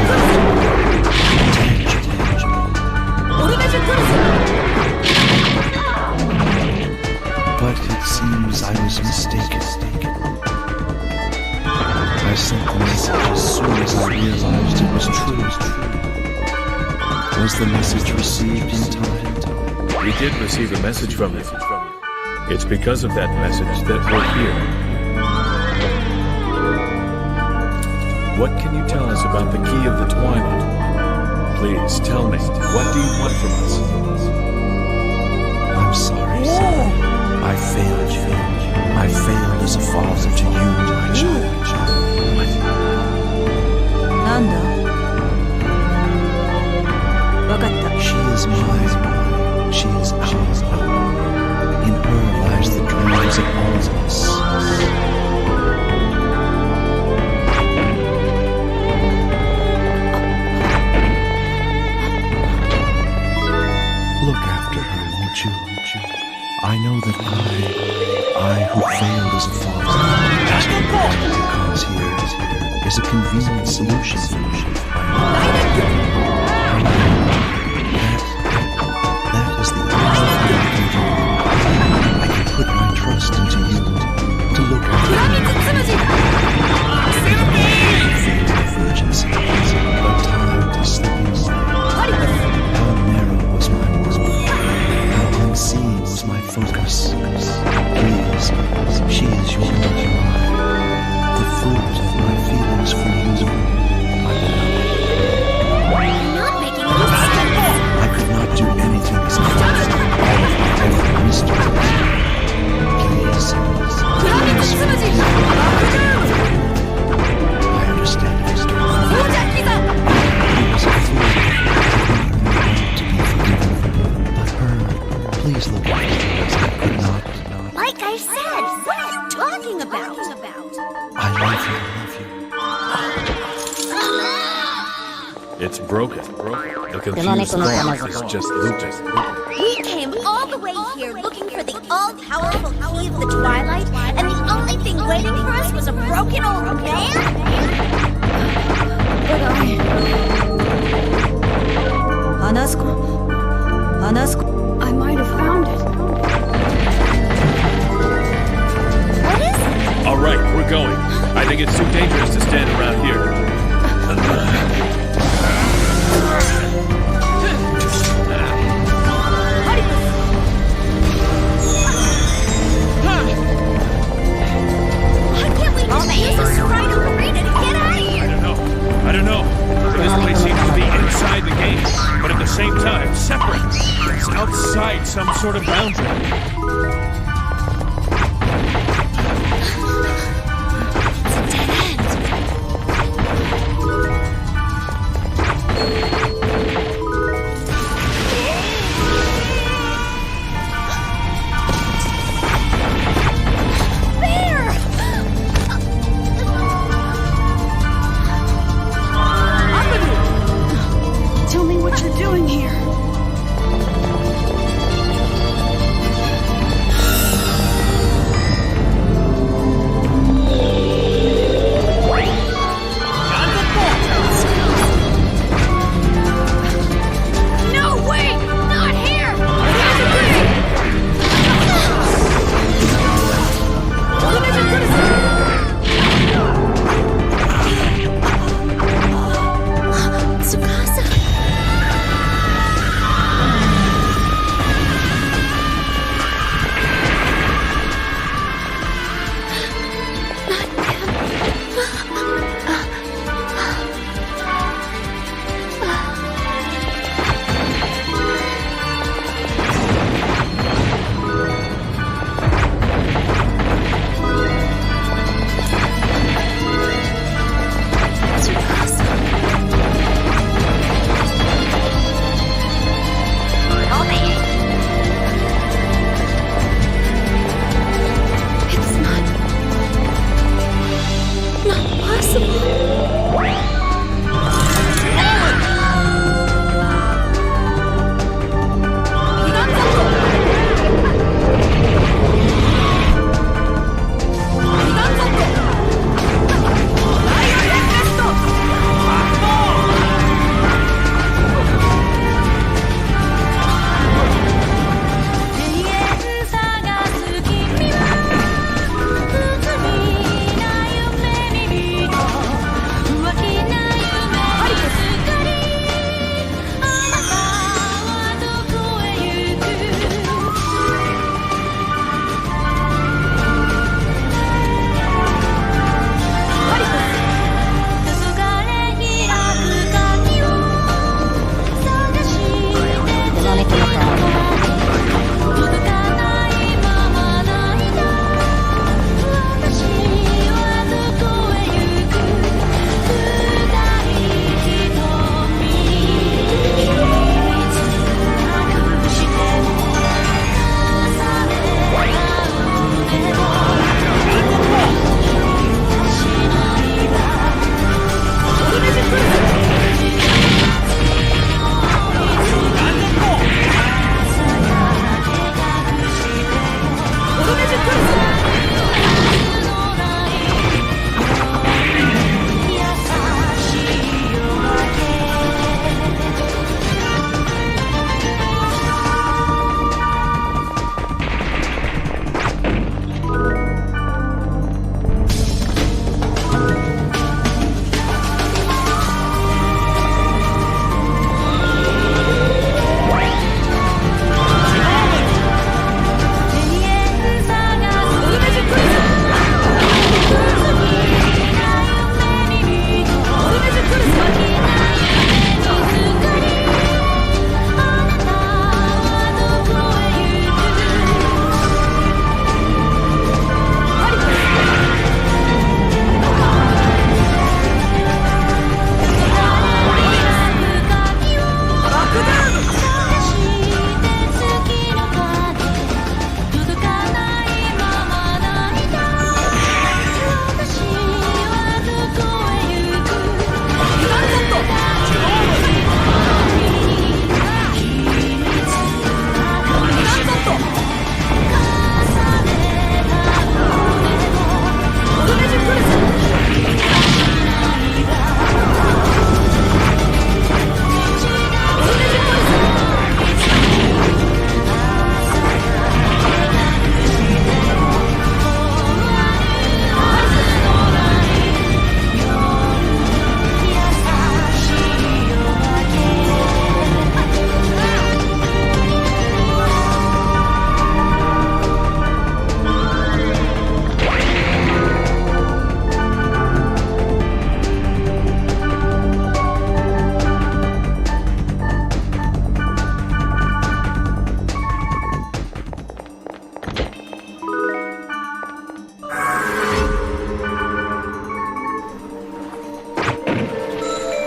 But it seems I was mistaken. I sent the message as soon as I realized it was true. Was the message received in time? We did receive a message from you. It's because of that message that we're here. What can you tell us about the Key of the Twilight? Please, tell me, what do you want from us? I'm sorry, son. I failed you. I failed as a father to you, my child. Nanda. Wakatta. She is mine. She is ours. In her lies the dreams of all of us. Look after her, won't you? I know that I who failed as a father, to cause here, is a convenient solution for me. That is the only thing I can do. I can put my trust into you to look after me. Emergency, but time to slip in. How narrow was my world. How unseen was my focus. Please, she is your eye. The fruit of my feelings for you, my beloved. You're not making any sense. I could not do anything as a father. All of my own mysteries. Please, I understand his story. He was a fool. To be forgiven. But her, please look at me as I could not. Like I said, what are you talking about? I love you. It's broken. The confused thought is just looping. We came all the way here looking for the all-powerful Key of the Twilight, and the only thing waiting for us was a broken old man? But I might have found it. what is it? All right, we're going. I think it's too dangerous to stand around here. Why can't we just use the sprite arena to get out of here? I don't know. This place seems to be inside the gate, but at the same time, separate. It's outside some sort of boundary. Tell me what you're doing here.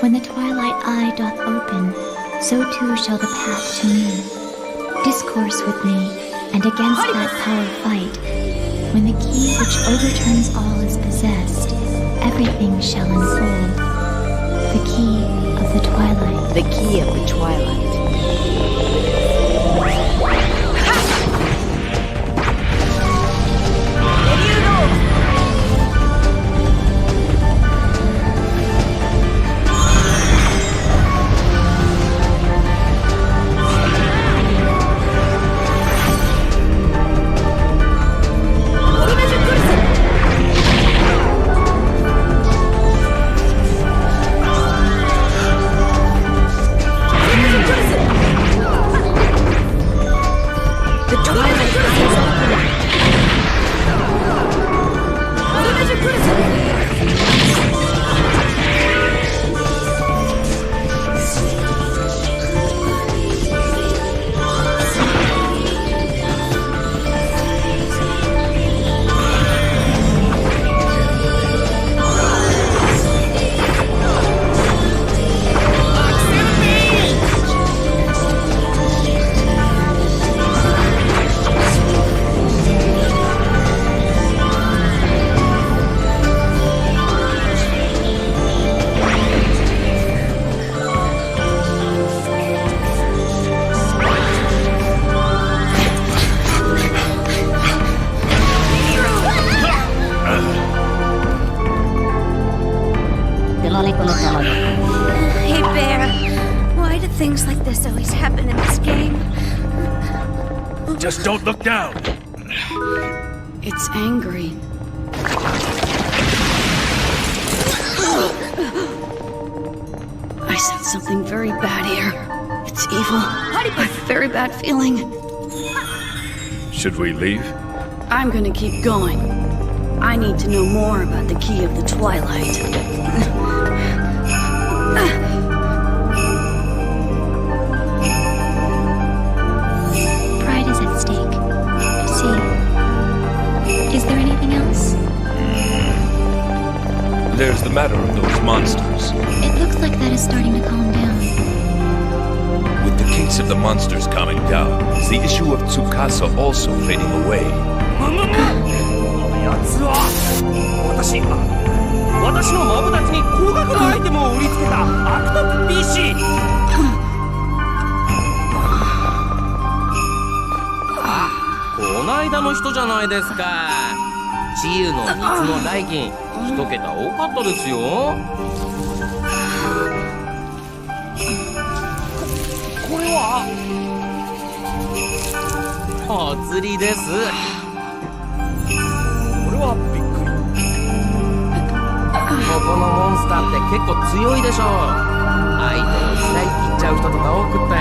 When the twilight eye doth open, so too shall the path to me. Discourse with me, and against that power fight. When the key which overturns all is possessed, everything shall unfold. The key of the twilight. The key of the twilight. Hey, Bear. Why do things like this always happen in this game? Just don't look down. It's angry. I sense something very bad here. It's evil. I have a very bad feeling. Should we leave? I'm gonna keep going. I need to know more about the key of the twilight. Pride is at stake. I see. Is there anything else? There's the matter of those monsters. It looks like that is starting to calm down. With the case of the monsters calming down, is the issue of Tsukasa also fading away? 奴は私のマブダチに高額なアイテムを売りつけた悪徳 PC。 こないだの人じゃないですか。治癒の水の代金一桁多かったですよ。これはお釣りです。これはびっくり。ここのモンスターって結構強いでしょ。相手を使い切っちゃう人とか多くって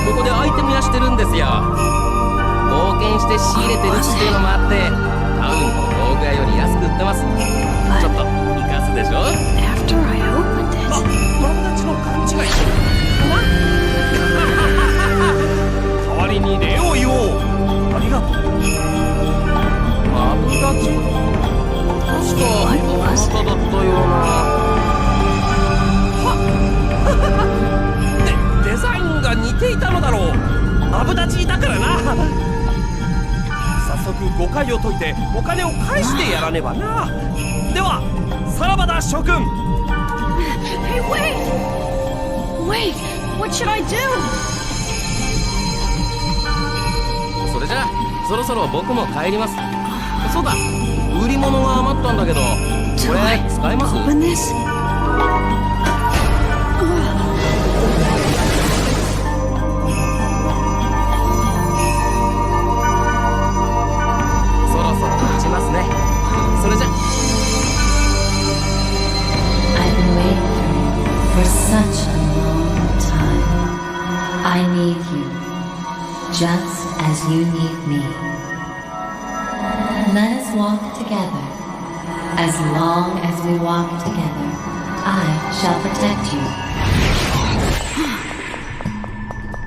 ここでアイテム屋してるんですよ。冒険して仕入れてるっていうのもあってタウンの道具屋より安く売ってます。ちょっとイカすでしょ。 After I opened it. マブダチの勘違い。代わりに礼を言おう。ありがとう。マブダチ確かあなただったような。デザインが似ていたのだろう。マブダチだからな。早速誤解を解いてお金を返してやらねばな。ではさらばだ諸君。 Hey, wait! What should I do? それじゃあそろそろ僕も帰ります。そうだ、売り物が余ったんだけどこれ使えます？ Open this? そろそろ打ちますね。それじゃ。 I've been waiting for such a long time. I need you, just as you need me. Let us walk together. As long as we walk together, I shall protect you.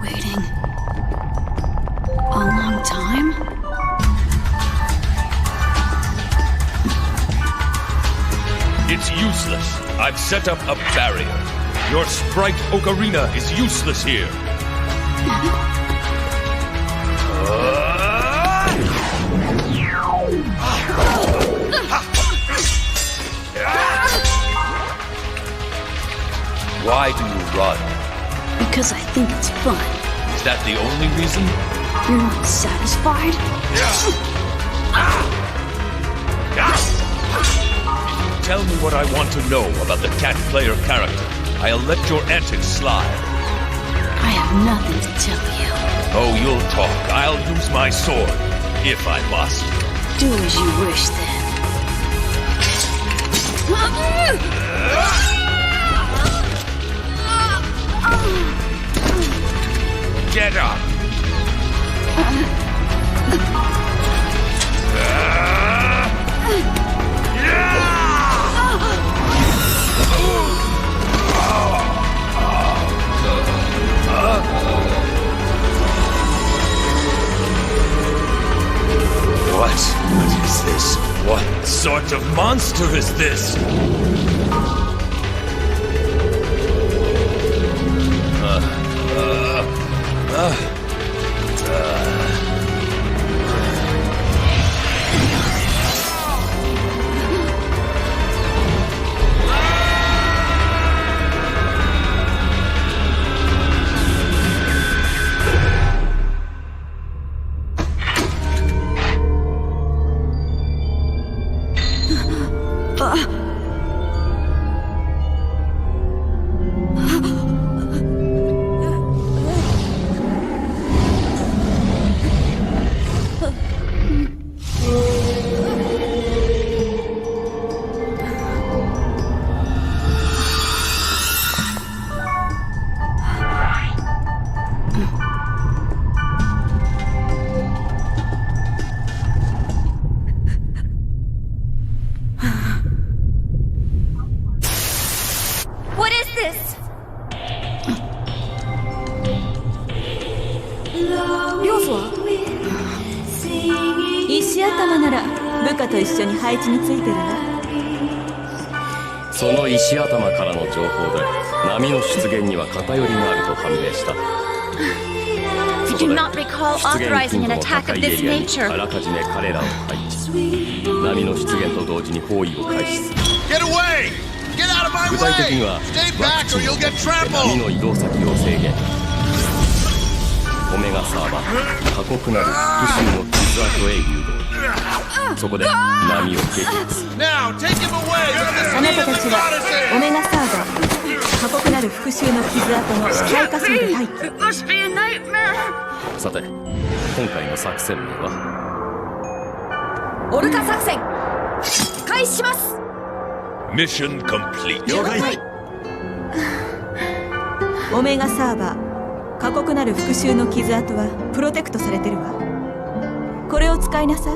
Waiting. A long time? It's useless. I've set up a barrier. Your sprite ocarina is useless here. Why do you run? Because I think it's fun. Is that the only reason? You're not satisfied? Tell me what I want to know about the cat player character. I'll let your antics slide. I have nothing to tell you. Oh, you'll talk. I'll use my sword, if I must. Do as you wish, then. Get up! What is this? What sort of monster is this? What is this? 要素は石頭なら部下と一緒に配置についてるわ。その石頭からの情報で波の出現には偏りがあると判明した。 I do not recall 出現 authorizing 頻 an 度の attack 高 of いエ this リアに nature. あらかじめ彼らを配置。波の出現と同時に包囲を開始する。 Get away! Get out of my 具体的に way! は Stay ワ back クチ or ンを you'll 使 get って波 trampled! の移動先を制限。オメガサーバー過酷なる復讐の傷跡へ誘導。そこで波を撃破。 Now, take him away! あなたたちはオメガサーバー過酷なる復讐の傷跡の支配下層で待機。 It must be a nightmare. さて、今回の作戦名はオルカ作戦開始します。 Mission complete. オメガサーバー過酷なる復讐の傷跡はプロテクトされてるわ。これを使いなさい。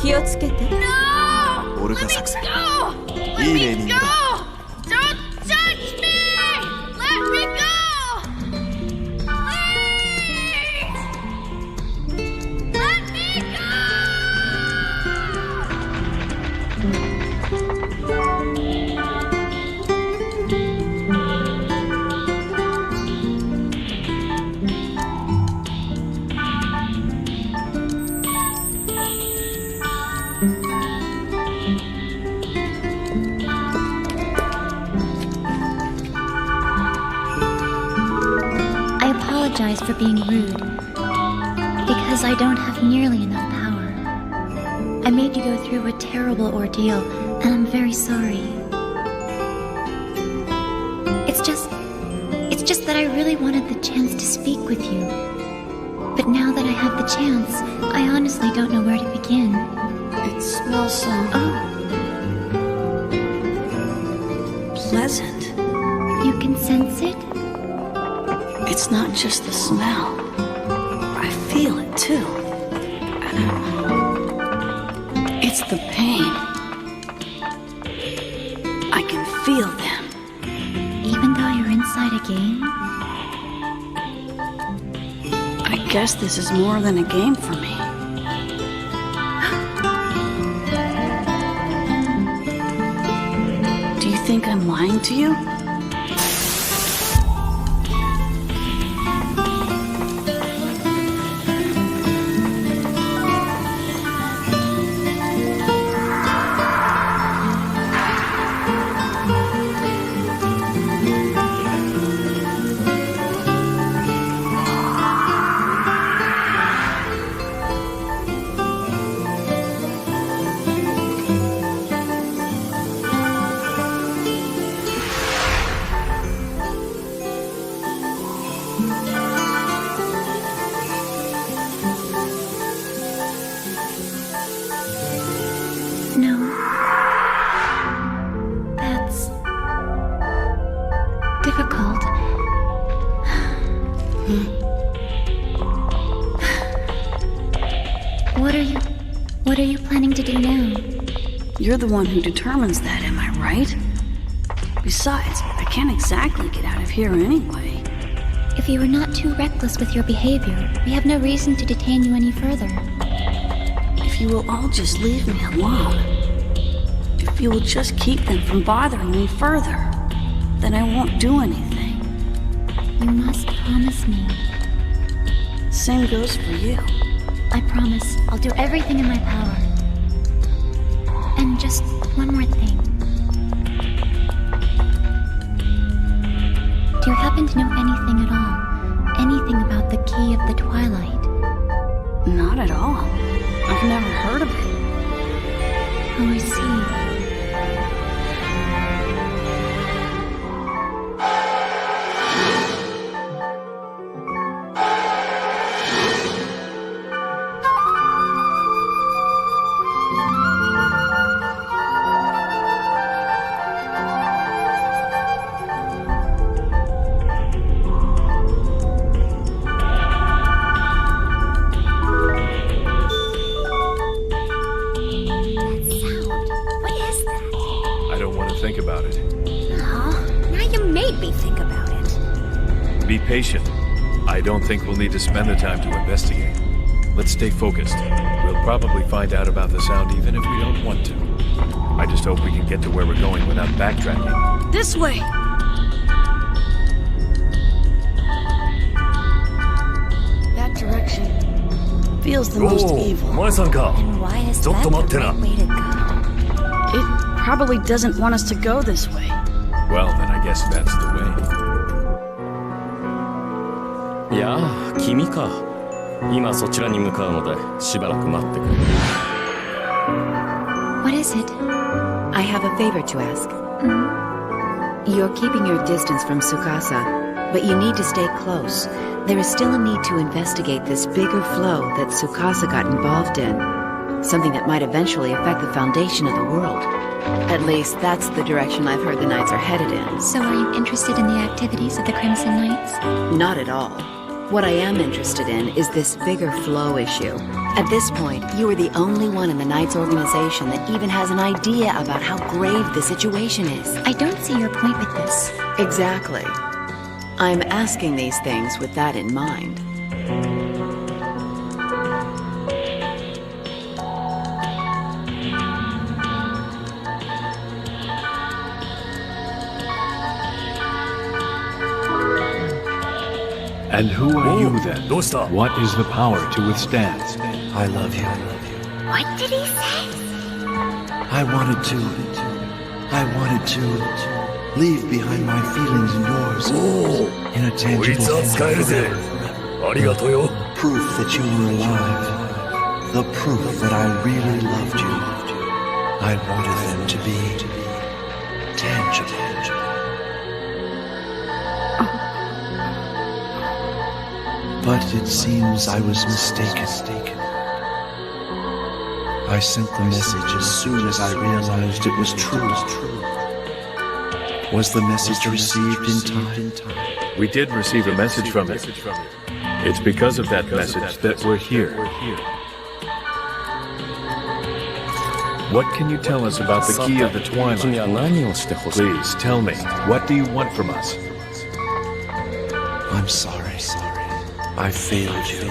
気をつけて。オルカ作戦いいネーミングだ。 Don't touch me! Let me go! Please! Let me go! I apologize for being rude, because I don't have nearly enough power. I made you go through a terrible ordeal, and I'm very sorry. It's just that I really wanted the chance to speak with you. But now that I have the chance, I honestly don't know where to begin. It smells so pleasant. You can sense it? It's not just the smell. I feel it too. It's the pain. I can feel them. Even though you're inside a game? I guess this is more than a game for me. Do you think I'm lying to you? No. That's difficult. What are you planning to do now? You're the one who determines that, am I right? Besides, I can't exactly get out of here anyway. If you are not too reckless with your behavior, we have no reason to detain you any further. If you will all just leave me alone, if you will just keep them from bothering me further, then I won't do anything. You must promise me. Same goes for you. I promise I'll do everything in my power. And just one more thing. Do you happen to know anything at all? Anything about the Key of the Twilight? Not at all. I've never heard of it. Oh, I see. Think about it. Now you made me think about it. Be patient. I don't think we'll need to spend the time to investigate. Let's stay focused. We'll probably find out about the sound even if we don't want to. I just hope we can get to where we're going without backtracking. This way! That direction feels the most evil. Why is that the right way to go? It probably doesn't want us to go this way. Well, then I guess that's the way. いやあ、君か。今そちらに向かうのでしばらく待ってくれ。What is it? I have a favor to ask. You're keeping your distance from Tsukasa, but you need to stay close. There is still a need to investigate this bigger flow that Tsukasa got involved in. Something that might eventually affect the foundation of the world. At least that's the direction I've heard the Knights are headed in. So are you interested in the activities of the Crimson Knights? Not at all. What I am interested in is this bigger flow issue. At this point, you are the only one in the Knights organization that even has an idea about how grave the situation is. I don't see your point with this. Exactly. I'm asking these things with that in mind. And who are you then? What is the power to withstand? I love you. What did he say? I wanted to leave behind my feelings and yours in a tangible form. Proof that you were alive. The proof that I really loved you. I wanted them to be tangible. But it seems I was mistaken. I sent the message as soon as I realized it was true. Was the message received in time? We did receive a message from it. It's because of that message that we're here. What can you tell us about the Key of the Twilight? Please, tell me. What do you want from us? I'm sorry. I failed you.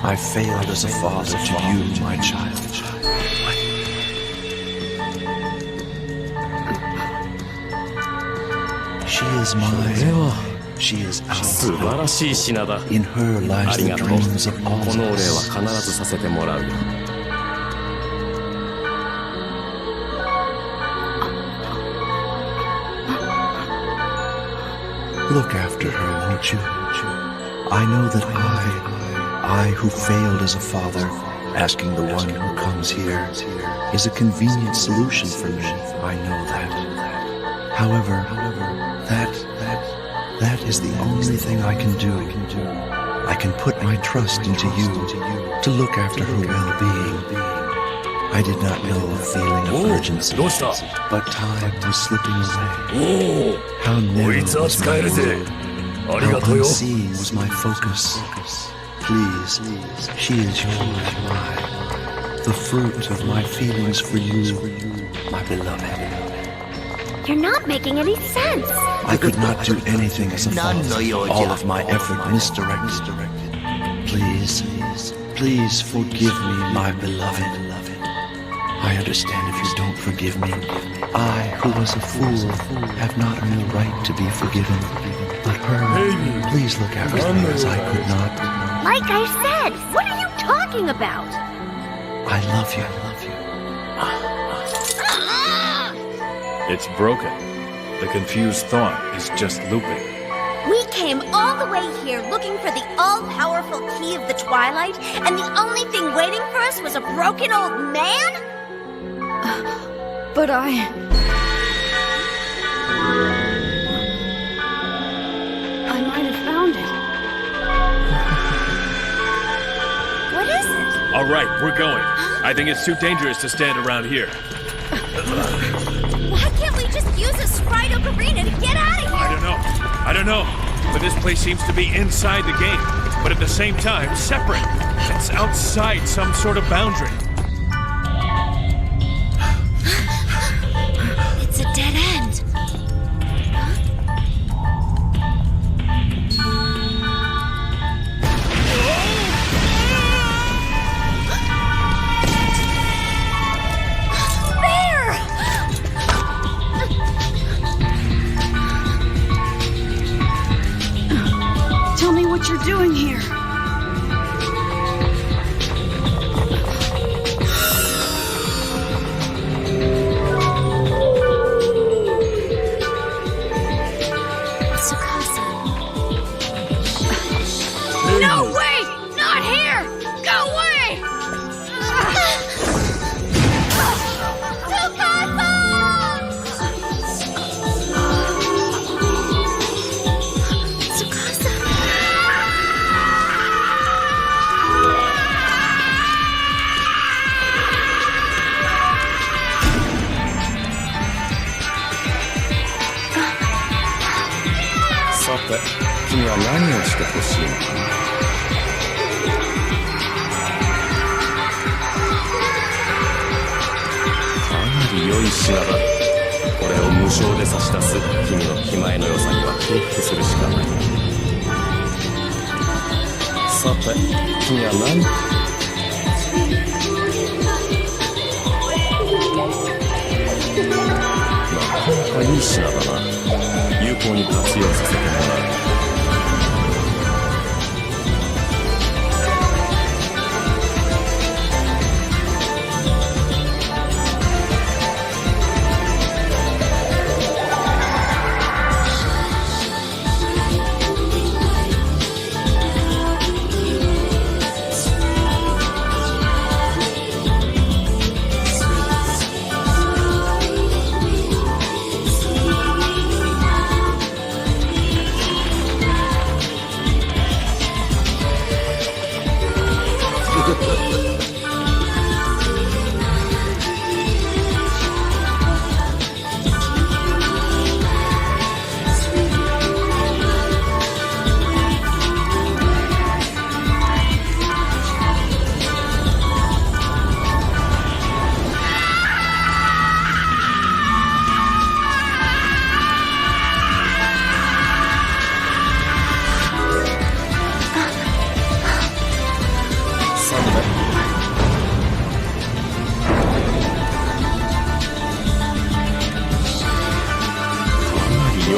I failed as a father to you, my child. She is mine. She is 素晴らしい品だ。 In her lies あり the がとう。 dreams of all このお of 礼は us. 必ずさせてもらうよ。 Look after her, won't you? I know that I who failed as a father, asking the one who comes here, is a convenient solution for me. I know that. However, that is the only thing I can do. I can put my trust into you to look after her well-being. I did not know a feeling of urgency, but time was slipping away. How narrow was my world. How unseen was my focus. Please, she is yours, mine. The fruit of my feelings for you, my beloved. You're not making any sense. I could not do anything as a father. All of my effort misdirected. Please forgive me, my beloved. I understand if you don't forgive me. I, who was a fool, have not only right to be forgiven, but her. Please look after me as I could not. Like I said, what are you talking about? I love you. It's broken. The confused thought is just looping. We came all the way here looking for the all-powerful key of the Twilight, and the only thing waiting for us was a broken old man? But I might have found it. What is it? All right, we're going. I think it's too dangerous to stand around here. Why can't we just use a Sprite Ocarina to get out of here? I don't know. But this place seems to be inside the game, but at the same time, separate. It's outside some sort of boundary. It's a dead end. Tell me what you're doing here. No way! Not here! Go away!さて、君は何をしてほしいのかな。かなり良い品だ。これを無償で差し出す君の気前の良さには敬服するしかない。さて、君は何？なかなかいい品だな。有効に活用させてもらう。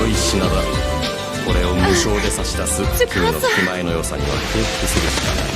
良い品だ。これを無償で差し出す君の気前の良さには敬服するしかない。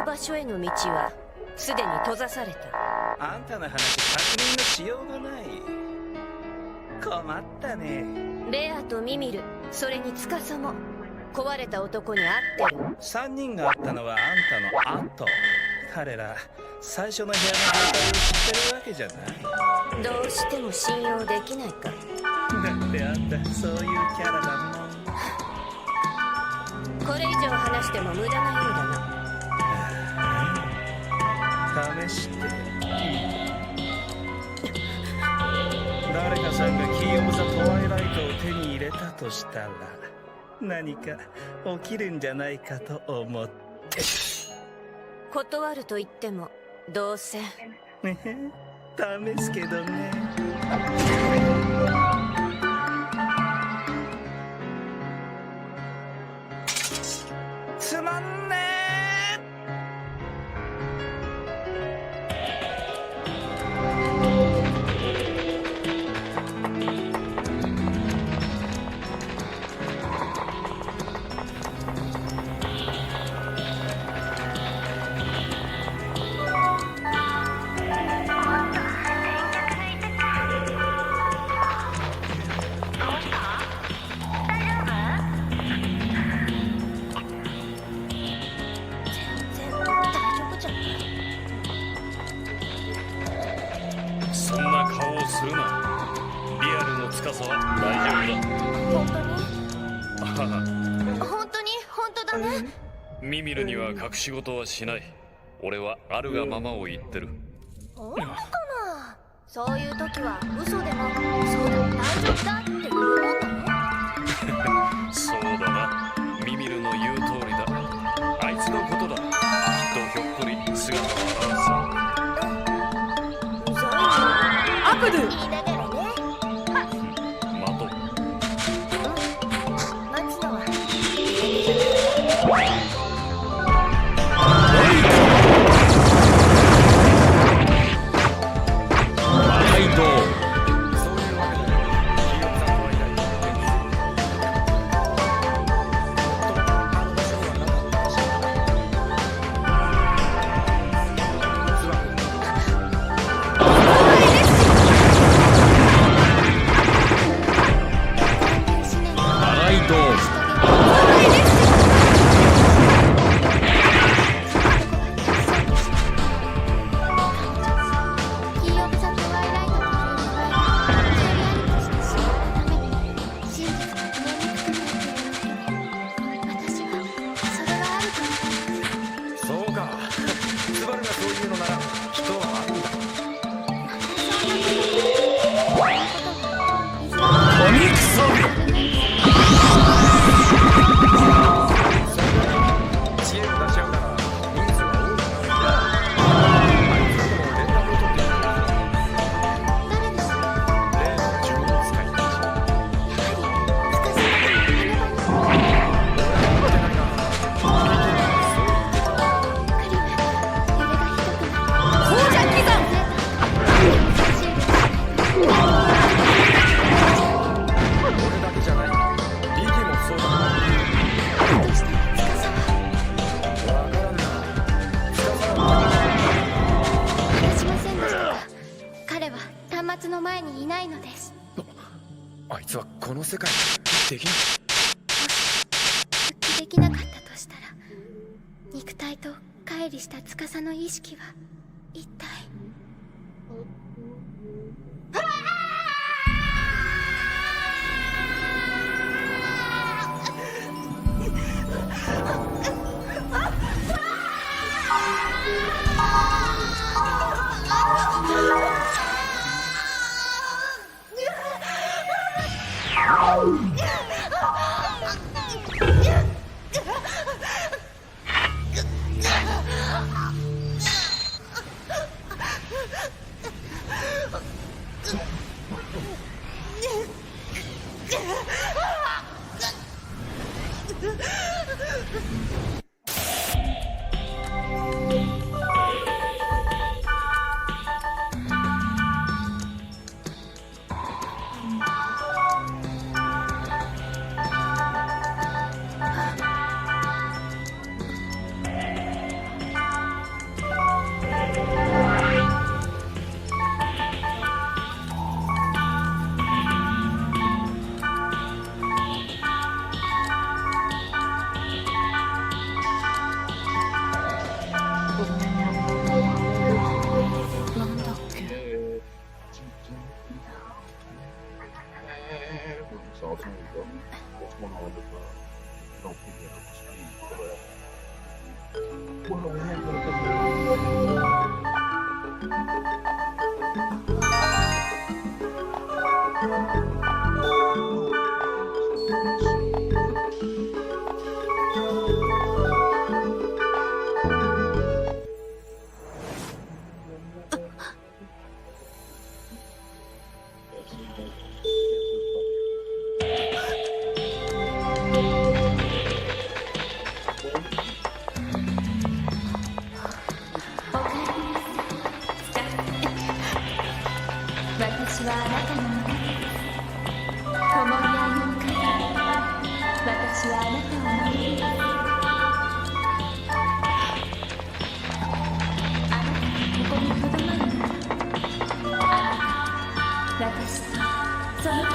場所への道はすでに閉ざされた。あんたの話確認のしようがない。困ったね。レアとミミル、それに司も壊れた男に会ってる。3人が会ったのはあんたの後。彼ら最初の部屋の状態を知ってるわけじゃない。どうしても信用できないか。だってあんたそういうキャラだもん。これ以上話しても無駄なようだな。試して誰かさんがキー・オブ・ザ・トワイライトを手に入れたとしたら何か起きるんじゃないかと思って。断ると言ってもどうせ試すけどね。つまんねミミルには隠し事はしない。俺はあるがままを言ってる。本当かな。そういう時は嘘でもそうだ大丈夫だって言うもんだね。そうだな、ミミルの言う通りだ。あいつのことだ。きっとひょっこり姿を現すさ。アプル待とう。待つのは毎度あいつはこの世界できない。復帰できなかったとしたら、肉体と乖離した司の意識は一体。私はあなたのものです。共に歩む限り、私はあなたを守ります。あなたがここにとどまるの。あなた、私とその子、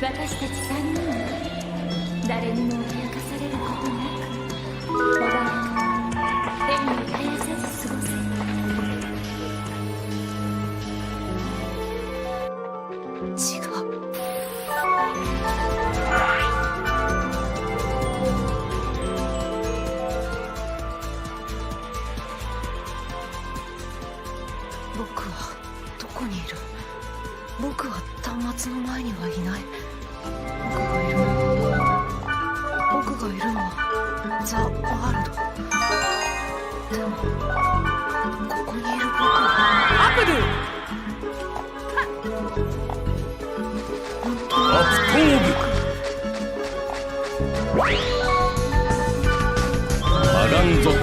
私たち3人が誰にも脅かされることなく、穏やかに笑みを絶やさず過ごせ。僕はどこにいる？僕は端末の前にはいない。僕がいるのはザ・ワールド。でもここにいる僕はアプル！本当はアランゾット。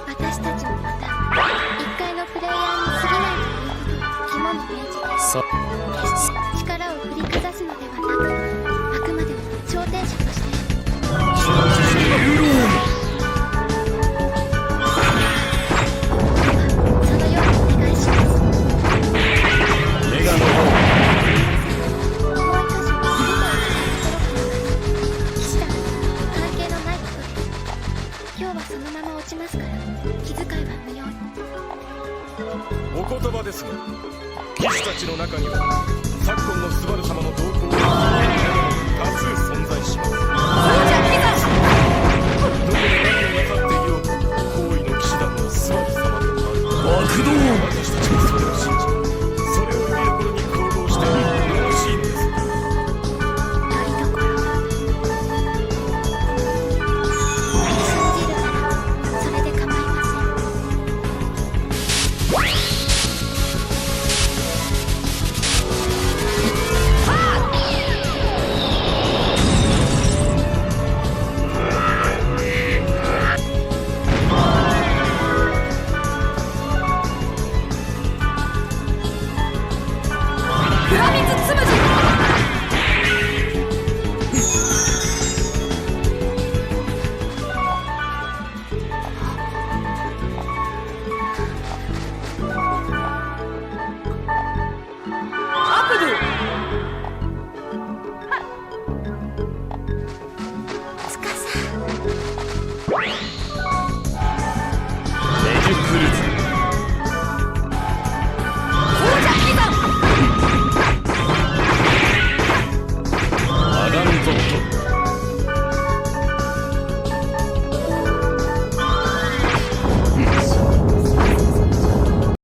私たちもまた1階の場ですが、騎士たちの中には昨今のスバル様の動向を知っている者も多数存在します。